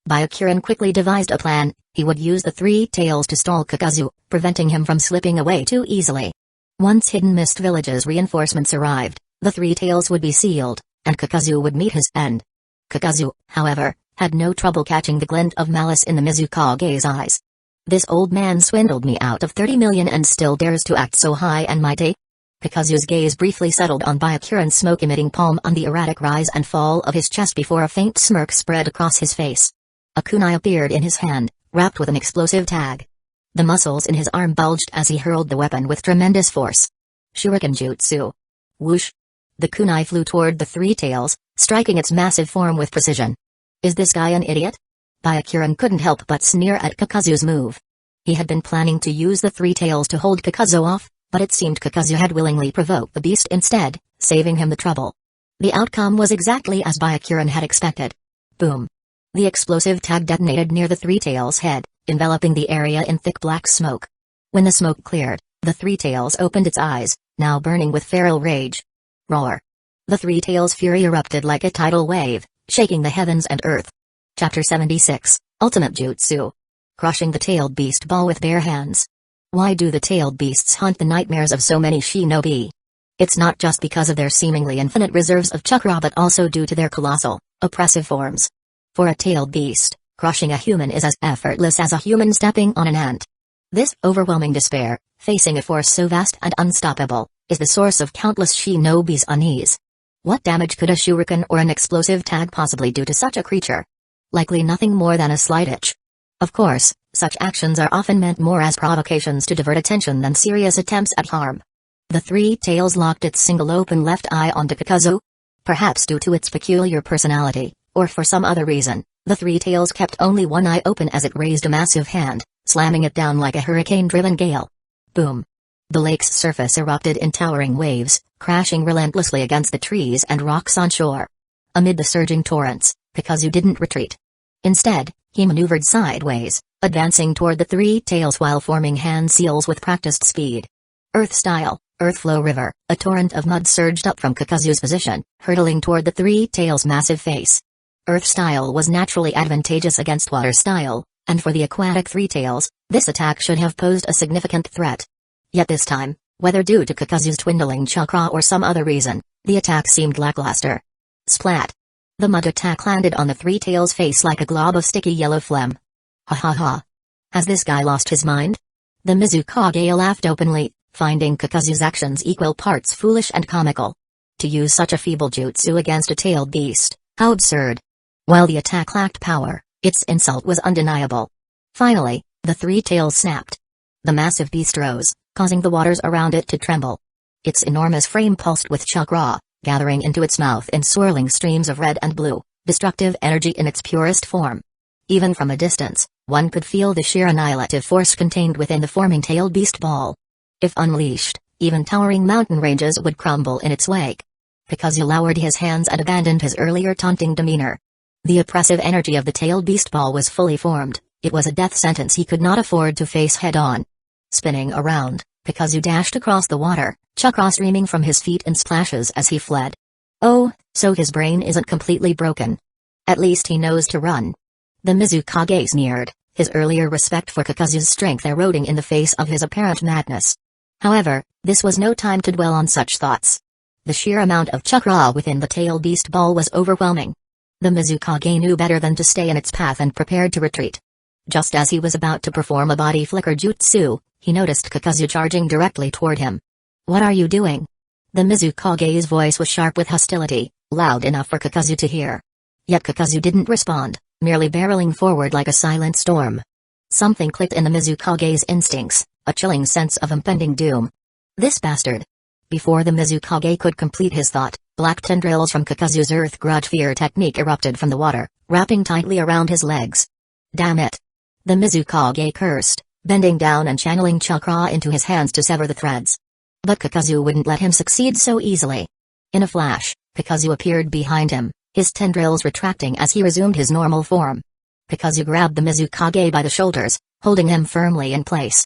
Byakuran quickly devised a plan. He would use the Three Tails to stall Kakuzu, preventing him from slipping away too easily. Once Hidden Mist Village's reinforcements arrived, the Three Tails would be sealed, and Kakuzu would meet his end. Kakuzu, however, had no trouble catching the glint of malice in the Mizukage's eyes. This old man swindled me out of 30 million and still dares to act so high and mighty? Kakuzu's gaze briefly settled on Byakuran's smoke-emitting palm on the erratic rise and fall of his chest before a faint smirk spread across his face. A kunai appeared in his hand, wrapped with an explosive tag. The muscles in his arm bulged as he hurled the weapon with tremendous force. Shuriken Jutsu. Whoosh! The kunai flew toward the Three Tails, striking its massive form with precision. Is this guy an idiot? Byakuran couldn't help but sneer at Kakuzu's move. He had been planning to use the Three Tails to hold Kakuzu off, but it seemed Kakuzu had willingly provoked the beast instead, saving him the trouble. The outcome was exactly as Byakuran had expected. Boom! The explosive tag detonated near the Three Tails' head, enveloping the area in thick black smoke. When the smoke cleared, the Three Tails opened its eyes, now burning with feral rage. Roar! The Three Tails' fury erupted like a tidal wave, shaking the heavens and earth. Chapter 76, Ultimate Jutsu. Crushing the tailed beast ball with bare hands. Why do the tailed beasts haunt the nightmares of so many shinobi? It's not just because of their seemingly infinite reserves of chakra but also due to their colossal, oppressive forms. For a tailed beast, crushing a human is as effortless as a human stepping on an ant. This overwhelming despair, facing a force so vast and unstoppable, is the source of countless shinobi's unease. What damage could a shuriken or an explosive tag possibly do to such a creature? Likely nothing more than a slight itch. Of course, such actions are often meant more as provocations to divert attention than serious attempts at harm. The Three Tails locked its single open left eye onto Kakuzu. Perhaps due to its peculiar personality, or for some other reason, the Three Tails kept only one eye open as it raised a massive hand, slamming it down like a hurricane-driven gale. Boom! The lake's surface erupted in towering waves, crashing relentlessly against the trees and rocks on shore. Amid the surging torrents, Kakuzu didn't retreat. Instead, he maneuvered sideways, advancing toward the Three Tails while forming hand seals with practiced speed. Earth-style, Earthflow River, a torrent of mud surged up from Kakuzu's position, hurtling toward the Three Tails' massive face. Earth-style was naturally advantageous against water-style, and for the aquatic Three Tails, this attack should have posed a significant threat. Yet this time, whether due to Kakuzu's dwindling chakra or some other reason, the attack seemed lackluster. Splat! The mud attack landed on the Three Tails' face like a glob of sticky yellow phlegm. Ha ha ha! Has this guy lost his mind? The Mizukage laughed openly, finding Kakuzu's actions equal parts foolish and comical. To use such a feeble jutsu against a tailed beast, how absurd! While the attack lacked power, its insult was undeniable. Finally, the Three Tails snapped. The massive beast rose, causing the waters around it to tremble. Its enormous frame pulsed with chakra, gathering into its mouth in swirling streams of red and blue, destructive energy in its purest form. Even from a distance, one could feel the sheer annihilative force contained within the forming tailed beast ball. If unleashed, even towering mountain ranges would crumble in its wake. Kakuzu lowered his hands and abandoned his earlier taunting demeanor. The oppressive energy of the tailed beast ball was fully formed. It was a death sentence he could not afford to face head-on. Spinning around, Kakuzu dashed across the water, chakra streaming from his feet in splashes as he fled. Oh, so his brain isn't completely broken. At least he knows to run. The Mizukage sneered, his earlier respect for Kakuzu's strength eroding in the face of his apparent madness. However, this was no time to dwell on such thoughts. The sheer amount of chakra within the tailed beast ball was overwhelming. The Mizukage knew better than to stay in its path and prepared to retreat. Just as he was about to perform a body flicker jutsu, he noticed Kakuzu charging directly toward him. What are you doing? The Mizukage's voice was sharp with hostility, loud enough for Kakuzu to hear. Yet Kakuzu didn't respond, merely barreling forward like a silent storm. Something clicked in the Mizukage's instincts, a chilling sense of impending doom. This bastard! Before the Mizukage could complete his thought, black tendrils from Kakuzu's Earth Grudge Fear technique erupted from the water, wrapping tightly around his legs. Damn it! The Mizukage cursed, bending down and channeling chakra into his hands to sever the threads. But Kakuzu wouldn't let him succeed so easily. In a flash, Kakuzu appeared behind him, his tendrils retracting as he resumed his normal form. Kakuzu grabbed the Mizukage by the shoulders, holding him firmly in place.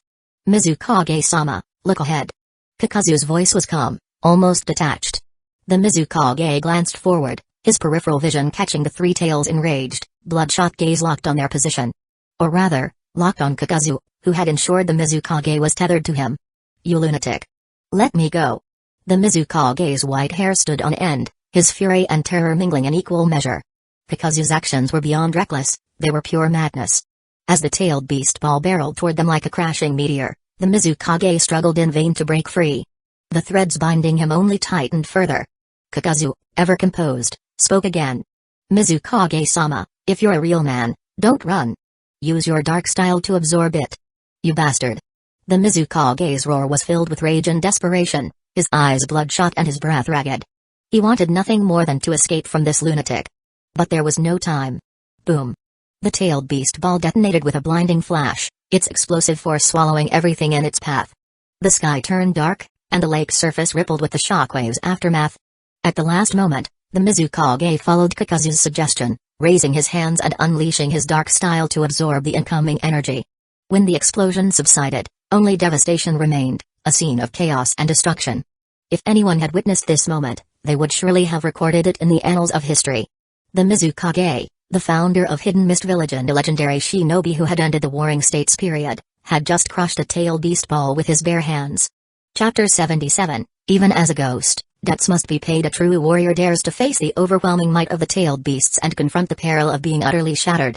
Mizukage-sama, look ahead. Kakuzu's voice was calm, almost detached. The Mizukage glanced forward, his peripheral vision catching the Three Tails' enraged, bloodshot gaze locked on their position. Or rather, locked on Kakuzu, who had ensured the Mizukage was tethered to him. You lunatic! Let me go! The Mizukage's white hair stood on end, his fury and terror mingling in equal measure. Kakuzu's actions were beyond reckless, they were pure madness. As the tailed beast ball barreled toward them like a crashing meteor, the Mizukage struggled in vain to break free. The threads binding him only tightened further. Kakuzu, ever composed, spoke again. Mizukage-sama, if you're a real man, don't run. Use your dark style to absorb it. You bastard. The Mizukage's roar was filled with rage and desperation, his eyes bloodshot and his breath ragged. He wanted nothing more than to escape from this lunatic. But there was no time. Boom. The tailed beast ball detonated with a blinding flash, its explosive force swallowing everything in its path. The sky turned dark, and the lake's surface rippled with the shockwave's aftermath. At the last moment, the Mizukage followed Kakuzu's suggestion, raising his hands and unleashing his dark style to absorb the incoming energy. When the explosion subsided, only devastation remained, a scene of chaos and destruction. If anyone had witnessed this moment, they would surely have recorded it in the annals of history. The Mizukage, the founder of Hidden Mist Village and a legendary shinobi who had ended the Warring States period, had just crushed a tail beast ball with his bare hands. Chapter 77, Even as a ghost, debts must be paid. A true warrior dares to face the overwhelming might of the tailed beasts and confront the peril of being utterly shattered.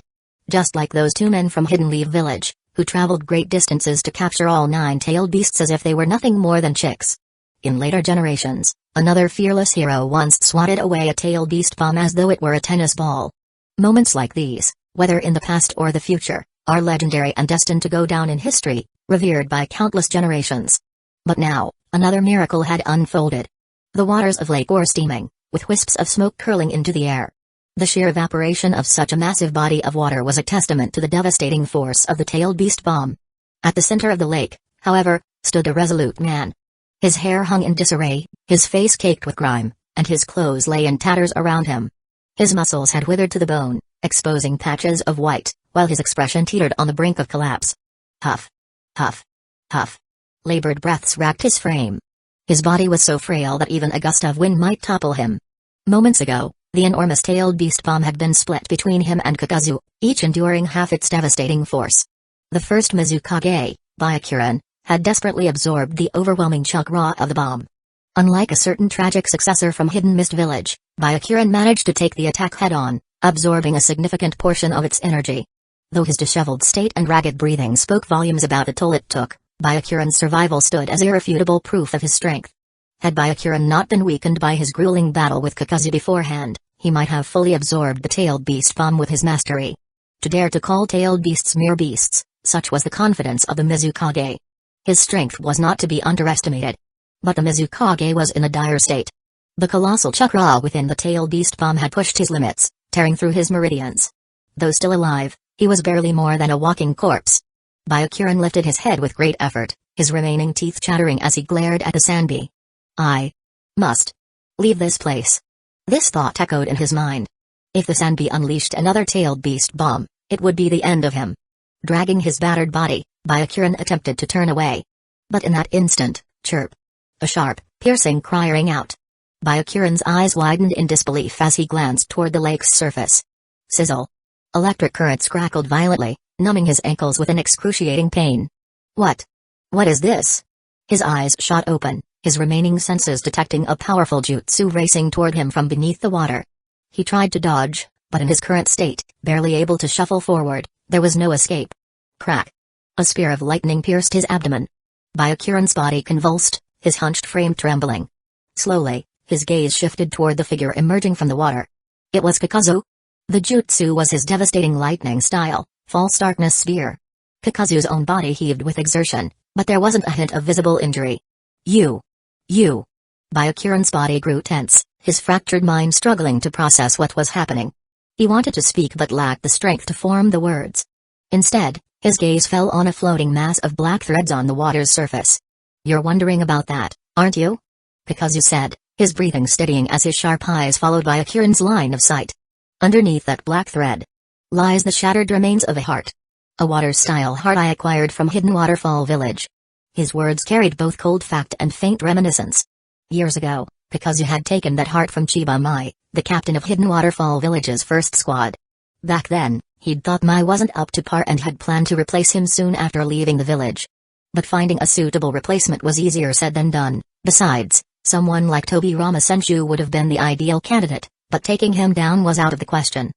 Just like those two men from Hidden Leaf Village, who traveled great distances to capture all 9 tailed beasts as if they were nothing more than chicks. In later generations, another fearless hero once swatted away a tailed beast bomb as though it were a tennis ball. Moments like these, whether in the past or the future, are legendary and destined to go down in history, revered by countless generations. But now, another miracle had unfolded. The waters of Lake were steaming, with wisps of smoke curling into the air. The sheer evaporation of such a massive body of water was a testament to the devastating force of the tailed beast bomb. At the center of the lake, however, stood a resolute man. His hair hung in disarray, his face caked with grime, and his clothes lay in tatters around him. His muscles had withered to the bone, exposing patches of white, while his expression teetered on the brink of collapse. Huff. Huff. Huff. Labored breaths racked his frame. His body was so frail that even a gust of wind might topple him. Moments ago, the enormous tailed beast bomb had been split between him and Kakuzu, each enduring half its devastating force. The first Mizukage, Byakuran, had desperately absorbed the overwhelming chakra of the bomb. Unlike a certain tragic successor from Hidden Mist Village, Byakuran managed to take the attack head-on, absorbing a significant portion of its energy. Though his disheveled state and ragged breathing spoke volumes about the toll it took, Byakuran's survival stood as irrefutable proof of his strength. Had Byakuran not been weakened by his grueling battle with Kakuzu beforehand, he might have fully absorbed the tailed beast bomb with his mastery. To dare to call tailed beasts mere beasts, such was the confidence of the Mizukage. His strength was not to be underestimated. But the Mizukage was in a dire state. The colossal chakra within the tailed beast bomb had pushed his limits, tearing through his meridians. Though still alive, he was barely more than a walking corpse. Byakuran lifted his head with great effort, his remaining teeth chattering as he glared at the Sanbi. I must leave this place. This thought echoed in his mind. If the Sanbi unleashed another tailed beast bomb, it would be the end of him. Dragging his battered body, Byakuran attempted to turn away. But in that instant, chirp. A sharp, piercing cry rang out. Byakuran's eyes widened in disbelief as he glanced toward the lake's surface. Sizzle. Electric currents crackled violently, numbing his ankles with an excruciating pain. What? What is this? His eyes shot open, his remaining senses detecting a powerful jutsu racing toward him from beneath the water. He tried to dodge, but in his current state, barely able to shuffle forward, there was no escape. Crack. A spear of lightning pierced his abdomen. Byakuran's body convulsed, his hunched frame trembling. Slowly, his gaze shifted toward the figure emerging from the water. It was Kakuzu. The jutsu was his devastating lightning style, false darkness spear. Kakuzu's own body heaved with exertion, but there wasn't a hint of visible injury. You. Byakuran's body grew tense, his fractured mind struggling to process what was happening. He wanted to speak but lacked the strength to form the words. Instead, his gaze fell on a floating mass of black threads on the water's surface. You're wondering about that, aren't you? Kakuzu said, his breathing steadying as his sharp eyes followed Byakuran's line of sight. Underneath that black thread lies the shattered remains of a heart. A water-style heart I acquired from Hidden Waterfall Village. His words carried both cold fact and faint reminiscence. Years ago, Kakuzu had taken that heart from Chiba Mai, the captain of Hidden Waterfall Village's first squad. Back then, he'd thought Mai wasn't up to par and had planned to replace him soon after leaving the village. But finding a suitable replacement was easier said than done. Besides, someone like Tobirama Senju would have been the ideal candidate, but taking him down was out of the question.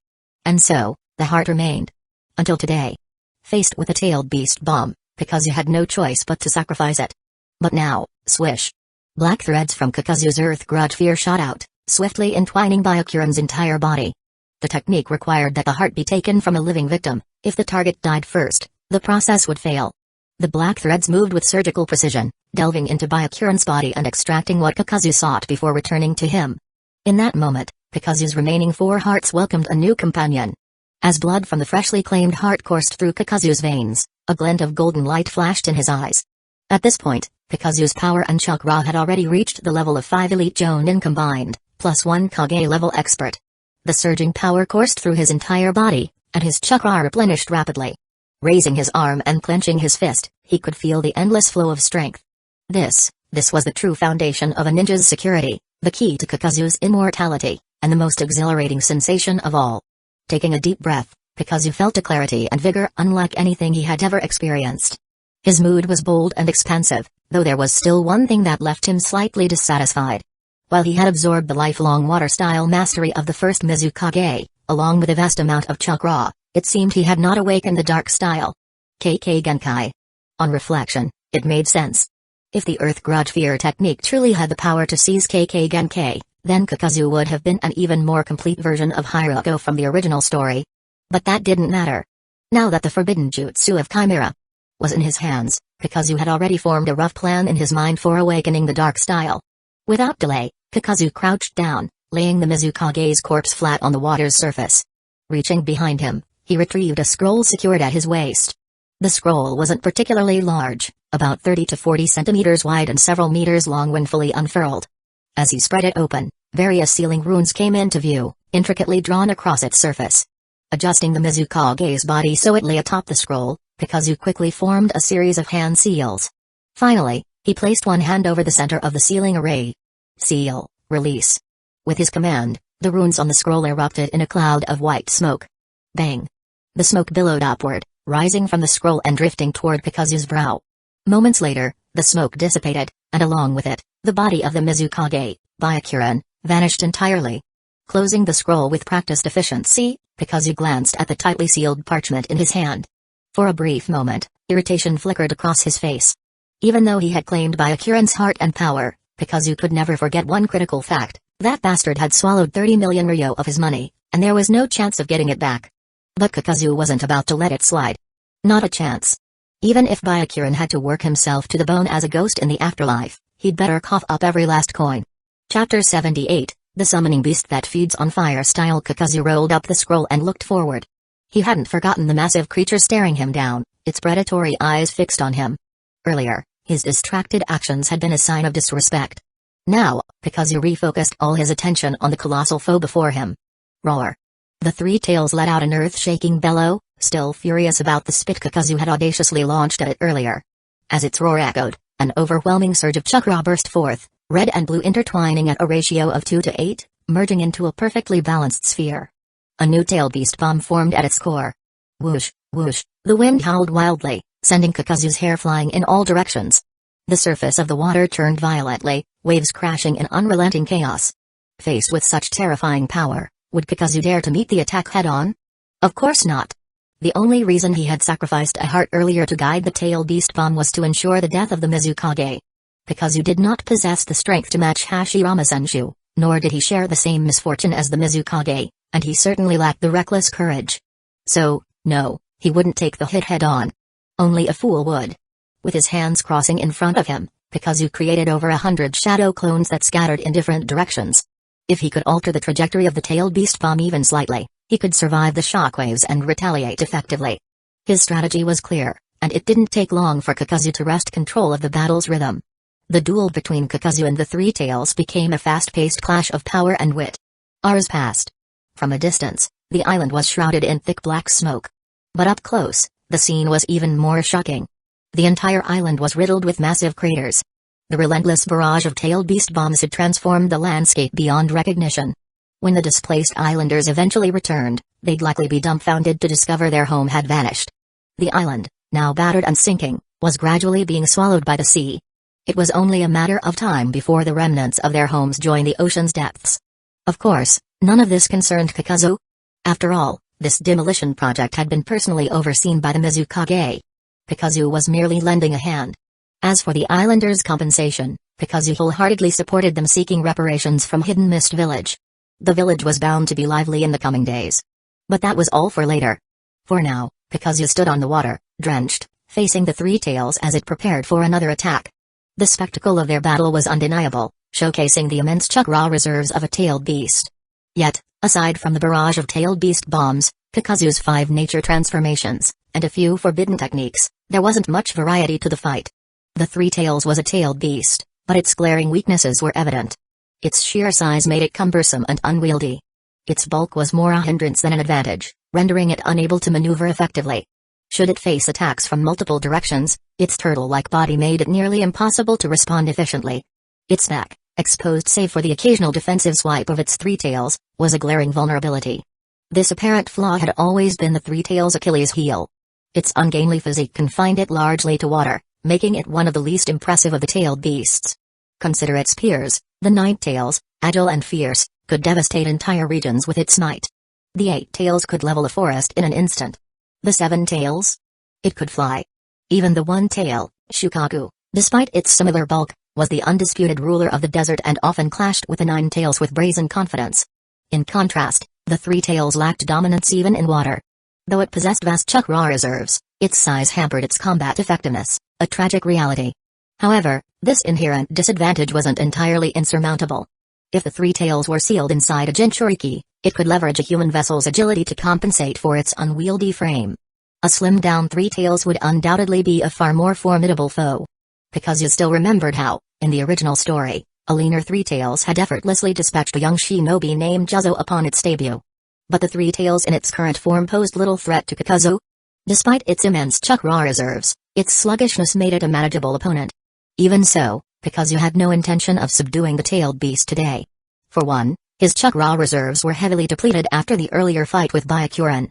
And so, the heart remained. Until today. Faced with a tailed beast bomb, Kakuzu had no choice but to sacrifice it. But now, swish. Black threads from Kakuzu's earth grudge fear shot out, swiftly entwining Byakuran's entire body. The technique required that the heart be taken from a living victim. If the target died first, the process would fail. The black threads moved with surgical precision, delving into Byakuran's body and extracting what Kakuzu sought before returning to him. In that moment, Kakuzu's remaining 4 hearts welcomed a new companion. As blood from the freshly claimed heart coursed through Kakuzu's veins, a glint of golden light flashed in his eyes. At this point, Kakuzu's power and chakra had already reached the level of 5 elite Jonin combined, plus 1 Kage-level expert. The surging power coursed through his entire body, and his chakra replenished rapidly. Raising his arm and clenching his fist, he could feel the endless flow of strength. This was the true foundation of a ninja's security, the key to Kakuzu's immortality, and the most exhilarating sensation of all. Taking a deep breath, Kakuzu felt a clarity and vigor unlike anything he had ever experienced. His mood was bold and expansive, though there was still one thing that left him slightly dissatisfied. While he had absorbed the lifelong water-style mastery of the first Mizukage, along with a vast amount of chakra, it seemed he had not awakened the dark style. Kekkei Genkai. On reflection, it made sense. If the Earth Grudge Fear technique truly had the power to seize Kekkei Genkai, then Kakuzu would have been an even more complete version of Hyuga from the original story. But that didn't matter. Now that the forbidden jutsu of Chimera was in his hands, Kakuzu had already formed a rough plan in his mind for awakening the dark style. Without delay, Kakuzu crouched down, laying the Mizukage's corpse flat on the water's surface. Reaching behind him, he retrieved a scroll secured at his waist. The scroll wasn't particularly large, about 30 to 40 centimeters wide and several meters long when fully unfurled. As he spread it open, various sealing runes came into view, intricately drawn across its surface. Adjusting the Mizukage's body so it lay atop the scroll, Kakuzu quickly formed a series of hand seals. Finally, he placed one hand over the center of the sealing array. Seal, release. With his command, the runes on the scroll erupted in a cloud of white smoke. Bang! The smoke billowed upward, rising from the scroll and drifting toward Kakuzu's brow. Moments later, the smoke dissipated, and along with it, the body of the Mizukage, Byakuren, vanished entirely. Closing the scroll with practiced efficiency, Kakuzu glanced at the tightly sealed parchment in his hand. For a brief moment, irritation flickered across his face. Even though he had claimed Byakuren's heart and power, Kakuzu could never forget one critical fact: that bastard had swallowed 30 million ryo of his money, and there was no chance of getting it back. But Kakuzu wasn't about to let it slide. Not a chance. Even if Byakuren had to work himself to the bone as a ghost in the afterlife, he'd better cough up every last coin. Chapter 78, The Summoning Beast That Feeds on Fire style. Kakuzu rolled up the scroll and looked forward. He hadn't forgotten the massive creature staring him down, its predatory eyes fixed on him. Earlier, his distracted actions had been a sign of disrespect. Now, Kakuzu refocused all his attention on the colossal foe before him. Roar! The three tails let out an earth-shaking bellow, still furious about the spit Kakuzu had audaciously launched at it earlier. As its roar echoed, an overwhelming surge of chakra burst forth, red and blue intertwining at a ratio of 2 to 8, merging into a perfectly balanced sphere. A new tail beast bomb formed at its core. Whoosh, whoosh, the wind howled wildly, sending Kakuzu's hair flying in all directions. The surface of the water turned violently, waves crashing in unrelenting chaos. Faced with such terrifying power, would Kakuzu dare to meet the attack head-on? Of course not. The only reason he had sacrificed a heart earlier to guide the tail beast bomb was to ensure the death of the Mizukage. Kakuzu did not possess the strength to match Hashirama Senshu, nor did he share the same misfortune as the Mizukage, and he certainly lacked the reckless courage. So, no, he wouldn't take the hit head-on. Only a fool would. With his hands crossing in front of him, Kakuzu created over 100 shadow clones that scattered in different directions. If he could alter the trajectory of the tailed beast bomb even slightly, he could survive the shockwaves and retaliate effectively. His strategy was clear, and it didn't take long for Kakuzu to wrest control of the battle's rhythm. The duel between Kakuzu and the Three Tails became a fast-paced clash of power and wit. Hours passed. From a distance, the island was shrouded in thick black smoke. But up close, the scene was even more shocking. The entire island was riddled with massive craters. The relentless barrage of tailed beast bombs had transformed the landscape beyond recognition. When the displaced islanders eventually returned, they'd likely be dumbfounded to discover their home had vanished. The island, now battered and sinking, was gradually being swallowed by the sea. It was only a matter of time before the remnants of their homes joined the ocean's depths. Of course, none of this concerned Kakuzu. After all, this demolition project had been personally overseen by the Mizukage. Kakuzu was merely lending a hand. As for the islanders' compensation, Kakuzu wholeheartedly supported them seeking reparations from Hidden Mist Village. The village was bound to be lively in the coming days. But that was all for later. For now, Kakuzu stood on the water, drenched, facing the Three Tails as it prepared for another attack. The spectacle of their battle was undeniable, showcasing the immense chakra reserves of a tailed beast. Yet, aside from the barrage of tailed beast bombs, Kakuzu's 5 nature transformations, and a few forbidden techniques, there wasn't much variety to the fight. The Three Tails was a tailed beast, but its glaring weaknesses were evident. Its sheer size made it cumbersome and unwieldy. Its bulk was more a hindrance than an advantage, rendering it unable to maneuver effectively. Should it face attacks from multiple directions, its turtle-like body made it nearly impossible to respond efficiently. Its neck, exposed save for the occasional defensive swipe of its three tails, was a glaring vulnerability. This apparent flaw had always been the three tails' Achilles heel. Its ungainly physique confined it largely to water, making it one of the least impressive of the tailed beasts. Consider its peers, the nine tails, agile and fierce, could devastate entire regions with its might. The eight tails could level a forest in an instant. The seven tails? It could fly. Even the one tail, Shukaku, despite its similar bulk, was the undisputed ruler of the desert and often clashed with the nine tails with brazen confidence. In contrast, the three tails lacked dominance even in water. Though it possessed vast chakra reserves, its size hampered its combat effectiveness, a tragic reality. However, this inherent disadvantage wasn't entirely insurmountable. If the three tails were sealed inside a Jinchuriki, it could leverage a human vessel's agility to compensate for its unwieldy frame. A slimmed-down three tails would undoubtedly be a far more formidable foe. Kakuzu still remembered how, in the original story, a leaner three tails had effortlessly dispatched a young shinobi named Juzo upon its debut. But the three tails in its current form posed little threat to Kakuzu. Despite its immense chakra reserves, its sluggishness made it a manageable opponent. Even so, Kakuzu had no intention of subduing the tailed beast today. For one, his chakra reserves were heavily depleted after the earlier fight with Byakuren.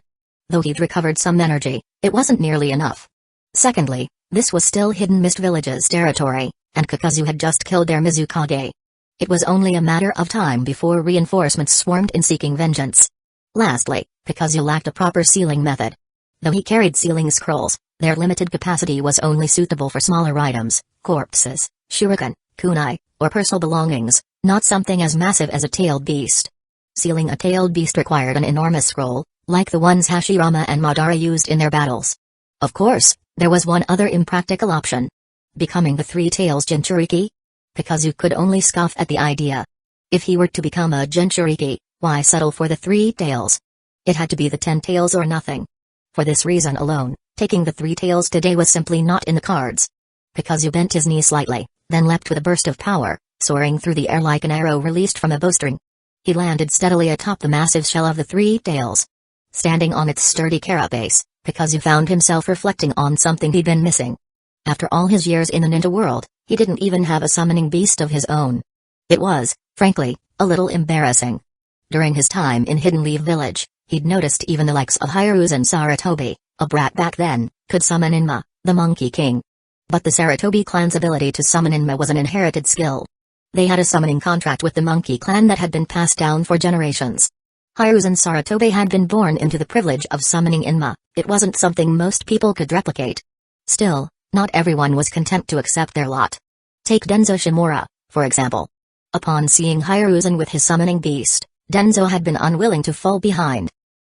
Though he'd recovered some energy, it wasn't nearly enough. Secondly, this was still Hidden Mist Village's territory, and Kakuzu had just killed their Mizukage. It was only a matter of time before reinforcements swarmed in seeking vengeance. Lastly, Kakuzu lacked a proper sealing method. Though he carried sealing scrolls, their limited capacity was only suitable for smaller items, corpses, shuriken, kunai, or personal belongings, not something as massive as a tailed beast. Sealing a tailed beast required an enormous scroll, like the ones Hashirama and Madara used in their battles. Of course, there was one other impractical option. Becoming the three tails Jinchuriki? Kakuzu could only scoff at the idea. If he were to become a Jinchuriki, why settle for the three tails? It had to be the 10 tails or nothing. For this reason alone, taking the three tails today was simply not in the cards. Kakuzu bent his knee slightly, then leapt with a burst of power, soaring through the air like an arrow released from a bowstring. He landed steadily atop the massive shell of the three tails. Standing on its sturdy carapace, Kakuzu found himself reflecting on something he'd been missing. After all his years in the ninja world, he didn't even have a summoning beast of his own. It was, frankly, a little embarrassing. During his time in Hidden Leaf Village, he'd noticed even the likes of Hiruzen Sarutobi, a brat back then, could summon Inma, the Monkey King. But the Sarutobi clan's ability to summon Inma was an inherited skill. They had a summoning contract with the Monkey Clan that had been passed down for generations. Hiruzen Sarutobi had been born into the privilege of summoning Inma. It wasn't something most people could replicate. Still, not everyone was content to accept their lot. Take Danzō Shimura, for example. Upon seeing Hiruzen with his summoning beast, Danzō had been unwilling to fall behind.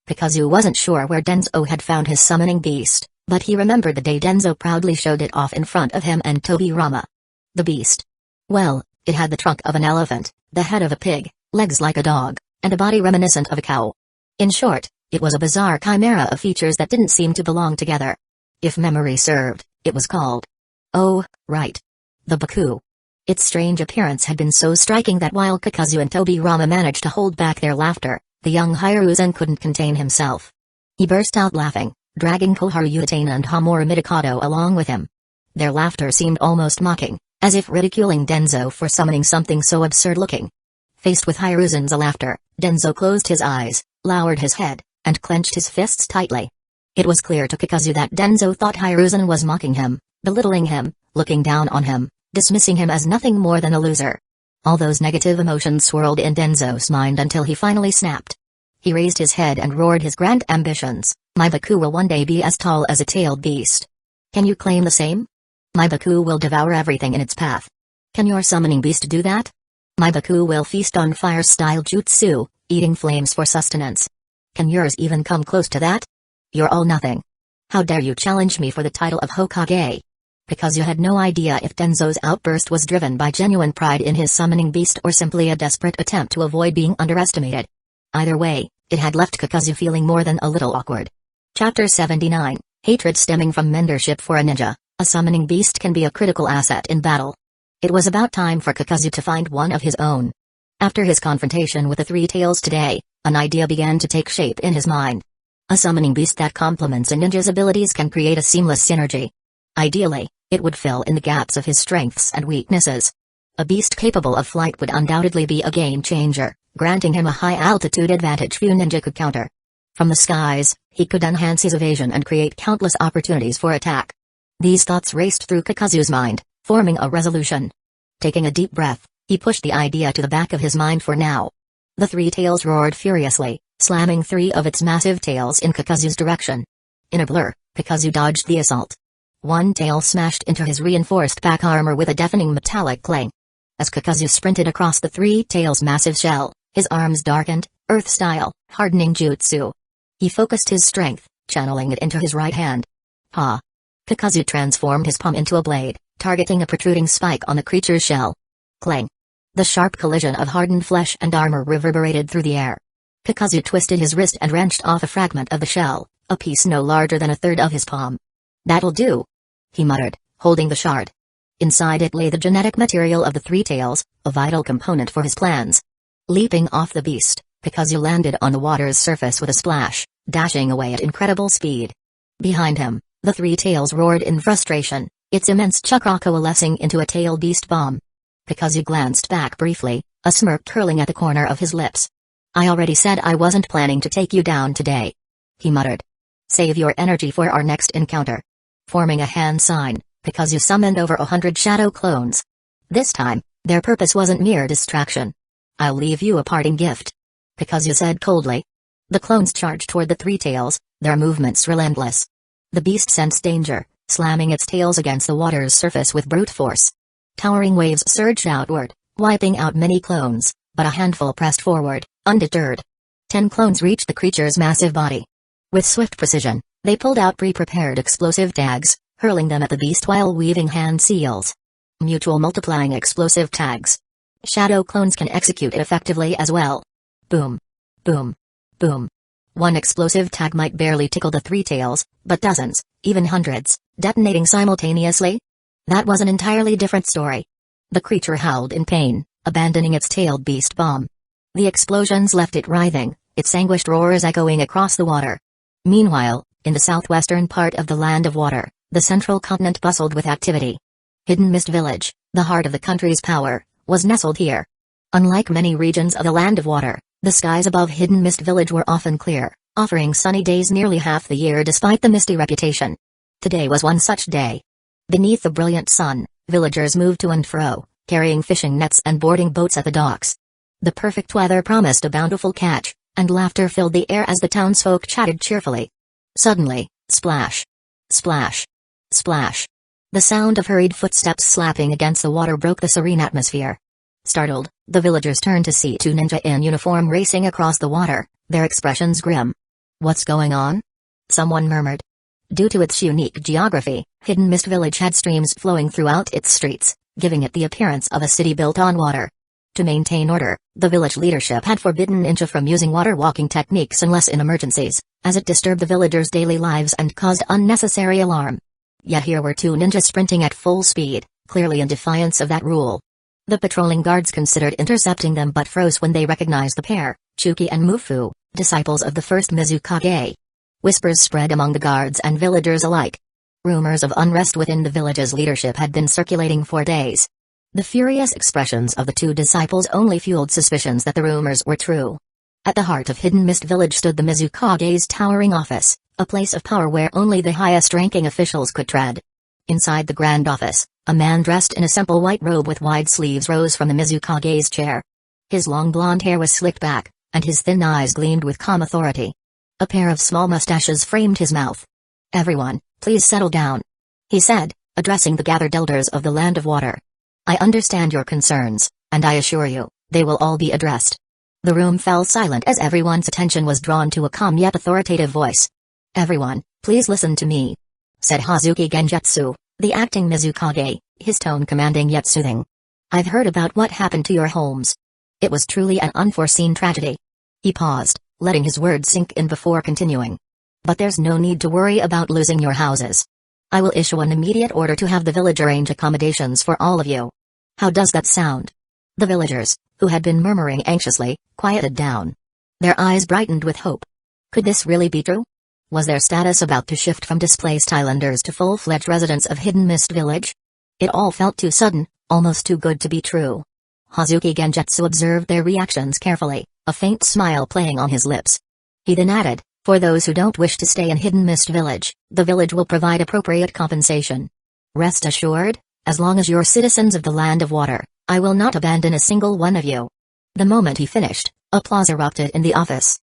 Kakuzu wasn't sure where Danzō had found his summoning beast, but he remembered the day Danzō proudly showed it off in front of him and Tobirama. The beast. Well, it had the trunk of an elephant, the head of a pig, legs like a dog, and a body reminiscent of a cow. In short, it was a bizarre chimera of features that didn't seem to belong together. If memory served, it was called... Oh, right. The Baku. Its strange appearance had been so striking that while Kakuzu and Tobirama managed to hold back their laughter, the young Hiruzen couldn't contain himself. He burst out laughing, dragging Koharu Utatane and Hamura Midokado along with him. Their laughter seemed almost mocking, as if ridiculing Danzō for summoning something so absurd-looking. Faced with Hiruzen's laughter, Danzō closed his eyes, lowered his head, and clenched his fists tightly. It was clear to Kakuzu that Danzō thought Hiruzen was mocking him, belittling him, looking down on him, dismissing him as nothing more than a loser. All those negative emotions swirled in Danzō's mind until he finally snapped. He raised his head and roared his grand ambitions. My Baku will one day be as tall as a tailed beast. Can you claim the same? My Baku will devour everything in its path. Can your summoning beast do that? My Baku will feast on fire-style jutsu, eating flames for sustenance. Can yours even come close to that? You're all nothing. How dare you challenge me for the title of Hokage? Because you had no idea if Danzō's outburst was driven by genuine pride in his summoning beast or simply a desperate attempt to avoid being underestimated. Either way, it had left Kakuzu feeling more than a little awkward. Chapter 79, Hatred Stemming from Mentorship for a Ninja. A summoning beast can be a critical asset in battle. It was about time for Kakuzu to find one of his own. After his confrontation with the Three Tails today, an idea began to take shape in his mind. A summoning beast that complements a ninja's abilities can create a seamless synergy. Ideally, it would fill in the gaps of his strengths and weaknesses. A beast capable of flight would undoubtedly be a game changer, granting him a high-altitude advantage few ninja could counter. From the skies, he could enhance his evasion and create countless opportunities for attack. These thoughts raced through Kakuzu's mind, forming a resolution. Taking a deep breath, he pushed the idea to the back of his mind for now. The three tails roared furiously, slamming three of its massive tails in Kakuzu's direction. In a blur, Kakuzu dodged the assault. One tail smashed into his reinforced back armor with a deafening metallic clang. As Kakuzu sprinted across the three tails' massive shell, his arms darkened, earth-style, hardening jutsu. He focused his strength, channeling it into his right hand. Ha! Kakuzu transformed his palm into a blade, targeting a protruding spike on the creature's shell. Clang! The sharp collision of hardened flesh and armor reverberated through the air. Kakuzu twisted his wrist and wrenched off a fragment of the shell, a piece no larger than a third of his palm. "That'll do," he muttered, holding the shard. Inside it lay the genetic material of the three tails, a vital component for his plans. Leaping off the beast, Kakuzu landed on the water's surface with a splash, dashing away at incredible speed. Behind him, the three tails roared in frustration, its immense chakra coalescing into a tail beast bomb. Kakuzu glanced back briefly, a smirk curling at the corner of his lips. "I already said I wasn't planning to take you down today," he muttered. "Save your energy for our next encounter." Forming a hand sign, Kakuzu summoned over 100 shadow clones. This time, their purpose wasn't mere distraction. "I'll leave you a parting gift," Kakuzu said coldly. The clones charged toward the three tails, their movements relentless. The beast sensed danger, slamming its tails against the water's surface with brute force. Towering waves surged outward, wiping out many clones, but a handful pressed forward, undeterred. 10 clones reached the creature's massive body. With swift precision, they pulled out pre-prepared explosive tags, hurling them at the beast while weaving hand seals. Mutual multiplying explosive tags. Shadow clones can execute it effectively as well. Boom. Boom. Boom. One explosive tag might barely tickle the three tails, but dozens, even hundreds, detonating simultaneously? That was an entirely different story. The creature howled in pain, abandoning its tailed beast bomb. The explosions left it writhing, its anguished roars echoing across the water. Meanwhile, in the southwestern part of the Land of Water, the central continent bustled with activity. Hidden Mist Village, the heart of the country's power, was nestled here. Unlike many regions of the Land of Water, the skies above Hidden Mist Village were often clear, offering sunny days nearly half the year despite the misty reputation. Today was one such day. Beneath the brilliant sun, villagers moved to and fro, carrying fishing nets and boarding boats at the docks. The perfect weather promised a bountiful catch, and laughter filled the air as the townsfolk chatted cheerfully. Suddenly, splash! Splash! Splash! The sound of hurried footsteps slapping against the water broke the serene atmosphere. Startled, the villagers turned to see two ninja in uniform racing across the water, their expressions grim. "What's going on?" someone murmured. Due to its unique geography, Hidden Mist Village had streams flowing throughout its streets, giving it the appearance of a city built on water. To maintain order, the village leadership had forbidden ninja from using water walking techniques unless in emergencies, as it disturbed the villagers' daily lives and caused unnecessary alarm. Yet here were two ninjas sprinting at full speed, clearly in defiance of that rule. The patrolling guards considered intercepting them but froze when they recognized the pair, Chuki and Mufu, disciples of the first Mizukage. Whispers spread among the guards and villagers alike. Rumors of unrest within the village's leadership had been circulating for days. The furious expressions of the two disciples only fueled suspicions that the rumors were true. At the heart of Hidden Mist Village stood the Mizukage's towering office, a place of power where only the highest-ranking officials could tread. Inside the grand office, a man dressed in a simple white robe with wide sleeves rose from the Mizukage's chair. His long blonde hair was slicked back, and his thin eyes gleamed with calm authority. A pair of small mustaches framed his mouth. "Everyone, please settle down," he said, addressing the gathered elders of the Land of Water. "I understand your concerns, and I assure you, they will all be addressed." The room fell silent as everyone's attention was drawn to a calm yet authoritative voice. "Everyone, please listen to me," said Hazuki Genjutsu, the acting Mizukage, his tone commanding yet soothing. "I've heard about what happened to your homes. It was truly an unforeseen tragedy." He paused, letting his words sink in before continuing. "But there's no need to worry about losing your houses. I will issue an immediate order to have the village arrange accommodations for all of you. How does that sound?" The villagers, who had been murmuring anxiously, quieted down. Their eyes brightened with hope. Could this really be true? Was their status about to shift from displaced islanders to full-fledged residents of Hidden Mist Village? It all felt too sudden, Almost too good to be true. Hazuki Genjutsu observed their reactions carefully, a faint smile playing on his lips. He then added, "For those who don't wish to stay in Hidden Mist Village, the village will provide appropriate compensation. Rest assured, as long as you're citizens of the Land of Water, I will not abandon a single one of you." The moment he finished, applause erupted in the office.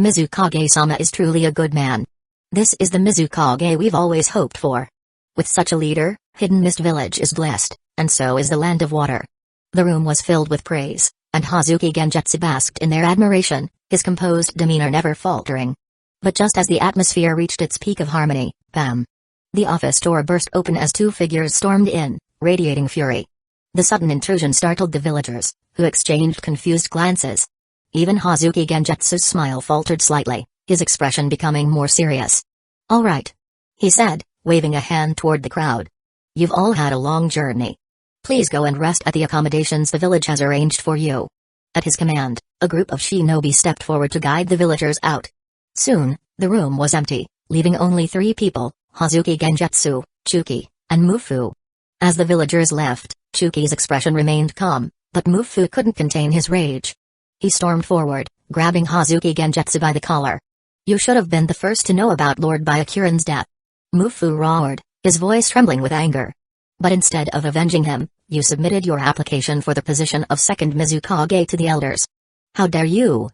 Mizukage-sama is truly a good man. This is the Mizukage we've always hoped for. With such a leader, Hidden Mist Village is blessed, and so is the Land of Water. The room was filled with praise, and Hazuki Genjutsu basked in their admiration, his composed demeanor never faltering. But just as the atmosphere reached its peak of harmony, bam! The office door burst open as two figures stormed in, radiating fury. The sudden intrusion startled the villagers, who exchanged confused glances. Even Hazuki Genjutsu's smile faltered slightly, his expression becoming more serious. "All right," he said, waving a hand toward the crowd. "You've all had a long journey. Please go and rest at the accommodations the village has arranged for you." At his command, a group of shinobi stepped forward to guide the villagers out. Soon, the room was empty, leaving only three people, Hazuki Genjutsu, Chuki, and Mufu. As the villagers left, Chuki's expression remained calm, but Mufu couldn't contain his rage. He stormed forward, grabbing Hazuki Genjutsu by the collar. "You should have been the first to know about Lord Byakuran's death." Mufu roared, his voice trembling with anger. "But instead of avenging him, you submitted your application for the position of second Mizukage to the elders. How dare you?"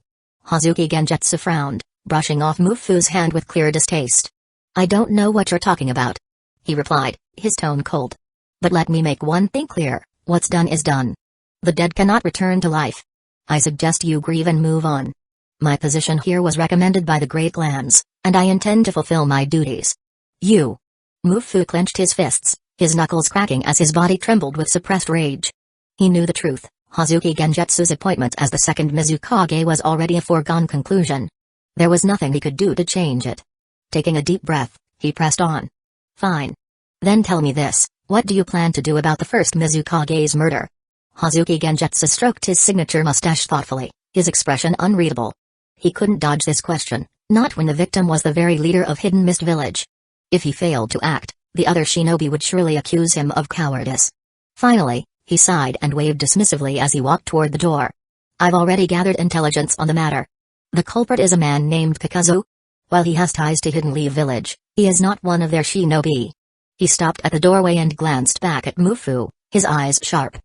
Hazuki Genjutsu frowned, brushing off Mufu's hand with clear distaste. "I don't know what you're talking about," he replied, his tone cold. "But let me make one thing clear, what's done is done. The dead cannot return to life. I suggest you grieve and move on. My position here was recommended by the great clans, and I intend to fulfill my duties. You." Mufu clenched his fists, his knuckles cracking as his body trembled with suppressed rage. He knew the truth, Hazuki Genjutsu's appointment as the second Mizukage was already a foregone conclusion. There was nothing he could do to change it. Taking a deep breath, he pressed on. "Fine. Then tell me this, what do you plan to do about the first Mizukage's murder?" Hazuki Genjutsu stroked his signature mustache thoughtfully, his expression unreadable. He couldn't dodge this question, not when the victim was the very leader of Hidden Mist Village. If he failed to act, the other shinobi would surely accuse him of cowardice. Finally, he sighed and waved dismissively as he walked toward the door. "I've already gathered intelligence on the matter. The culprit is a man named Kakuzu. While he has ties to Hidden Leaf Village, he is not one of their shinobi." He stopped at the doorway and glanced back at Mufu, his eyes sharp.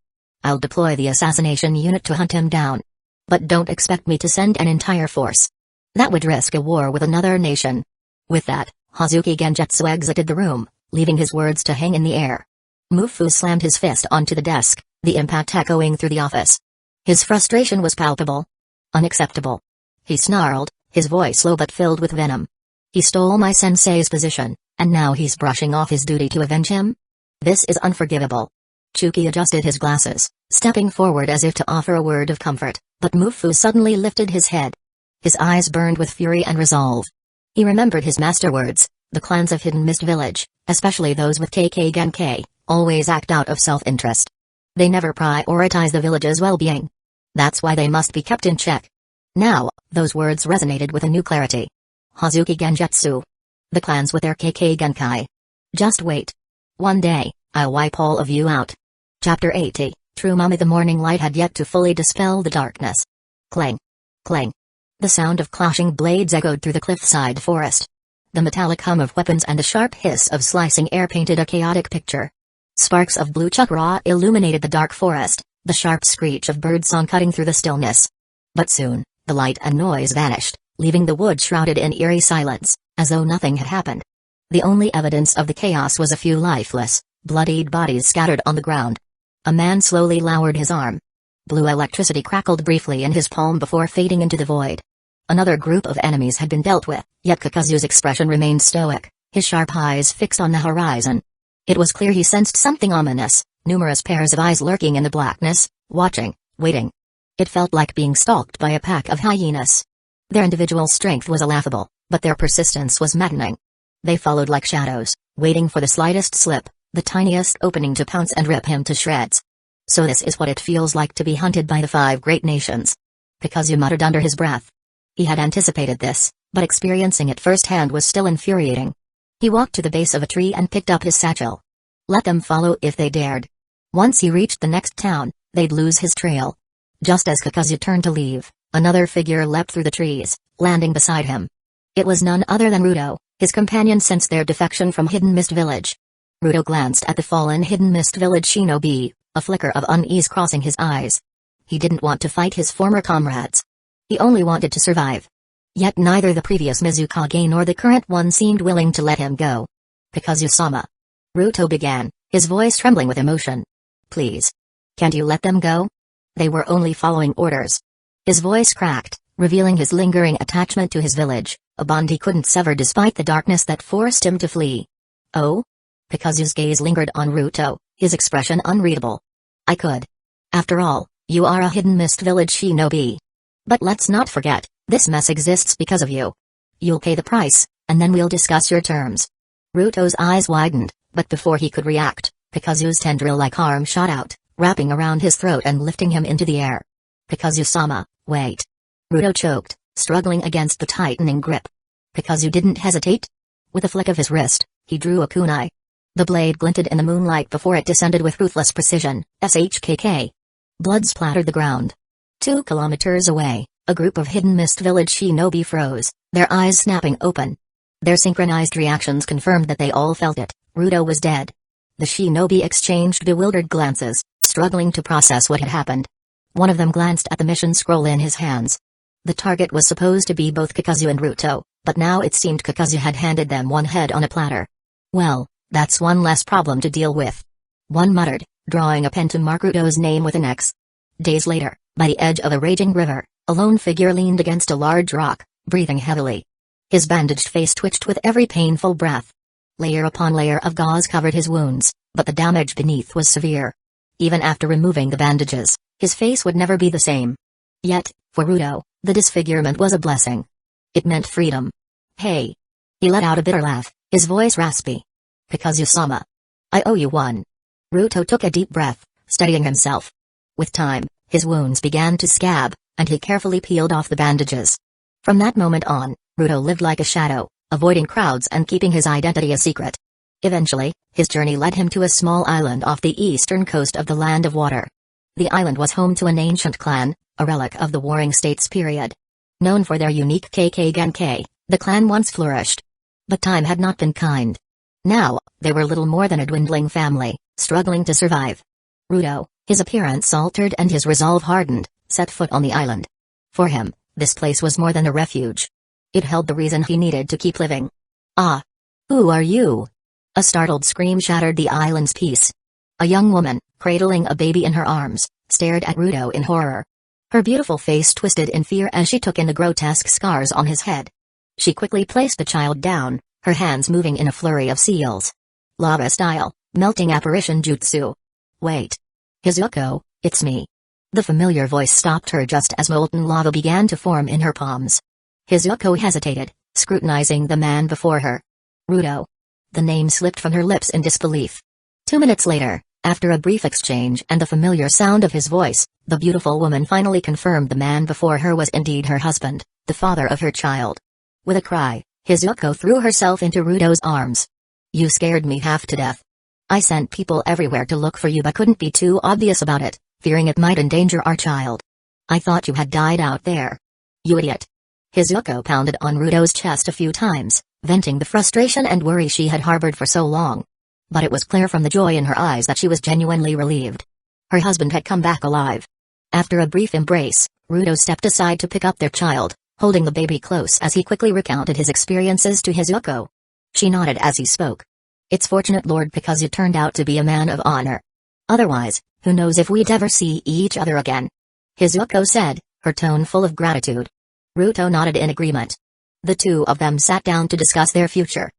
"I'll deploy the assassination unit to hunt him down. But don't expect me to send an entire force. That would risk a war with another nation." With that, Hazuki Genjutsu exited the room, leaving his words to hang in the air. Mufu slammed his fist onto the desk, the impact echoing through the office. His frustration was palpable. "Unacceptable," he snarled, his voice low but filled with venom. "He stole my sensei's position, and now he's brushing off his duty to avenge him? This is unforgivable." Chuki adjusted his glasses, stepping forward as if to offer a word of comfort, but Mufu suddenly lifted his head. His eyes burned with fury and resolve. He remembered his master words, the clans of Hidden Mist Village, especially those with Kakagenkai, always act out of self-interest. They never prioritize the village's well-being. That's why they must be kept in check. Now, those words resonated with a new clarity. Hazuki Genjutsu. The clans with their Kakagenkai. Just wait. One day, I'll wipe all of you out. Chapter 80, True Mummy. The morning light had yet to fully dispel the darkness. Clang. Clang. The sound of clashing blades echoed through the cliffside forest. The metallic hum of weapons and the sharp hiss of slicing air painted a chaotic picture. Sparks of blue chakra illuminated the dark forest, the sharp screech of birdsong cutting through the stillness. But soon, the light and noise vanished, leaving the wood shrouded in eerie silence, as though nothing had happened. The only evidence of the chaos was a few lifeless, bloodied bodies scattered on the ground. A man slowly lowered his arm. Blue electricity crackled briefly in his palm before fading into the void. Another group of enemies had been dealt with, yet Kakuzu's expression remained stoic, his sharp eyes fixed on the horizon. It was clear he sensed something ominous, numerous pairs of eyes lurking in the blackness, watching, waiting. It felt like being stalked by a pack of hyenas. Their individual strength was laughable, but their persistence was maddening. They followed like shadows, waiting for the slightest slip, the tiniest opening to pounce and rip him to shreds. So this is what it feels like to be hunted by the five great nations. Kakuzu muttered under his breath. He had anticipated this, but experiencing it firsthand was still infuriating. He walked to the base of a tree and picked up his satchel. Let them follow if they dared. Once he reached the next town, they'd lose his trail. Just as Kakuzu turned to leave, another figure leapt through the trees, landing beside him. It was none other than Ruto, his companion since their defection from Hidden Mist Village. Ruto glanced at the fallen Hidden Mist Village shinobi, a flicker of unease crossing his eyes. He didn't want to fight his former comrades. He only wanted to survive. Yet neither the previous Mizukage nor the current one seemed willing to let him go. Kakuzu-sama. Ruto began, his voice trembling with emotion. Please. Can't you let them go? They were only following orders. His voice cracked, revealing his lingering attachment to his village, a bond he couldn't sever despite the darkness that forced him to flee. Oh? Kakuzu's gaze lingered on Ruto, his expression unreadable. I could. After all, you are a Hidden Mist Village shinobi. But let's not forget, this mess exists because of you. You'll pay the price, and then we'll discuss your terms. Ruto's eyes widened, but before he could react, Kakuzu's tendril-like arm shot out, wrapping around his throat and lifting him into the air. Kakuzu-sama, wait. Ruto choked, struggling against the tightening grip. Kakuzu didn't hesitate. With a flick of his wrist, he drew a kunai. The blade glinted in the moonlight before it descended with ruthless precision. Shkk. Blood splattered the ground. 2 kilometers away, a group of Hidden Mist Village shinobi froze, their eyes snapping open. Their synchronized reactions confirmed that they all felt it. Ruto was dead. The shinobi exchanged bewildered glances, struggling to process what had happened. One of them glanced at the mission scroll in his hands. The target was supposed to be both Kakuzu and Ruto, but now it seemed Kakuzu had handed them one head on a platter. Well, that's one less problem to deal with. One muttered, drawing a pen to mark Ruto's name with an X. Days later, by the edge of a raging river, a lone figure leaned against a large rock, breathing heavily. His bandaged face twitched with every painful breath. Layer upon layer of gauze covered his wounds, but the damage beneath was severe. Even after removing the bandages, his face would never be the same. Yet, for Ruto, the disfigurement was a blessing. It meant freedom. Hey! He let out a bitter laugh, his voice raspy. Kakuzu-sama. I owe you one. Ruto took a deep breath, steadying himself. With time, his wounds began to scab, and he carefully peeled off the bandages. From that moment on, Ruto lived like a shadow, avoiding crowds and keeping his identity a secret. Eventually, his journey led him to a small island off the eastern coast of the Land of Water. The island was home to an ancient clan, a relic of the Warring States period. Known for their unique Kage, the clan once flourished. But time had not been kind. Now, they were little more than a dwindling family, struggling to survive. Ruto, his appearance altered and his resolve hardened, set foot on the island. For him, this place was more than a refuge. It held the reason he needed to keep living. Ah! Who are you? A startled scream shattered the island's peace. A young woman, cradling a baby in her arms, stared at Ruto in horror. Her beautiful face twisted in fear as she took in the grotesque scars on his head. She quickly placed the child down, her hands moving in a flurry of seals. Lava-style, melting apparition jutsu. Wait. Hueco, it's me. The familiar voice stopped her just as molten lava began to form in her palms. Hueco hesitated, scrutinizing the man before her. Ruto. The name slipped from her lips in disbelief. 2 minutes later, after a brief exchange and the familiar sound of his voice, the beautiful woman finally confirmed the man before her was indeed her husband, the father of her child. With a cry, Hueco threw herself into Ruto's arms. You scared me half to death. I sent people everywhere to look for you but couldn't be too obvious about it, fearing it might endanger our child. I thought you had died out there. You idiot. Hueco pounded on Ruto's chest a few times, venting the frustration and worry she had harbored for so long. But it was clear from the joy in her eyes that she was genuinely relieved. Her husband had come back alive. After a brief embrace, Ruto stepped aside to pick up their child, holding the baby close as he quickly recounted his experiences to Hueco. She nodded as he spoke. It's fortunate, Lord, because you turned out to be a man of honor. Otherwise, who knows if we'd ever see each other again. Hueco said, her tone full of gratitude. Ruto nodded in agreement. The two of them sat down to discuss their future.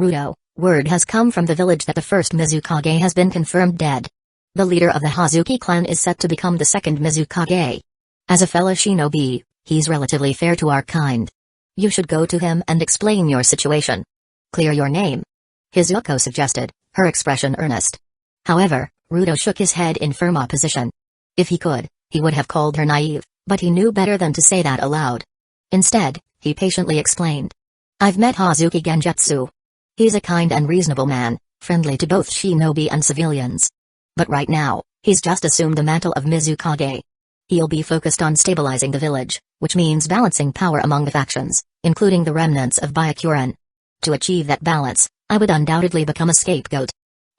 Ruto, word has come from the village that the first Mizukage has been confirmed dead. The leader of the Hazuki clan is set to become the second Mizukage. As a fellow shinobi, he's relatively fair to our kind. You should go to him and explain your situation. Clear your name. Hueco suggested, her expression earnest. However, Ruto shook his head in firm opposition. If he could, he would have called her naive, but he knew better than to say that aloud. Instead, he patiently explained. I've met Hazuki Genjutsu. He's a kind and reasonable man, friendly to both shinobi and civilians. But right now, he's just assumed the mantle of Mizukage. He'll be focused on stabilizing the village, which means balancing power among the factions, including the remnants of Byakuren. To achieve that balance, I would undoubtedly become a scapegoat.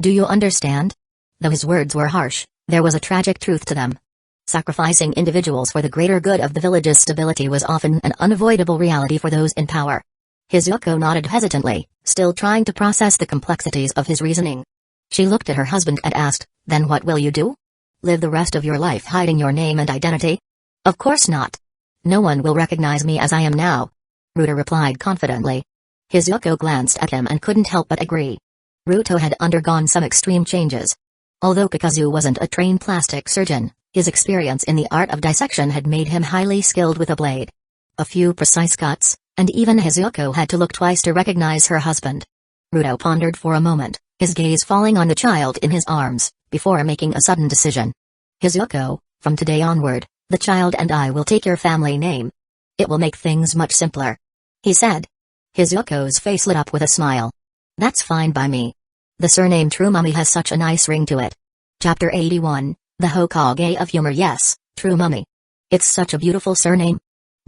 Do you understand? Though his words were harsh, there was a tragic truth to them. Sacrificing individuals for the greater good of the village's stability was often an unavoidable reality for those in power. Hueco nodded hesitantly, still trying to process the complexities of his reasoning. She looked at her husband and asked, "Then what will you do? Live the rest of your life hiding your name and identity?" "Of course not. No one will recognize me as I am now," Ruto replied confidently. Hueco glanced at him and couldn't help but agree. Ruto had undergone some extreme changes. Although Kakuzu wasn't a trained plastic surgeon, his experience in the art of dissection had made him highly skilled with a blade. A few precise cuts, and even Hueco had to look twice to recognize her husband. Ruto pondered for a moment, his gaze falling on the child in his arms, before making a sudden decision. "Hueco, from today onward, the child and I will take your family name. It will make things much simpler," he said. Hueco's face lit up with a smile. "That's fine by me. The surname True-Mummy has such a nice ring to it." Chapter 81, The Hokage of Humor. Yes, True-Mummy. It's such a beautiful surname.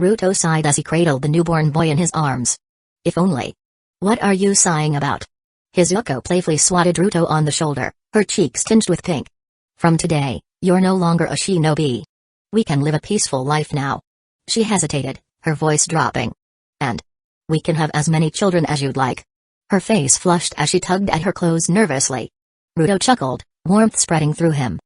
Ruto sighed as he cradled the newborn boy in his arms. If only. What are you sighing about? Hueco playfully swatted Ruto on the shoulder, her cheeks tinged with pink. From today, you're no longer a shinobi. We can live a peaceful life now. She hesitated, her voice dropping. And we can have as many children as you'd like. Her face flushed as she tugged at her clothes nervously. Ruto chuckled, warmth spreading through him.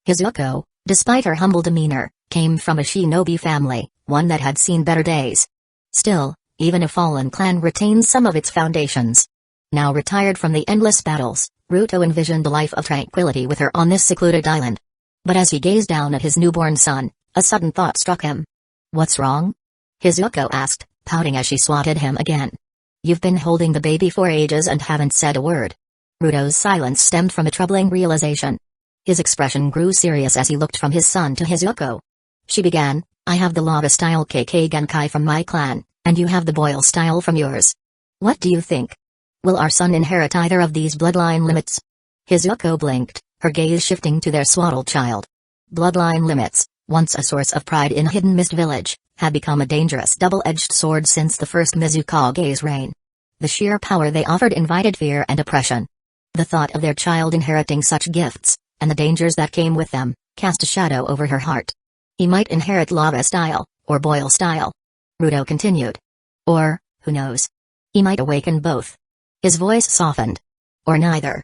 Hueco, despite her humble demeanor, came from a shinobi family, one that had seen better days. Still, even a fallen clan retains some of its foundations. Now retired from the endless battles, Ruto envisioned a life of tranquility with her on this secluded island. But as he gazed down at his newborn son, a sudden thought struck him. "What's wrong?" Hueco asked, pouting as she swatted him again. "You've been holding the baby for ages and haven't said a word." Ruto's silence stemmed from a troubling realization. His expression grew serious as he looked from his son to Hueco. She began, "I have the lava-style KK Genkai from my clan, and you have the boil style from yours. What do you think? Will our son inherit either of these bloodline limits?" Hueco blinked, her gaze shifting to their swaddled child. Bloodline limits, once a source of pride in Hidden Mist Village, had become a dangerous double-edged sword since the first Mizukage's reign. The sheer power they offered invited fear and oppression. The thought of their child inheriting such gifts, and the dangers that came with them, cast a shadow over her heart. He might inherit lava style, or boil style. Ruto continued. Or, who knows? He might awaken both. His voice softened. Or neither.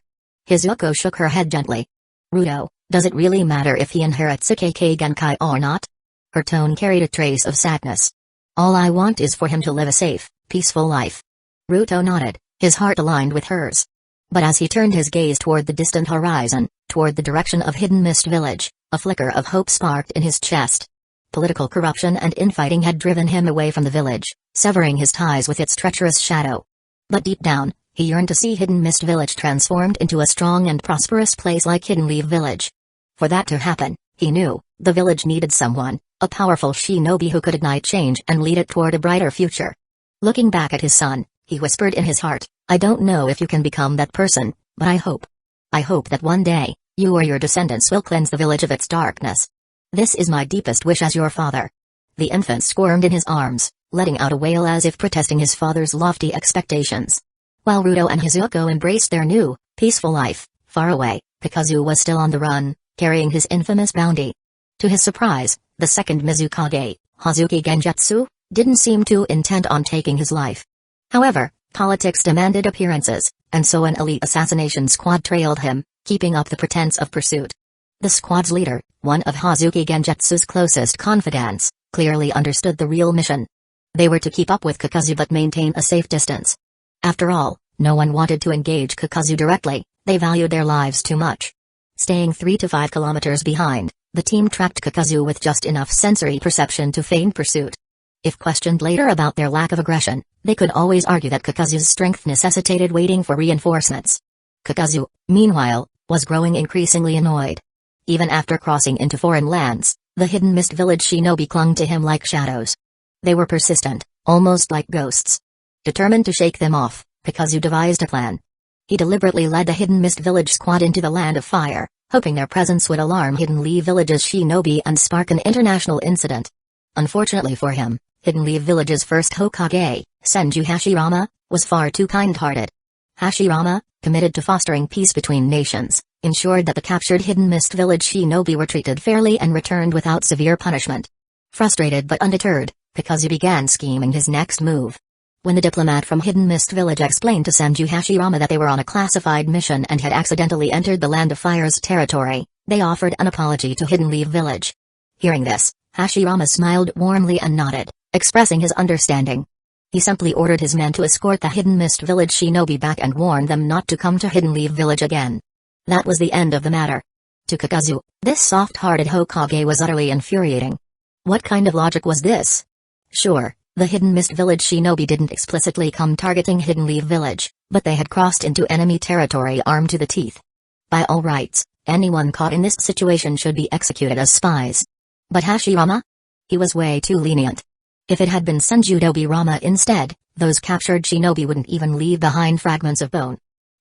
Hueco shook her head gently. "Ruto, does it really matter if he inherits a KK Genkai or not?" Her tone carried a trace of sadness. "All I want is for him to live a safe, peaceful life." Ruto nodded, his heart aligned with hers. But as he turned his gaze toward the distant horizon, toward the direction of Hidden Mist Village, a flicker of hope sparked in his chest. Political corruption and infighting had driven him away from the village, severing his ties with its treacherous shadow. But deep down, he yearned to see Hidden Mist Village transformed into a strong and prosperous place like Hidden Leaf Village. For that to happen, he knew, the village needed someone, a powerful shinobi who could ignite change and lead it toward a brighter future. Looking back at his son, he whispered in his heart, "I don't know if you can become that person, but I hope. I hope that one day, you or your descendants will cleanse the village of its darkness. This is my deepest wish as your father." The infant squirmed in his arms, letting out a wail as if protesting his father's lofty expectations. While Ruto and Hueco embraced their new, peaceful life, far away, Kakuzu was still on the run, carrying his infamous bounty. To his surprise, the second Mizukage, Hazuki Genjutsu, didn't seem too intent on taking his life. However, politics demanded appearances, and so an elite assassination squad trailed him, keeping up the pretense of pursuit. The squad's leader, one of Hazuki Genjutsu's closest confidants, clearly understood the real mission. They were to keep up with Kakuzu but maintain a safe distance. After all, no one wanted to engage Kakuzu directly, they valued their lives too much. Staying 3 to 5 kilometers behind, the team tracked Kakuzu with just enough sensory perception to feign pursuit. If questioned later about their lack of aggression, they could always argue that Kakuzu's strength necessitated waiting for reinforcements. Kakuzu, meanwhile, was growing increasingly annoyed. Even after crossing into foreign lands, the Hidden Mist Village shinobi clung to him like shadows. They were persistent, almost like ghosts. Determined to shake them off, Kakuzu devised a plan. He deliberately led the Hidden Mist Village squad into the Land of Fire, hoping their presence would alarm Hidden Leaf Village's shinobi and spark an international incident. Unfortunately for him, Hidden Leaf Village's first Hokage, Senju Hashirama, was far too kind-hearted. Hashirama, committed to fostering peace between nations, ensured that the captured Hidden Mist Village shinobi were treated fairly and returned without severe punishment. Frustrated but undeterred, Kakuzu began scheming his next move. When the diplomat from Hidden Mist Village explained to Senju Hashirama that they were on a classified mission and had accidentally entered the Land of Fire's territory, they offered an apology to Hidden Leaf Village. Hearing this, Hashirama smiled warmly and nodded, expressing his understanding. He simply ordered his men to escort the Hidden Mist Village shinobi back and warn them not to come to Hidden Leaf Village again. That was the end of the matter. To Kakuzu, this soft-hearted Hokage was utterly infuriating. What kind of logic was this? Sure, the Hidden Mist Village shinobi didn't explicitly come targeting Hidden Leaf Village, but they had crossed into enemy territory armed to the teeth. By all rights, anyone caught in this situation should be executed as spies. But Hashirama? He was way too lenient. If it had been Senju Dobirama instead, those captured shinobi wouldn't even leave behind fragments of bone.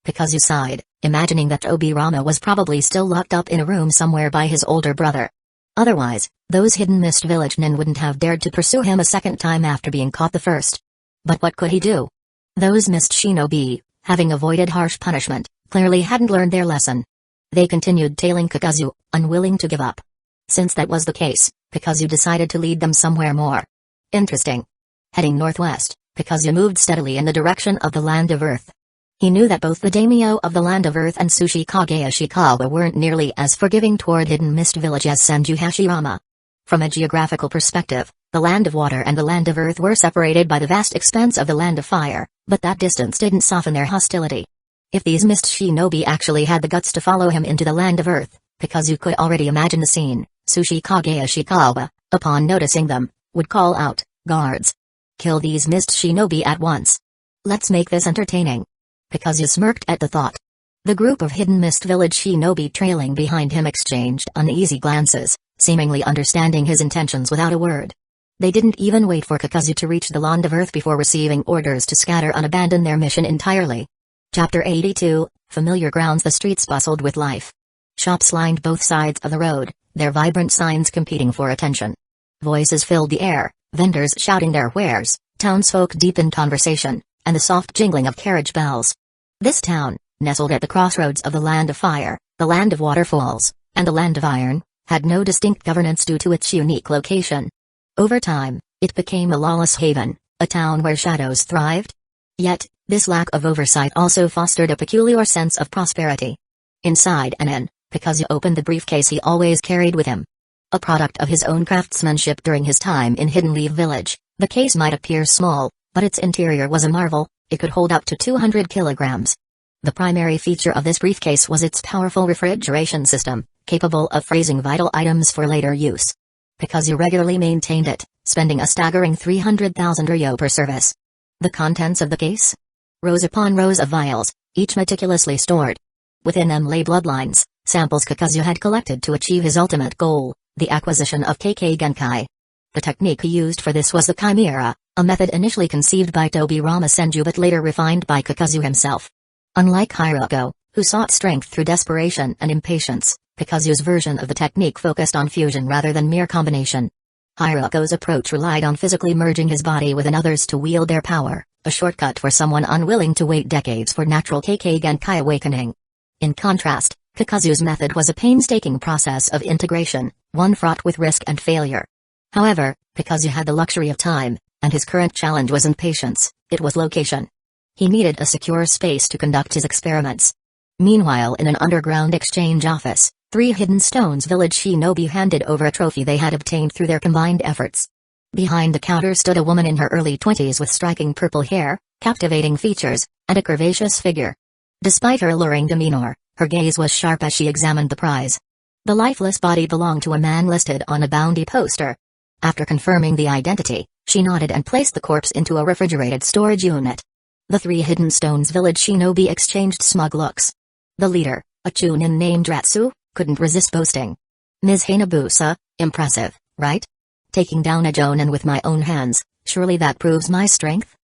Kakuzu sighed, imagining that Dobirama was probably still locked up in a room somewhere by his older brother. Otherwise, those Hidden Mist Village nin wouldn't have dared to pursue him a second time after being caught the first. But what could he do? Those Mist Shinobi, having avoided harsh punishment, clearly hadn't learned their lesson. They continued tailing Kakuzu, unwilling to give up. Since that was the case, Kakuzu decided to lead them somewhere more interesting. Heading northwest, Kakuzu moved steadily in the direction of the Land of Earth. He knew that both the daimyo of the Land of Earth and Tsuchikage Ishikawa weren't nearly as forgiving toward Hidden Mist Village as Senju Hashirama. From a geographical perspective, the Land of Water and the Land of Earth were separated by the vast expanse of the Land of Fire, but that distance didn't soften their hostility. If these Mist Shinobi actually had the guts to follow him into the Land of Earth, Kakuzu could already imagine the scene. Tsuchikage Ishikawa, upon noticing them, would call out, "Guards! Kill these Mist Shinobi at once. Let's make this entertaining." Kakuzu smirked at the thought. The group of Hidden Mist Village shinobi trailing behind him exchanged uneasy glances, seemingly understanding his intentions without a word. They didn't even wait for Kakuzu to reach the Land of Earth before receiving orders to scatter and abandon their mission entirely. Chapter 82, Familiar Grounds. The streets bustled with life. Shops lined both sides of the road, their vibrant signs competing for attention. Voices filled the air, vendors shouting their wares, townsfolk deep in conversation, and the soft jingling of carriage bells. This town, nestled at the crossroads of the Land of Fire, the Land of Waterfalls, and the Land of Iron, had no distinct governance due to its unique location. Over time, it became a lawless haven, a town where shadows thrived. Yet, this lack of oversight also fostered a peculiar sense of prosperity. Inside an inn, Kakuzu opened the briefcase he always carried with him. A product of his own craftsmanship during his time in Hidden Leaf Village, the case might appear small, but its interior was a marvel. It could hold up to 200 kilograms. The primary feature of this briefcase was its powerful refrigeration system, capable of freezing vital items for later use. Kakuzu regularly maintained it, spending a staggering 300,000 ryo per service. The contents of the case? Rows upon rows of vials, each meticulously stored. Within them lay bloodlines, samples Kakuzu had collected to achieve his ultimate goal, the acquisition of Kekkei Genkai. The technique he used for this was the Chimera, a method initially conceived by Dobirama Senju but later refined by Kakuzu himself. Unlike Hyuga, who sought strength through desperation and impatience, Kakuzu's version of the technique focused on fusion rather than mere combination. Hyuga's approach relied on physically merging his body with another's to wield their power, a shortcut for someone unwilling to wait decades for natural Kekkei Genkai awakening. In contrast, Kakuzu's method was a painstaking process of integration, one fraught with risk and failure. However, Kakuzu had the luxury of time, and his current challenge wasn't patience, it was location. He needed a secure space to conduct his experiments. Meanwhile, in an underground exchange office, 3 Hidden Stones Village shinobi handed over a trophy they had obtained through their combined efforts. Behind the counter stood a woman in her early 20s with striking purple hair, captivating features, and a curvaceous figure. Despite her alluring demeanor, her gaze was sharp as she examined the prize. The lifeless body belonged to a man listed on a bounty poster. After confirming the identity, she nodded and placed the corpse into a refrigerated storage unit. The 3 Hidden Stones Village shinobi exchanged smug looks. The leader, a chunin named Ratsu, couldn't resist boasting. "Ms. Hanabusa, impressive, right? Taking down a jonin with my own hands, surely that proves my strength?"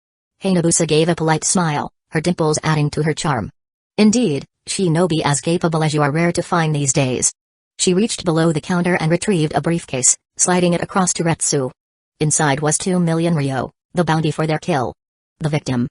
Hanabusa gave a polite smile, her dimples adding to her charm. "Indeed, Shinobi as capable as you are rare to find these days. She reached below the counter and retrieved a briefcase, sliding it across to Retsu. Inside was 2 million ryo, the bounty for their kill. The victim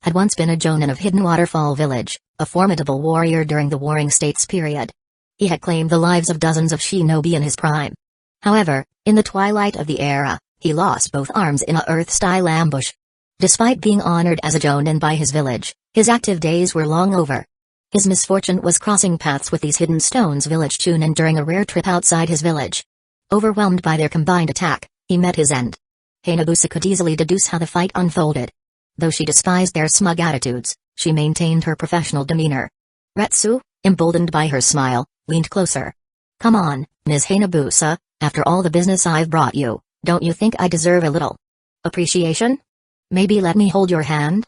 had once been a jonin of Hidden Waterfall Village, a formidable warrior during the Warring States period. He had claimed the lives of dozens of shinobi in his prime. However, in the twilight of the era, he lost both arms in a Earth-style ambush. Despite being honored as a jonin by his village, his active days were long over. His misfortune was crossing paths with these Hidden Stones village chunin during a rare trip outside his village. Overwhelmed by their combined attack, he met his end. Hanabusa could easily deduce how the fight unfolded. Though she despised their smug attitudes, she maintained her professional demeanor. Retsu, emboldened by her smile, leaned closer. "Come on, Ms. Hanabusa, after all the business I've brought you, don't you think I deserve a little appreciation? Maybe let me hold your hand?"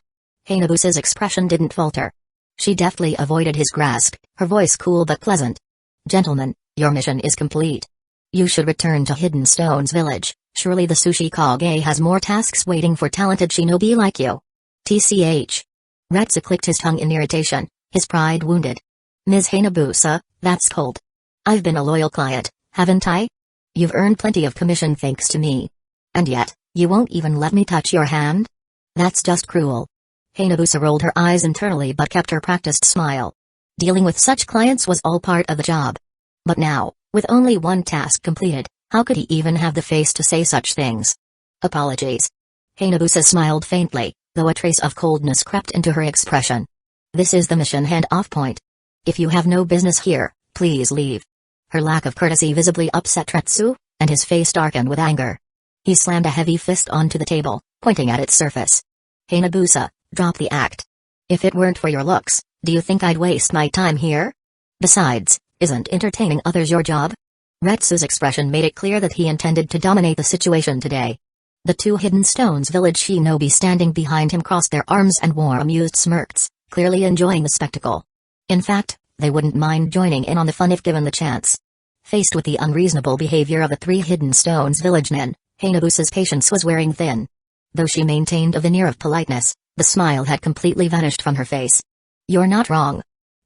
Hanabusa's expression didn't falter. She deftly avoided his grasp, her voice cool but pleasant. "Gentlemen, your mission is complete. You should return to Hidden Stones Village. Surely the Sushi Kage has more tasks waiting for talented shinobi like you." TCH. Retsu clicked his tongue in irritation, his pride wounded. "Ms. Hanabusa, that's cold. I've been a loyal client, haven't I? You've earned plenty of commission thanks to me. And yet, you won't even let me touch your hand? That's just cruel." Hanabusa rolled her eyes internally but kept her practiced smile. Dealing with such clients was all part of the job. But now, with only one task completed, how could he even have the face to say such things? "Apologies." Hanabusa smiled faintly, though a trace of coldness crept into her expression. "This is the mission hand-off point. If you have no business here, please leave." Her lack of courtesy visibly upset Retsu, and his face darkened with anger. He slammed a heavy fist onto the table, pointing at its surface. "Hanabusa, drop the act. If it weren't for your looks, do you think I'd waste my time here? Besides, isn't entertaining others your job?" Retsu's expression made it clear that he intended to dominate the situation today. The 2 Hidden Stones village shinobi standing behind him crossed their arms and wore amused smirks, clearly enjoying the spectacle. In fact, they wouldn't mind joining in on the fun if given the chance. Faced with the unreasonable behavior of the 3 Hidden Stones village men, Hanabusa's patience was wearing thin. Though she maintained a veneer of politeness, the smile had completely vanished from her face. "You're not wrong,"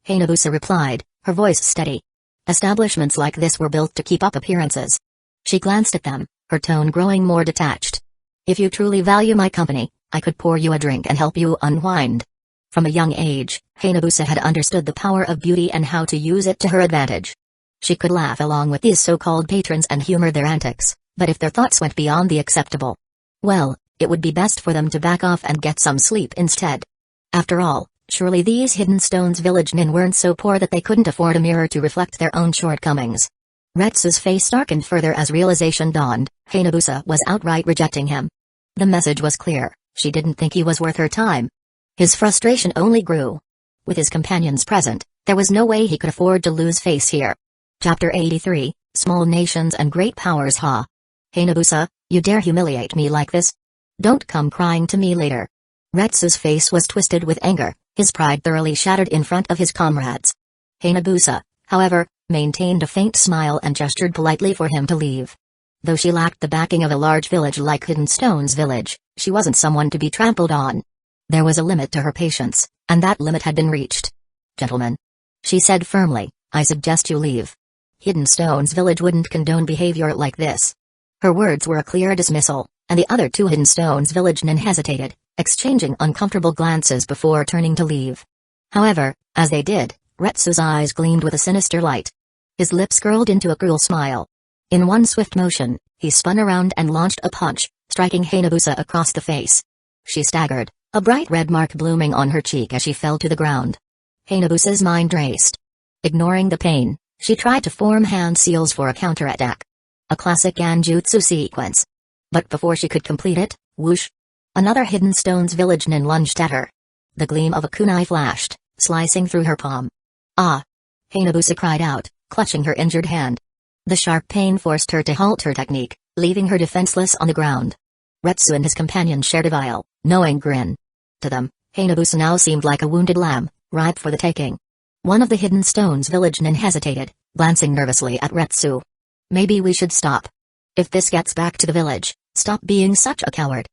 Hanabusa replied, her voice steady. "Establishments like this were built to keep up appearances." She glanced at them, her tone growing more detached. "If you truly value my company, I could pour you a drink and help you unwind." From a young age, Hanabusa had understood the power of beauty and how to use it to her advantage. She could laugh along with these so-called patrons and humor their antics, but if their thoughts went beyond the acceptable, well, it would be best for them to back off and get some sleep instead. After all, surely these Hidden Stones village nin weren't so poor that they couldn't afford a mirror to reflect their own shortcomings. Retsu's face darkened further as realization dawned. Hanabusa was outright rejecting him. The message was clear, she didn't think he was worth her time. His frustration only grew. With his companions present, there was no way he could afford to lose face here. Chapter 83, Small Nations and Great Powers. Ha! Hanabusa, you dare humiliate me like this? Don't come crying to me later. Retsu's face was twisted with anger, his pride thoroughly shattered in front of his comrades. Hanabusa, however, maintained a faint smile and gestured politely for him to leave. Though she lacked the backing of a large village like Hidden Stones Village, she wasn't someone to be trampled on. There was a limit to her patience, and that limit had been reached. "Gentlemen," she said firmly, "I suggest you leave. Hidden Stones Village wouldn't condone behavior like this." Her words were a clear dismissal, and the other 2 Hidden Stones village men hesitated, exchanging uncomfortable glances before turning to leave. However, as they did, Retsu's eyes gleamed with a sinister light. His lips curled into a cruel smile. In one swift motion, he spun around and launched a punch, striking Hanabusa across the face. She staggered, a bright red mark blooming on her cheek as she fell to the ground. Hanabusa's mind raced. Ignoring the pain, she tried to form hand seals for a counterattack. A classic Genjutsu sequence. But before she could complete it, whoosh! Another Hidden Stones village nin lunged at her. The gleam of a kunai flashed, slicing through her palm. "Ah!" Hanabusa cried out, clutching her injured hand. The sharp pain forced her to halt her technique, leaving her defenseless on the ground. Retsu and his companion shared a vile, knowing grin. To them, Hanabusa now seemed like a wounded lamb, ripe for the taking. One of the Hidden Stones village nin hesitated, glancing nervously at Retsu. "Maybe we should stop. If this gets back to the village, stop being such a coward."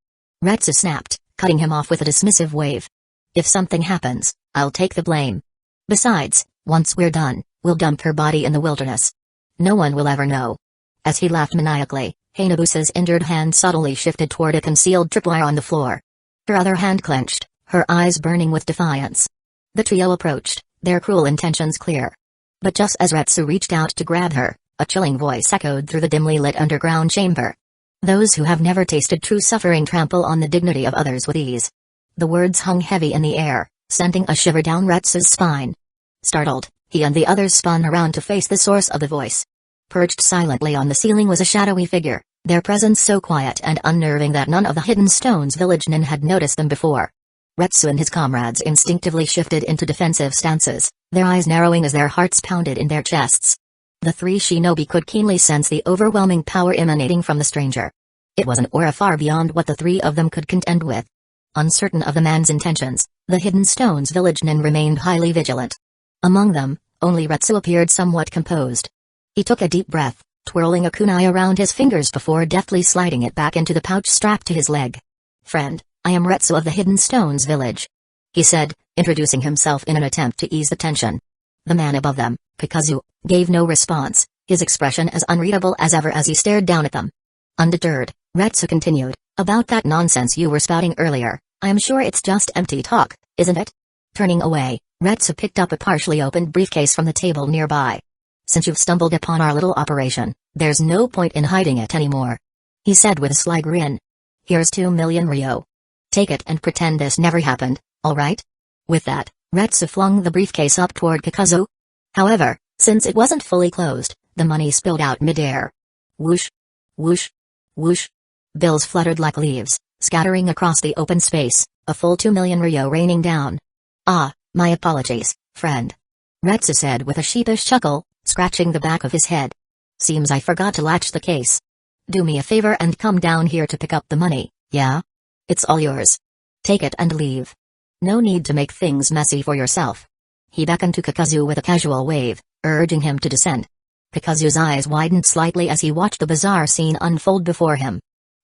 Retsu snapped, cutting him off with a dismissive wave. "If something happens, I'll take the blame. Besides, Once we're done, we'll dump her body in the wilderness. No one will ever know. As he laughed maniacally, Hayabusa's injured hand subtly shifted toward a concealed tripwire on the floor. Her other hand clenched, her eyes burning with defiance. The trio approached, their cruel intentions clear. But just as Retsu reached out to grab her, a chilling voice echoed through the dimly lit underground chamber. Those who have never tasted true suffering trample on the dignity of others with ease. The words hung heavy in the air, sending a shiver down Retsu's spine. Startled, he and the others spun around to face the source of the voice. Perched silently on the ceiling was a shadowy figure, their presence so quiet and unnerving that none of the Hidden Stones village nin had noticed them before. Retsu and his comrades instinctively shifted into defensive stances, their eyes narrowing as their hearts pounded in their chests. The three shinobi could keenly sense the overwhelming power emanating from the stranger. It was an aura far beyond what the three of them could contend with. Uncertain of the man's intentions, the Hidden Stones village nin remained highly vigilant. Among them, only Retsu appeared somewhat composed. He took a deep breath, twirling a kunai around his fingers before deftly sliding it back into the pouch strapped to his leg. "Friend, I am Retsu of the Hidden Stones village," he said, introducing himself in an attempt to ease the tension. The man above them, Kakuzu, gave no response, his expression as unreadable as ever as he stared down at them. Undeterred, Retsu continued, "About that nonsense you were spouting earlier, I am sure it's just empty talk, isn't it?" Turning away, Retsu picked up a partially opened briefcase from the table nearby. "Since you've stumbled upon our little operation, there's no point in hiding it anymore," he said with a sly grin. "Here's 2 million ryo. Take it and pretend this never happened, alright?" With that, Retsu flung the briefcase up toward Kakuzu. However, since it wasn't fully closed, the money spilled out midair. Whoosh! Whoosh! Whoosh! Bills fluttered like leaves, scattering across the open space, a full 2 million ryo raining down. "Ah, my apologies, friend," Retsu said with a sheepish chuckle, scratching the back of his head. "Seems I forgot to latch the case. Do me a favor and come down here to pick up the money, yeah? It's all yours. Take it and leave. No need to make things messy for yourself." He beckoned to Kakuzu with a casual wave, urging him to descend. Kakuzu's eyes widened slightly as he watched the bizarre scene unfold before him.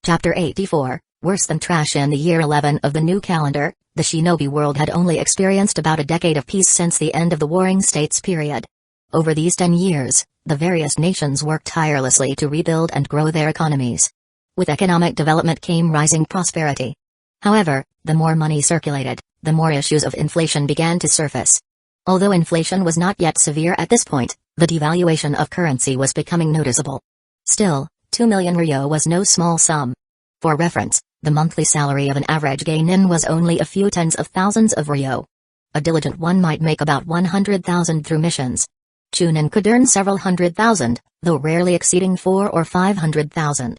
Chapter 84, Worse Than Trash. In the year 11 of the new calendar, the shinobi world had only experienced about a decade of peace since the end of the Warring States period. Over these 10 years, the various nations worked tirelessly to rebuild and grow their economies. With economic development came rising prosperity. However, the more money circulated, the more issues of inflation began to surface. Although inflation was not yet severe at this point, the devaluation of currency was becoming noticeable. Still, 2 million ryo was no small sum. For reference, the monthly salary of an average geinin was only a few tens of thousands of ryo. A diligent one might make about 100,000 through missions. Chunin could earn several 100,000, though rarely exceeding 400,000 or 500,000.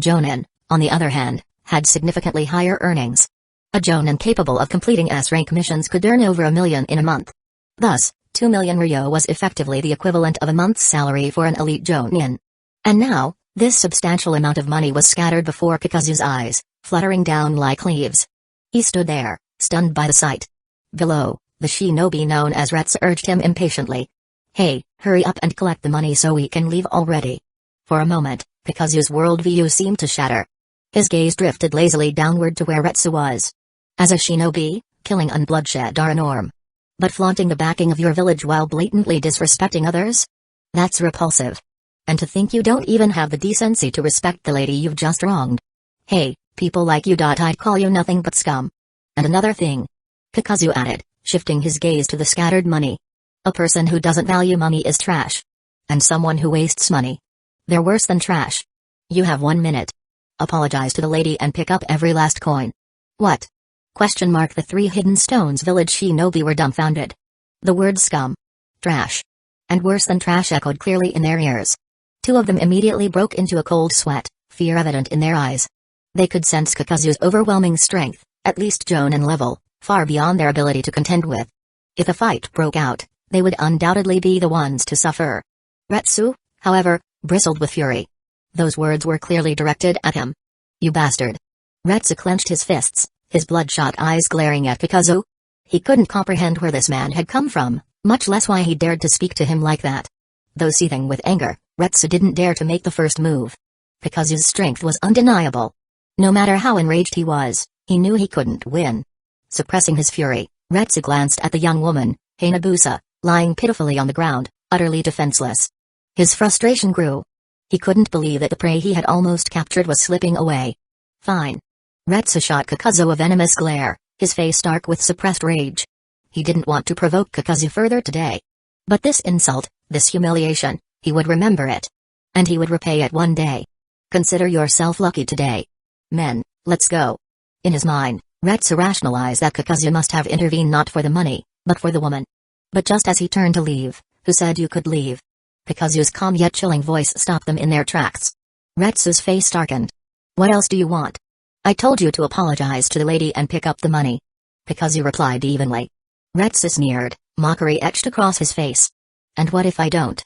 Jonin, on the other hand, had significantly higher earnings. A Jonin capable of completing S-rank missions could earn over 1 million in a month. Thus, 2 million ryo was effectively the equivalent of a month's salary for an elite Jonin. And now, this substantial amount of money was scattered before Kakuzu's eyes, fluttering down like leaves. He stood there, stunned by the sight. Below, the shinobi known as Retsu urged him impatiently. "Hey, hurry up and collect the money so we can leave already." For a moment, Kakuzu's worldview seemed to shatter. His gaze drifted lazily downward to where Retsu was. As a shinobi, killing and bloodshed are a norm. But flaunting the backing of your village while blatantly disrespecting others? That's repulsive. And to think you don't even have the decency to respect the lady you've just wronged. Hey, people like you. I'd call you nothing but scum. And another thing, Kakuzu added, shifting his gaze to the scattered money. A person who doesn't value money is trash. And someone who wastes money, they're worse than trash. You have 1 minute. Apologize to the lady and pick up every last coin. What? ? The 3 Hidden Stones village shinobi were dumbfounded. The words scum, trash, and worse than trash echoed clearly in their ears. 2 of them immediately broke into a cold sweat, fear evident in their eyes. They could sense Kakuzu's overwhelming strength, at least Jonin level, far beyond their ability to contend with. If a fight broke out, they would undoubtedly be the ones to suffer. Retsu, however, bristled with fury. Those words were clearly directed at him. "You bastard." Retsu clenched his fists, his bloodshot eyes glaring at Kakuzu. He couldn't comprehend where this man had come from, much less why he dared to speak to him like that. Though seething with anger, Retsu didn't dare to make the first move. Kakuzu's strength was undeniable. No matter how enraged he was, he knew he couldn't win. Suppressing his fury, Retsu glanced at the young woman, Hayabusa, lying pitifully on the ground, utterly defenseless. His frustration grew. He couldn't believe that the prey he had almost captured was slipping away. Fine. Retsu shot Kakuzu a venomous glare, his face dark with suppressed rage. He didn't want to provoke Kakuzu further today. But this insult, this humiliation, he would remember it. And he would repay it one day. Consider yourself lucky today. Men, let's go. In his mind, Retsu rationalized that Kakuzu must have intervened not for the money, but for the woman. But just as he turned to leave, who said you could leave? Kakuzu's calm yet chilling voice stopped them in their tracks. Retsu's face darkened. What else do you want? I told you to apologize to the lady and pick up the money. Kakuzu replied evenly. Retsu sneered, mockery etched across his face. And what if I don't?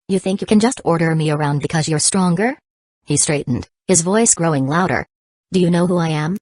You think you can just order me around because you're stronger? He straightened, his voice growing louder. Do you know who I am?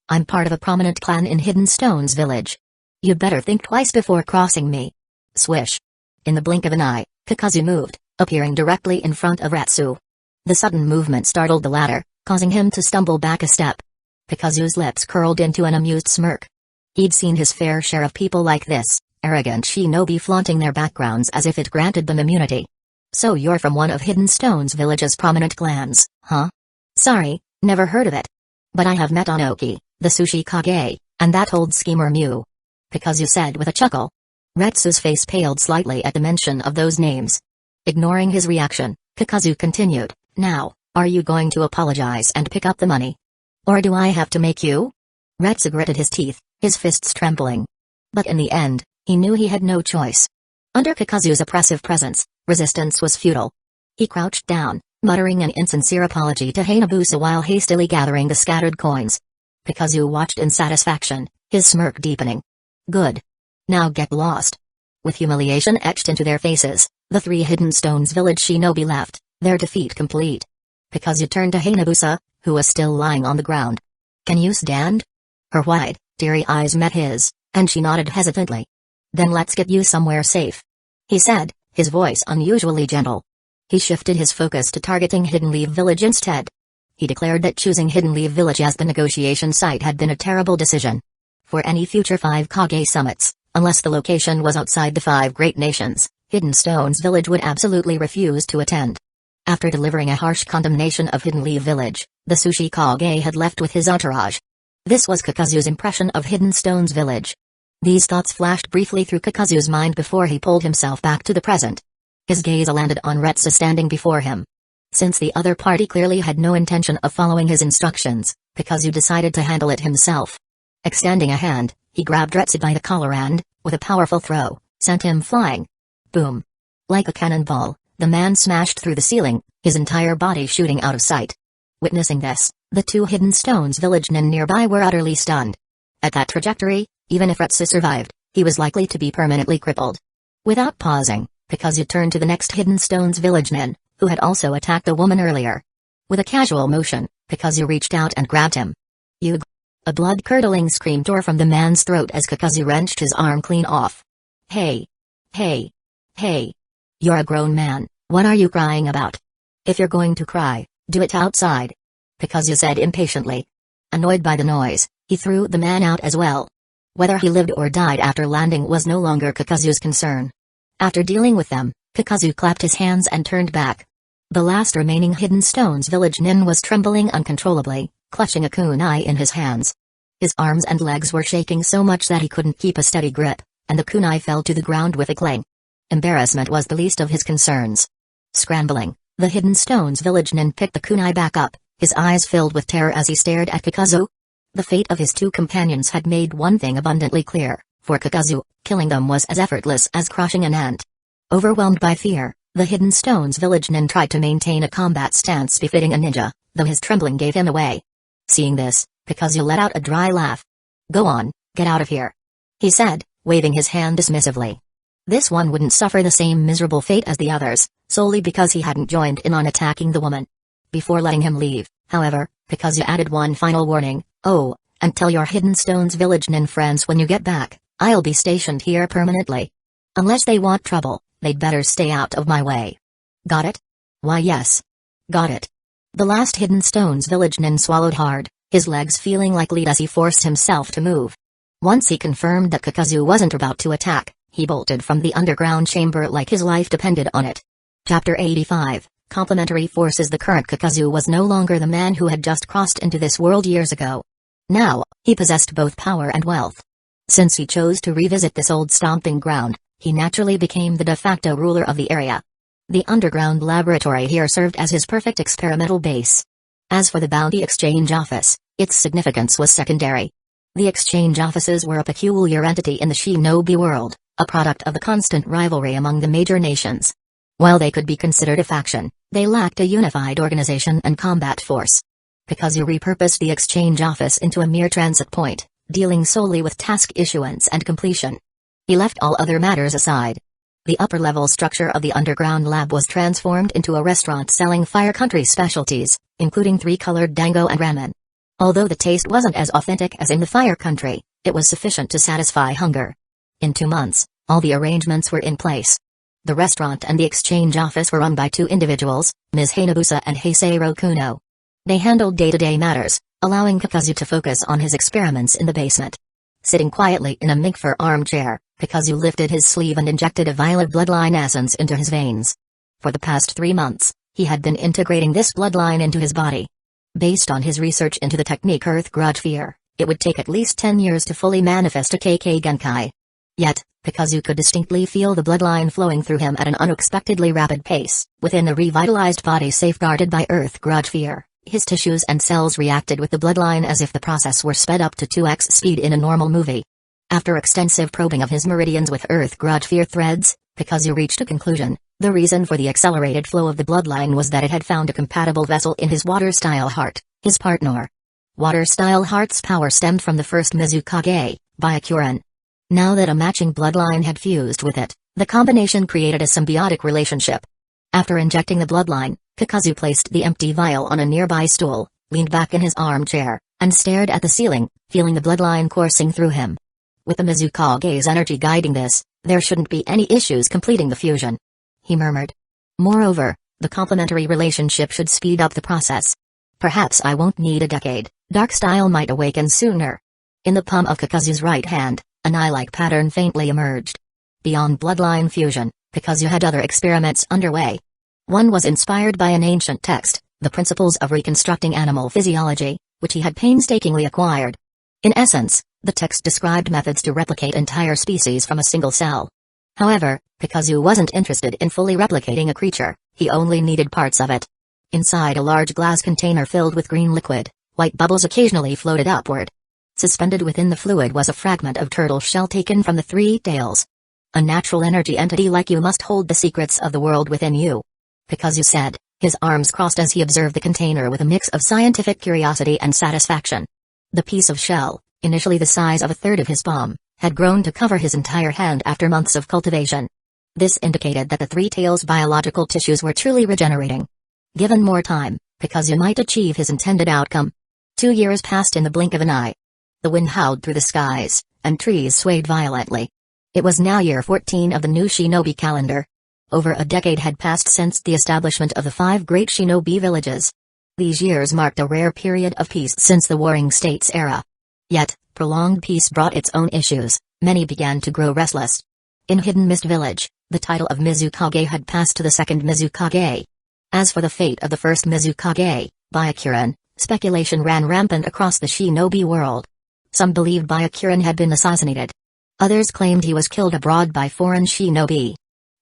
I'm part of a prominent clan in Hidden Stones Village. You'd better think twice before crossing me. Swish. In the blink of an eye, Kakuzu moved, appearing directly in front of Retsu. The sudden movement startled the latter, causing him to stumble back a step. Kakuzu's lips curled into an amused smirk. He'd seen his fair share of people like this, arrogant shinobi flaunting their backgrounds as if it granted them immunity. So you're from one of Hidden Stones Village's prominent clans, huh? Sorry, never heard of it. But I have met Anoki, the Sushi Kage, and that old schemer Mew. Kakuzu said with a chuckle. Retsu's face paled slightly at the mention of those names. Ignoring his reaction, Kakuzu continued, Now, are you going to apologize and pick up the money? Or do I have to make you? Retsu gritted his teeth, his fists trembling. But in the end, he knew he had no choice. Under Kakuzu's oppressive presence, resistance was futile. He crouched down, muttering an insincere apology to Hayabusa while hastily gathering the scattered coins. Kakuzu watched in satisfaction, his smirk deepening. Good. Now get lost. With humiliation etched into their faces, the three Hidden Stones Village shinobi left, their defeat complete. Kakuzu turned to Hayabusa, who was still lying on the ground. Can you stand? Her wide, teary eyes met his, and she nodded hesitantly. Then let's get you somewhere safe. He said, his voice unusually gentle. He shifted his focus to targeting Hidden Leaf Village instead. He declared that choosing Hidden Leaf Village as the negotiation site had been a terrible decision. For any future 5 Kage summits, unless the location was outside the 5 great nations, Hidden Stones Village would absolutely refuse to attend. After delivering a harsh condemnation of Hidden Leaf Village, the Sushi Kage had left with his entourage. This was Kakuzu's impression of Hidden Stones Village. These thoughts flashed briefly through Kakuzu's mind before he pulled himself back to the present. His gaze landed on Retsu standing before him. Since the other party clearly had no intention of following his instructions, Kakuzu decided to handle it himself. Extending a hand, he grabbed Retsu by the collar and, with a powerful throw, sent him flying. Boom. Like a cannonball, the man smashed through the ceiling, his entire body shooting out of sight. Witnessing this, the 2 Hidden Stones Village nin nearby were utterly stunned. At that trajectory, even if Retsu survived, he was likely to be permanently crippled. Without pausing, Kakuzu turned to the next Hidden Stones Village nin, who had also attacked a woman earlier. With a casual motion, Kakuzu reached out and grabbed him. Hyuga. A blood-curdling scream tore from the man's throat as Kakuzu wrenched his arm clean off. Hey! Hey! Hey! You're a grown man, what are you crying about? If you're going to cry, do it outside. Kakuzu said impatiently. Annoyed by the noise, he threw the man out as well. Whether he lived or died after landing was no longer Kakuzu's concern. After dealing with them, Kakuzu clapped his hands and turned back. The last remaining Hidden Stones Village nin was trembling uncontrollably, clutching a kunai in his hands. His arms and legs were shaking so much that he couldn't keep a steady grip, and the kunai fell to the ground with a clang. Embarrassment was the least of his concerns. Scrambling, the Hidden Stones Village nin picked the kunai back up, his eyes filled with terror as he stared at Kakuzu. The fate of his 2 companions had made one thing abundantly clear: for Kakuzu, killing them was as effortless as crushing an ant. Overwhelmed by fear, the Hidden Stones Village nin tried to maintain a combat stance befitting a ninja, though his trembling gave him away. Seeing this, Kakuzu let out a dry laugh. Go on, get out of here. He said, waving his hand dismissively. This one wouldn't suffer the same miserable fate as the others, solely because he hadn't joined in on attacking the woman. Before letting him leave, however, Kakuzu added one final warning. Oh, and tell your Hidden Stones Village nin friends when you get back, I'll be stationed here permanently. Unless they want trouble, they'd better stay out of my way. Got it? Why yes. Got it. The last Hidden Stones Village nin swallowed hard, his legs feeling like lead as he forced himself to move. Once he confirmed that Kakuzu wasn't about to attack, He bolted from the underground chamber like his life depended on it. Chapter 85, Complementary Forces. The current Kakuzu was no longer the man who had just crossed into this world years ago. Now, he possessed both power and wealth. Since he chose to revisit this old stomping ground, he naturally became the de facto ruler of the area. The underground laboratory here served as his perfect experimental base. As for the bounty exchange office, its significance was secondary. The exchange offices were a peculiar entity in the shinobi world, a product of the constant rivalry among the major nations. While they could be considered a faction, they lacked a unified organization and combat force. Kakuzu repurposed the exchange office into a mere transit point, dealing solely with task issuance and completion. He left all other matters aside. The upper-level structure of the underground lab was transformed into a restaurant selling Fire Country specialties, including three-colored dango and ramen. Although the taste wasn't as authentic as in the Fire Country, it was sufficient to satisfy hunger. In 2 months, all the arrangements were in place. The restaurant and the exchange office were run by two individuals, Ms. Hanabusa and Heisei Kuno. They handled day-to-day matters, allowing Kakuzu to focus on his experiments in the basement. Sitting quietly in a mink fur armchair, Kakuzu lifted his sleeve and injected a vial of bloodline essence into his veins. For the past 3 months, he had been integrating this bloodline into his body. Based on his research into the technique Earth Grudge Fear, it would take at least 10 years to fully manifest a KK Genkai. Yet, Kakuzu could distinctly feel the bloodline flowing through him at an unexpectedly rapid pace. Within a revitalized body safeguarded by Earth Grudge Fear, his tissues and cells reacted with the bloodline as if the process were sped up to 2x speed in a normal movie. After extensive probing of his meridians with Earth Grudge Fear threads, Kakuzu reached a conclusion. The reason for the accelerated flow of the bloodline was that it had found a compatible vessel in his water-style heart, his partner. Water-style heart's power stemmed from the first Mizukage, Byakuren. Now that a matching bloodline had fused with it, the combination created a symbiotic relationship. After injecting the bloodline, Kakuzu placed the empty vial on a nearby stool, leaned back in his armchair, and stared at the ceiling, feeling the bloodline coursing through him. With the Mizukage's energy guiding this, there shouldn't be any issues completing the fusion. He murmured. Moreover, the complementary relationship should speed up the process. Perhaps I won't need a decade, dark style might awaken sooner. In the palm of Kakuzu's right hand, an eye-like pattern faintly emerged. Beyond bloodline fusion, Kakuzu had other experiments underway. One was inspired by an ancient text, The Principles of Reconstructing Animal Physiology, which he had painstakingly acquired. In essence, the text described methods to replicate entire species from a single cell. However, Kakuzu wasn't interested in fully replicating a creature, he only needed parts of it. Inside a large glass container filled with green liquid, white bubbles occasionally floated upward. Suspended within the fluid was a fragment of turtle shell taken from the three tails. A natural energy entity like you must hold the secrets of the world within you. Kakuzu said, his arms crossed as he observed the container with a mix of scientific curiosity and satisfaction. The piece of shell, initially the size of a third of his palm, had grown to cover his entire hand after months of cultivation. This indicated that the three tails' biological tissues were truly regenerating. Given more time, Kakuzu might achieve his intended outcome. 2 years passed in the blink of an eye. The wind howled through the skies, and trees swayed violently. It was now year 14 of the new shinobi calendar. Over a decade had passed since the establishment of the 5 great shinobi villages. These years marked a rare period of peace since the Warring States era. Yet, prolonged peace brought its own issues. Many began to grow restless. In Hidden Mist Village, the title of Mizukage had passed to the second Mizukage. As for the fate of the first Mizukage, Byakuren, speculation ran rampant across the shinobi world. Some believed Byakuren had been assassinated. Others claimed he was killed abroad by foreign shinobi.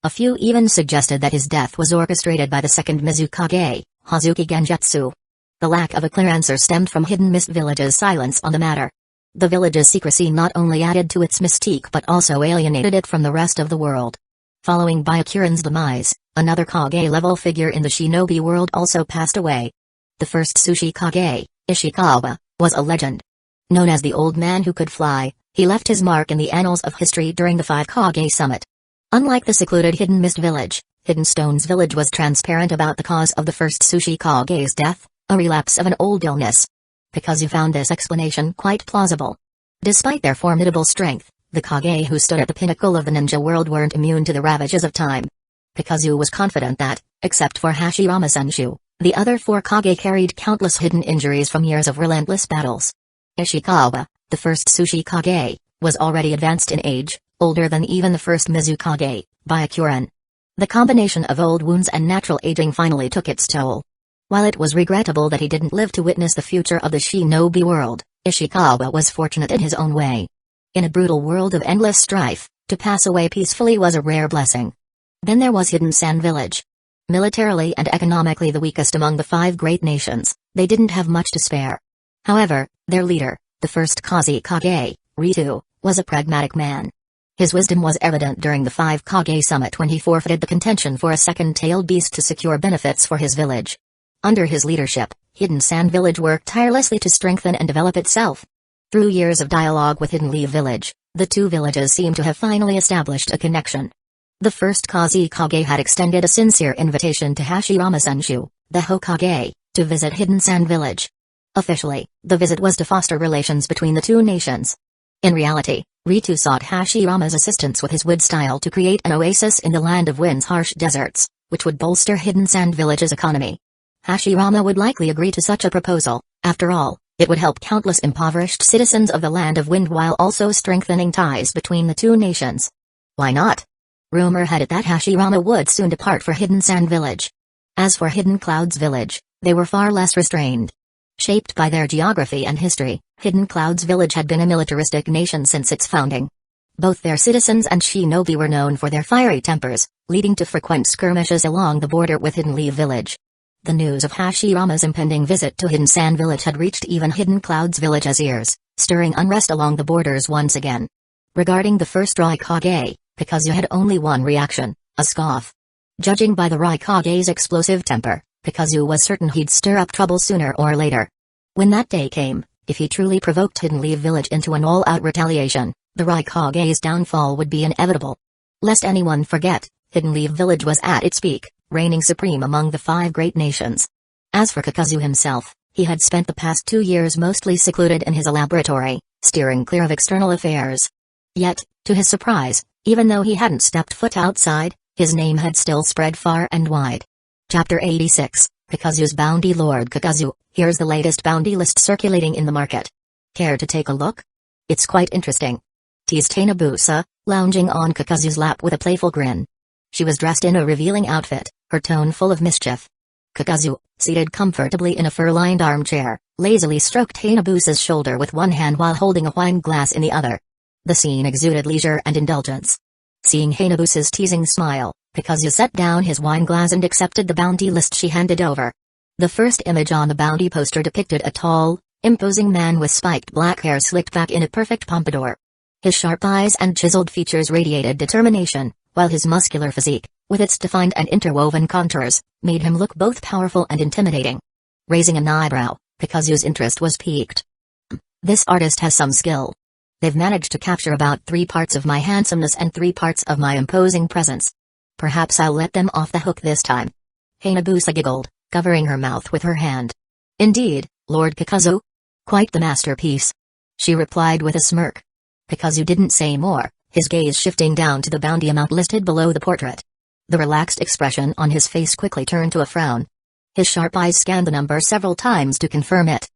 A few even suggested that his death was orchestrated by the second Mizukage, Hazuki Genjutsu. The lack of a clear answer stemmed from Hidden Mist Village's silence on the matter. The village's secrecy not only added to its mystique but also alienated it from the rest of the world. Following Byakuren's demise, another Kage-level figure in the shinobi world also passed away. The first Sushi Kage, Ishikawa, was a legend. Known as the Old Man Who Could Fly, he left his mark in the annals of history during the 5 Kage Summit. Unlike the secluded Hidden Mist Village, Hidden Stones Village was transparent about the cause of the first Sushi Kage's death, a relapse of an old illness. Kakuzu found this explanation quite plausible. Despite their formidable strength, the Kage who stood at the pinnacle of the ninja world weren't immune to the ravages of time. Kakuzu was confident that, except for Hashirama Senshu, the other 4 Kage carried countless hidden injuries from years of relentless battles. Ishikawa, the first Sushi Kage, was already advanced in age, older than even the first Mizukage, Byakuren. The combination of old wounds and natural aging finally took its toll. While it was regrettable that he didn't live to witness the future of the shinobi world, Ishikawa was fortunate in his own way. In a brutal world of endless strife, to pass away peacefully was a rare blessing. Then there was Hidden Sand Village. Militarily and economically the weakest among the 5 great nations, they didn't have much to spare. However, their leader, the first Kazekage, Ritu, was a pragmatic man. His wisdom was evident during the 5 Kage summit when he forfeited the contention for a second-tailed beast to secure benefits for his village. Under his leadership, Hidden Sand Village worked tirelessly to strengthen and develop itself. Through years of dialogue with Hidden Leaf Village, the 2 villages seem to have finally established a connection. The first Kazekage had extended a sincere invitation to Hashirama Senshu, the Hokage, to visit Hidden Sand Village. Officially, the visit was to foster relations between the 2 nations. In reality, Ritu sought Hashirama's assistance with his wood style to create an oasis in the Land of Wind's harsh deserts, which would bolster Hidden Sand Village's economy. Hashirama would likely agree to such a proposal. After all, it would help countless impoverished citizens of the Land of Wind while also strengthening ties between the 2 nations. Why not? Rumor had it that Hashirama would soon depart for Hidden Sand Village. As for Hidden Clouds Village, they were far less restrained. Shaped by their geography and history, Hidden Clouds Village had been a militaristic nation since its founding. Both their citizens and shinobi were known for their fiery tempers, leading to frequent skirmishes along the border with Hidden Leaf Village. The news of Hashirama's impending visit to Hidden Sand Village had reached even Hidden Clouds Village's ears, stirring unrest along the borders once again. Regarding the first Raikage, Kakuzu had only one reaction, a scoff. Judging by the Raikage's explosive temper, Kakuzu was certain he'd stir up trouble sooner or later. When that day came, if he truly provoked Hidden Leaf Village into an all-out retaliation, the Raikage's downfall would be inevitable. Lest anyone forget, Hidden Leaf Village was at its peak, reigning supreme among the 5 great nations. As for Kakuzu himself, he had spent the past 2 years mostly secluded in his laboratory, steering clear of external affairs. Yet, to his surprise, even though he hadn't stepped foot outside, his name had still spread far and wide. Chapter 86, Kakuzu's Bounty. Lord Kakuzu, here's the latest bounty list circulating in the market. Care to take a look? It's quite interesting. Teased Hanabusa, lounging on Kakuzu's lap with a playful grin. She was dressed in a revealing outfit, her tone full of mischief. Kakuzu, seated comfortably in a fur-lined armchair, lazily stroked Hanabusa's shoulder with one hand while holding a wine glass in the other. The scene exuded leisure and indulgence. Seeing Hanabusa's teasing smile, Kakuzu set down his wine glass and accepted the bounty list she handed over. The first image on the bounty poster depicted a tall, imposing man with spiked black hair slicked back in a perfect pompadour. His sharp eyes and chiseled features radiated determination, while his muscular physique, with its defined and interwoven contours, made him look both powerful and intimidating. Raising an eyebrow, Kakuzu's interest was piqued. This artist has some skill. They've managed to capture about 3 parts of my handsomeness and 3 parts of my imposing presence. Perhaps I'll let them off the hook this time. Hanabusa giggled, covering her mouth with her hand. Indeed, Lord Kakuzu? Quite the masterpiece. She replied with a smirk. Kakuzu didn't say more, his gaze shifting down to the bounty amount listed below the portrait. The relaxed expression on his face quickly turned to a frown. His sharp eyes scanned the number several times to confirm it.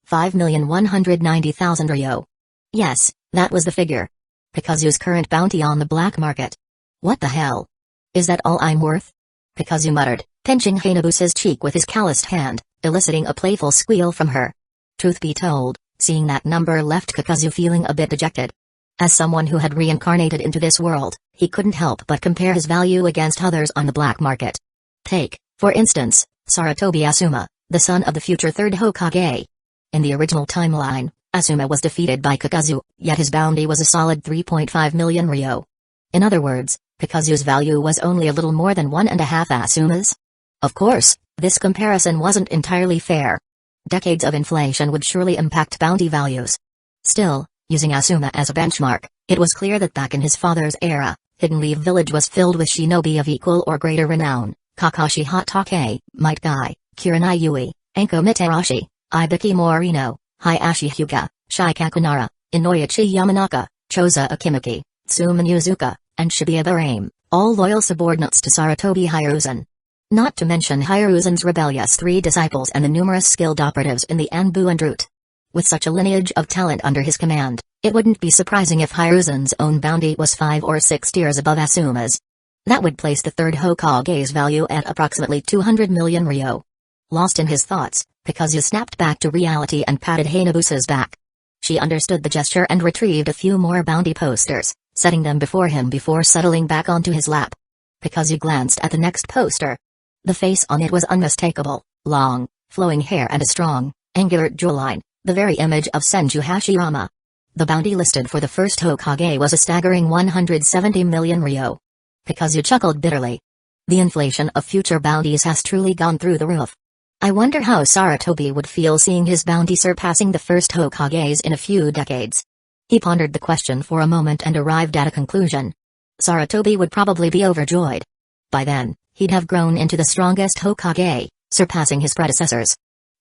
5,190,000 ryo. Yes, that was the figure. Kakuzu's current bounty on the black market. What the hell? Is that all I'm worth? Kakuzu muttered, pinching Hanabusa's cheek with his calloused hand, eliciting a playful squeal from her. Truth be told, seeing that number left Kakuzu feeling a bit dejected. As someone who had reincarnated into this world, he couldn't help but compare his value against others on the black market. Take, for instance, Sarutobi Asuma, the son of the future third Hokage. In the original timeline, Asuma was defeated by Kakuzu, yet his bounty was a solid 3.5 million ryo. In other words, Kakuzu's value was only a little more than 1.5 Asuma's. Of course, this comparison wasn't entirely fair. Decades of inflation would surely impact bounty values. Still, using Asuma as a benchmark, it was clear that back in his father's era, Hidden Leaf Village was filled with shinobi of equal or greater renown: Kakashi Hatake, Might Guy, Kurenai Yui, Anko Mitarashi, Ibiki Morino, Hayashi Hyuga, Shikakunara, Inoichi Yamanaka, Choza Akimaki, Tsuma Yuzuka, and Shibuya Barame, all loyal subordinates to Sarutobi Hiruzen. Not to mention Hiruzen's rebellious 3 disciples and the numerous skilled operatives in the Anbu and Route. With such a lineage of talent under his command, it wouldn't be surprising if Hiruzen's own bounty was 5 or 6 tiers above Asuma's. That would place the third Hokage's value at approximately 200 million ryo. Lost in his thoughts, Kakuzu snapped back to reality and patted Hayabusa's back. She understood the gesture and retrieved a few more bounty posters, setting them before him before settling back onto his lap. Kakuzu glanced at the next poster. The face on it was unmistakable, long, flowing hair and a strong, angular jawline, the very image of Senju Hashirama. The bounty listed for the first Hokage was a staggering 170 million ryo. Kakuzu chuckled bitterly. The inflation of future bounties has truly gone through the roof. I wonder how Sarutobi would feel seeing his bounty surpassing the first Hokage's in a few decades. He pondered the question for a moment and arrived at a conclusion. Sarutobi would probably be overjoyed. By then, he'd have grown into the strongest Hokage, surpassing his predecessors.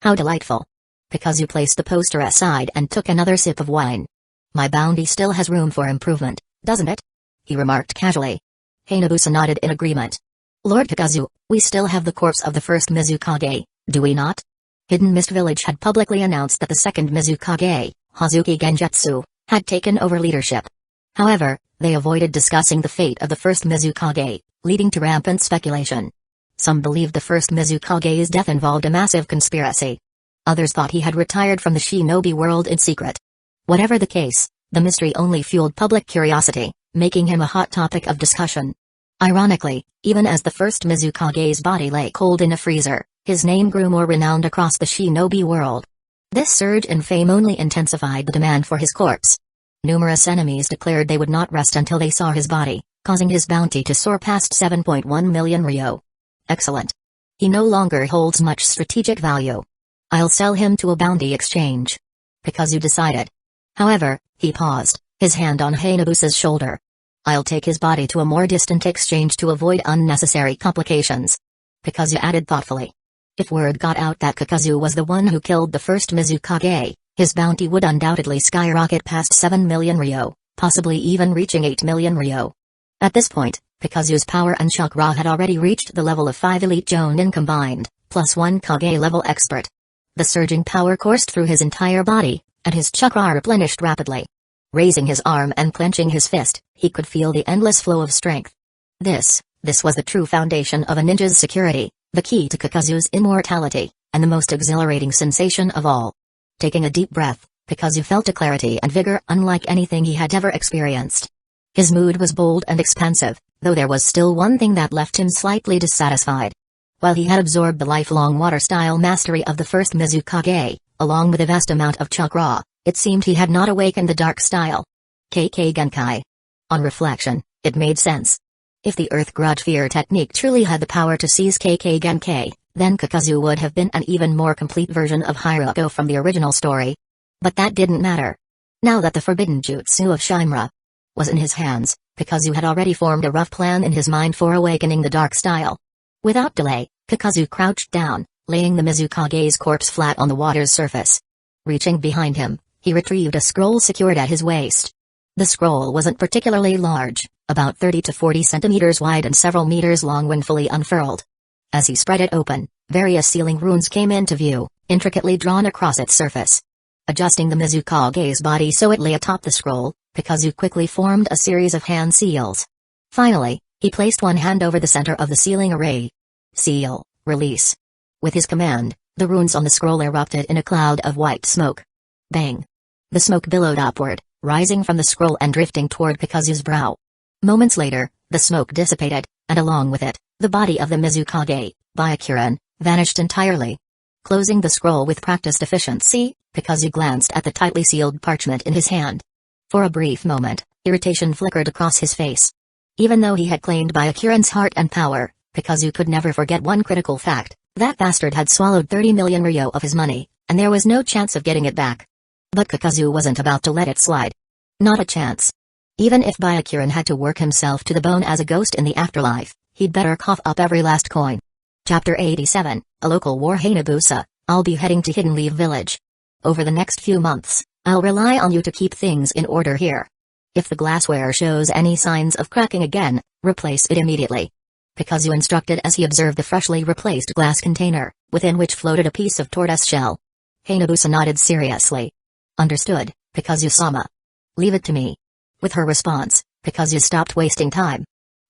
How delightful. Kakuzu placed the poster aside and took another sip of wine. My bounty still has room for improvement, doesn't it? He remarked casually. Hayabusa nodded in agreement. Lord Kakuzu, we still have the corpse of the first Mizukage, do we not? Hidden Mist Village had publicly announced that the second Mizukage, Hazuki Genjutsu, had taken over leadership. However, they avoided discussing the fate of the first Mizukage, leading to rampant speculation. Some believed the first Mizukage's death involved a massive conspiracy. Others thought he had retired from the shinobi world in secret. Whatever the case, the mystery only fueled public curiosity, making him a hot topic of discussion. Ironically, even as the first Mizukage's body lay cold in a freezer, his name grew more renowned across the shinobi world. This surge in fame only intensified the demand for his corpse. Numerous enemies declared they would not rest until they saw his body, causing his bounty to soar past 7.1 million ryo. Excellent. He no longer holds much strategic value. I'll sell him to a bounty exchange. Kakuzu decided. However, he paused, his hand on Hayabusa's shoulder. I'll take his body to a more distant exchange to avoid unnecessary complications. Kakuzu added thoughtfully. If word got out that Kakuzu was the one who killed the first Mizukage, his bounty would undoubtedly skyrocket past 7 million ryo, possibly even reaching 8 million ryo. At this point, Kakuzu's power and chakra had already reached the level of 5 elite Jonin combined, plus 1 Kage-level expert. The surging power coursed through his entire body, and his chakra replenished rapidly. Raising his arm and clenching his fist, he could feel the endless flow of strength. This was the true foundation of a ninja's security, the key to Kakuzu's immortality, and the most exhilarating sensation of all. Taking a deep breath, Kakuzu felt a clarity and vigor unlike anything he had ever experienced. His mood was bold and expansive, though there was still one thing that left him slightly dissatisfied. While he had absorbed the lifelong water-style mastery of the first Mizukage, along with a vast amount of chakra, it seemed he had not awakened the dark style. KK Genkai. On reflection, it made sense. If the Earth Grudge Fear technique truly had the power to seize KK Genkai, then Kakuzu would have been an even more complete version of Hyuga from the original story. But that didn't matter. Now that the forbidden jutsu of Shimura was in his hands, Kakuzu had already formed a rough plan in his mind for awakening the dark style. Without delay, Kakuzu crouched down, laying the Mizukage's corpse flat on the water's surface. Reaching behind him, he retrieved a scroll secured at his waist. The scroll wasn't particularly large, about 30 to 40 centimeters wide and several meters long when fully unfurled. As he spread it open, various sealing runes came into view, intricately drawn across its surface. Adjusting the Mizukage's body so it lay atop the scroll, Kakuzu quickly formed a series of hand seals. Finally, he placed one hand over the center of the sealing array. Seal, release. With his command, the runes on the scroll erupted in a cloud of white smoke. Bang! The smoke billowed upward, rising from the scroll and drifting toward Kakuzu's brow. Moments later, the smoke dissipated, and along with it, the body of the Mizukage, Byakuren, vanished entirely. Closing the scroll with practiced efficiency, Kakuzu glanced at the tightly sealed parchment in his hand. For a brief moment, irritation flickered across his face. Even though he had claimed Byakuren's heart and power, Kakuzu could never forget one critical fact: that bastard had swallowed 30 million ryo of his money, and there was no chance of getting it back. But Kakuzu wasn't about to let it slide. Not a chance. Even if Byakuren had to work himself to the bone as a ghost in the afterlife, he'd better cough up every last coin. Chapter 87, A Local War. Hayabusa, I'll be heading to Hidden Leaf Village. Over the next few months, I'll rely on you to keep things in order here. If the glassware shows any signs of cracking again, replace it immediately. Kakuzu instructed as he observed the freshly replaced glass container, within which floated a piece of tortoise shell. Hayabusa nodded seriously. Understood, Kakuzu-sama. Leave it to me. With her response, Kakuzu stopped wasting time.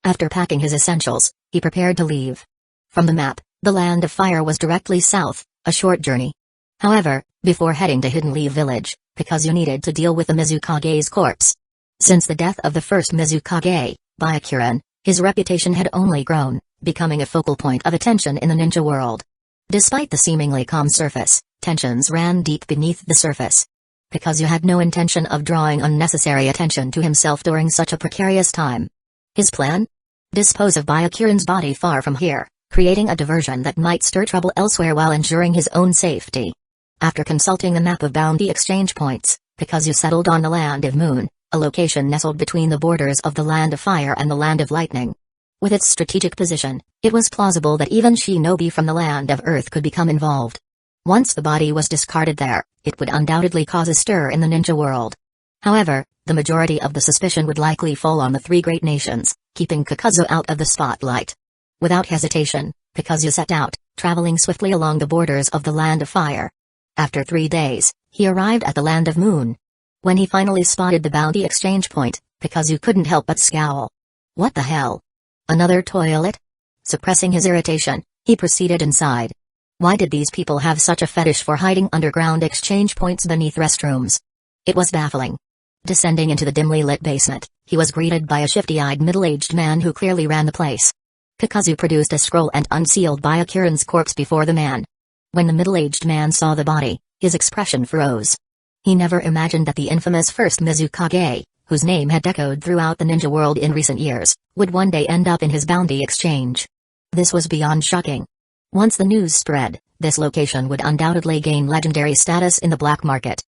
After packing his essentials, he prepared to leave. From the map, the Land of Fire was directly south, a short journey. However, before heading to Hidden Leaf Village, Kakuzu needed to deal with the Mizukage's corpse. Since the death of the first Mizukage, Byakuren, his reputation had only grown, becoming a focal point of attention in the ninja world. Despite the seemingly calm surface, tensions ran deep beneath the surface. Kakuzu had no intention of drawing unnecessary attention to himself during such a precarious time. His plan? Dispose of Byakuren's body far from here, creating a diversion that might stir trouble elsewhere while ensuring his own safety. After consulting the map of bounty exchange points, Kakuzu settled on the Land of Moon, a location nestled between the borders of the Land of Fire and the Land of Lightning. With its strategic position, it was plausible that even shinobi from the Land of Earth could become involved. Once the body was discarded there, it would undoubtedly cause a stir in the ninja world. However, the majority of the suspicion would likely fall on the three great nations, keeping Kakuzu out of the spotlight. Without hesitation, Kakuzu set out, traveling swiftly along the borders of the Land of Fire. After 3 days, he arrived at the Land of Moon. When he finally spotted the bounty exchange point, Kakuzu couldn't help but scowl. What the hell? Another toilet? Suppressing his irritation, he proceeded inside. Why did these people have such a fetish for hiding underground exchange points beneath restrooms? It was baffling. Descending into the dimly lit basement, he was greeted by a shifty-eyed middle-aged man who clearly ran the place. Kakuzu produced a scroll and unsealed Byakuren's corpse before the man. When the middle-aged man saw the body, his expression froze. He never imagined that the infamous first Mizukage, whose name had echoed throughout the ninja world in recent years, would one day end up in his bounty exchange. This was beyond shocking. Once the news spread, this location would undoubtedly gain legendary status in the black market.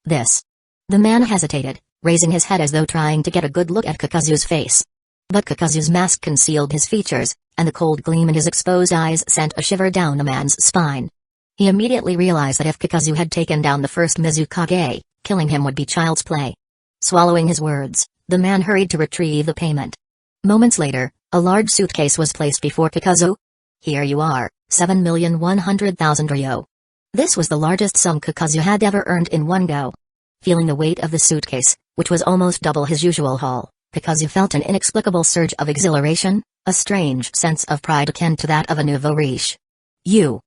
This. The man hesitated, raising his head as though trying to get a good look at Kakuzu's face. But Kakuzu's mask concealed his features, and the cold gleam in his exposed eyes sent a shiver down the man's spine. He immediately realized that if Kakuzu had taken down the first Mizukage, killing him would be child's play. Swallowing his words, the man hurried to retrieve the payment. Moments later, a large suitcase was placed before Kakuzu. Here you are, 7,100,000 ryo. This was the largest sum Kakuzu had ever earned in one go. Feeling the weight of the suitcase, which was almost double his usual haul, Kakuzu felt an inexplicable surge of exhilaration, a strange sense of pride akin to that of a nouveau riche. You!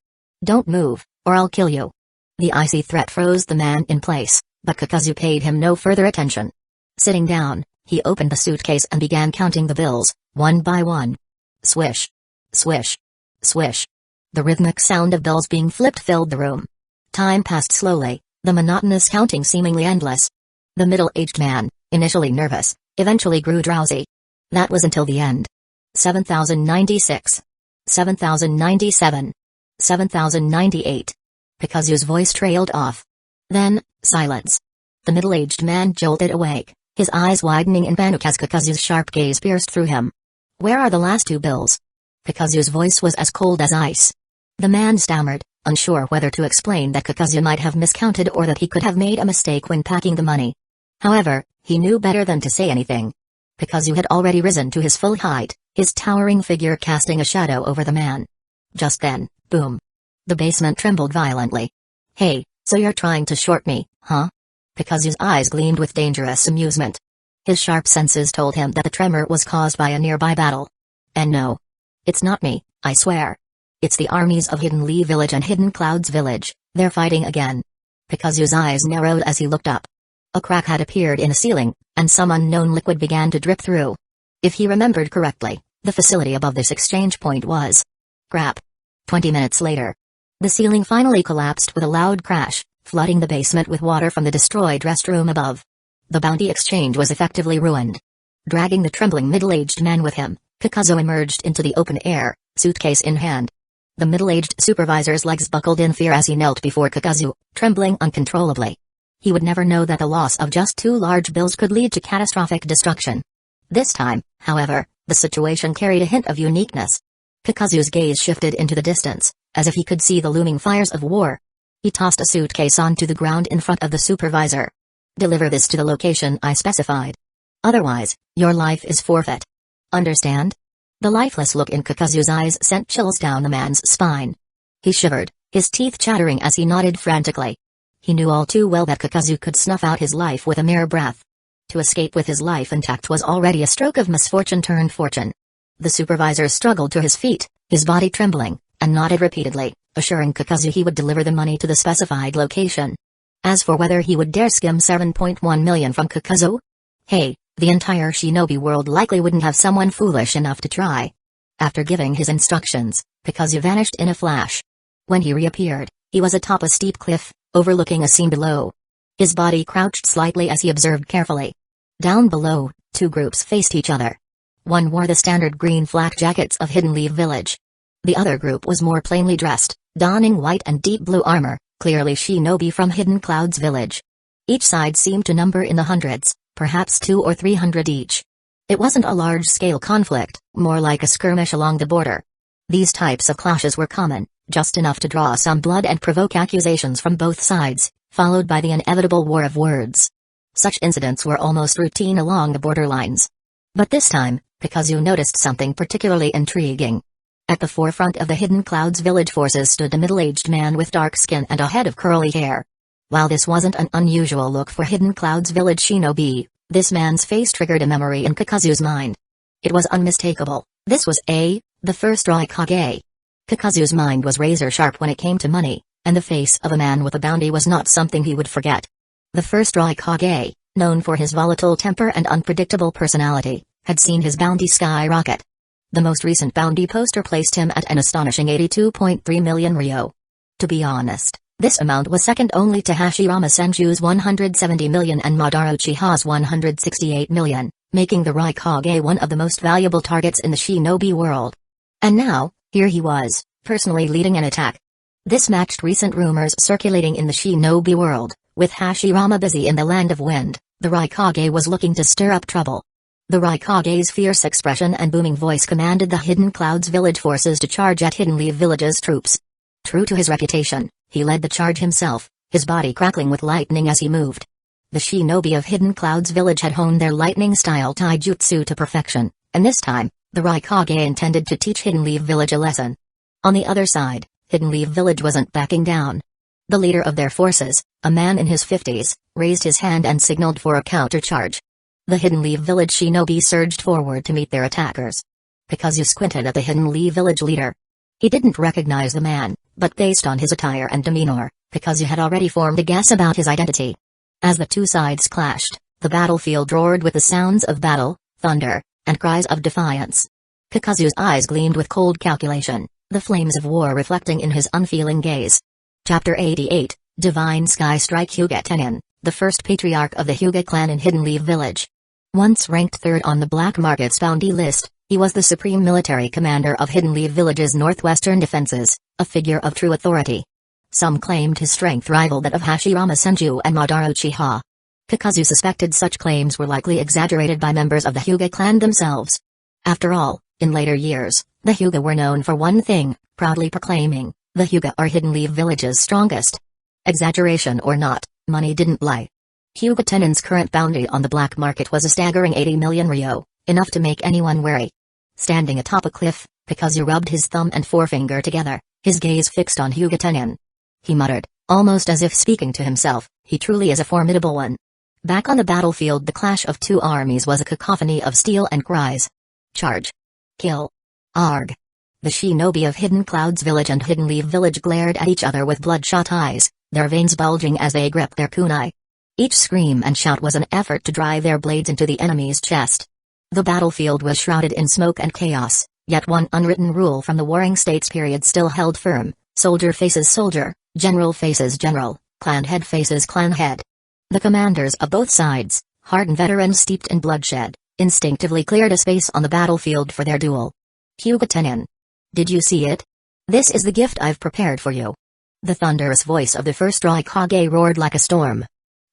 Don't move, or I'll kill you. The icy threat froze the man in place, but Kakuzu paid him no further attention. Sitting down, he opened the suitcase and began counting the bills, one by one. Swish. Swish. Swish. The rhythmic sound of bills being flipped filled the room. Time passed slowly, the monotonous counting seemingly endless. The middle-aged man, initially nervous, eventually grew drowsy. That was until the end. 7,096. 7,097. 7,098. Kakuzu's voice trailed off. Then, silence. The middle-aged man jolted awake, his eyes widening in panic as Kakuzu's sharp gaze pierced through him. Where are the last two bills? Kakuzu's voice was as cold as ice. The man stammered, unsure whether to explain that Kakuzu might have miscounted or that he could have made a mistake when packing the money. However, he knew better than to say anything. Kakuzu had already risen to his full height, his towering figure casting a shadow over the man. Just then, boom. The basement trembled violently. Hey, so you're trying to short me, huh? Kakuzu's eyes gleamed with dangerous amusement. His sharp senses told him that the tremor was caused by a nearby battle. And no. It's not me, I swear. It's the armies of Hidden Leaf Village and Hidden Clouds Village, they're fighting again. Kakuzu's eyes narrowed as he looked up. A crack had appeared in the ceiling, and some unknown liquid began to drip through. If he remembered correctly, the facility above this exchange point was. Crap. 20 minutes later. The ceiling finally collapsed with a loud crash, flooding the basement with water from the destroyed restroom above. The bounty exchange was effectively ruined. Dragging the trembling middle-aged man with him, Kakuzu emerged into the open air, suitcase in hand. The middle-aged supervisor's legs buckled in fear as he knelt before Kakuzu, trembling uncontrollably. He would never know that the loss of just 2 large bills could lead to catastrophic destruction. This time, however, the situation carried a hint of uniqueness. Kakuzu's gaze shifted into the distance, as if he could see the looming fires of war. He tossed a suitcase onto the ground in front of the supervisor. Deliver this to the location I specified. Otherwise, your life is forfeit. Understand? The lifeless look in Kakuzu's eyes sent chills down the man's spine. He shivered, his teeth chattering as he nodded frantically. He knew all too well that Kakuzu could snuff out his life with a mere breath. To escape with his life intact was already a stroke of misfortune turned fortune. The supervisor struggled to his feet, his body trembling, and nodded repeatedly, assuring Kakuzu he would deliver the money to the specified location. As for whether he would dare skim 7.1 million from Kakuzu? Hey, the entire shinobi world likely wouldn't have someone foolish enough to try. After giving his instructions, Kakuzu vanished in a flash. When he reappeared, he was atop a steep cliff, overlooking a scene below. His body crouched slightly as he observed carefully. Down below, two groups faced each other. One wore the standard green flak jackets of Hidden Leaf Village. The other group was more plainly dressed, donning white and deep blue armor, clearly shinobi from Hidden Cloud's village. Each side seemed to number in the hundreds, perhaps 200 or 300 each. It wasn't a large-scale conflict, more like a skirmish along the border. These types of clashes were common, just enough to draw some blood and provoke accusations from both sides, followed by the inevitable war of words. Such incidents were almost routine along the borderlines. But this time, Kakuzu noticed something particularly intriguing. At the forefront of the Hidden Clouds village forces stood a middle-aged man with dark skin and a head of curly hair. While this wasn't an unusual look for Hidden Clouds village shinobi, this man's face triggered a memory in Kakuzu's mind. It was unmistakable. This was the first Rukongai. Kakuzu's mind was razor-sharp when it came to money, and the face of a man with a bounty was not something he would forget. The first Rukongai, known for his volatile temper and unpredictable personality, had seen his bounty skyrocket. The most recent bounty poster placed him at an astonishing 82.3 million ryo. To be honest, this amount was second only to Hashirama Senju's 170 million and Madara Uchiha's 168 million, making the Rukongai one of the most valuable targets in the shinobi world. And now, here he was, personally leading an attack. This matched recent rumors circulating in the shinobi world. With Hashirama busy in the Land of Wind, the Rukongai was looking to stir up trouble. The Rukongai's fierce expression and booming voice commanded the Hidden Clouds village forces to charge at Hidden Leaf Village's troops. True to his reputation, he led the charge himself, his body crackling with lightning as he moved. The shinobi of Hidden Clouds village had honed their lightning-style taijutsu to perfection, and this time, the Rukongai intended to teach Hidden Leaf Village a lesson. On the other side, Hidden Leaf Village wasn't backing down. The leader of their forces, a man in his 50s, raised his hand and signaled for a countercharge. The Hidden Leaf Village shinobi surged forward to meet their attackers. Kakuzu squinted at the Hidden Leaf Village leader. He didn't recognize the man, but based on his attire and demeanor, Kakuzu had already formed a guess about his identity. As the two sides clashed, the battlefield roared with the sounds of battle, thunder, and cries of defiance. Kakuzu's eyes gleamed with cold calculation, the flames of war reflecting in his unfeeling gaze. Chapter 88, Divine Sky Strike. Hyuga Tenin, the first patriarch of the Hyuga clan in Hidden Leaf Village. Once ranked third on the black market's bounty list, he was the supreme military commander of Hidden Leaf Village's northwestern defenses, a figure of true authority. Some claimed his strength rivaled that of Hashirama Senju and Madara Uchiha. Kakuzu suspected such claims were likely exaggerated by members of the Hyuga clan themselves. After all, in later years, the Hyuga were known for one thing, proudly proclaiming, "The Hyuga are Hidden Leaf Village's strongest." Exaggeration or not, money didn't lie. Hyuga Tenin's current bounty on the black market was a staggering 80 million ryo, enough to make anyone wary. Standing atop a cliff, Kakuzu rubbed his thumb and forefinger together, his gaze fixed on Hyuga Tenin. He muttered, almost as if speaking to himself, "He truly is a formidable one." Back on the battlefield, the clash of two armies was a cacophony of steel and cries. Charge! Kill! Arg! The shinobi of Hidden Clouds Village and Hidden Leaf Village glared at each other with bloodshot eyes, their veins bulging as they gripped their kunai. Each scream and shout was an effort to drive their blades into the enemy's chest. The battlefield was shrouded in smoke and chaos, yet one unwritten rule from the Warring States period still held firm: soldier faces soldier, general faces general, clan head faces clan head. The commanders of both sides, hardened veterans steeped in bloodshed, instinctively cleared a space on the battlefield for their duel. Hyuga Tenin. Did you see it? This is the gift I've prepared for you. The thunderous voice of the first Rukongai roared like a storm.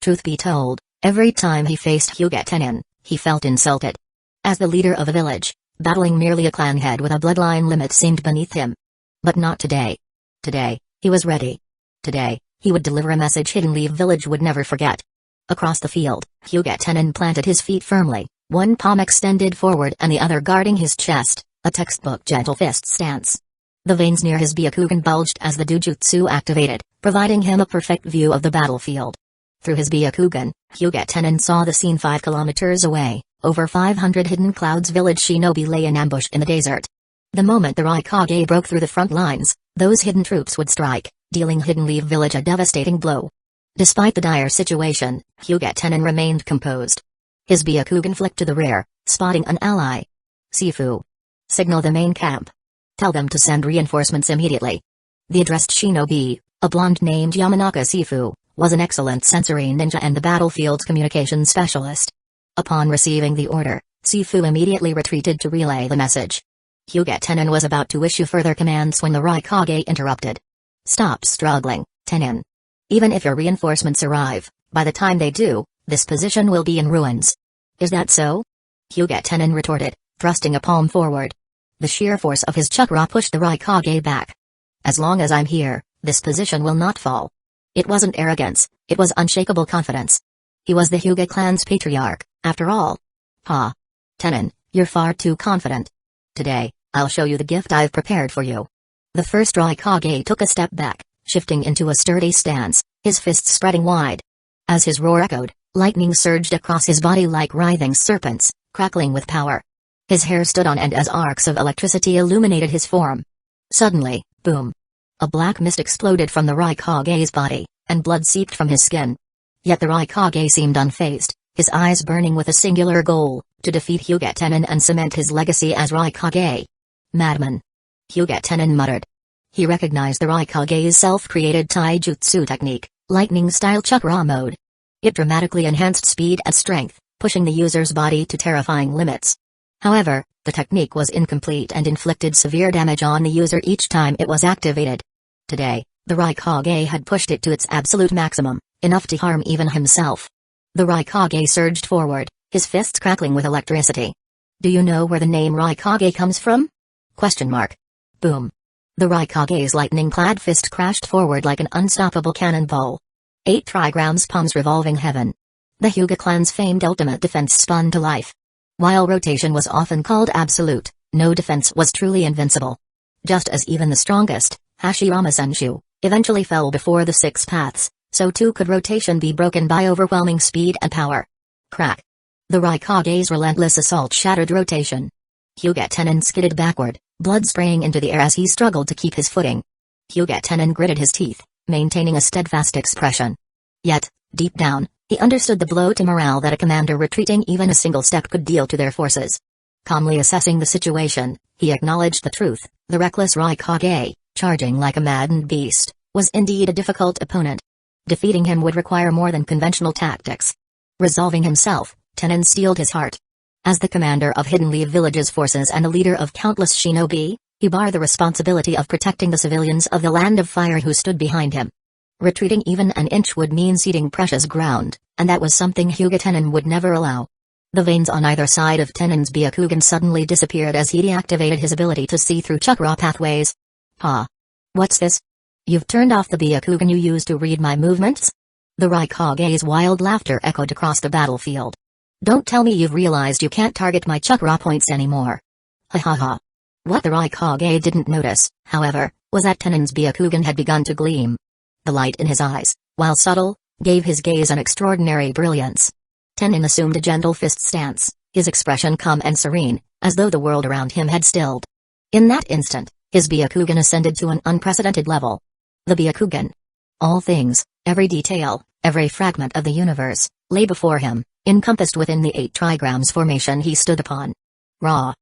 Truth be told, every time he faced Hyuga Tenin, he felt insulted. As the leader of a village, battling merely a clan head with a bloodline limit seemed beneath him. But not today. Today, he was ready. Today, he would deliver a message Hidden Leaf Village would never forget. Across the field, Hyuga Tenin planted his feet firmly, one palm extended forward and the other guarding his chest, a textbook gentle fist stance. The veins near his Byakugan bulged as the Dujutsu activated, providing him a perfect view of the battlefield. Through his Byakugan, Hyuga Tenin saw the scene 5 kilometers away. Over 500 Hidden Clouds village shinobi lay in ambush in the desert. The moment the Rukongai broke through the front lines, those hidden troops would strike, dealing Hidden Leaf Village a devastating blow. Despite the dire situation, Hyuga Tenin remained composed. His Byakugan flicked to the rear, spotting an ally. Sifu. Signal the main camp. Tell them to send reinforcements immediately. The addressed shinobi, a blonde named Yamanaka Sifu, was an excellent sensory ninja and the battlefield's communication specialist. Upon receiving the order, Sifu immediately retreated to relay the message. Hyuga Tenin was about to issue further commands when the Rukongai interrupted. Stop struggling, Tenin. Even if your reinforcements arrive, by the time they do, this position will be in ruins. Is that so? Hyuga Tenin retorted, thrusting a palm forward. The sheer force of his chakra pushed the Rukongai back. As long as I'm here, this position will not fall. It wasn't arrogance, it was unshakable confidence. He was the Hyuga clan's patriarch, after all. Ha! Tenin, you're far too confident. Today, I'll show you the gift I've prepared for you. The first Rukongai took a step back, shifting into a sturdy stance, his fists spreading wide. As his roar echoed, lightning surged across his body like writhing serpents, crackling with power. His hair stood on end as arcs of electricity illuminated his form. Suddenly, boom! A black mist exploded from the Rukongai's body, and blood seeped from his skin. Yet the Rukongai seemed unfazed, his eyes burning with a singular goal, to defeat Hyuga Tenin and cement his legacy as Rukongai. Madman! Hyuga Tenin muttered. He recognized the Rukongai's self-created taijutsu technique, lightning-style chakra mode. It dramatically enhanced speed and strength, pushing the user's body to terrifying limits. However, the technique was incomplete and inflicted severe damage on the user each time it was activated. Today, the Rukongai had pushed it to its absolute maximum, enough to harm even himself. The Rukongai surged forward, his fists crackling with electricity. Do you know where the name Rukongai comes from? Question mark. Boom. The Rukongai's lightning-clad fist crashed forward like an unstoppable cannonball. 8 trigrams palms revolving heaven. The Hyuga clan's famed ultimate defense spun to life. While rotation was often called absolute, no defense was truly invincible. Just as even the strongest, Hashirama Senshu, eventually fell before the 6 paths, so too could rotation be broken by overwhelming speed and power. Crack. The Rukongai's relentless assault shattered rotation. Hyuga Tenin skidded backward, blood spraying into the air as he struggled to keep his footing. Hyuga Tenin gritted his teeth, maintaining a steadfast expression. Yet, deep down, he understood the blow to morale that a commander retreating even a single step could deal to their forces. Calmly assessing the situation, he acknowledged the truth: the reckless Rukongai, charging like a maddened beast, was indeed a difficult opponent. Defeating him would require more than conventional tactics. Resolving himself, Tenin steeled his heart. As the commander of Hidden Leaf Village's forces and a leader of countless shinobi, he bore the responsibility of protecting the civilians of the Land of Fire who stood behind him. Retreating even an inch would mean ceding precious ground, and that was something Hyuga Tenin would never allow. The veins on either side of Tenin's Byakugan suddenly disappeared as he deactivated his ability to see through chakra pathways. Ha! What's this? You've turned off the Byakugan you used to read my movements? The Rukongai's wild laughter echoed across the battlefield. Don't tell me you've realized you can't target my chakra points anymore. Ha ha ha. What the Rukongai didn't notice, however, was that Tenin's Byakugan had begun to gleam. The light in his eyes, while subtle, gave his gaze an extraordinary brilliance. Tenin assumed a gentle fist stance, his expression calm and serene, as though the world around him had stilled. In that instant, his Byakugan ascended to an unprecedented level. The Byakugan. All things, every detail, every fragment of the universe, lay before him, encompassed within the 8 trigrams formation he stood upon. Raw.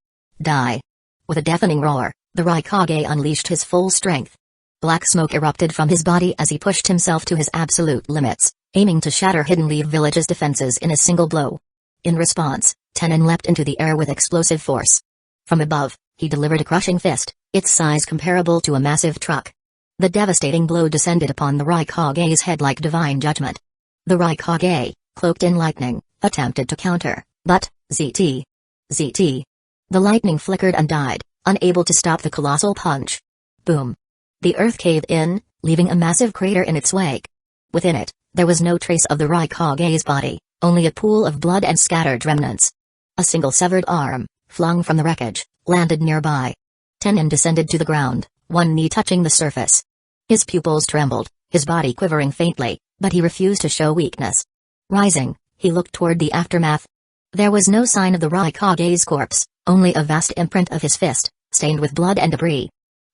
Die. With a deafening roar, the Rukongai unleashed his full strength. Black smoke erupted from his body as he pushed himself to his absolute limits, aiming to shatter Hidden Leaf Village's defenses in a single blow. In response, Tenin leapt into the air with explosive force. From above, he delivered a crushing fist, its size comparable to a massive truck. The devastating blow descended upon the Rukongai's head like divine judgment. The Rukongai, cloaked in lightning, attempted to counter, but, ZT. The lightning flickered and died, unable to stop the colossal punch. Boom. The earth caved in, leaving a massive crater in its wake. Within it, there was no trace of the Rukongai's body, only a pool of blood and scattered remnants. A single severed arm, flung from the wreckage, landed nearby. Tenin descended to the ground, one knee touching the surface. His pupils trembled, his body quivering faintly, but he refused to show weakness. Rising, he looked toward the aftermath. There was no sign of the Rukonga's corpse, only a vast imprint of his fist, stained with blood and debris.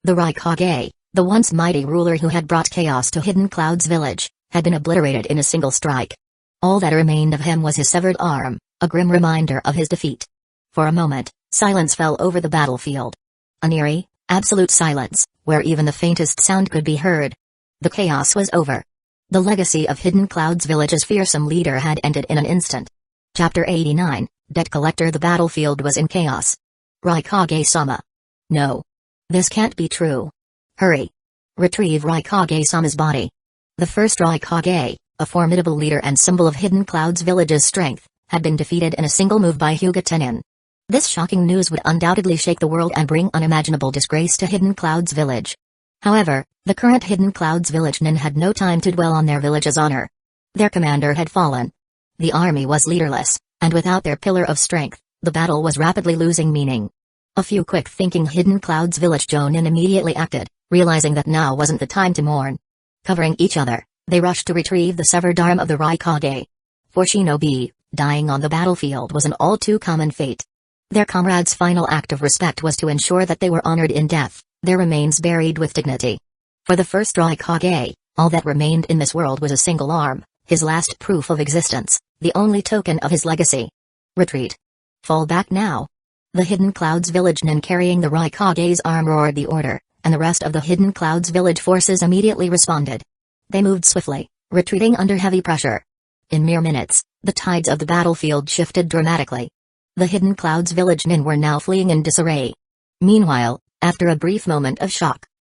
The Rukongai, the once mighty ruler who had brought chaos to Hidden Cloud's village, had been obliterated in a single strike. All that remained of him was his severed arm, a grim reminder of his defeat. For a moment, silence fell over the battlefield. An eerie, absolute silence, where even the faintest sound could be heard. The chaos was over. The legacy of Hidden Cloud's village's fearsome leader had ended in an instant. Chapter 89, Debt Collector. The battlefield was in chaos. Rukongai-sama. No. This can't be true. Hurry. Retrieve Rukongai-sama's body. The first Rukongai, a formidable leader and symbol of Hidden Cloud's village's strength, had been defeated in a single move by Hyuga Tenin. This shocking news would undoubtedly shake the world and bring unimaginable disgrace to Hidden Cloud's village. However, the current Hidden Cloud's village nin had no time to dwell on their village's honor. Their commander had fallen. The army was leaderless, and without their pillar of strength, the battle was rapidly losing meaning. A few quick-thinking Hidden Cloud's village jonin immediately acted, realizing that now wasn't the time to mourn. Covering each other, they rushed to retrieve the severed arm of the Rukongai. For shinobi, dying on the battlefield was an all-too-common fate. Their comrades' final act of respect was to ensure that they were honored in death, their remains buried with dignity. For the first Rukongai, all that remained in this world was a single arm, his last proof of existence, the only token of his legacy. Retreat. Fall back now. The Hidden Cloud's village nin carrying the Rukongai's arm roared the order, and the rest of the Hidden Cloud's village forces immediately responded. They moved swiftly, retreating under heavy pressure. In mere minutes, the tides of the battlefield shifted dramatically. The Hidden Cloud's village nin were now fleeing in disarray. Meanwhile, after a brief moment of shock,